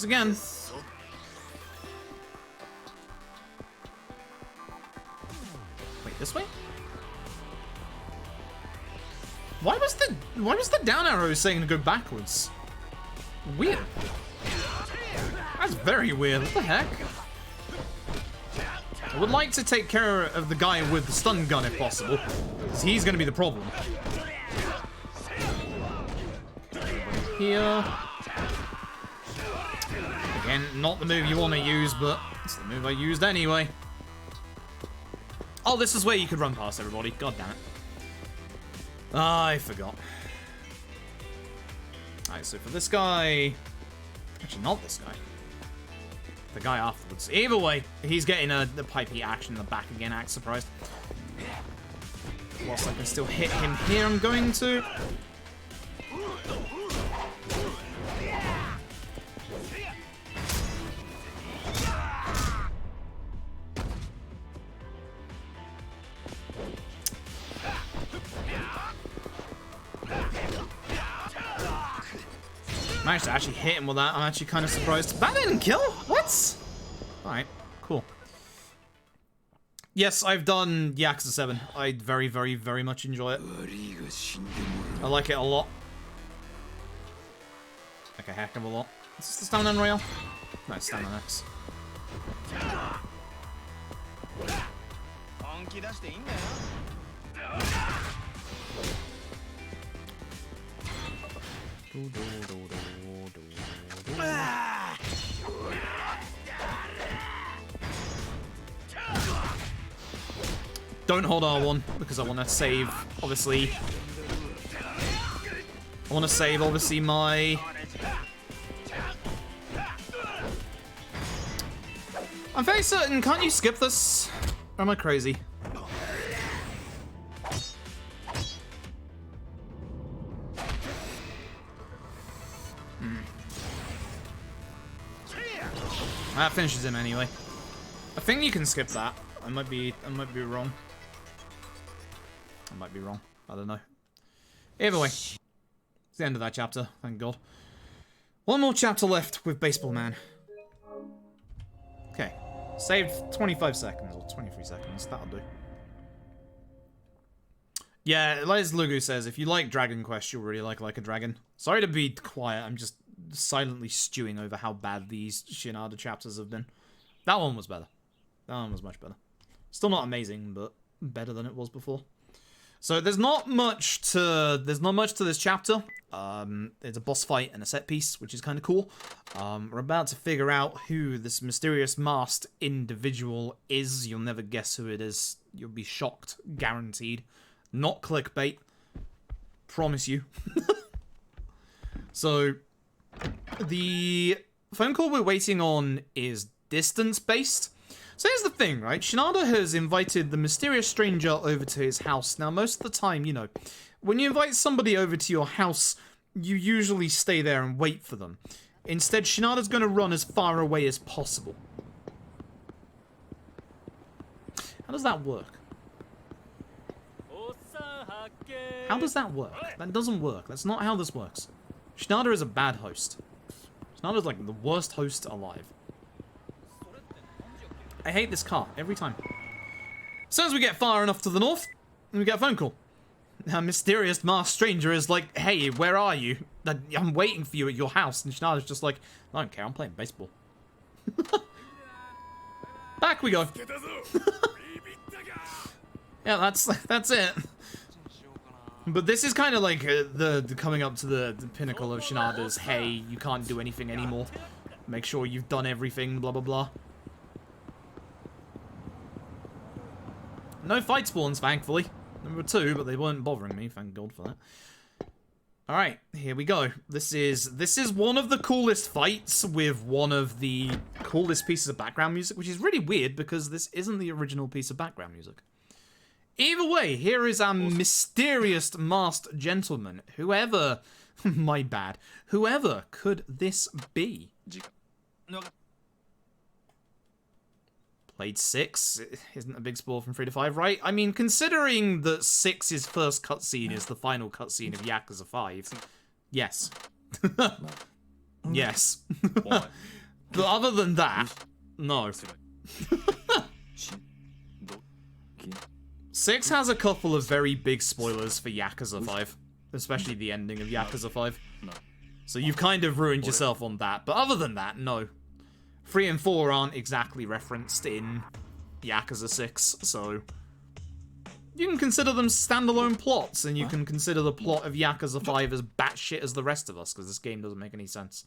Again. Wait, this way? Why was the down arrow saying to go backwards? Weird. That's very weird. What the heck? I would like to take care of the guy with the stun gun if possible, because he's going to be the problem. Here. Again, not the move you want to use, but it's the move I used anyway. Oh, this is where you could run past everybody. God damn it. I forgot. Alright, so for this guy... Actually, not this guy. The guy afterwards. Either way, he's getting the pipey action in the back again, act surprised. Whilst I can still hit him here, I'm going to... Managed to actually hit him with that. I'm actually kind of surprised. That didn't kill? What? Alright, cool. Yes, I've done Yakuza 7. I very, very, very much enjoy it. I like it a lot. Like a heck of a lot. Is this the Stamina Royale? No, it's Stamina X. Don't hold R1 because I want to save, obviously. I want to save, obviously, my... I'm very certain, can't you skip this? Or am I crazy? That finishes him anyway. I think you can skip that. I might be wrong. I might be wrong. I don't know. Either way, it's the end of that chapter. Thank God. One more chapter left with Baseball Man. Okay, saved 25 seconds or 23 seconds. That'll do. Yeah, as Lugu says, if you like Dragon Quest, you'll really like a Dragon. Sorry to be quiet. I'm just silently stewing over how bad these Shinada chapters have been. That one was better. That one was much better. Still not amazing, but better than it was before. So there's not much to this chapter. It's a boss fight and a set piece, which is kind of cool. We're about to figure out who this mysterious masked individual is. You'll never guess who it is. You'll be shocked, guaranteed. Not clickbait. Promise you. So the phone call we're waiting on is distance-based. So here's the thing, right? Shinada has invited the mysterious stranger over to his house. Now, most of the time, you know, when you invite somebody over to your house, you usually stay there and wait for them. Instead, Shinada's going to run as far away as possible. How does that work? How does that work? That doesn't work. That's not how this works. Shinada is a bad host. Shinada's like the worst host alive. I hate this car every time. As soon as we get far enough to the north, we get a phone call. A mysterious masked stranger is like, hey, where are you? I'm waiting for you at your house. And Shinada's just like, I don't care, I'm playing baseball. Back we go. Yeah, that's it. But this is kind of like the coming up to the pinnacle of Shinada's, hey, you can't do anything anymore. Make sure you've done everything, blah, blah, blah. No fight spawns, thankfully. Number 2, but they weren't bothering me, thank God for that. Alright, here we go. This is one of the coolest fights with one of the coolest pieces of background music, which is really weird because this isn't the original piece of background music. Either way, here is our mysterious masked gentleman. Whoever... my bad. Whoever could this be? Played 6. Isn't a big spoil from 3 to 5, right? I mean, considering that 6's first cutscene is the final cutscene of Yakuza 5. Yes. Yes. But other than that, no. 6 has a couple of very big spoilers for Yakuza 5. Especially the ending of Yakuza 5. So you've kind of ruined yourself on that. But other than that, no. 3 and 4 aren't exactly referenced in Yakuza 6, so... You can consider them standalone plots, and you can consider the plot of Yakuza 5 as batshit as the rest of us, because this game doesn't make any sense.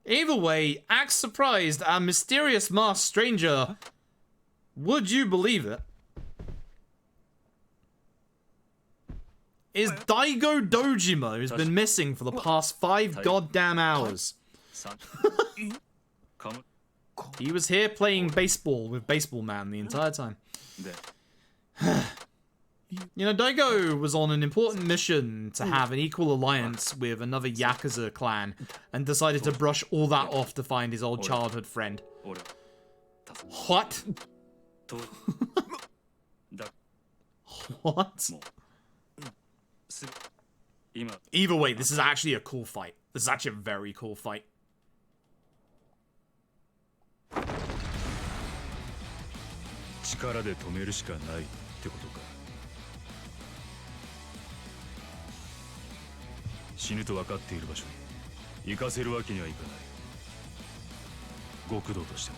Either way, act surprised, our mysterious masked stranger... Would you believe it? Is Daigo Dojima, who's been missing for the past 5 goddamn hours. He was here playing baseball with Baseball Man the entire time. You know, Daigo was on an important mission to have an equal alliance with another Yakuza clan and decided to brush all that off to find his old childhood friend. What? What? Either way, this is actually a cool fight. This is actually a very cool fight. 力で止めるしかないってことか。死ぬと分かっている場所に行かせるわけにはいかない。極道として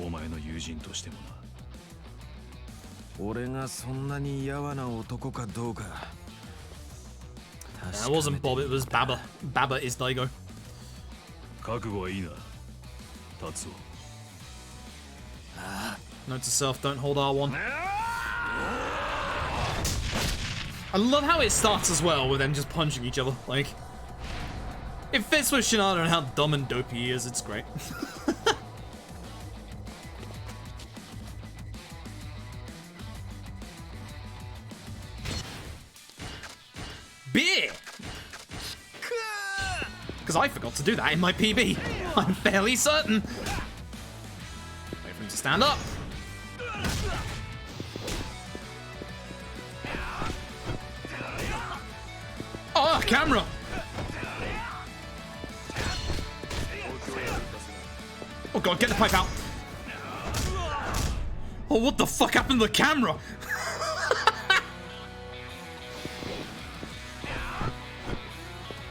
もお前の友人としてもな。俺がそんなにやわな男かどうか。It wasn't Bob, it was Baba. Baba is Daigo. 覚悟はいいな、達夫。Note to self, don't hold R1. I love how it starts as well with them just punching each other. Like, it fits with Shinada and how dumb and dopey he is. It's great. Beer! Because I forgot to do that in my PB. I'm fairly certain. Wait for him to stand up. Oh, camera! Oh god, get the pipe out. Oh, what the fuck happened to the camera?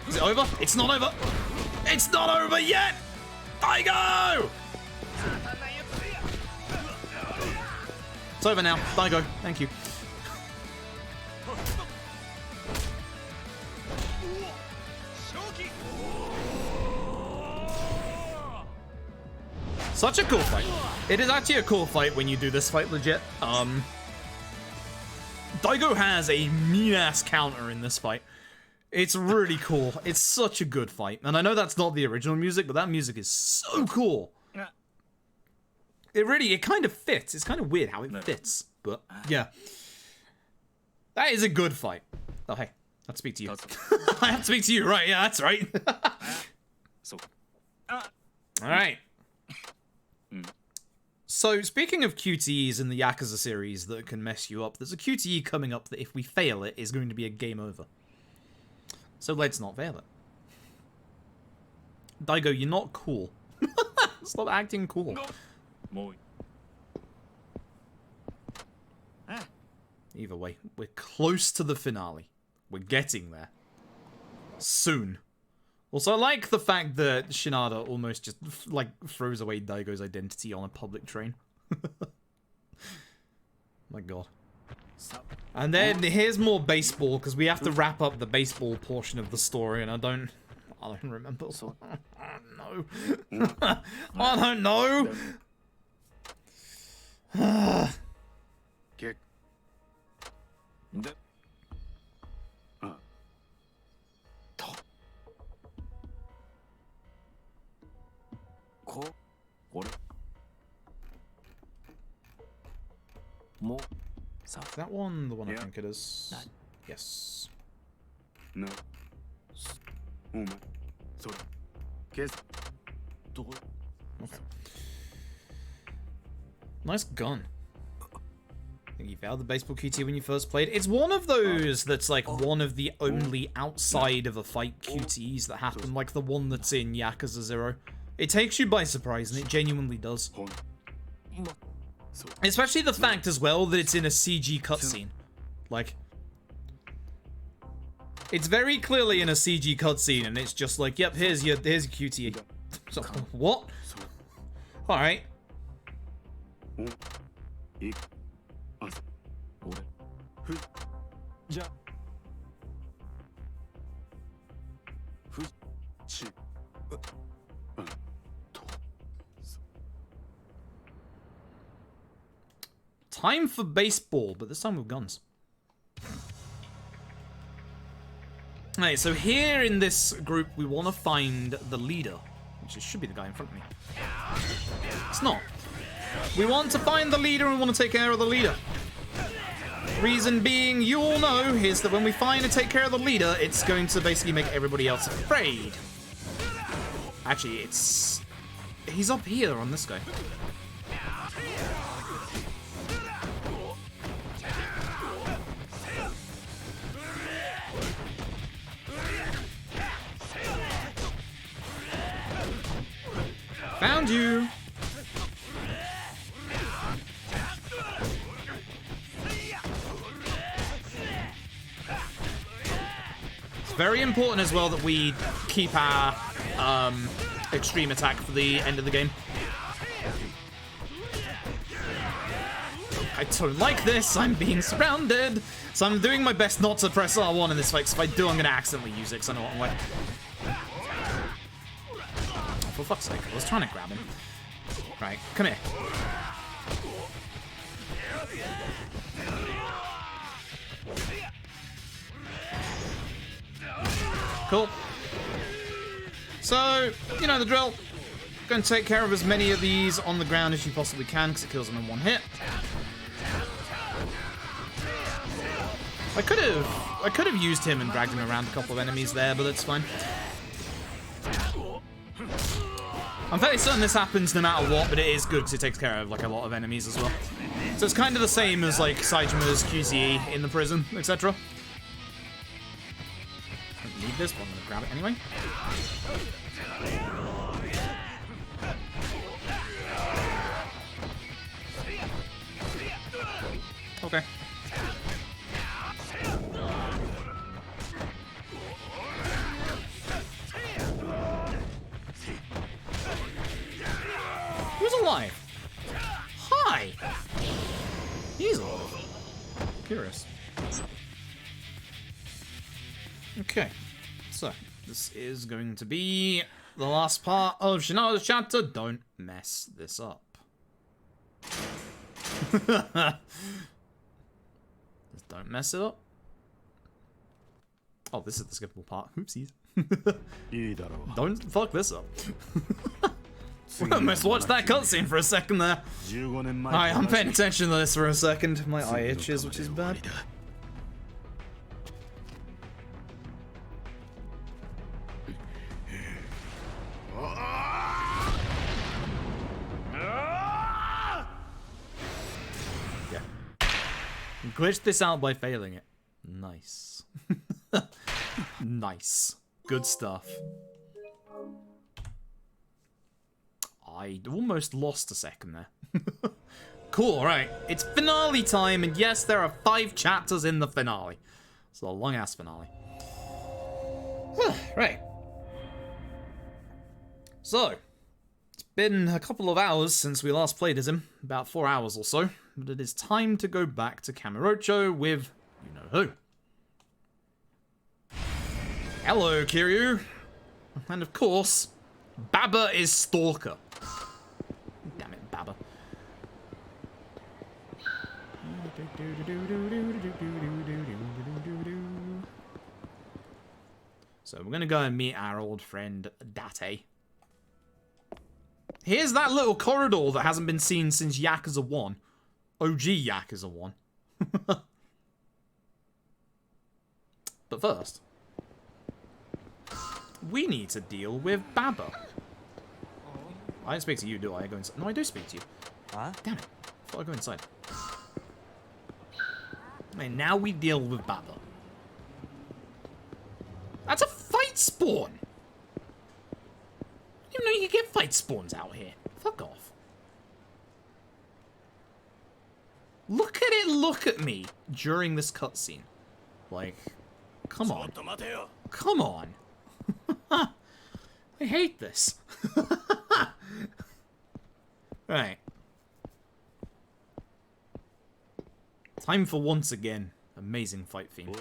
Is it over? It's not over. It's not over yet! Daigo! It's over now. Daigo, thank you. Such a cool fight. It is actually a cool fight when you do this fight legit. Daigo has a mean-ass counter in this fight. It's really cool. It's such a good fight. And I know that's not the original music, but that music is so cool. It kind of fits. It's kind of weird how it fits. But, yeah. That is a good fight. Oh, hey. I have to speak to you. I have to speak to you, right? Yeah, that's right. Alright. So, speaking of QTEs in the Yakuza series that can mess you up, there's a QTE coming up that if we fail it, is going to be a game over. So let's not fail it. Daigo, you're not cool. Stop acting cool. Either way, we're close to the finale. We're getting there. Soon. Also, I like the fact that Shinada almost just, like, throws away Daigo's identity on a public train. My god. And then here's more baseball, because we have to wrap up the baseball portion of the story, and I don't remember. So, no. I don't know. Is that one the one I think it is? Yes. No. Okay. Nice gun. I think you failed the baseball QT when you first played. It's one of those that's like one of the only outside of a fight QTs that happen, like the one that's in Yakuza 0. It takes you by surprise, and it genuinely does. Especially the fact as well that it's in a CG cutscene. Like, it's very clearly in a CG cutscene, and it's just like, yep, here's your QTE. So, what? Alright. Time for baseball, but this time with guns. Alright, so here in this group, we want to find the leader, which should be the guy in front of me. It's not. We want to find the leader and we want to take care of the leader. Reason being, you all know, is that when we find and take care of the leader, it's going to basically make everybody else afraid. Actually, it's... he's up here on this guy. Found you. It's very important as well that we keep our extreme attack for the end of the game. I don't like this. I'm being surrounded. So I'm doing my best not to press R1 in this fight, because if I do, I'm going to accidentally use it, because I know what I'm like. Oh, for fuck's sake, I was trying to grab him. Right, come here. Cool. So, you know the drill. Go and take care of as many of these on the ground as you possibly can, because it kills them in one hit. I could have used him and dragged him around a couple of enemies there, but it's fine. I'm fairly certain this happens no matter what, but it is good because it takes care of like a lot of enemies as well. So it's kind of the same as like Saijima's QZE in the prison, etc. I don't need this, but I'm gonna grab it anyway. Okay. Who's alive? Hi! He's alive. Curious. Okay. So, this is going to be the last part of Shinada's chapter. Don't mess this up. Just don't mess it up. Oh, this is the skippable part. Oopsies. Don't fuck this up. I almost watched that cutscene for a second there. Alright, I'm paying attention to this for a second. My eye itches, which is bad. Yeah. Glitched this out by failing it. Nice. Nice. Good stuff. I almost lost a second there. Cool, right. It's finale time, and yes, there are 5 chapters in the finale. It's a long-ass finale. Right. So, it's been a couple of hours since we last played as him. About 4 hours or so. But it is time to go back to Kamurocho with you-know-who. Hello, Kiryu. And of course, Baba is Stalker. Damn it, Baba. So we're gonna go and meet our old friend Date. Here's that little corridor that hasn't been seen since Yakuza 1. OG Yakuza 1. But first, we need to deal with Baba. I don't speak to you, do I? I go inside. No, I do speak to you. Huh? Damn it. I thought I'd go inside. And now we deal with Baba. That's a fight spawn! You know you can get fight spawns out here. Fuck off. Look at it look at me during this cutscene. Like, come on. Come on. I hate this. Right. Time for once again. Amazing fight theme.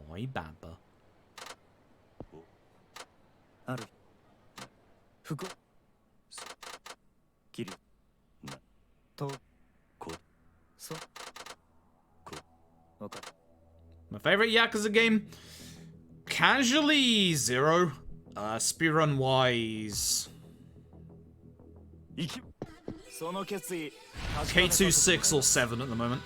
Hoi, Baba. Kiryu. My favorite Yakuza game? Casually 0. Speedrun wise. K2 6 or 7 at the moment.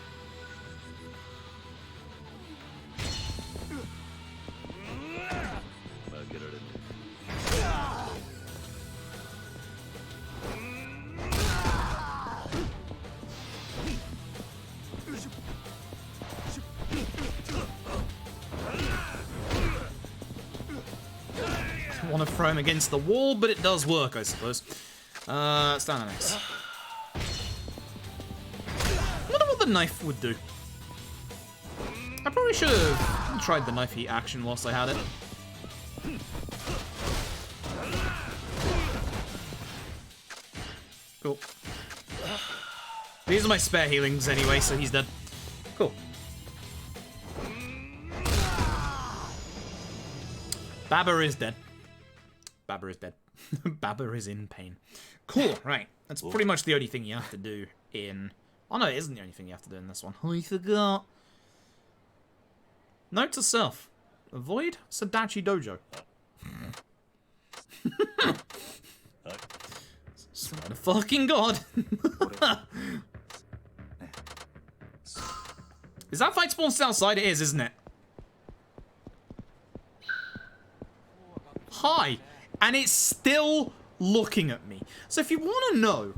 want to throw him against the wall, but it does work, I suppose. Stand on X. I wonder what the knife would do. I probably should have tried the knife heat action whilst I had it. Cool. These are my spare healings anyway, so he's dead. Cool. Baba is dead. Baba is dead. Baba is in pain. Cool, right. That's pretty much the only thing you have to do in... Oh no, it isn't the only thing you have to do in this one. I forgot. Note to self. Avoid Sadachi Dojo. Swear to fucking God. Is that fight spawn still outside? It is, isn't it? Hi. And it's still looking at me. So if you want to know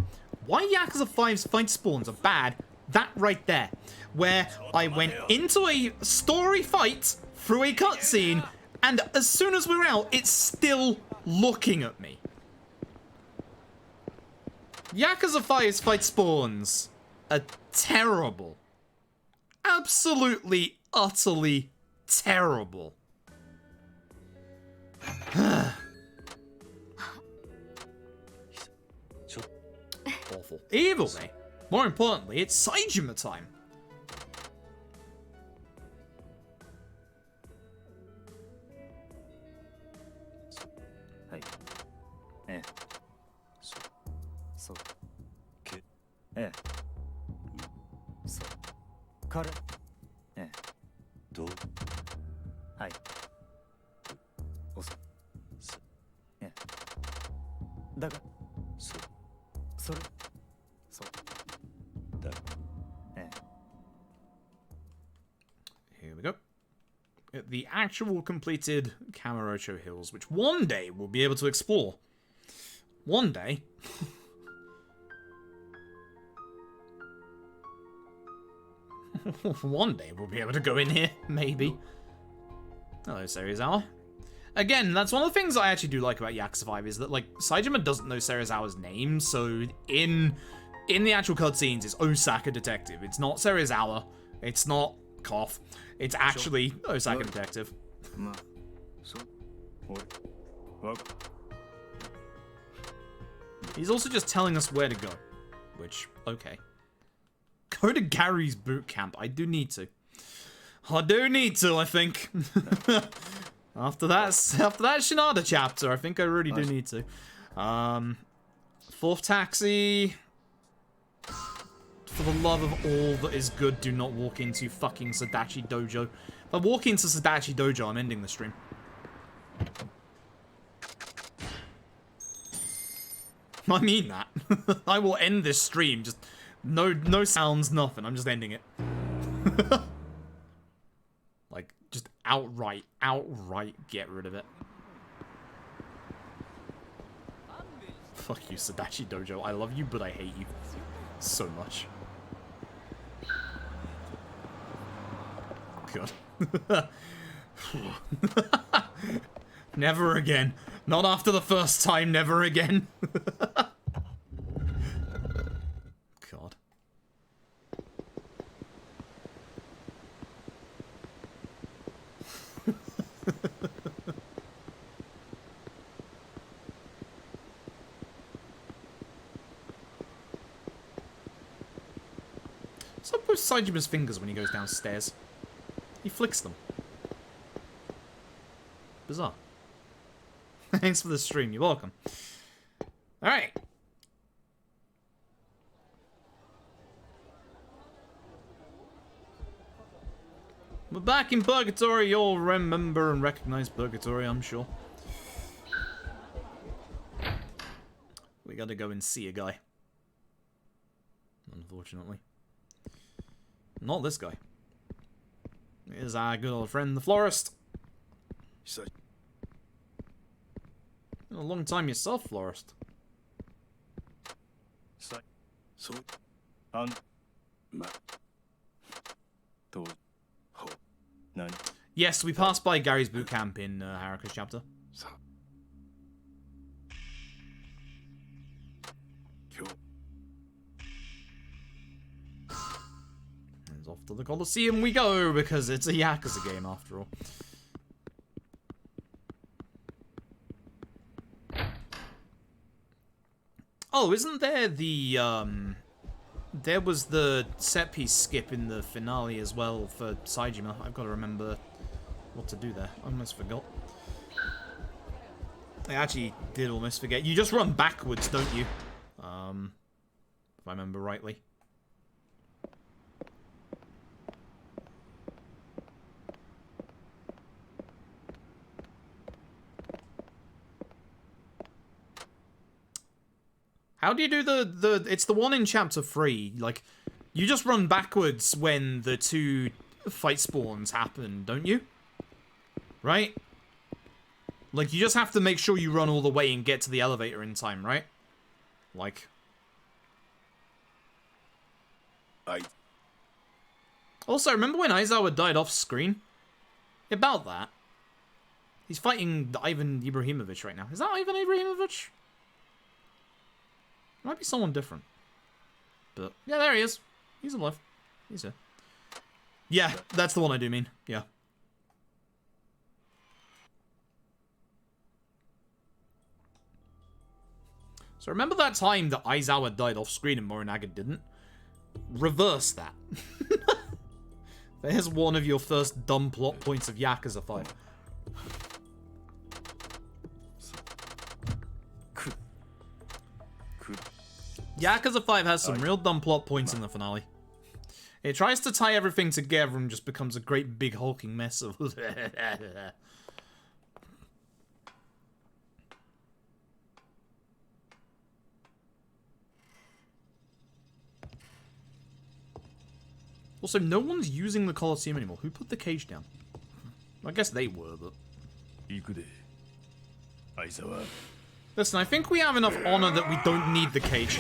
why Yakuza 5's fight spawns are bad, that right there. Where I went into a story fight through a cutscene, and as soon as we're out, it's still looking at me. Yakuza 5's fight spawns are terrible. Absolutely, utterly terrible. Awful. Evilly. More importantly, it's Saijima time. Here we go. The actual completed Kamurocho Hills, which one day we'll be able to explore. One day. One day we'll be able to go in here, maybe. Hello, Serizawa. Again, that's one of the things I actually do like about Yakuza 5 is that, like, Saijima doesn't know Serizawa's name, so in the actual cutscenes, it's Osaka Detective. It's not Serizawa. It's not Cough. It's actually Osaka Detective. He's also just telling us where to go, which, okay. Go to Gary's boot camp. I do need to. I do need to, I think. After that Shinada chapter, I think I really do need to. Fourth taxi. For the love of all that is good, do not walk into fucking Sadachi Dojo. If I walk into Sadachi Dojo, I'm ending the stream. I mean that. I will end this stream, just no sounds, nothing. I'm just ending it. Like, just outright get rid of it. Fuck you, Sadachi Dojo. I love you, but I hate you so much. God. Never again. Not after the first time, never again. God. So both Saijima's fingers when he goes downstairs. He flicks them. Bizarre. Thanks for the stream. You're welcome. Alright. We're back in Purgatory. You'll remember and recognize Purgatory, I'm sure. We gotta go and see a guy. Unfortunately. Not this guy. Here's our good old friend, the florist. A long time yourself, florist. Yes, we passed by Gary's boot camp in Haruka's chapter. And off to the Coliseum we go, because it's a Yakuza game after all. Oh, isn't there the, there was the set piece skip in the finale as well for Saejima. I've got to remember what to do there. I almost forgot. I actually did almost forget. You just run backwards, don't you? If I remember rightly. How do you do it's the one in chapter 3, like, you just run backwards when the 2 fight spawns happen, don't you? Right? Like, you just have to make sure you run all the way and get to the elevator in time, right? Like... Also, remember when Aizawa died off screen? About that. He's fighting Ivan Ibrahimovic right now. Is that Ivan Ibrahimovic? Might be someone different. But, yeah, there he is. He's alive. He's here. Yeah, that's the one I do mean. Yeah. So remember that time that Aizawa died off screen and Morinaga didn't? Reverse that. There's one of your first dumb plot points of Yakuza 5. Yakuza 5 has some real dumb plot points in the finale. It tries to tie everything together and just becomes a great big hulking mess of... Also, no one's using the Coliseum anymore. Who put the cage down? I guess they were, but... Listen, I think we have enough honor that we don't need the cage.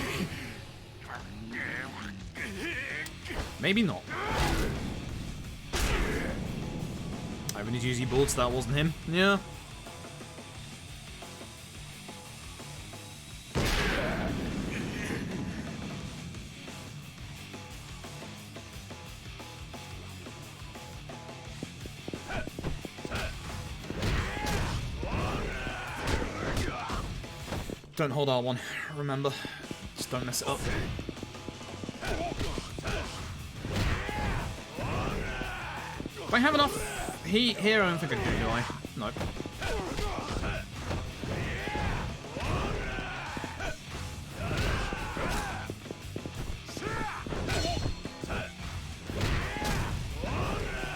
Maybe not. Ivan is using bullets, that wasn't him. Yeah. Don't hold R1, remember. Just don't mess it up. Do I have enough heat here? I don't think I do, do I? Nope.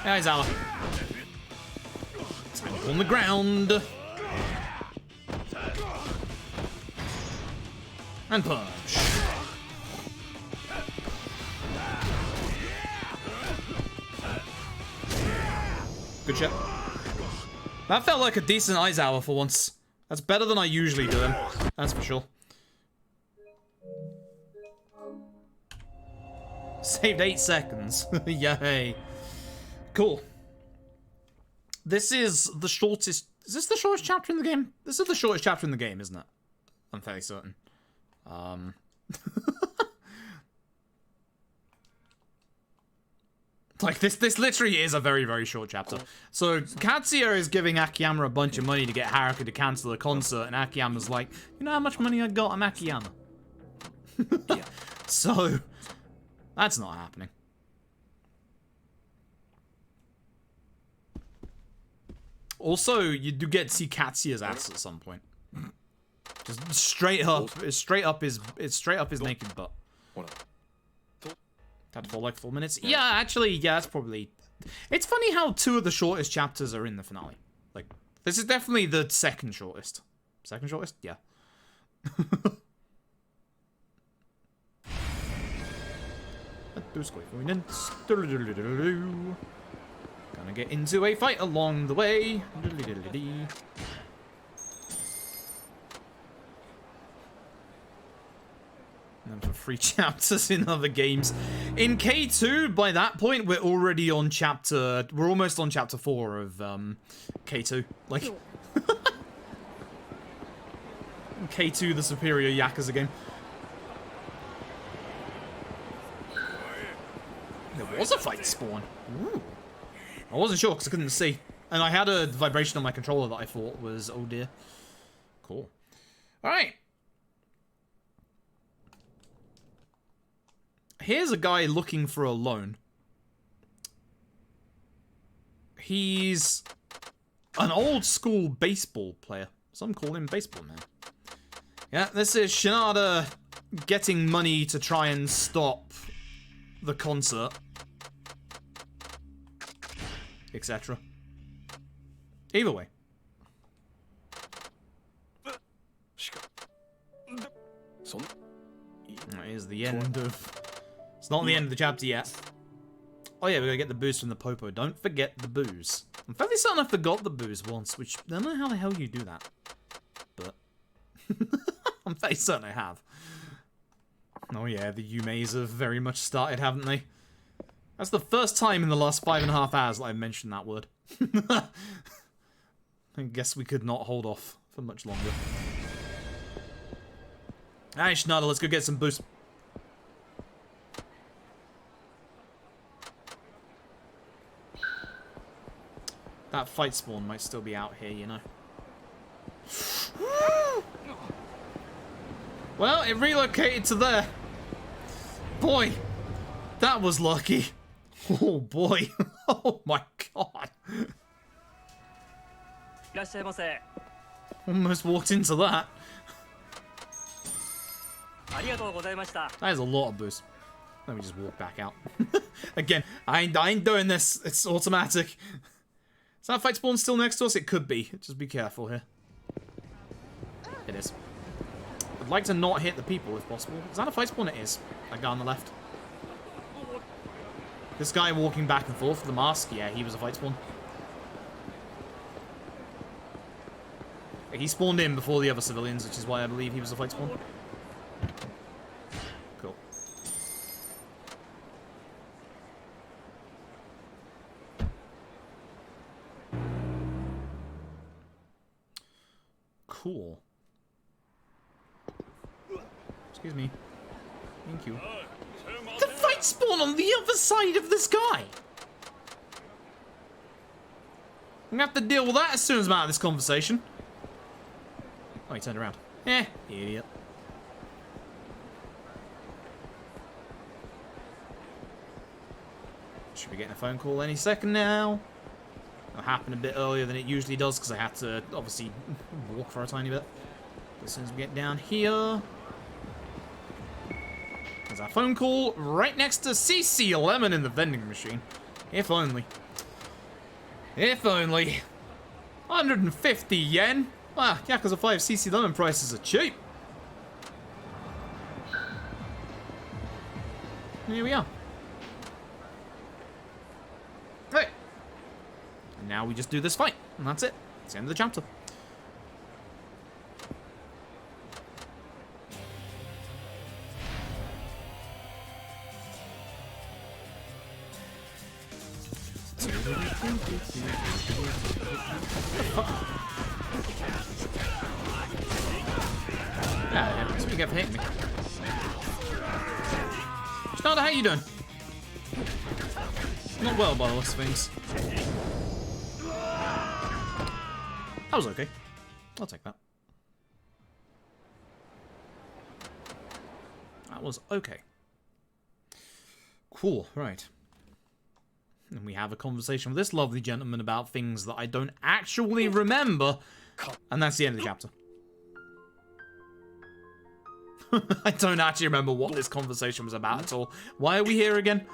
Yeah, he's out. Time on the ground. And punch. Good shot. That felt like a decent Aizawa for once. That's better than I usually do him. That's for sure. Saved 8 seconds. Yay. Cool. This is the shortest... Is this the shortest chapter in the game? This is the shortest chapter in the game, isn't it? I'm fairly certain. Like, this literally is a very, very short chapter. So, Katsuya is giving Akiyama a bunch of money to get Haruka to cancel the concert, and Akiyama's like, you know how much money I got? I'm Akiyama. Yeah. So, that's not happening. Also, you do get to see Katsuya's ass at some point. Just straight up, it's straight up his naked butt. Had for like 4 minutes. Yeah, actually, yeah, that's probably... It's funny how 2 of the shortest chapters are in the finale. Like, this is definitely the second shortest. Second shortest? Yeah. Gonna get into a fight along the way. And for 3 chapters in other games. In K2, by that point, we're already on chapter... We're almost on chapter 4 of K2. Like... K2, the superior Yakuza game. was a fight spawn. Ooh. I wasn't sure because I couldn't see. And I had a vibration on my controller that I thought was, oh dear. Cool. Alright. Here's a guy looking for a loan. He's an old school baseball player. Some call him Baseball Man. Yeah, this is Shinada getting money to try and stop the concert. Etc. Either way. That is the end of... It's not the end of the chapter yet. Oh yeah, we gotta get the booze from the Popo. Don't forget the booze. I'm fairly certain I forgot the booze once, which I don't know how the hell you do that. But... I'm fairly certain I have. Oh yeah, the Yumeis have very much started, haven't they? That's the first time in the last 5.5 hours that I've mentioned that word. I guess we could not hold off for much longer. Alright, Shinada, let's go get some boost. That fight spawn might still be out here, you know. Well, it relocated to there. Boy, that was lucky. Oh boy. Oh my god. Almost walked into that. That is a lot of boost. Let me just walk back out. Again, I ain't doing this. It's automatic. Is that fight spawn still next to us? It could be. Just be careful here. It is. I'd like to not hit the people if possible. Is that a fight spawn? It is. That guy on the left. This guy walking back and forth with the mask, yeah, he was a fight spawn. He spawned in before the other civilians, which is why I believe he was a fight spawn. Cool. Cool. Excuse me. Thank you. The fight spawn on the other side of the sky! I'm gonna have to deal with that as soon as I'm out of this conversation. Oh, he turned around. Eh, idiot. Should be getting a phone call any second now. It'll happen a bit earlier than it usually does because I had to, obviously, walk for a tiny bit. But as soon as we get down here... There's our phone call right next to CC Lemon in the vending machine. If only. If only. 150 yen? Ah, Yakuza 5 CC Lemon prices are cheap. Here we are. Right. And now we just do this fight. And that's it. It's the end of the chapter. Yeah, that's what you get for hitting me. Shinada, how you doing? Not well by the looks of things. That was okay. I'll take that. That was okay. Cool, right. And we have a conversation with this lovely gentleman about things that I don't actually remember. And that's the end of the chapter. I don't actually remember what this conversation was about at all. Why are we here again?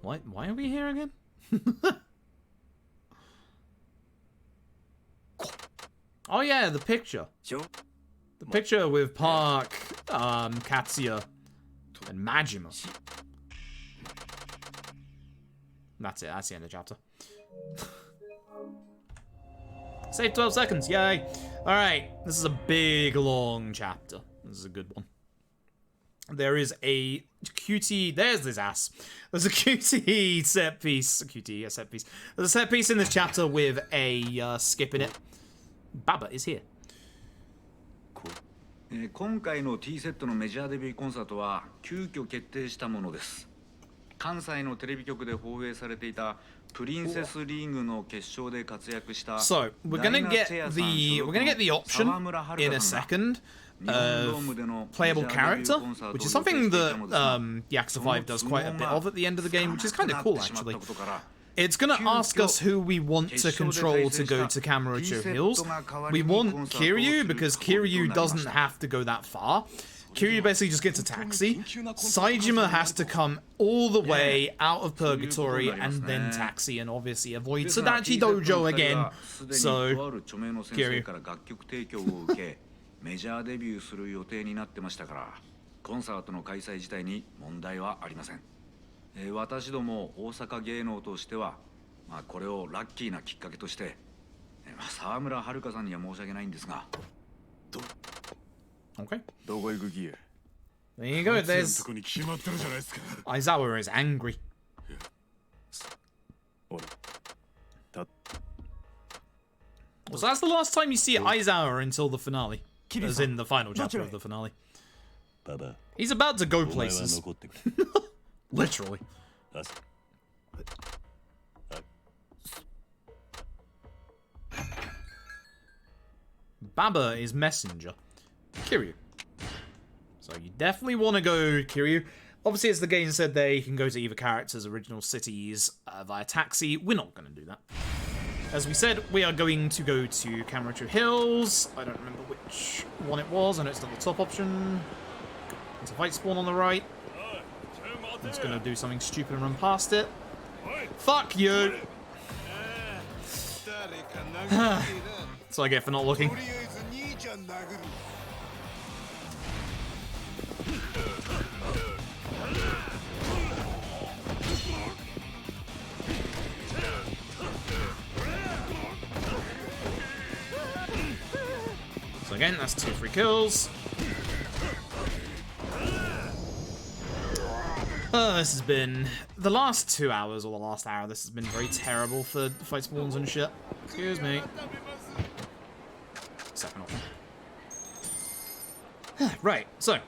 Why are we here again? Oh yeah, the picture. The picture with Park, Katsuya, and Majima. That's it, that's the end of the chapter. Save 12 seconds, yay! Alright, this is a big, long chapter. This is a good one. There is a cutie... There's this ass. There's a cutie set piece. A cutie set piece. There's a set piece in this chapter with a skip in it. Baba is here. 今回の T セットのメジャーデビューコンサートは急遽決定したものです。関西のテレビ局で放映されていたプリンセスリーグの決勝で活躍した So, we're gonna get the option in a second of playable character, which is something that Yakuza 5 does quite a bit of at the end of the game, which is kind of cool actually. It's gonna ask us who we want to control to go to Kamurocho Hills. We want Kiryu because Kiryu doesn't have to go that far. Kiryu basically just gets a taxi. Saejima has to come all the way out of Purgatory and then taxi and obviously avoid Sadachi Dojo again. So, Kiryu. メジャーデビューする予定になってましたから、コンサートの開催自体に問題はありません。私ども大阪芸能としては、これをラッキーなきっかけとして、沢村遥さんには申し訳ないんですが。Okay. どこ行く気や。There you go. There's Aizawa is angry. So that's the last time you see Aizawa until the finale, as in the final chapter of the finale. He's about to go places. Literally. Baba is messenger. Kiryu. So you definitely want to go Kiryu. Obviously, as the game said there, you can go to either character's original cities via taxi. We're not going to do that. As we said, we are going to go to Kamurocho Hills. I don't remember which one it was. I know it's not the top option. There's a fight spawn on the right. I'm just going to do something stupid and run past it. Fuck you! That's what I get for not looking. So again, that's 2 free kills. This has been the last 2 hours, or the last hour. This has been very terrible for fight spawns and shit. Excuse me. Second option. Right, so.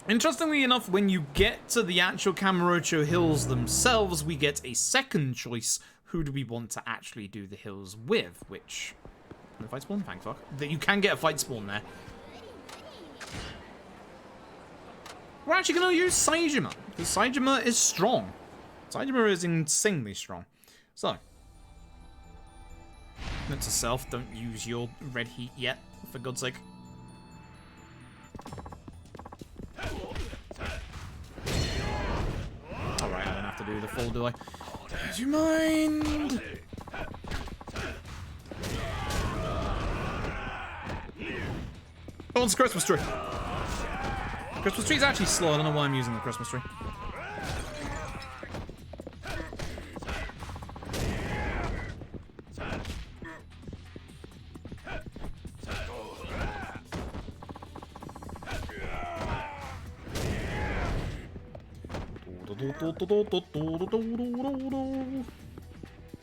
Interestingly enough, when you get to the actual Kamurocho Hills themselves, we get a second choice. Who do we want to actually do the hills with? Which... No fight spawn? Thank fuck. That you can get a fight spawn there. We're actually going to use Saejima, because Saejima is strong. Saejima is insanely strong. So. Note to self, don't use your red heat yet, for God's sake. Alright, I don't have to do the full, do I? Do you mind? Oh, it's a Christmas tree. Christmas tree is actually slow. I don't know why I'm using the Christmas tree.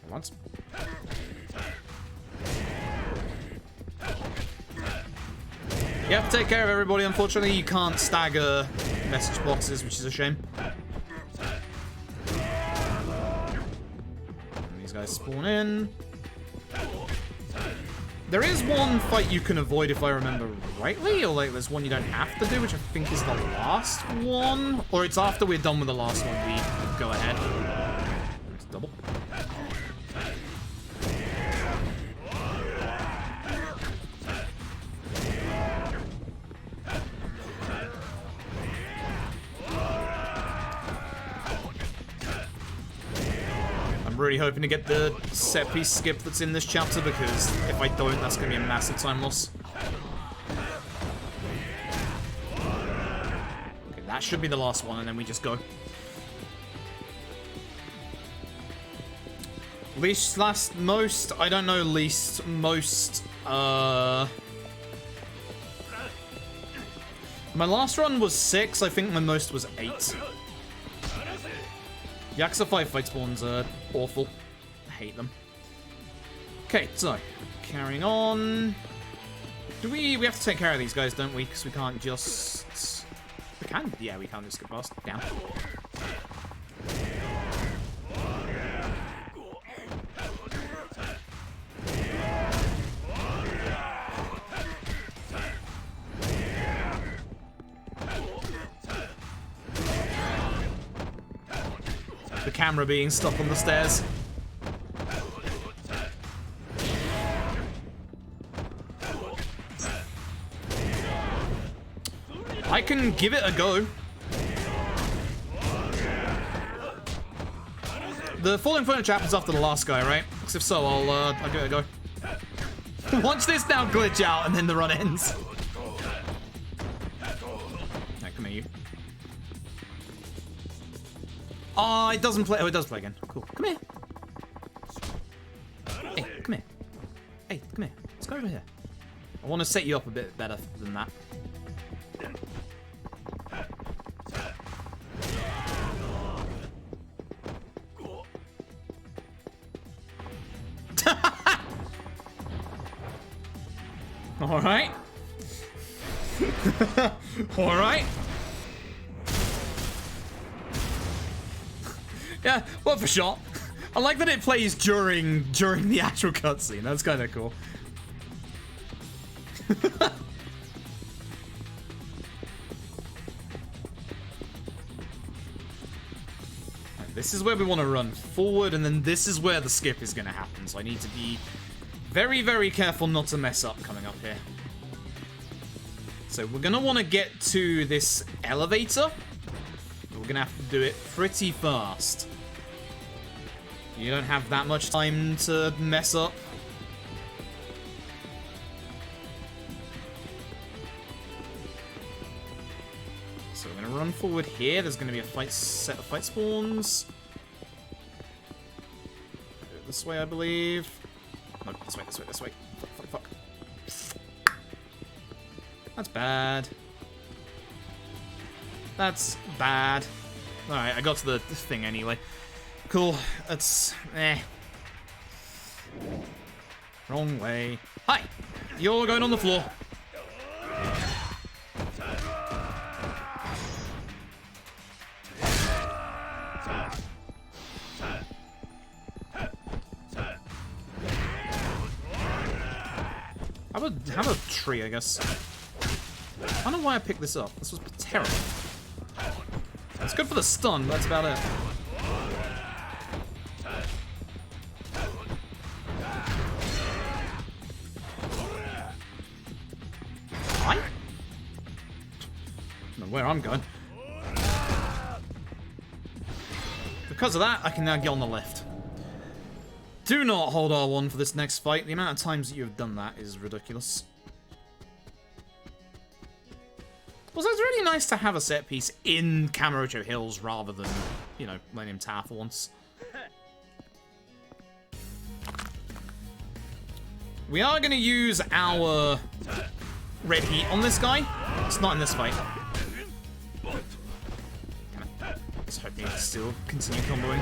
Once. You have to take care of everybody. Unfortunately, you can't stagger message boxes, which is a shame. And these guys spawn in. There is one fight you can avoid if I remember rightly, or like there's one you don't have to do, which I think is the last one. Or it's after we're done with the last one, we go ahead. It's double. Really hoping to get the set piece skip that's in this chapter, because if I don't, that's going to be a massive time loss. Okay, that should be the last one, and then we just go. Least, last, most, I don't know, least, most, my last run was 6, I think my most was 8. Yakuza 5 fight spawns are awful. I hate them. Okay, so, carrying on. Do we have to take care of these guys, don't we? Because we can't just... We can? Yeah, we can't just get past. Damn. The camera being stuck on the stairs. I can give it a go. The falling furniture happens after the last guy, right? Because if so, I'll give it a go. Watch this now glitch out and then the run ends. Right, come here, you. Oh, it doesn't play. Oh, it does play again. Cool. Come here. Hey, come here. Hey, come here. Let's go over here. I want to set you up a bit better than that. Alright. Alright. Yeah, worth a shot. I like that it plays during the actual cutscene. That's kind of cool. This is where we want to run forward, and then this is where the skip is going to happen. So I need to be very, very careful not to mess up coming up here. So we're going to want to get to this elevator. We're going to have to do it pretty fast. You don't have that much time to mess up. So we're going to run forward here. There's going to be a set of fight spawns. Go this way, I believe. No, this way, this way, this way. Fuck, fuck, fuck. That's bad. That's bad. Alright, I got to the thing anyway. Cool. That's... Wrong way. Hi! You're going on the floor. Have a tree, I guess. I don't know why I picked this up. This was terrible. It's good for the stun, but that's about it. Hi? I don't know where I'm going. Because of that, I can now get on the left. Do not hold R1 for this next fight. The amount of times that you have done that is ridiculous. Also, it's really nice to have a set piece in Kamurocho Hills rather than, you know, Millennium Tower for once. We are going to use our red heat on this guy. It's not in this fight. Just hoping to still continue comboing.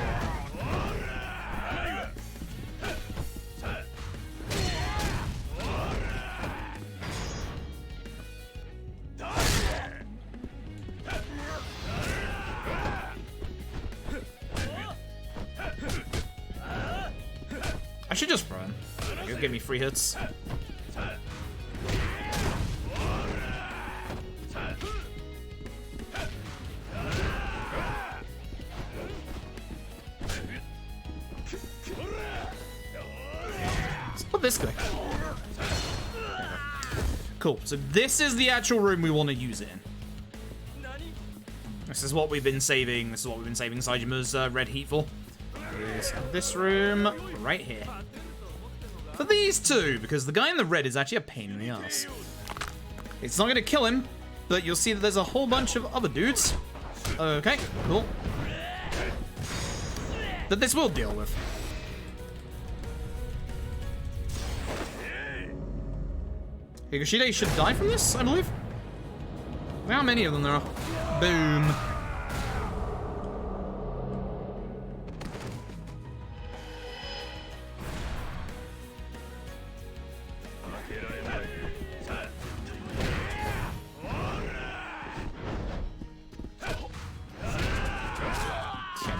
I should just run. It'll give me free hits. Let's put this guy. Cool. So this is the actual room we want to use it in. This is what we've been saving. This is what we've been saving Saijima's red heat for. Is this room right here. For these two, because the guy in the red is actually a pain in the ass. It's not going to kill him, but you'll see that there's a whole bunch of other dudes. Okay, cool. That this will deal with. Higashide should die from this, I believe. How many of them there are? Boom.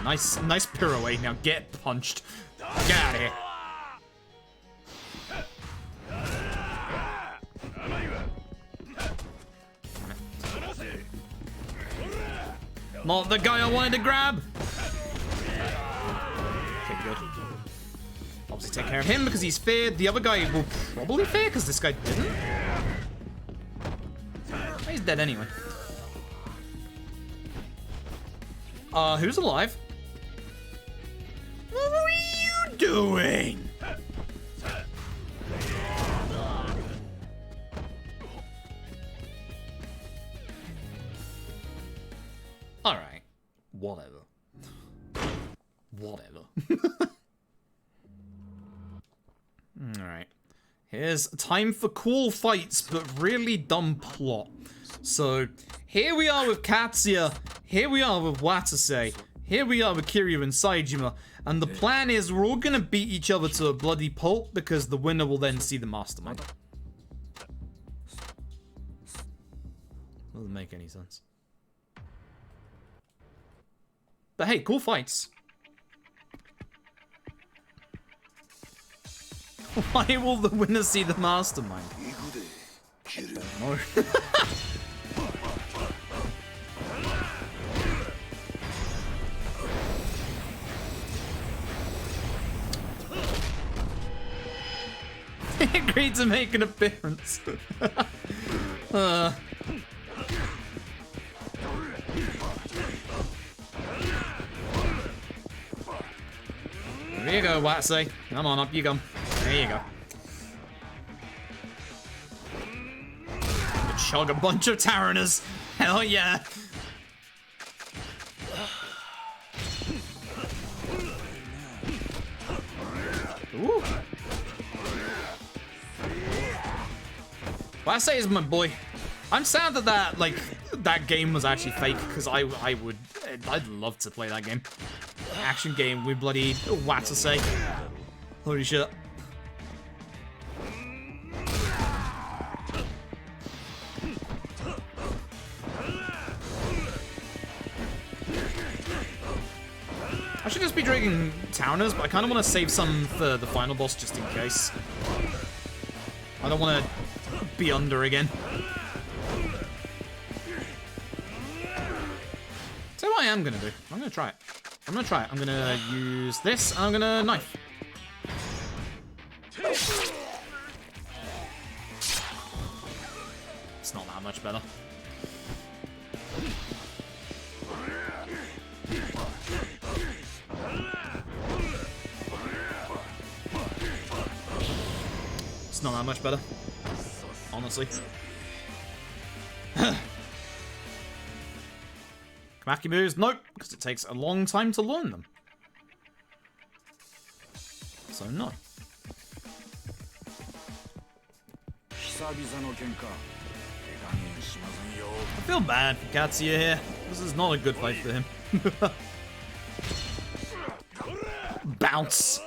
Yeah, nice pirouette. Now get punched. Get out of here. Not the guy I wanted to grab. Okay, good. Obviously take care of him because he's feared. The other guy will probably fear because this guy didn't. He's dead anyway. Who's alive? What are you doing? Alright. Whatever. Whatever. Alright. Here's time for cool fights, but really dumb plot. So, here we are with Katsuya, here we are with Watase, here we are with Kiryu and Saejima, and the plan is we're all gonna beat each other to a bloody pulp because the winner will then see the mastermind. Doesn't make any sense. But hey, cool fights. Why will the winner see the mastermind? I don't know. He agreed to make an appearance. There you go, Watsy. Come on, up you come. There you go. Chug a bunch of Taraners. Hell yeah. Ooh. Watsy is my boy. I'm sad that that game was actually fake because I'd love to play that game. Action game with bloody Watase. Holy shit. I should just be drinking Towners, but I kind of want to save some for the final boss just in case. I don't want to be under again. So what I am going to do, I'm going to try it. I'm going to try it. I'm going to use this, and I'm going to knife. It's not that much better. It's not that much better, honestly. Kamaki moves? Nope, because it takes a long time to learn them. So no. I feel bad for Katsuya here. This is not a good fight for him. Bounce!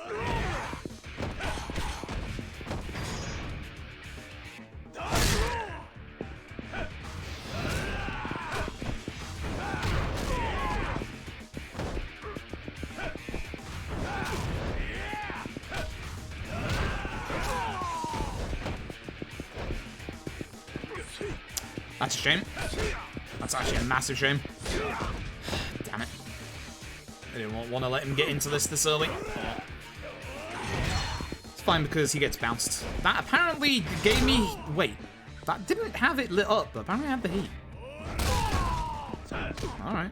That's a shame. That's actually a massive shame. Damn it. I didn't want to let him get into this early. It's fine because he gets bounced. That apparently gave me... Wait. That didn't have it lit up, but apparently it had the heat. Alright.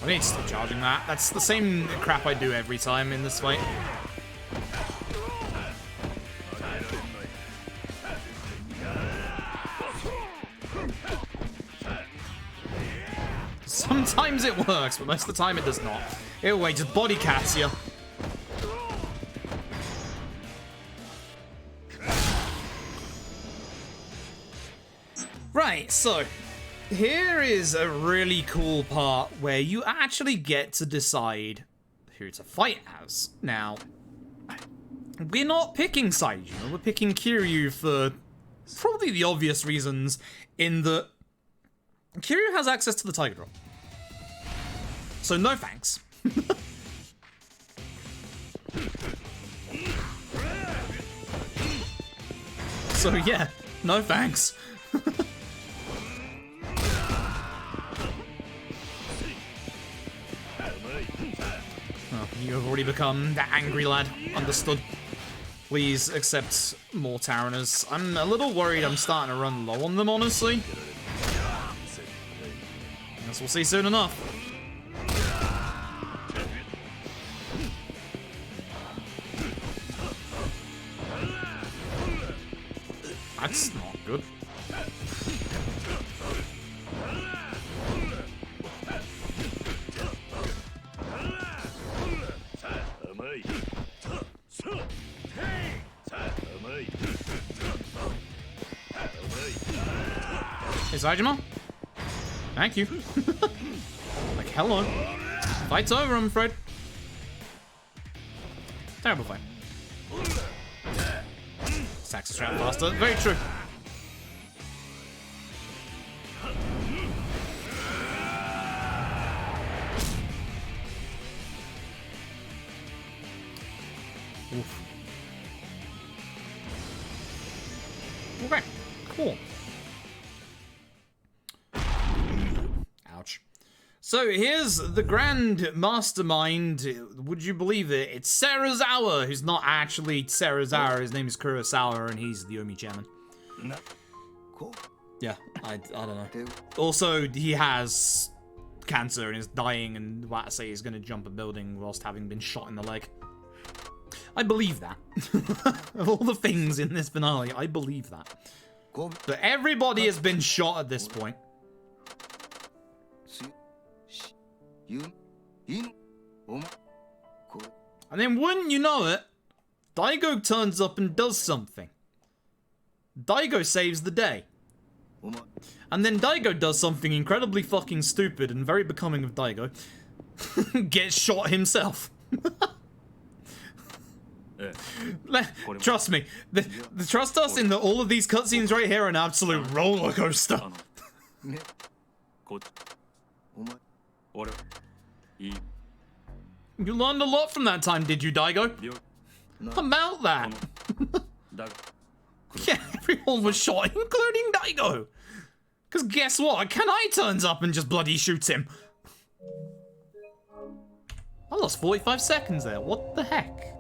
I need to stop charging that. That's the same crap I do every time in this fight. Sometimes it works, but most of the time it does not. Anyway, just body Katsuya. Right. Alright, so here is a really cool part where you actually get to decide who to fight as. Now, we're not picking sides, you know, we're picking Kiryu for probably the obvious reasons, in that Kiryu has access to the Tiger Drop. So no thanks. So yeah, no thanks. Oh, you have already become the angry lad. Understood. Please accept more Taraners. I'm a little worried I'm starting to run low on them, honestly. Guess we'll see soon enough. That's not good. Hey, Saejima? Thank you. Like, hello. Fight's over, I'm afraid. Terrible fight. Stacks us around faster. Very true. Oof. Okay, cool. Ouch. So here's the grand mastermind. Would you believe it? It's Serizawa, who's not actually Serizawa. His name is Kurosawa, and he's the Omi chairman. Yeah, I don't know. Also, he has cancer and is dying, and Watase is going to jump a building whilst having been shot in the leg. I believe that. Of all the things in this finale, I believe that. But everybody has been shot at this point. And then wouldn't you know it, Daigo turns up and does something. Daigo saves the day. And then Daigo does something incredibly fucking stupid and very becoming of Daigo. Gets shot himself. Trust me. Trust us in that all of these cutscenes right here are an absolute roller coaster. You learned a lot from that time, did you, Daigo? About that. Yeah, everyone was shot, including Daigo. Because guess what? Kanai turns up and just bloody shoots him. I lost 45 seconds there. What the heck?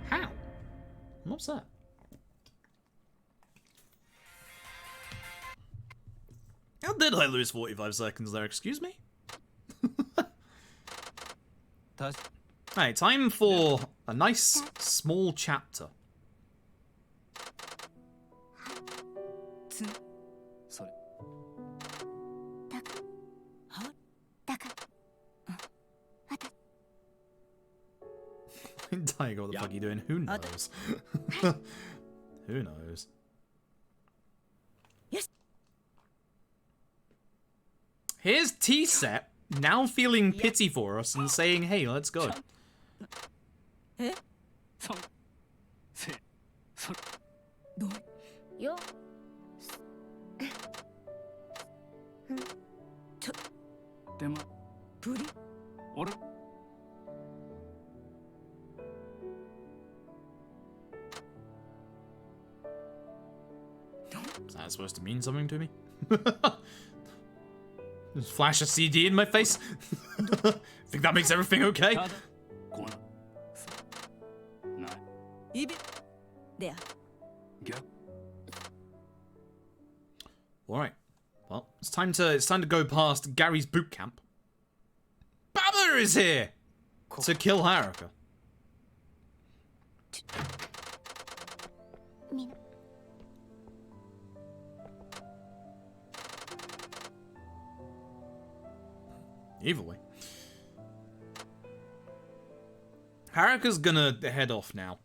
How? I'm upset. How did I lose 45 seconds there? Excuse me? Hey, time for a nice small chapter. Daigo, what the fuck are you doing? Who knows? Who knows? Yes. Here's T-Set now feeling pity for us and saying, hey, let's go. Is that supposed to mean something to me? Just flash a CD in my face? Think that makes everything okay? Alright. Well, it's time to go past Gary's boot camp. Baba is here! To kill Haruka. Either way. Haruka's gonna head off now.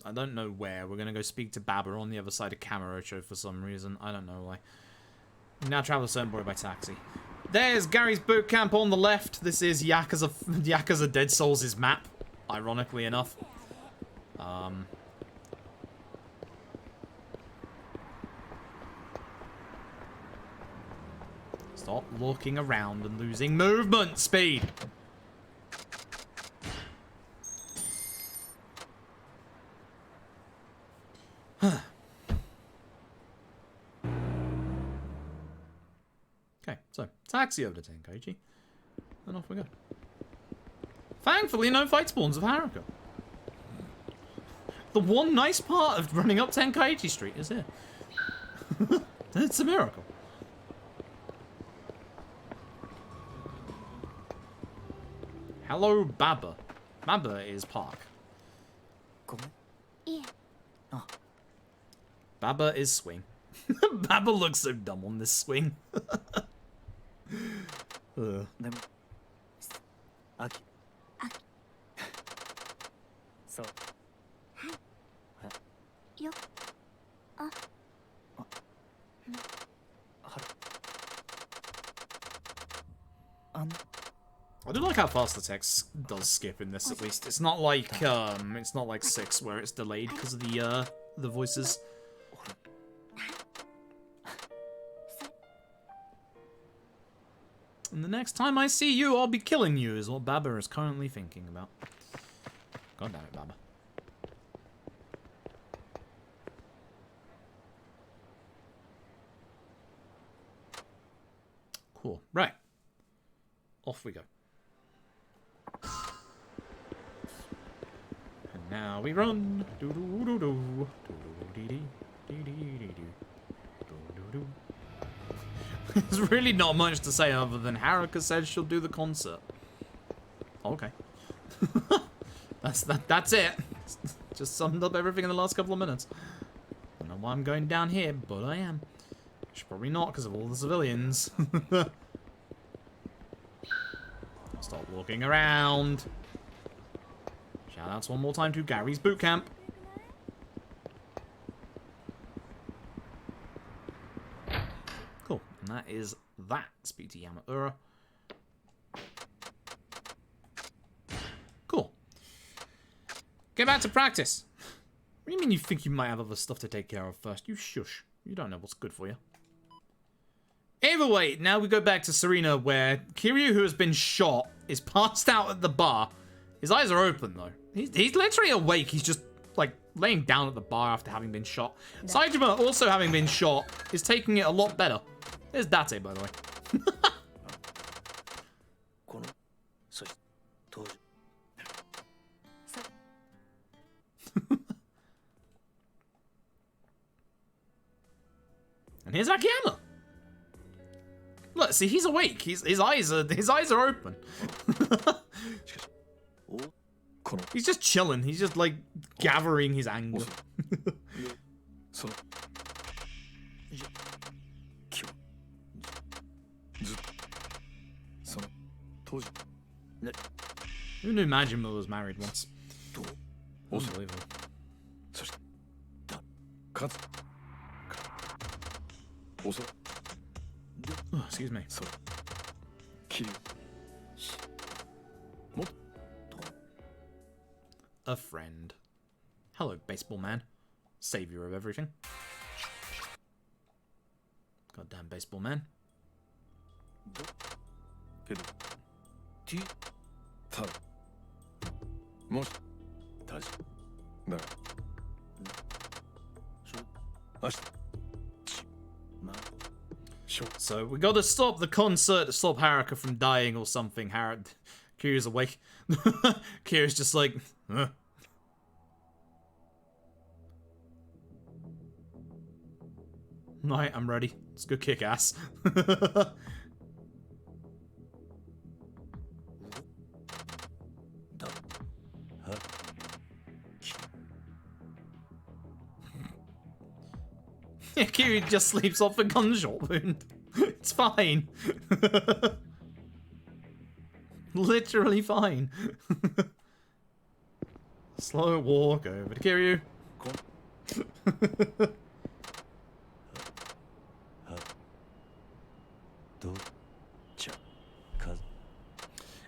I don't know where. We're gonna go speak to Baba on the other side of Kamurocho for some reason. I don't know why. Now travel a certain boy by taxi. There's Gary's boot camp on the left. This is Yakuza Dead Souls' map, ironically enough. Stop looking around and losing movement speed. Okay, so taxi over to Tenkaichi, and off we go. Thankfully, no fight spawns of Haruka. The one nice part of running up Tenkaichi Street is here. It's a miracle. Hello, Baba. Baba is Park. Baba is swing. Baba looks so dumb on this swing. I do like how fast the text does skip in this, at least. It's not like 6 where it's delayed because of the voices. And the next time I see you, I'll be killing you, is what Baba is currently thinking about. God damn it, Baba. Cool. Right. Off we go. And now we run. There's really not much to say other than Haruka said she'll do the concert. Okay. That's it. Just summed up everything in the last couple of minutes. I don't know why I'm going down here, but I am. Should probably not because of all the civilians. Stop walking around. Shoutouts one more time to Gary's boot camp. Cool. And that is that. Speak to Yamaura. Cool. Get back to practice. What do you mean you think you might have other stuff to take care of first? You shush. You don't know what's good for you. Either way, now we go back to Serena, where Kiryu, who has been shot, is passed out at the bar. His eyes are open, though. He's literally awake. He's just, like, laying down at the bar after having been shot. Saejima, also having been shot, is taking it a lot better. There's Date, by the way. And here's Akiyama. Look, see, he's awake. His eyes are open. He's just chilling. He's just like gathering his anger. Who knew Majima was married once? Unbelievable. Oh, excuse me. A friend. Hello, baseball man. Savior of everything. Goddamn baseball man. So we gotta stop the concert to stop Haruka from dying or something. Kiryu's awake. Kiryu's just like, huh. Right, I'm ready. Let's go kick ass. Yeah, Kiryu just sleeps off a gunshot wound. It's fine. Literally fine. Slow walk over to Kiryu.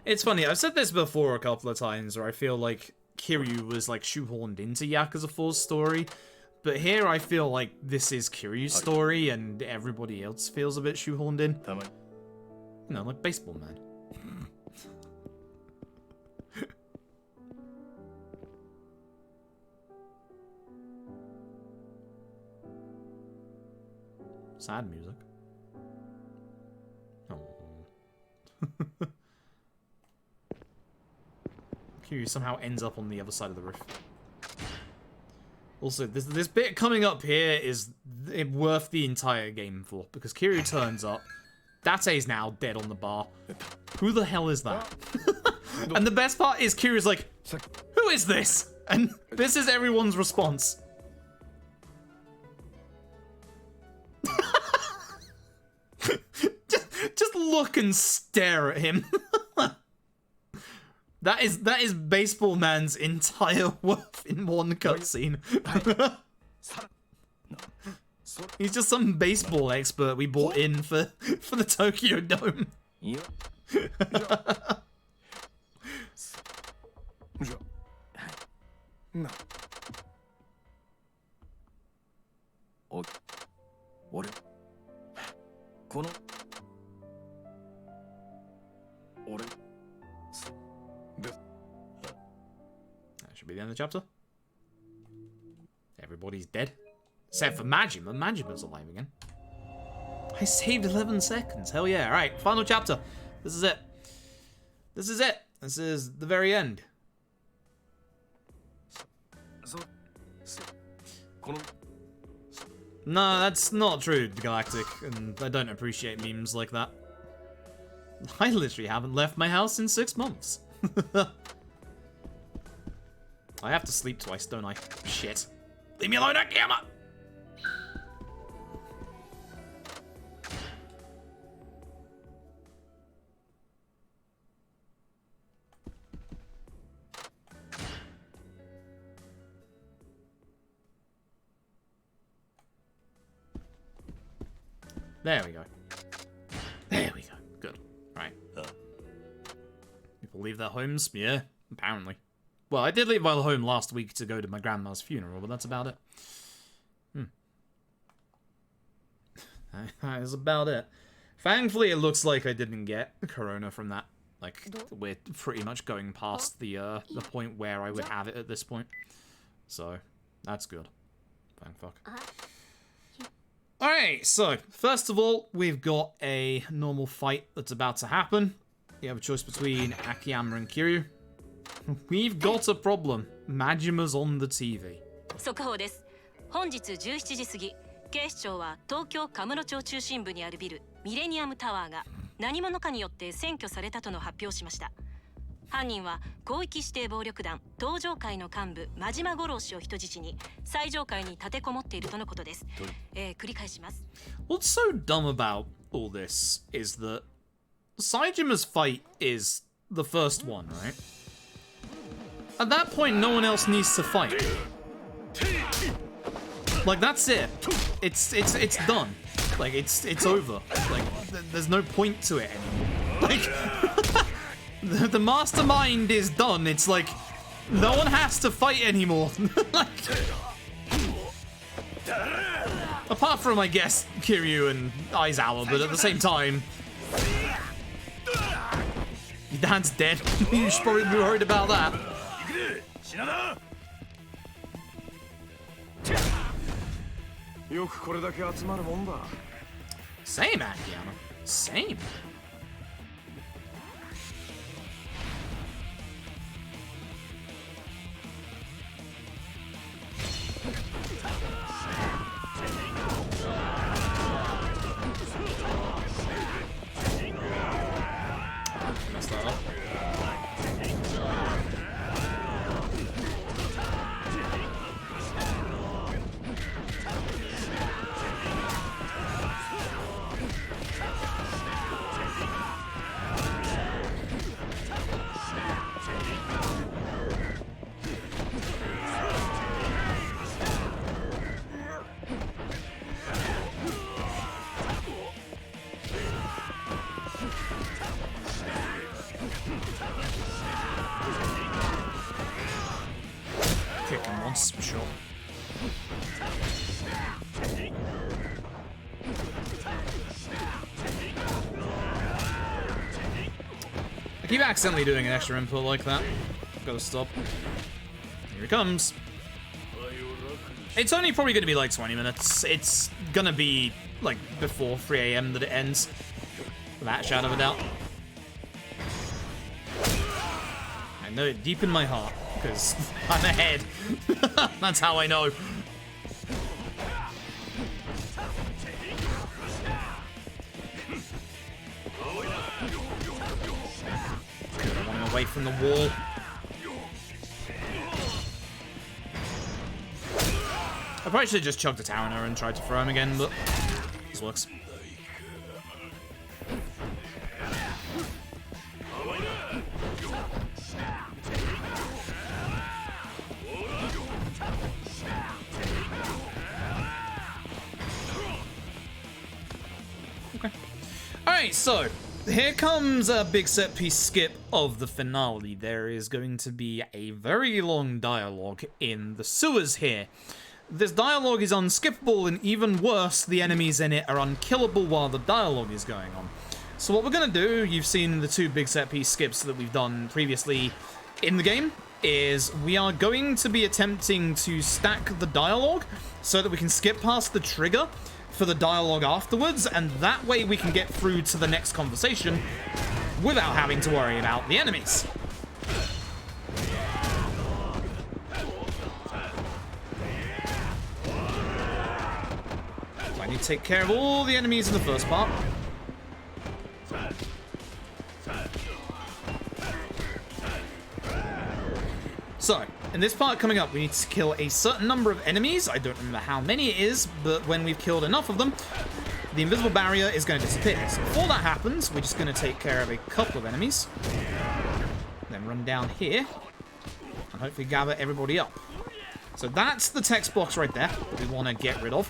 It's funny, I've said this before a couple of times, where I feel like Kiryu was like shoehorned into Yakuza 4's story, but here I feel like this is Kiryu's story and everybody else feels a bit shoehorned in. You know, like Baseball Man. Sad music. Oh. Kiryu somehow ends up on the other side of the roof. Also, this bit coming up here is worth the entire game for, because Kiryu turns up, Date's now dead on the bar. Who the hell is that? And the best part is Kiryu's like, who is this? And this is everyone's response. just look and stare at him. That is Baseball Man's entire worth in one cutscene. He's just some baseball expert we brought in for the Tokyo Dome. That should be the end of the chapter. Everybody's dead. Except for Majima. Majima's alive again. I saved 11 seconds. Hell yeah. Alright, final chapter. This is it. This is it. This is the very end. No, that's not true, Galactic, and I don't appreciate memes like that. I literally haven't left my house in 6 months. I have to sleep twice, don't I? Shit. Leave me alone, Okinawa! There we go. There we go. Good. Right. People leave their homes? Yeah, apparently. Well, I did leave my home last week to go to my grandma's funeral, but that's about it. That is about it. Thankfully, it looks like I didn't get corona from that. Like, we're pretty much going past the point where I would have it at this point. So, that's good. Thank fuck. Alright, so, first of all, we've got a normal fight that's about to happen. You have a choice between Akiyama and Kiryu. We've got a problem. Majima's on the TV. 速報です。本日17時過ぎ、警視庁は東京カムロ町中心部にあるビルミレニアムタワーが何者かによって占拠されたとの発表をしました。犯人は広域指定暴力団東上会の幹部真島五郎氏を人質に最上階に立てこもっているとのことです。繰り返します。What's so dumb about all this is that Saijima's fight is the first one, right? At that point, no one else needs to fight. Like, that's it. It's done. Like, it's over. Like, there's no point to it anymore. Like, the mastermind is done. It's like, no one has to fight anymore. Like, apart from, I guess, Kiryu and Aizawa, but at the same time, your dad's dead. You should probably be worried about that. Shinada! よくこれだけ集まるもんだ。Same, Akiyama. Same. Messed that up. nice, sure. I keep accidentally doing an extra input like that. Gotta stop. Here he comes. It's only probably gonna be like 20 minutes. It's gonna be like before 3 AM that it ends. Without a shadow of a doubt. I know it deep in my heart, because I'm ahead. That's how I know. Good, I want him away from the wall. I probably should have just chugged a Towner and tried to throw him again, but this works. Okay. Alright, so here comes a big set piece skip of the finale. There is going to be a very long dialogue in the sewers here. This dialogue is unskippable, and even worse, the enemies in it are unkillable while the dialogue is going on. So what we're going to do, you've seen the 2 big set piece skips that we've done previously in the game, is we are going to be attempting to stack the dialogue so that we can skip past the trigger for the dialogue afterwards, and that way we can get through to the next conversation without having to worry about the enemies. I need to take care of all the enemies in the first part. So, in this part coming up, we need to kill a certain number of enemies. I don't remember how many it is, but when we've killed enough of them, the invisible barrier is going to disappear. So before that happens, we're just going to take care of a couple of enemies. Then run down here, and hopefully gather everybody up. So that's the text box right there that we want to get rid of.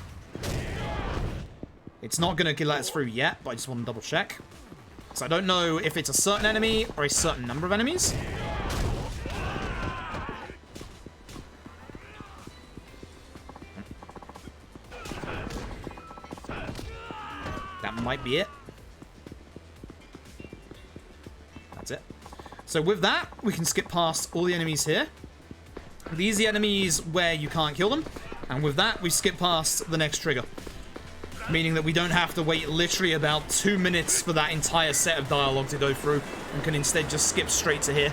It's not going to let us through yet, but I just want to double check. So I don't know if it's a certain enemy or a certain number of enemies. That might be it. That's it. So with that, we can skip past all the enemies here. These are the enemies where you can't kill them. And with that, we skip past the next trigger. Meaning that we don't have to wait literally about 2 minutes for that entire set of dialogue to go through, and can instead just skip straight to here.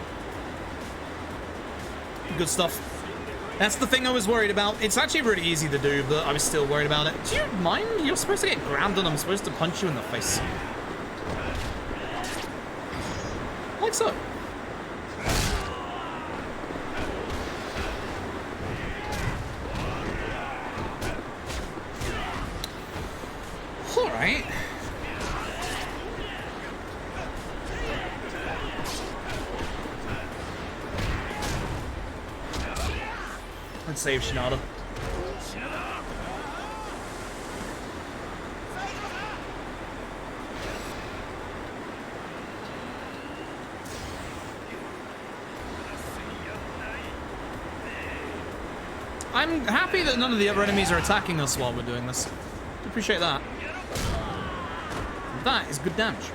Good stuff. That's the thing I was worried about. It's actually really easy to do, but I was still worried about it. Do you mind? You're supposed to get grounded. I'm supposed to punch you in the face. Like so. Alright. Let's save Shinada. I'm happy that none of the other enemies are attacking us while we're doing this. Appreciate that. That is good damage.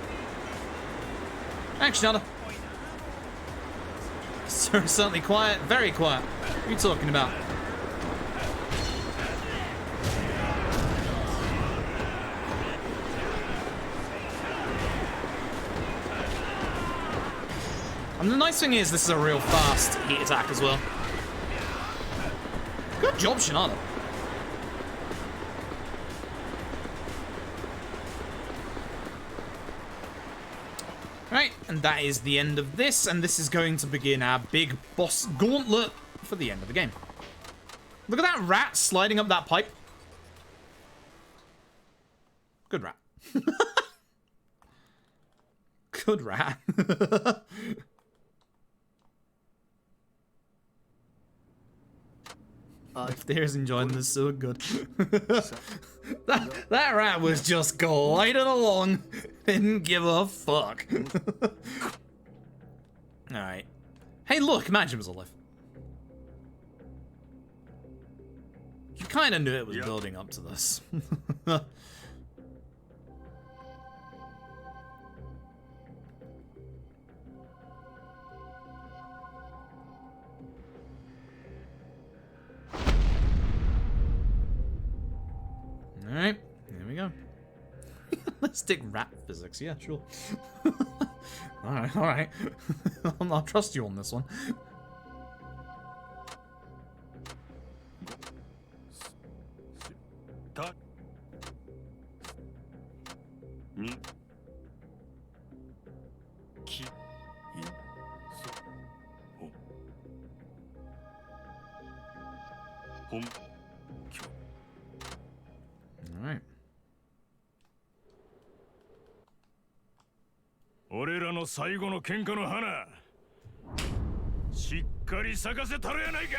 Thanks, Shinada. Certainly quiet, very quiet. What are you talking about? And the nice thing is, this is a real fast heat attack as well. Good job, Shinada. Right, and that is the end of this, and this is going to begin our big boss gauntlet for the end of the game. Look at that rat sliding up that pipe. Good rat. Good rat. If there's enjoying this, so good. that rat was just gliding along. Didn't give a fuck. Alright. Hey, look, Majin was alive. kind of knew it was building up to this. Alright, here we go. Let's take rap physics, yeah, sure. Alright. I'll trust you on this one. Alright. 俺らの最後の喧嘩の花しっかり咲かせたらやないかい。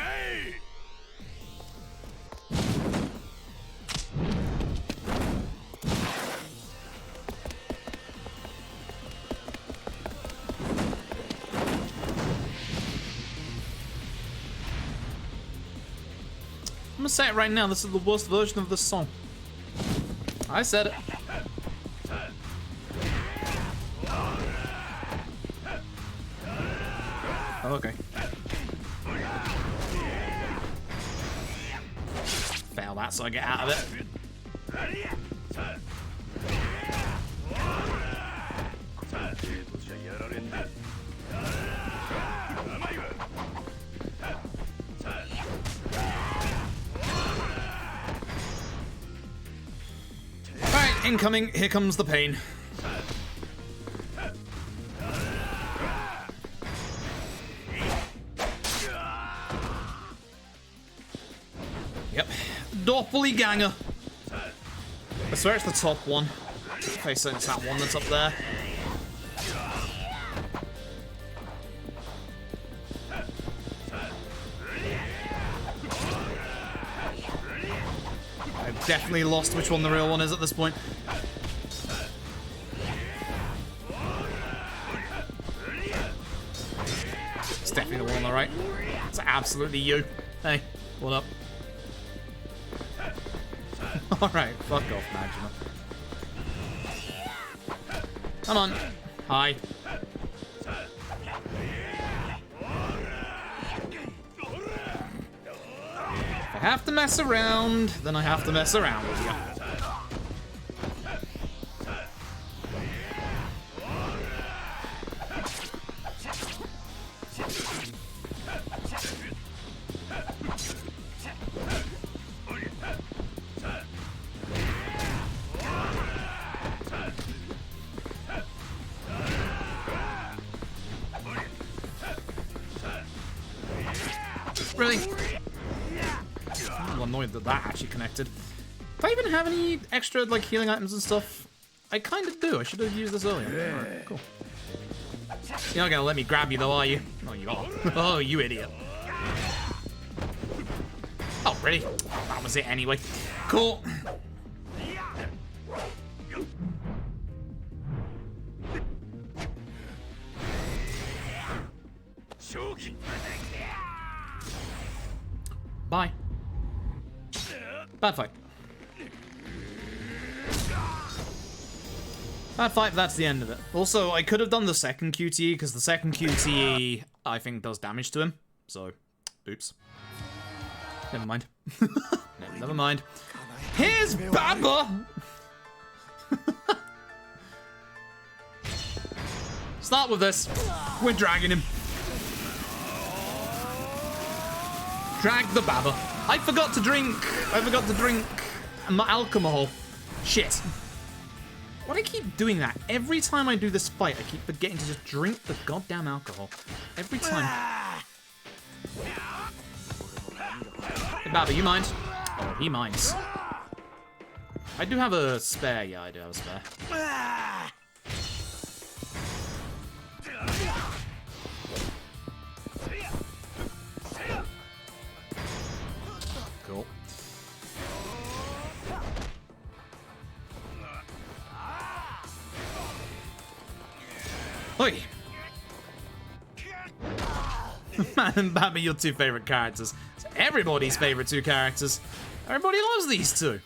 I'm gonna say it right now, this is the worst version of this song. I said it. Oh, okay. Fail that so I get out of it. Alright, incoming. Here comes the pain. Yep. Doppelganger. I swear it's the top one. Okay, so it's that one that's up there. I've definitely lost which one the real one is at this point. It's definitely the one on the right. It's absolutely you. Hey, what up? Alright, fuck off, Majima. Come on. Hi. If I have to mess around, then I have to mess around with you. Really? I'm annoyed that that actually connected. Do I even have any extra like healing items and stuff? I kind of do. I should have used this earlier. Alright, cool. You're not gonna let me grab you though, are you? Oh, you are. Oh, you idiot. Oh, really? That was it anyway. Cool. Bye. Bad fight. Bad fight, but that's the end of it. Also, I could have done the second QTE, because the second QTE, I think, does damage to him. So, oops. Never mind. Never mind. Here's Baba! Start with this. We're dragging him. Drag the Baba. I forgot to drink my alcohol. Shit. Why do I keep doing that? Every time I do this fight, I keep forgetting to just drink the goddamn alcohol. Every time. Hey, Baba, you mind? Oh, he minds. I do have a spare. Yeah, I do have a spare. Cool. Oi! Man and Baba, your two favorite characters. It's everybody's favorite two characters. Everybody loves these two.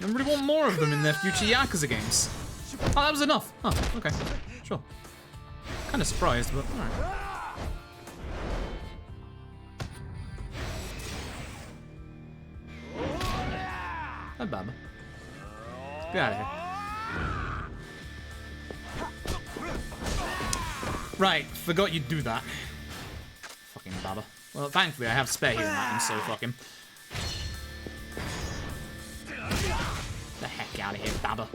Everybody want more of them in their future Yakuza games. Oh, that was enough. Oh, okay. Sure. Kind of surprised, but alright. Hi, Baba. Get out of here. Right, forgot you'd do that. Fucking Baba. Well, thankfully I have spare healing items, so fuck him. The heck out of here, Baba.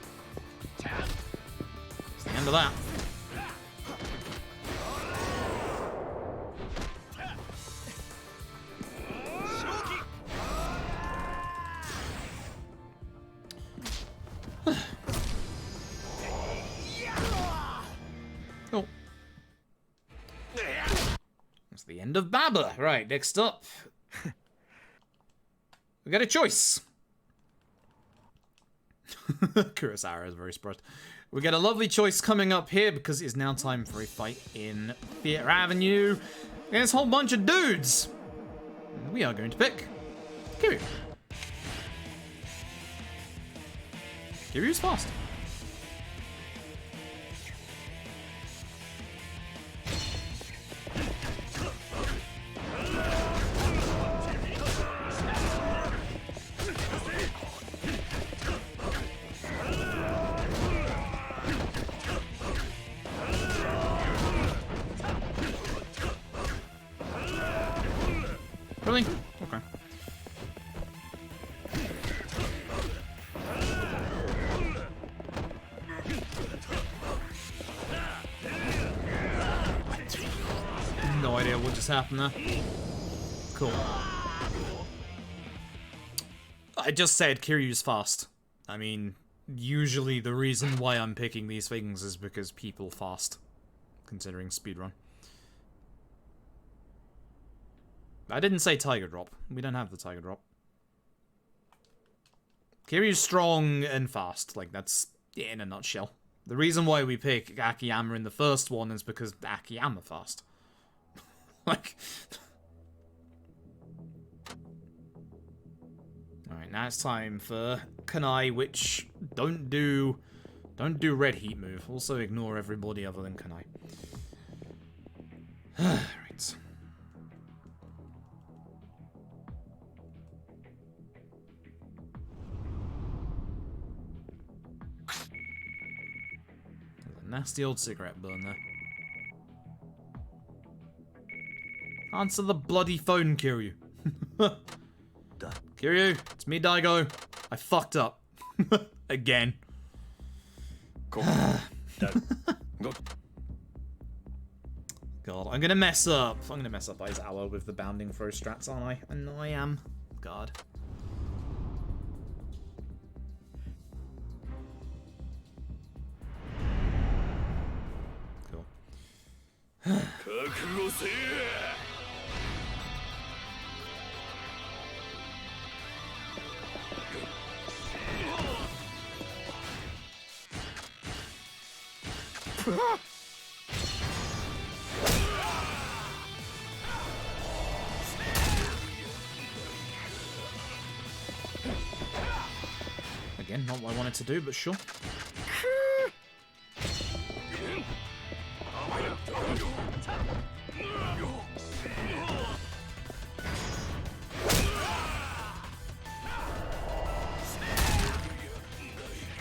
It's the end of that. Oh. That's the end of Baba. Right, next up. We got a choice. Kurosawa is very surprised. We get a lovely choice coming up here because it's now time for a fight in Theatre Avenue against a whole bunch of dudes. And we are going to pick Kiryu. Kiryu's fast. Really? Okay. No idea what just happened there. Cool. I just said Kiryu's fast. I mean, usually the reason why I'm picking these things is because people fast, considering speedrun. I didn't say Tiger Drop. We don't have the Tiger Drop. Kiryu's strong and fast. Like, that's in a nutshell. The reason why we pick Akiyama in the first one is because Akiyama fast. Like... Alright, now it's time for Kanai, which don't do red heat move. Also ignore everybody other than Kanai. Right. Nasty old cigarette burn there. Answer the bloody phone, Kiryu. Kiryu, it's me, Daigo. I fucked up. Again. God, I'm gonna mess up. I'm gonna mess up Aizawa with the bounding throw strats, aren't I? I know I am. God. Again, not what I wanted to do, but sure.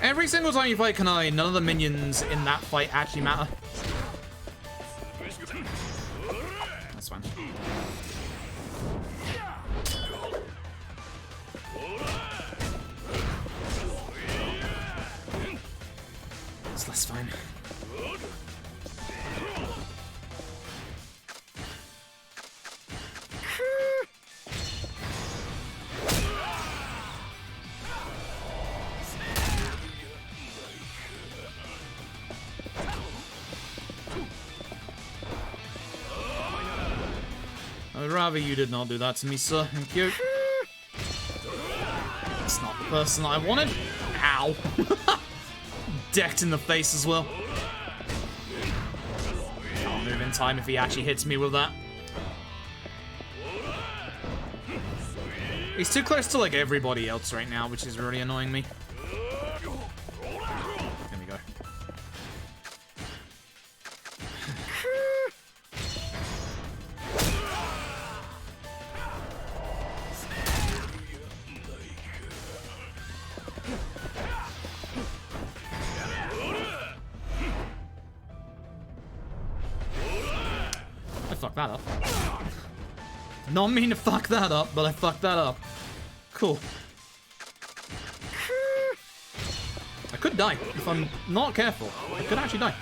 Every single time you fight Kanai, none of the minions in that fight actually matter. That's fine. That's less fine. I would rather you did not do that to me, sir. Thank you. That's not the person I wanted. Ow. Decked in the face as well. Can't move in time if he actually hits me with that. He's too close to, like, everybody else right now, which is really annoying me. There we go. I fucked that up. Not mean to fuck that up, but I fucked that up. Cool. I could die if I'm not careful. I could actually die.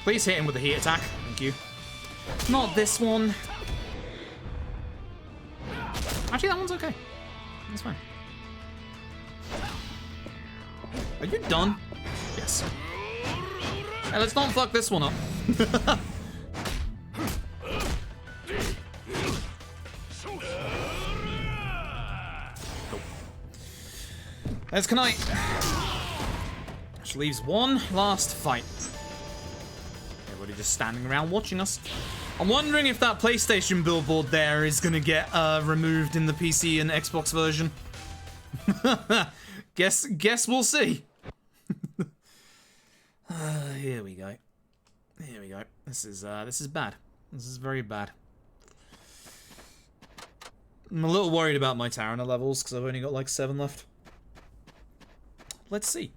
Please hit him with a heat attack. Thank you. Not this one. Actually, that one's okay. That's fine. Are you done? Yes. Hey, let's not fuck this one up. Cool. There's Kanai. Which leaves one last fight. Everybody just standing around watching us. I'm wondering if that PlayStation billboard there is gonna get removed in the PC and Xbox version. Guess we'll see. Here we go. Here we go. This is bad. This is very bad. I'm a little worried about my Tarana levels because I've only got like 7 left. Let's see.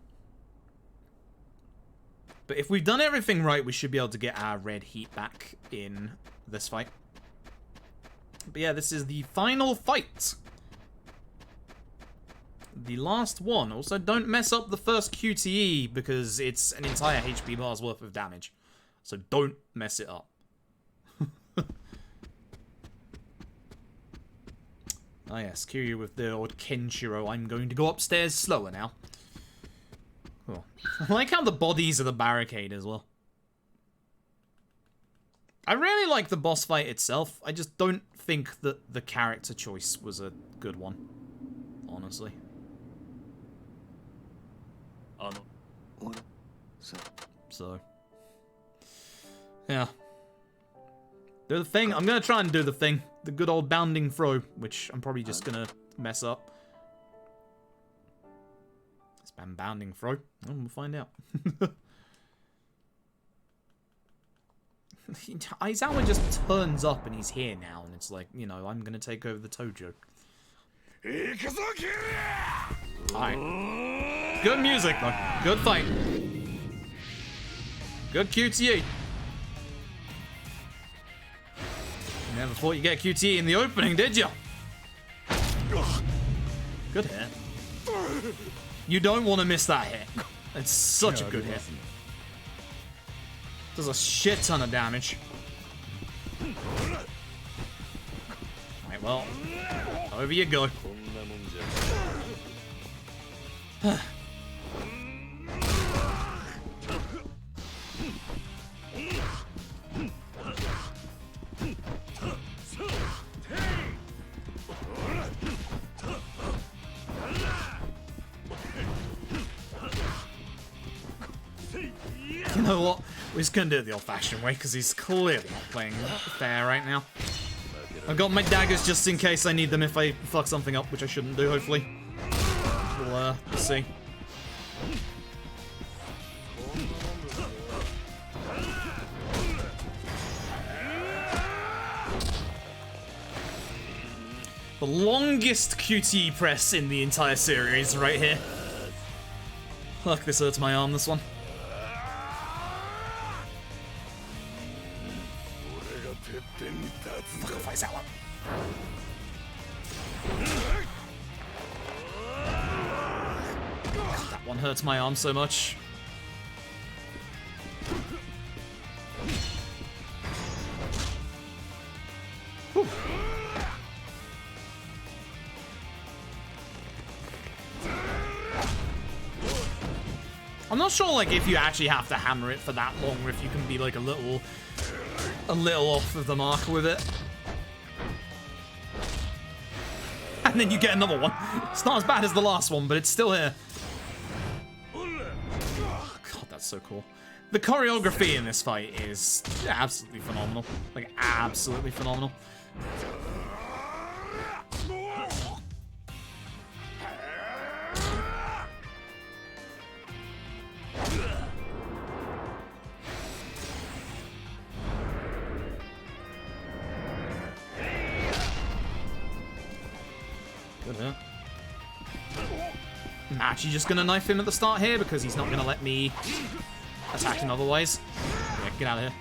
But if we've done everything right, we should be able to get our red heat back in this fight. But yeah, this is the final fight. The last one. Also, don't mess up the first QTE because it's an entire HP bar's worth of damage. So don't mess it up. Ah yes, Kiryu with the old Kenshiro. I'm going to go upstairs slower now. Cool. I like how the bodies are the barricade as well. I really like the boss fight itself. I just don't think that the character choice was a good one. Honestly. So. Yeah. Do the thing. I'm going to try and do the thing. The good old bounding throw, which I'm probably just going to mess up. Spam bounding throw. Oh, we'll find out. Aizawa just turns up and he's here now, and it's like, you know, I'm going to take over the Tojo. Alright. Good music, though. Good fight. Good QTE. Never thought you'd get QTE in the opening, did you? Good hit. You don't want to miss that hit. It's such a good hit. Does a shit ton of damage. Alright, well, over you go. You know what? We're just gonna do it the old-fashioned way because he's clearly not playing fair right now. I've got my daggers just in case I need them if I fuck something up, which I shouldn't do, hopefully. We'll see. The longest QTE press in the entire series right here. Look, this hurts my arm, this one. Fucking fights that one. God, that one hurts my arm so much. Whew. I'm not sure, like, if you actually have to hammer it for that long, or if you can be, like, a little off of the mark with it. And then you get another one. It's not as bad as the last one, but it's still here. so cool. The choreography in this fight is absolutely phenomenal. Like, absolutely phenomenal. Good, huh? I'm actually just gonna knife him at the start here because he's not gonna let me attack him otherwise. Yeah, get out of here.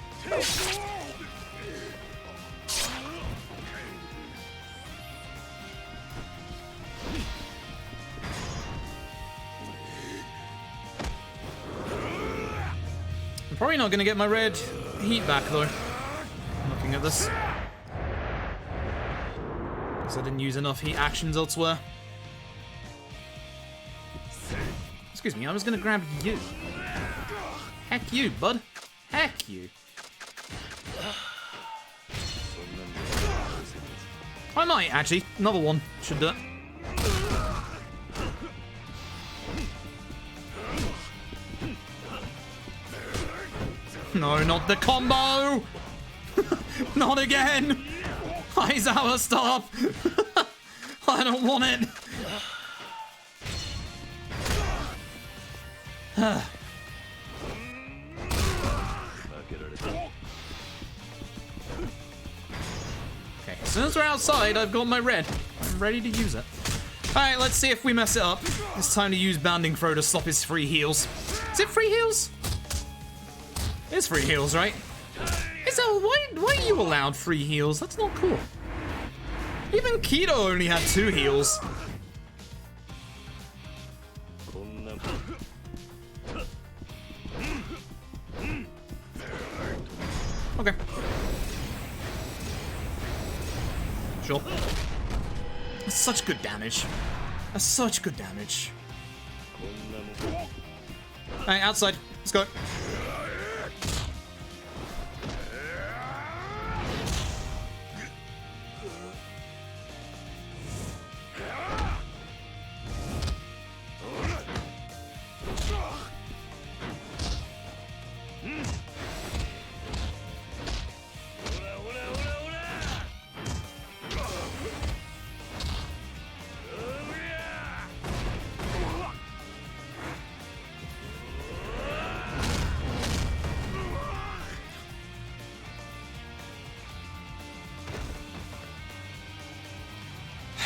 I'm probably not gonna get my red heat back though. Looking at this. Because I didn't use enough heat actions elsewhere. Excuse me, I was gonna grab you. Heck you, bud. Heck you. I might, actually. Another one. Should do it. No, not the combo! Not again! Aizawa, stop! I don't want it! Okay, as soon as we're outside, I've got my red. I'm ready to use it. Alright, let's see if we mess it up. It's time to use Bounding Throw to stop his free heals. Is it free heals? It's free heals, right? Is that, why are you allowed free heals? That's not cool. Even Keto only had 2 heals. Okay. Sure. That's such good damage. That's such good damage. Alright, outside. Let's go.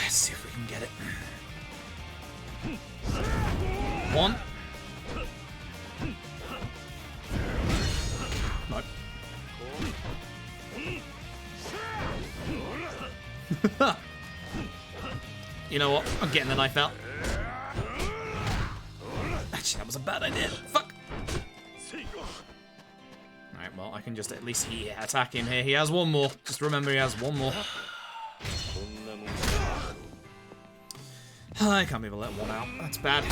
Let's see if we can get it. 1. Nope. You know what? I'm getting the knife out. Actually, that was a bad idea. Fuck. Alright, well, I can just at least attack him here. He has 1 more. Just remember he has 1 more. I can't believe I let 1 out. That's bad.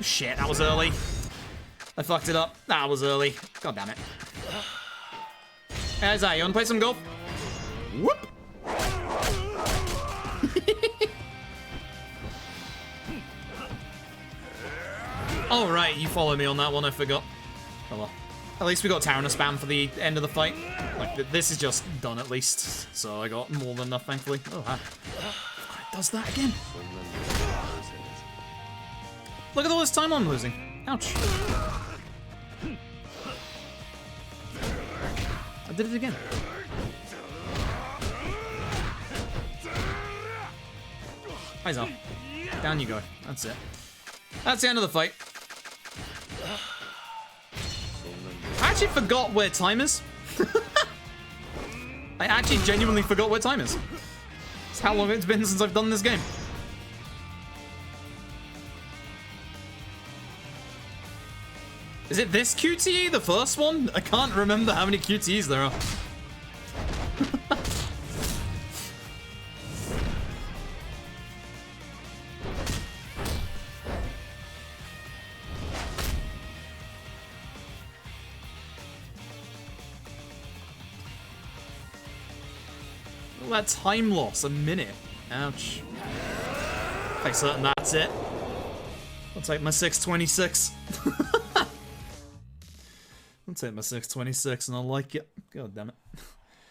Shit, that was early. I fucked it up. That was early. God damn it. Hey, Isaiah, you wanna play some golf? Whoop! Oh, right, you followed me on that one, I forgot. Oh well. At least we got Tarana spam for the end of the fight. Like, this is just done at least. So I got more than enough, thankfully. Oh, wow. It does that again. Look at all this time I'm losing. Ouch. I did it again. Eyes up. Down you go. That's it. That's the end of the fight. I actually forgot where time is. I actually genuinely forgot where time is. It's how long it's been since I've done this game. Is it this QTE, the first one? I can't remember how many QTEs there are. All that time loss, a minute. Ouch. Pretty certain that's it. I'll take my 626. I'll take my 626 and I'll like it. God damn it.